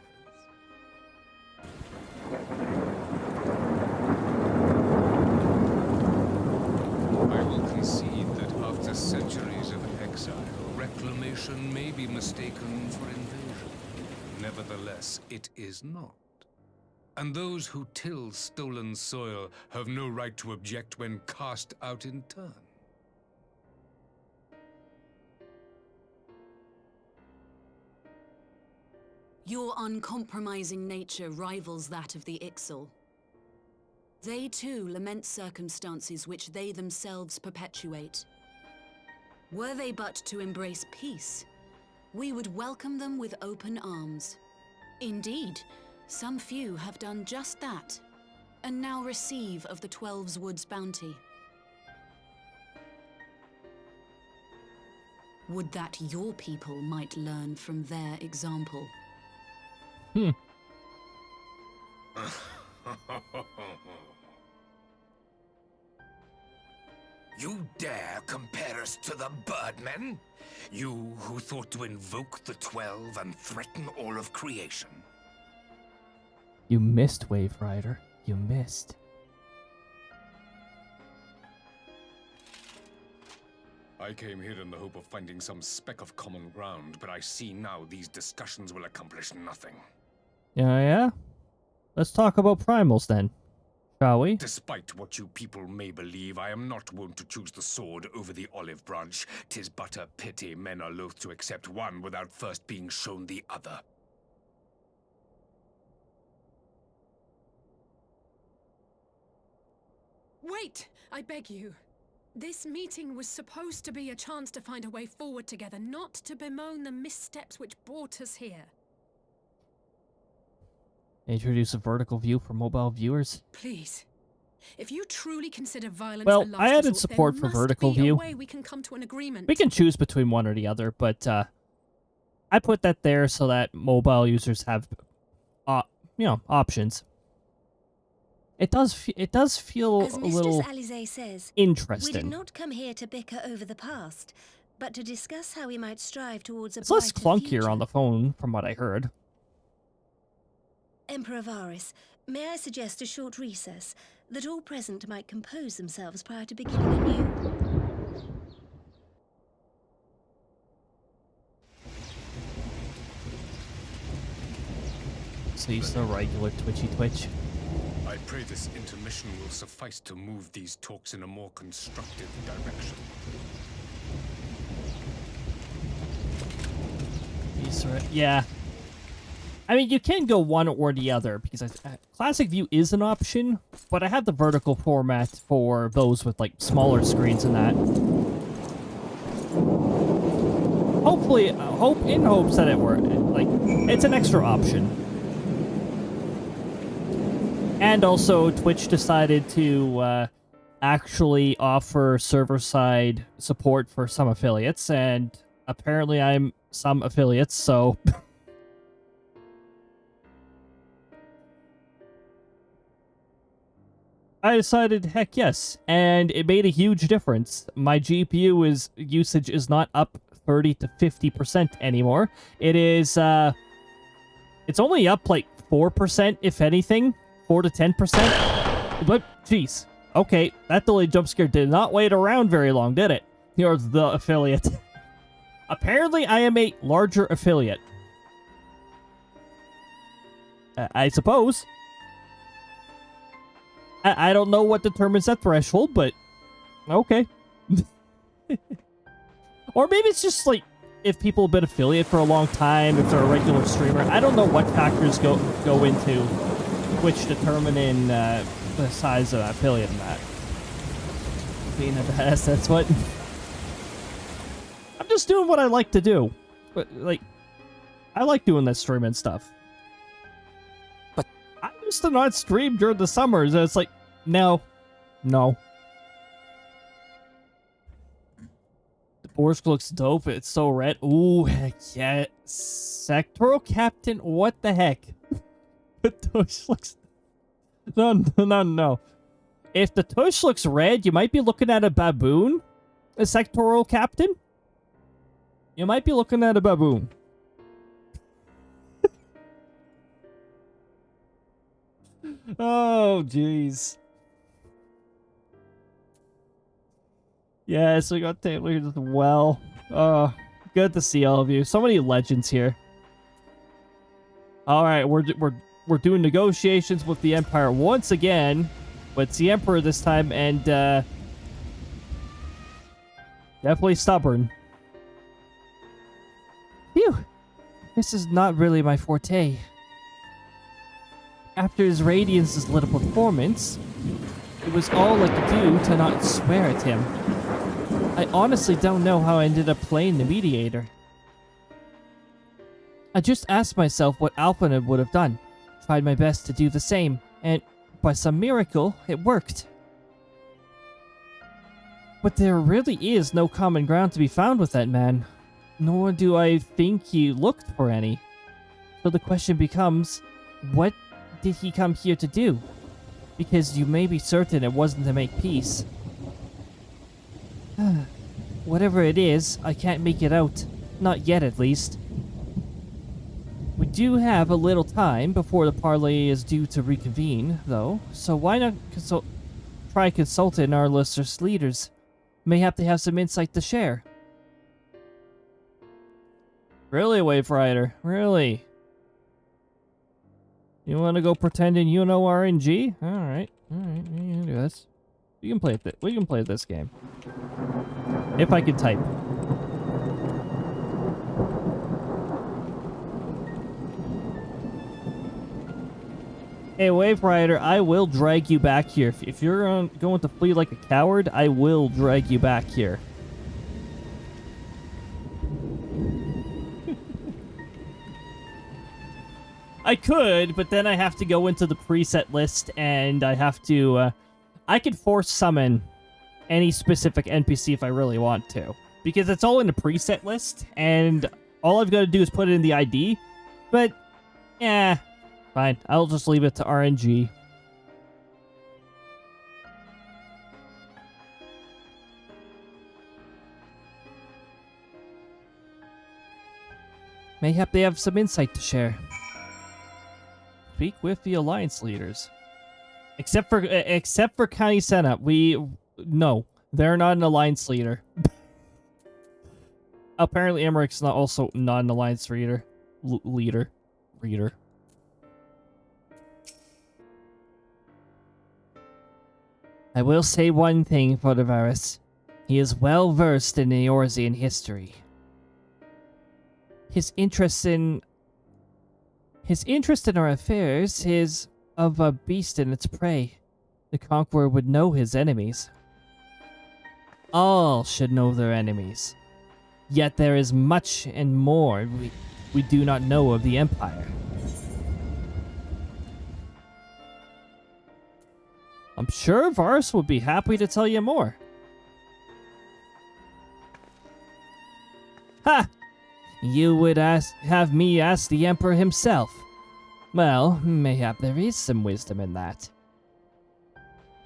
I will concede that after centuries of exile, reclamation may be mistaken for invasion. Nevertheless, it is not. And those who till stolen soil have no right to object when cast out in turn. Your uncompromising nature rivals that of the Ixal. They too lament circumstances which they themselves perpetuate. Were they but to embrace peace, we would welcome them with open arms. Indeed, some few have done just that, and now receive of the 12's Wood's bounty. Would that your people might learn from their example. You dare compare us to the Birdmen? You who thought to invoke the 12 and threaten all of creation? You missed, Wave Rider. You missed. I came here in the hope of finding some speck of common ground, but I see now these discussions will accomplish nothing. Yeah? Let's talk about primals then, shall we? Despite what you people may believe, I am not wont to choose the sword over the olive branch. 'Tis but a pity men are loath to accept one without first being shown the other. Wait! I beg you. This meeting was supposed to be a chance to find a way forward together, not to bemoan the missteps which brought us here. Introduce a vertical view for mobile viewers. Please, If you truly consider violence Well, a last I added resort, support there for must vertical be a view. way we can come to an agreement. We can choose between one or the other, but I put that there so that mobile users have, options. It does feel As a Mistress little Alize says, interesting. we did not come here to bicker over the past, but to discuss how we might strive towards a It's less brighter clunkier future. on the phone, from what I heard. Emperor Varys, may I suggest a short recess, that all present might compose themselves prior to beginning anew? So he's the regular twitchy twitch. I pray this intermission will suffice to move these talks in a more constructive direction. Yeah. I mean, you can go one or the other, because Classic View is an option, but I have the vertical format for those with, like, smaller screens and that. Hopefully, in hopes that it works. Like, it's an extra option. And also, Twitch decided to actually offer server-side support for some affiliates, and apparently I'm some affiliates, so... I decided, heck yes, and it made a huge difference. My GPU usage is not up 30 to 50% anymore. It is, it's only up like 4%, if anything. 4 to 10%. But, jeez. Okay, that delayed jump scare did not wait around very long, did it? Here's the affiliate. Apparently, I am a larger affiliate. I suppose. I don't know what determines that threshold, but okay. Or maybe it's just like if people have been affiliate for a long time, if they're a regular streamer. I don't know what factors go into Twitch determining the size of affiliate in that. Being a badass, that's what. I'm just doing what I like to do. But like, I like doing this streaming stuff. But I used to not stream during the summers, and it's like, no. The Borsk looks dope. It's so red. Ooh, heck yeah. Sectoral Captain, what the heck? The tush looks... No. If the tush looks red, you might be looking at a baboon. A Sectoral Captain? You might be looking at a baboon. Oh, jeez. Yes, we got Taylor as well. Good to see all of you. So many legends here. All right, we're doing negotiations with the Empire once again, but it's the Emperor this time, and definitely stubborn. Phew, this is not really my forte. After his Radiance's little performance, it was all I could do to not swear at him. I honestly don't know how I ended up playing the Mediator. I just asked myself what Alpina would have done. Tried my best to do the same, and by some miracle, it worked. But there really is no common ground to be found with that man. Nor do I think he looked for any. So the question becomes, what did he come here to do? Because you may be certain it wasn't to make peace. Whatever it is, I can't make it out. Not yet, at least. We do have a little time before the parley is due to reconvene, though, so why not try consulting our Luster's leaders? Mayhap they have some insight to share. Really, Wave Rider? Really? You want to go pretending you know RNG? Alright, we can do this. We can play this game. If I can type. Hey, Wave Rider, I will drag you back here. If you're going to flee like a coward, I will drag you back here. I could, but then I have to go into the preset list, and I have to I could force summon any specific NPC if I really want to. Because it's all in the preset list, and all I've got to do is put it in the ID. But, yeah, fine. I'll just leave it to RNG. Mayhap they have some insight to share. Speak with the Alliance leaders. Except for County Senate, no, they're not an Alliance leader. Apparently, Emmerich's also not an Alliance reader. Reader. I will say one thing for the Varus. He is well versed in Eorzean history. His interest in our affairs is of a beast and its prey. The Conqueror would know his enemies. All should know their enemies. Yet there is much and more we do not know of the Empire. I'm sure Varus would be happy to tell you more. Ha! You would have me ask the Emperor himself. Well, mayhap there is some wisdom in that.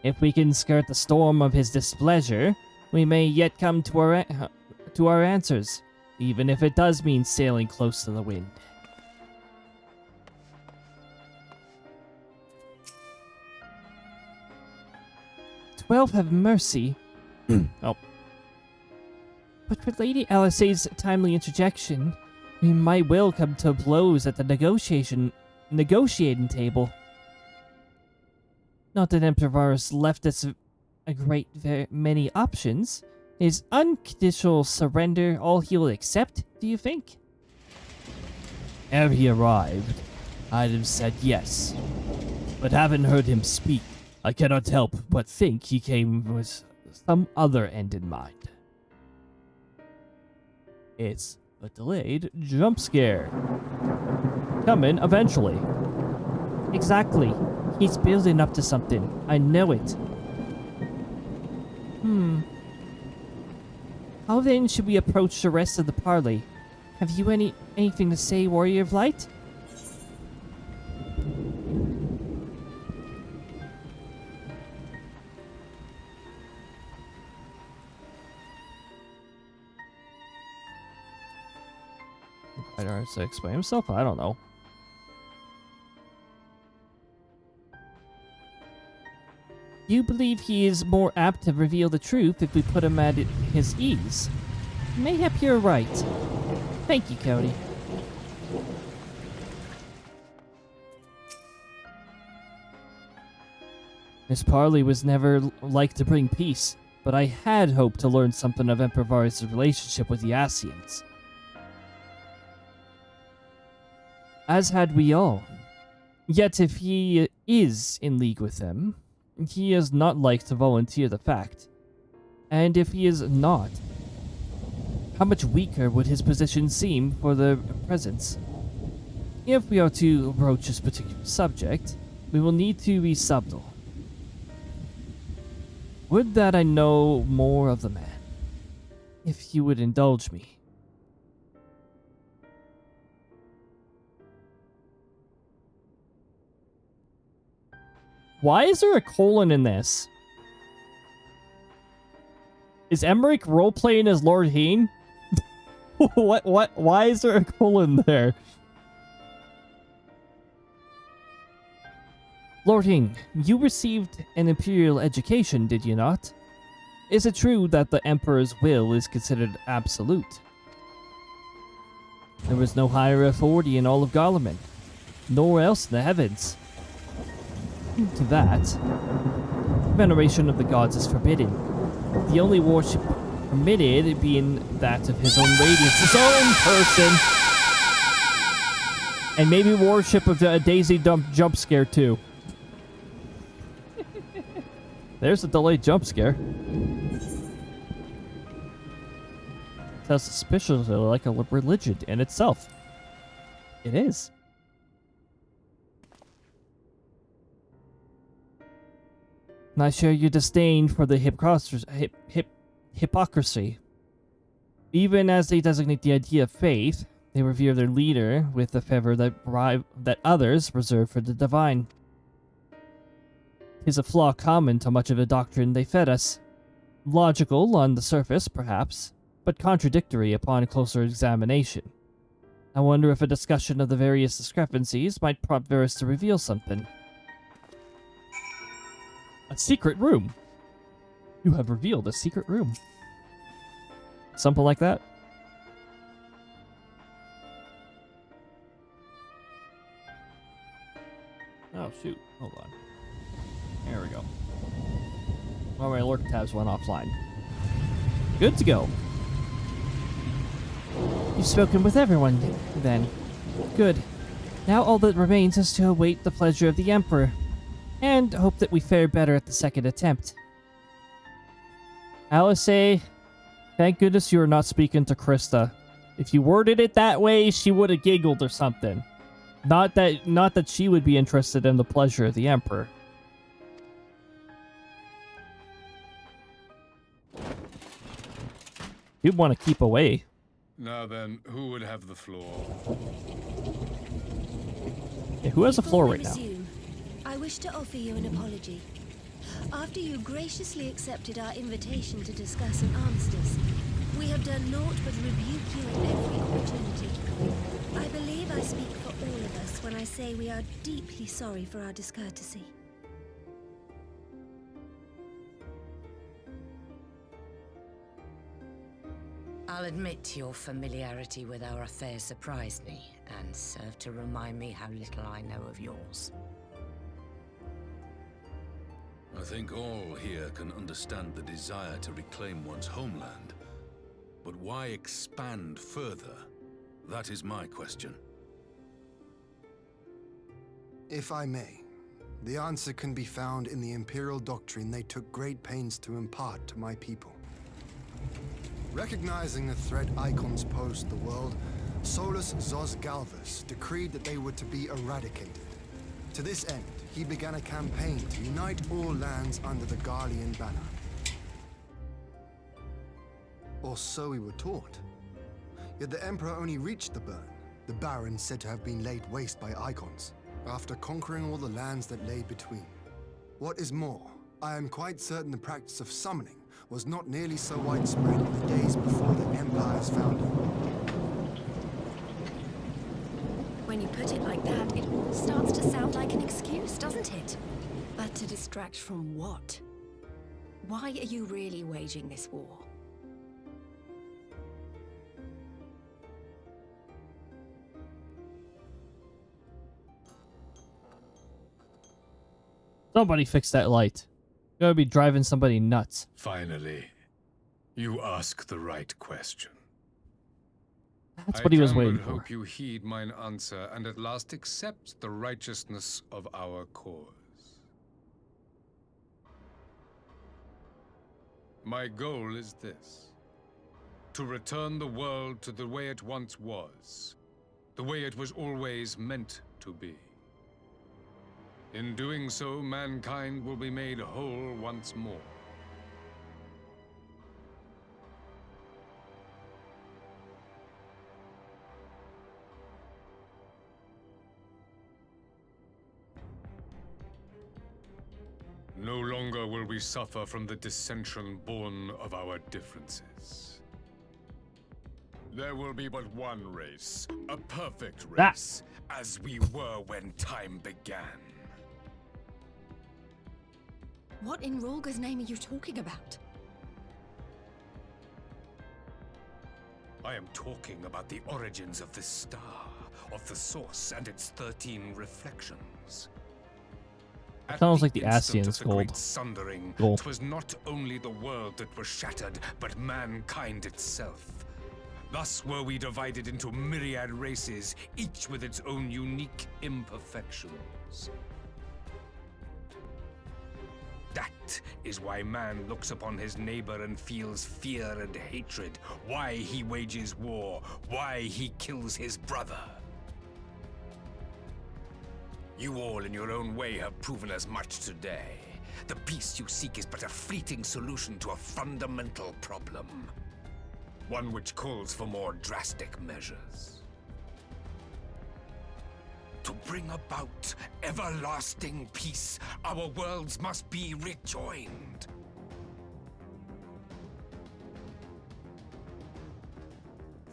If we can skirt the storm of his displeasure, we may yet come to our answers, even if it does mean sailing close to the wind. "12 have mercy." Oh. But with Lady Alisay's timely interjection, we might well come to blows at the negotiating table. Not that Emperor Varus left us many options. Is unconditional surrender all he will accept, do you think? Ere he arrived, I'd have said yes. But having heard him speak, I cannot help but think he came with some other end in mind. It's a delayed jump scare. Coming eventually. Exactly. He's building up to something. I know it. How then should we approach the rest of the parley? Have you anything to say, Warrior of Light? I don't have to explain himself? I don't know. You believe he is more apt to reveal the truth if we put him at his ease? Mayhap you're right. Thank you, Cody. Miss Parley was never like to bring peace, but I had hoped to learn something of Emperor Varus' relationship with the Asians. As had we all. Yet if he is in league with them, he is not like to volunteer the fact. And if he is not, how much weaker would his position seem for the presence? If we are to broach this particular subject, we will need to be subtle. Would that I know more of the man, if you would indulge me. Why is there a colon in this? Is Emmerich role-playing as Lord Heen? What? Why is there a colon there? Lord Heen, you received an imperial education, did you not? Is it true that the Emperor's will is considered absolute? There was no higher authority in all of Garlemald, nor else in the heavens. To that, veneration of the gods is forbidden. The only worship permitted being that of his own radiance, his own person, and maybe worship of the Daisy jump scare too. There's a delayed jump scare. Sounds suspiciously like a religion in itself. It is. And I share your disdain for the hypocrisy. Even as they designate the idea of faith, they revere their leader with the fervor that others reserve for the divine. 'Tis a flaw common to much of the doctrine they fed us. Logical on the surface, perhaps, but contradictory upon closer examination. I wonder if a discussion of the various discrepancies might prompt Varys to reveal something. A secret room. You have revealed a secret room. Something like that. Oh shoot, hold on. There we go. Well, my alert tabs went offline. Good to go. You've spoken with everyone, then. Good. Now all that remains is to await the pleasure of the Emperor, and hope that we fare better at the second attempt. Alice, thank goodness you are not speaking to Krista. If you worded it that way, she would have giggled or something. Not that she would be interested in the pleasure of the Emperor. You'd want to keep away. Now then, who would have the floor? Yeah, who has the floor right now? I wish to offer you an apology. After you graciously accepted our invitation to discuss an armistice, we have done naught but rebuke you at every opportunity. I believe I speak for all of us when I say we are deeply sorry for our discourtesy. I'll admit your familiarity with our affairs surprised me, and served to remind me how little I know of yours. I think all here can understand the desire to reclaim one's homeland. But why expand further? That is my question. If I may, the answer can be found in the Imperial doctrine they took great pains to impart to my people. Recognizing the threat icons posed to the world, Solus Zos Galvus decreed that they were to be eradicated. To this end, he began a campaign to unite all lands under the Garlean banner. Or so we were taught. Yet the Emperor only reached the burn, the Baron said to have been laid waste by icons, after conquering all the lands that lay between. What is more, I am quite certain the practice of summoning was not nearly so widespread in the days before the Empire's founding. When you put it like that, it all starts to sound like an excuse, doesn't it? But to distract from what? Why are you really waging this war? Somebody fix that light. You're gonna be driving somebody nuts. Finally, you ask the right question. That's what he was waiting I for. hope you heed mine answer and at last accept the righteousness of our cause. My goal is this: to return the world to the way it once was, the way it was always meant to be. In doing so, mankind will be made whole once more. No longer will we suffer from the dissension born of our differences. There will be but one race, a perfect race, as we were when time began. What in Rolga's name are you talking about? I am talking about the origins of this star, of the source and its 13 reflections. Sounds like the instant Ascians of the great gold. sundering, Gold. 'twas not only the world that was shattered, but mankind itself. Thus were we divided into myriad races, each with its own unique imperfections. That is why man looks upon his neighbor and feels fear and hatred, why he wages war, why he kills his brother. You all in your own way have proven as much today. The peace you seek is but a fleeting solution to a fundamental problem. One which calls for more drastic measures. To bring about everlasting peace, our worlds must be rejoined.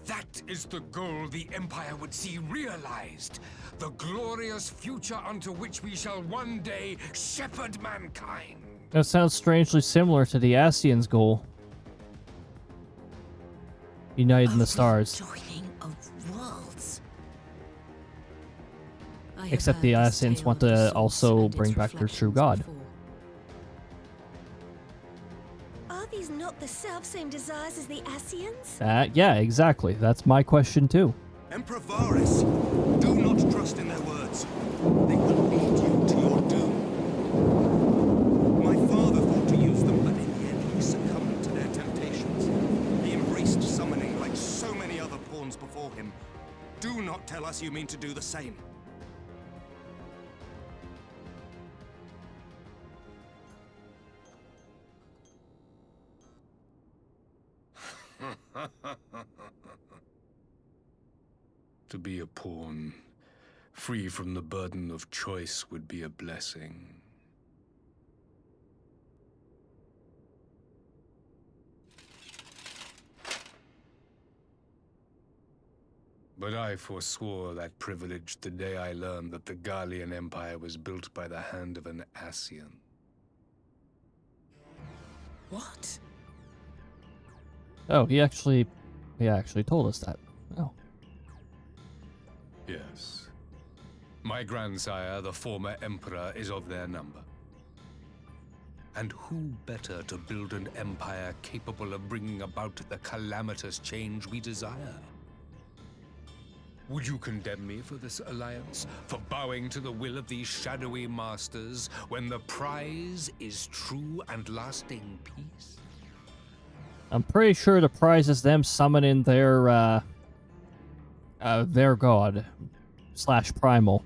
That is the goal the Empire would see realized. The glorious future unto which we shall one day shepherd mankind. That sounds strangely similar to the Ascians' goal. United in the stars. Joining of worlds. Except the Ascians want to also bring back their true god. Are these not the self-same desires as the Ascians? Yeah, exactly. That's my question too. Emperor Varys, do not trust in their words. They will lead you to your doom. My father thought to use them, but in the end he succumbed to their temptations. He embraced summoning like so many other pawns before him. Do not tell us you mean to do the same. To be a pawn, free from the burden of choice, would be a blessing. But I forswore that privilege the day I learned that the Garlean Empire was built by the hand of an Ascian. What? Oh, he actually told us that. Oh. Yes. My grandsire, the former emperor, is of their number. And who better to build an empire capable of bringing about the calamitous change we desire? Would you condemn me for this alliance? For bowing to the will of these shadowy masters, when the prize is true and lasting peace? I'm pretty sure the prize is them summoning their god / primal,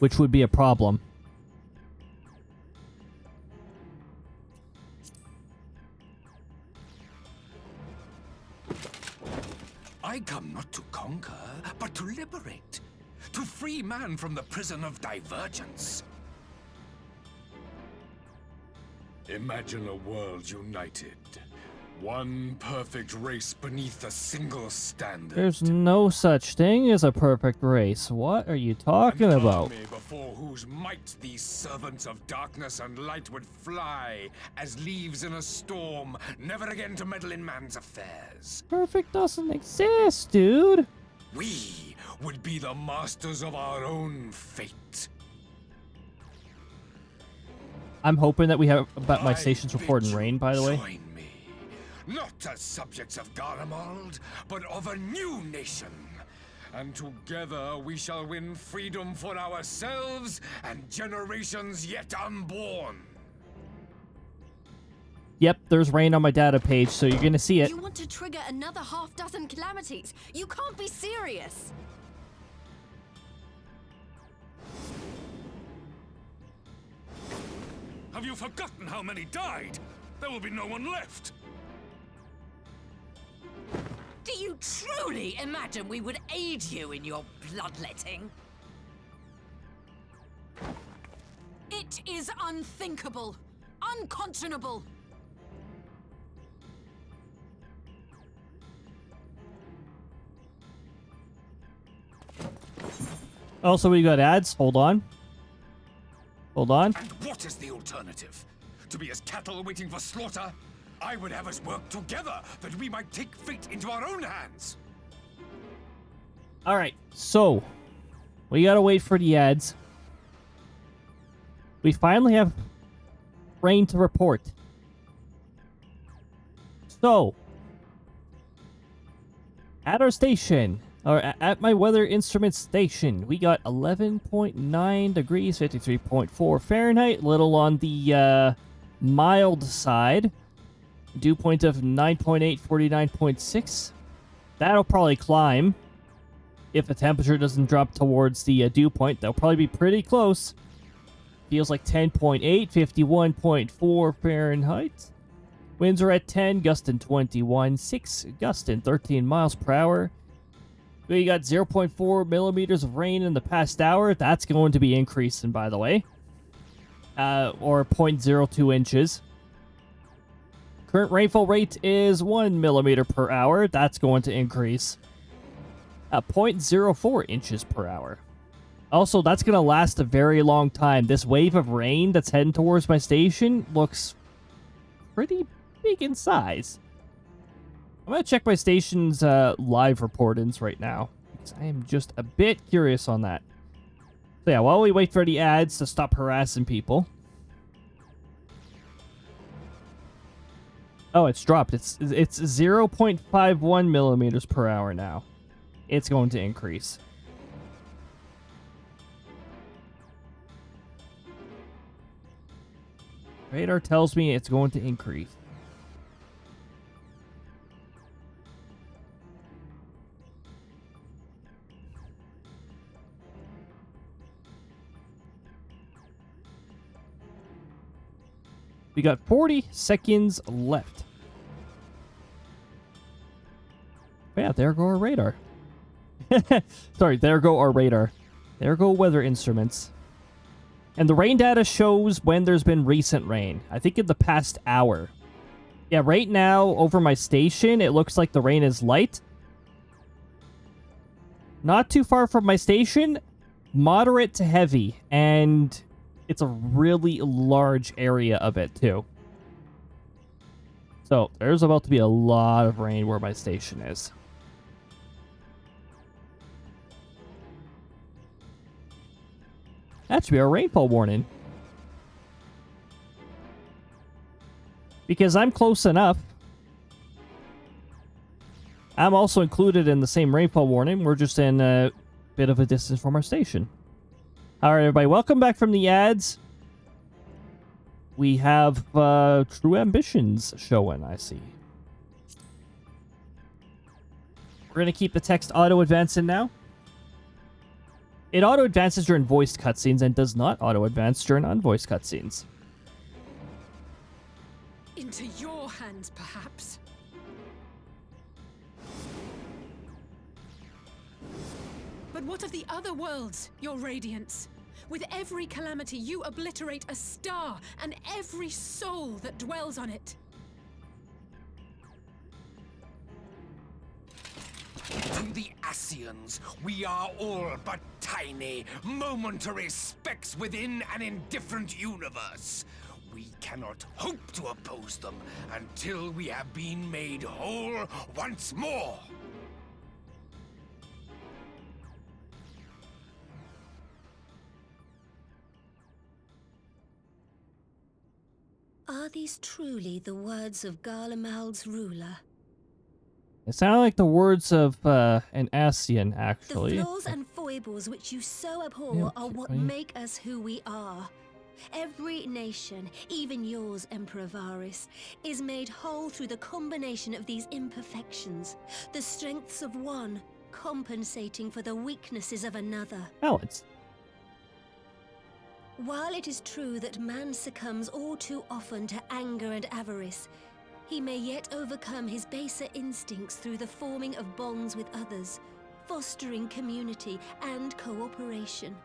which would be a problem. I come not to conquer, but to liberate. To free man from the prison of divergence. Imagine a world united. One perfect race beneath a single standard. There's no such thing as a perfect race. What are you talking about? An army before whose might these servants of darkness and light would fly as leaves in a storm, never again to meddle in man's affairs. Perfect doesn't exist, dude. We would be the masters of our own fate. I'm hoping that we have about my station's reporting rain, by the way. Join me, not as subjects of Garlemald, but of a new nation. And together we shall win freedom for ourselves and generations yet unborn. Yep, there's rain on my data page, so you're gonna see it. You want to trigger another half-dozen calamities? You can't be serious! Have you forgotten how many died? There will be no one left. Do you truly imagine we would aid you in your bloodletting? It is unthinkable, unconscionable. Also, we got ads. Hold on. Hold on. And what is the alternative? To be as cattle waiting for slaughter? I would have us work together that we might take fate into our own hands. Alright, so we gotta wait for the ads. We finally have rain to report. So, at our station, or at my weather instrument station, we got 11.9 degrees, 53.4 Fahrenheit, little on the mild side. Dew point of 9.8, 49.6. That'll probably climb. If the temperature doesn't drop towards the dew point, they'll probably be pretty close. Feels like 10.8, 51.4 Fahrenheit. Winds are at 10, gusting 21, 6 gusting 13 miles per hour. We got 0.4 millimeters of rain in the past hour. That's going to be increasing, by the way. Or 0.02 inches. Current rainfall rate is 1 millimeter per hour. That's going to increase. 0.04 inches per hour. Also, that's going to last a very long time. This wave of rain that's heading towards my station looks pretty big in size. I'm going to check my station's live reportings right now, because I am just a bit curious on that. So yeah, while we wait for the ads to stop harassing people. Oh, it's dropped. It's 0.51 millimeters per hour now. It's going to increase. Radar tells me it's going to increase. We got 40 seconds left. Yeah, there go our radar. Sorry, there go our radar. There go weather instruments. And the rain data shows when there's been recent rain. I think in the past hour. Yeah, right now, over my station, it looks like the rain is light. Not too far from my station, moderate to heavy. And it's a really large area of it, too. So, there's about to be a lot of rain where my station is. That should be our rainfall warning. Because I'm close enough. I'm also included in the same rainfall warning. We're just in a bit of a distance from our station. Alright, everybody. Welcome back from the ads. We have True Ambitions showing, I see. We're going to keep the text auto-advancing now. It auto-advances during voiced cutscenes and does not auto-advance during unvoiced cutscenes. Into your hands, perhaps. But what of the other worlds, your radiance? With every calamity, you obliterate a star and every soul that dwells on it. To the Ascians, we are all but tiny, momentary specks within an indifferent universe. We cannot hope to oppose them until we have been made whole once more. Are these truly the words of Garlemald's ruler? It sounded like the words of an Ascian, actually. The flaws and foibles which you so abhor are what make us who we are. Every nation, even yours, Emperor Varys, is made whole through the combination of these imperfections, the strengths of one compensating for the weaknesses of another. Balance. While it is true that man succumbs all too often to anger and avarice, he may yet overcome his baser instincts through the forming of bonds with others, fostering community and cooperation.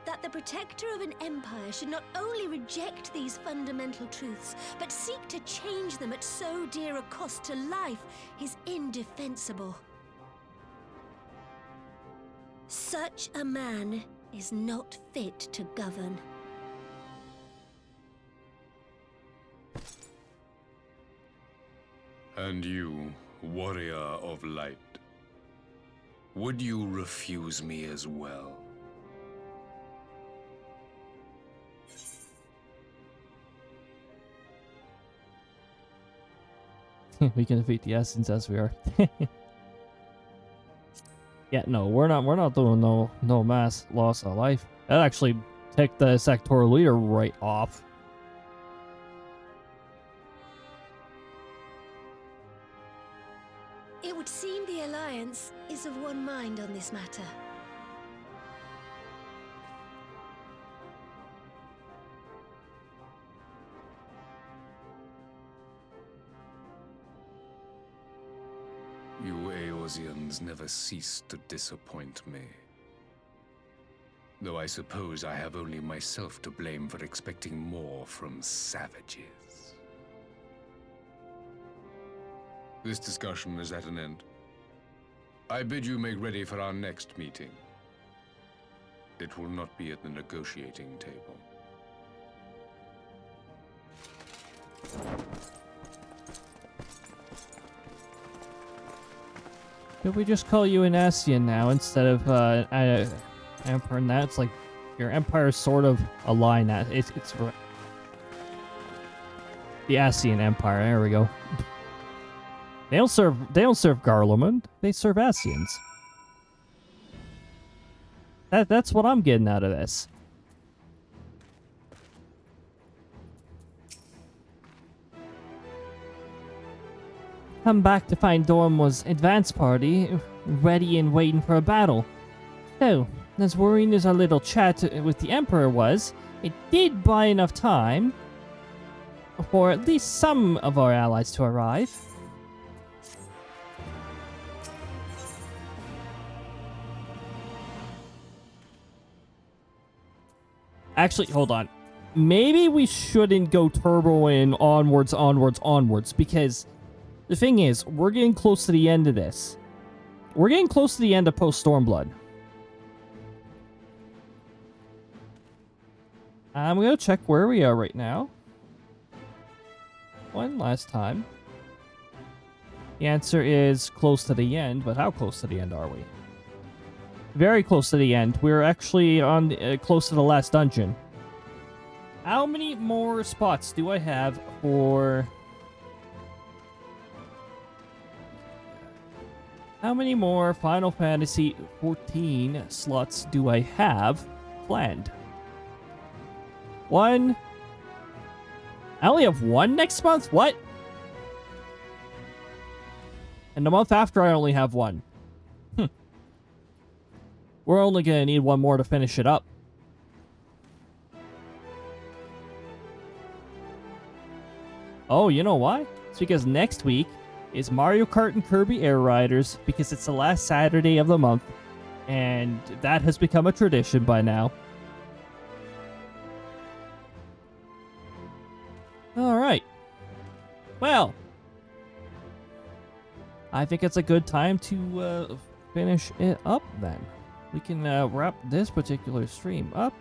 That the protector of an empire should not only reject these fundamental truths, but seek to change them at so dear a cost to life is indefensible. Such a man is not fit to govern. And you, warrior of light, would you refuse me as well? We can defeat the Ascians as we are. Yeah, no, we're not doing no mass loss of life. That actually take the sectoral leader right off. It would seem the Alliance is of one mind on this matter. You Eorzeans never cease to disappoint me. Though I suppose I have only myself to blame for expecting more from savages. This discussion is at an end. I bid you make ready for our next meeting. It will not be at the negotiating table. Could we just call you an Ascian now instead of Emperor? And that's like your Empire is sort of a line at it's the Ascian Empire. There we go. They don't serve Garlemald. They serve Ascians. That's what I'm getting out of this. Come back to find Dorm's advance party ready and waiting for a battle. So, as worrying as our little chat with the Emperor was, it did buy enough time for at least some of our allies to arrive. Actually, hold on. Maybe we shouldn't go turboing onwards, because the thing is, we're getting close to the end of this. We're getting close to the end of Post-Stormblood. I'm going to check where we are right now. One last time. The answer is close to the end, but how close to the end are we? Very close to the end. We're actually on close to the last dungeon. How many more spots do I have for... How many more Final Fantasy 14 slots do I have planned? One. I only have one next month? What? And the month after I only have one. We're only going to need one more to finish it up. Oh, you know why? It's because next week is Mario Kart and Kirby Air Riders, because it's the last Saturday of the month, and that has become a tradition by now. Alright. Well, I think it's a good time to finish it up then. We can wrap this particular stream up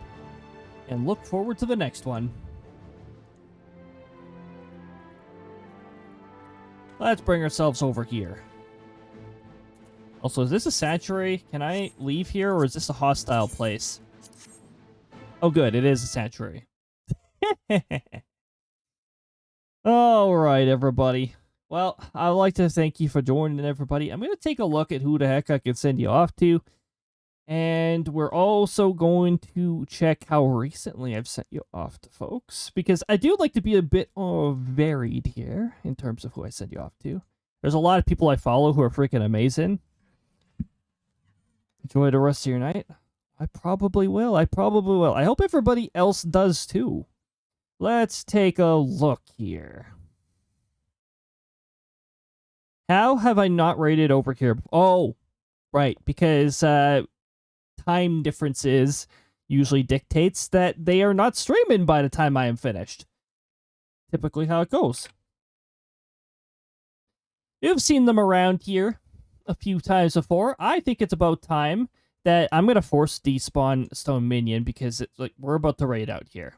and look forward to the next one. Let's bring ourselves over here. Also, is this a sanctuary? Can I leave here, or is this a hostile place? Oh, good. It is a sanctuary. Alright, everybody. Well, I'd like to thank you for joining, everybody. I'm going to take a look at who the heck I can send you off to. And we're also going to check how recently I've sent you off to folks, because I do like to be a bit varied here in terms of who I send you off to. There's a lot of people I follow who are freaking amazing. Enjoy the rest of your night. I probably will. I hope everybody else does too. Let's take a look here. How have I not rated over here? Oh, right, because time differences usually dictates that they are not streaming by the time I am finished. Typically how it goes. You've seen them around here a few times before. I think it's about time that I'm going to force despawn Stone Minion, because it's like we're about to raid out here.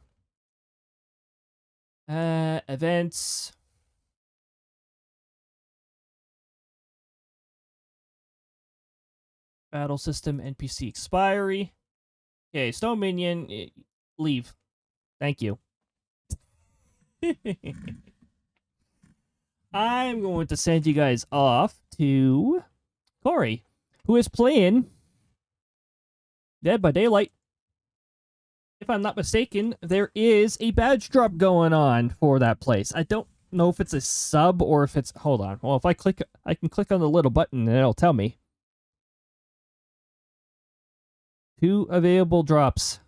Events. Battle system NPC expiry. Okay, Stone Minion, leave. Thank you. I'm going to send you guys off to Corey, who is playing Dead by Daylight. If I'm not mistaken, there is a badge drop going on for that place. I don't know if it's a sub or if it's... Hold on. Well, if I click, I can click on the little button and it'll tell me. 2 available drops.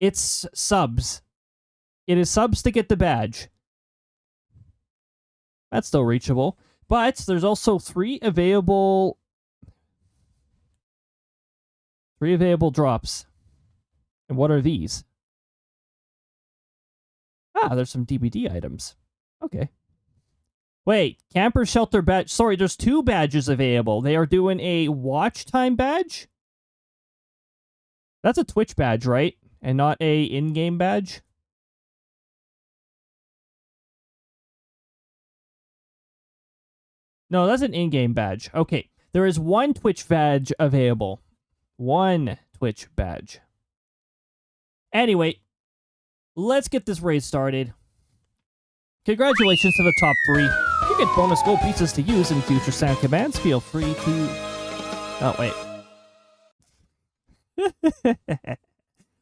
It's subs. It is subs to get the badge. That's still reachable. But there's also three available drops. And what are these? Ah, there's some DBD items. Okay. Wait, camper shelter badge. Sorry, there's 2 badges available. They are doing a watch time badge. That's a Twitch badge, right? And not a in-game badge? No, that's an in-game badge. Okay, there is 1 Twitch badge available. 1 Twitch badge. Anyway, let's get this raid started. Congratulations to the top 3. You get bonus gold pieces to use in future sound commands. Feel free to... Oh, wait.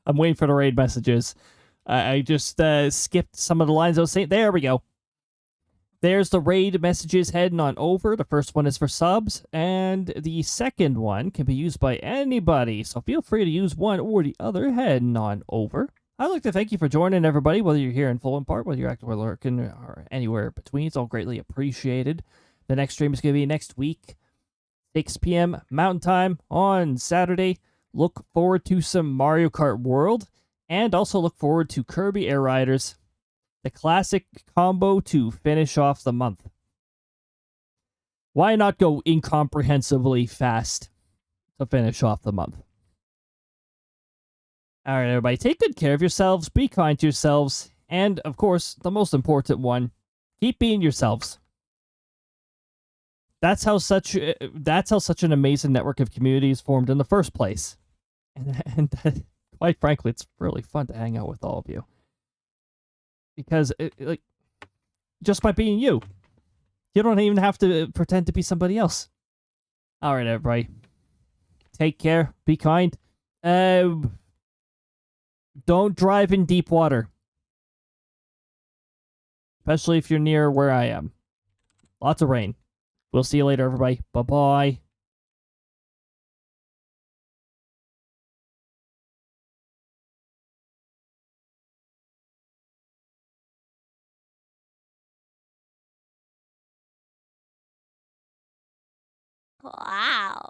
I'm waiting for the raid messages. I just skipped some of the lines I was saying. There we go. There's the raid messages heading on over. The first one is for subs, and the second one can be used by anybody, so feel free to use one or the other heading on over. I'd like to thank you for joining, everybody, whether you're here in full and part, whether you're active or lurking, or anywhere between. It's all greatly appreciated. The next stream is going to be next week, 6 p.m. Mountain Time on Saturday. Look forward to some Mario Kart World, and also look forward to Kirby Air Riders, the classic combo to finish off the month. Why not go incomprehensibly fast to finish off the month? All right, everybody, take good care of yourselves, be kind to yourselves, and, of course, the most important one, keep being yourselves. That's how such an amazing network of communities formed in the first place. And quite frankly, it's really fun to hang out with all of you. Because, like, just by being you, you don't even have to pretend to be somebody else. All right, everybody. Take care. Be kind. Don't drive in deep water. Especially if you're near where I am. Lots of rain. We'll see you later, everybody. Bye-bye. Wow.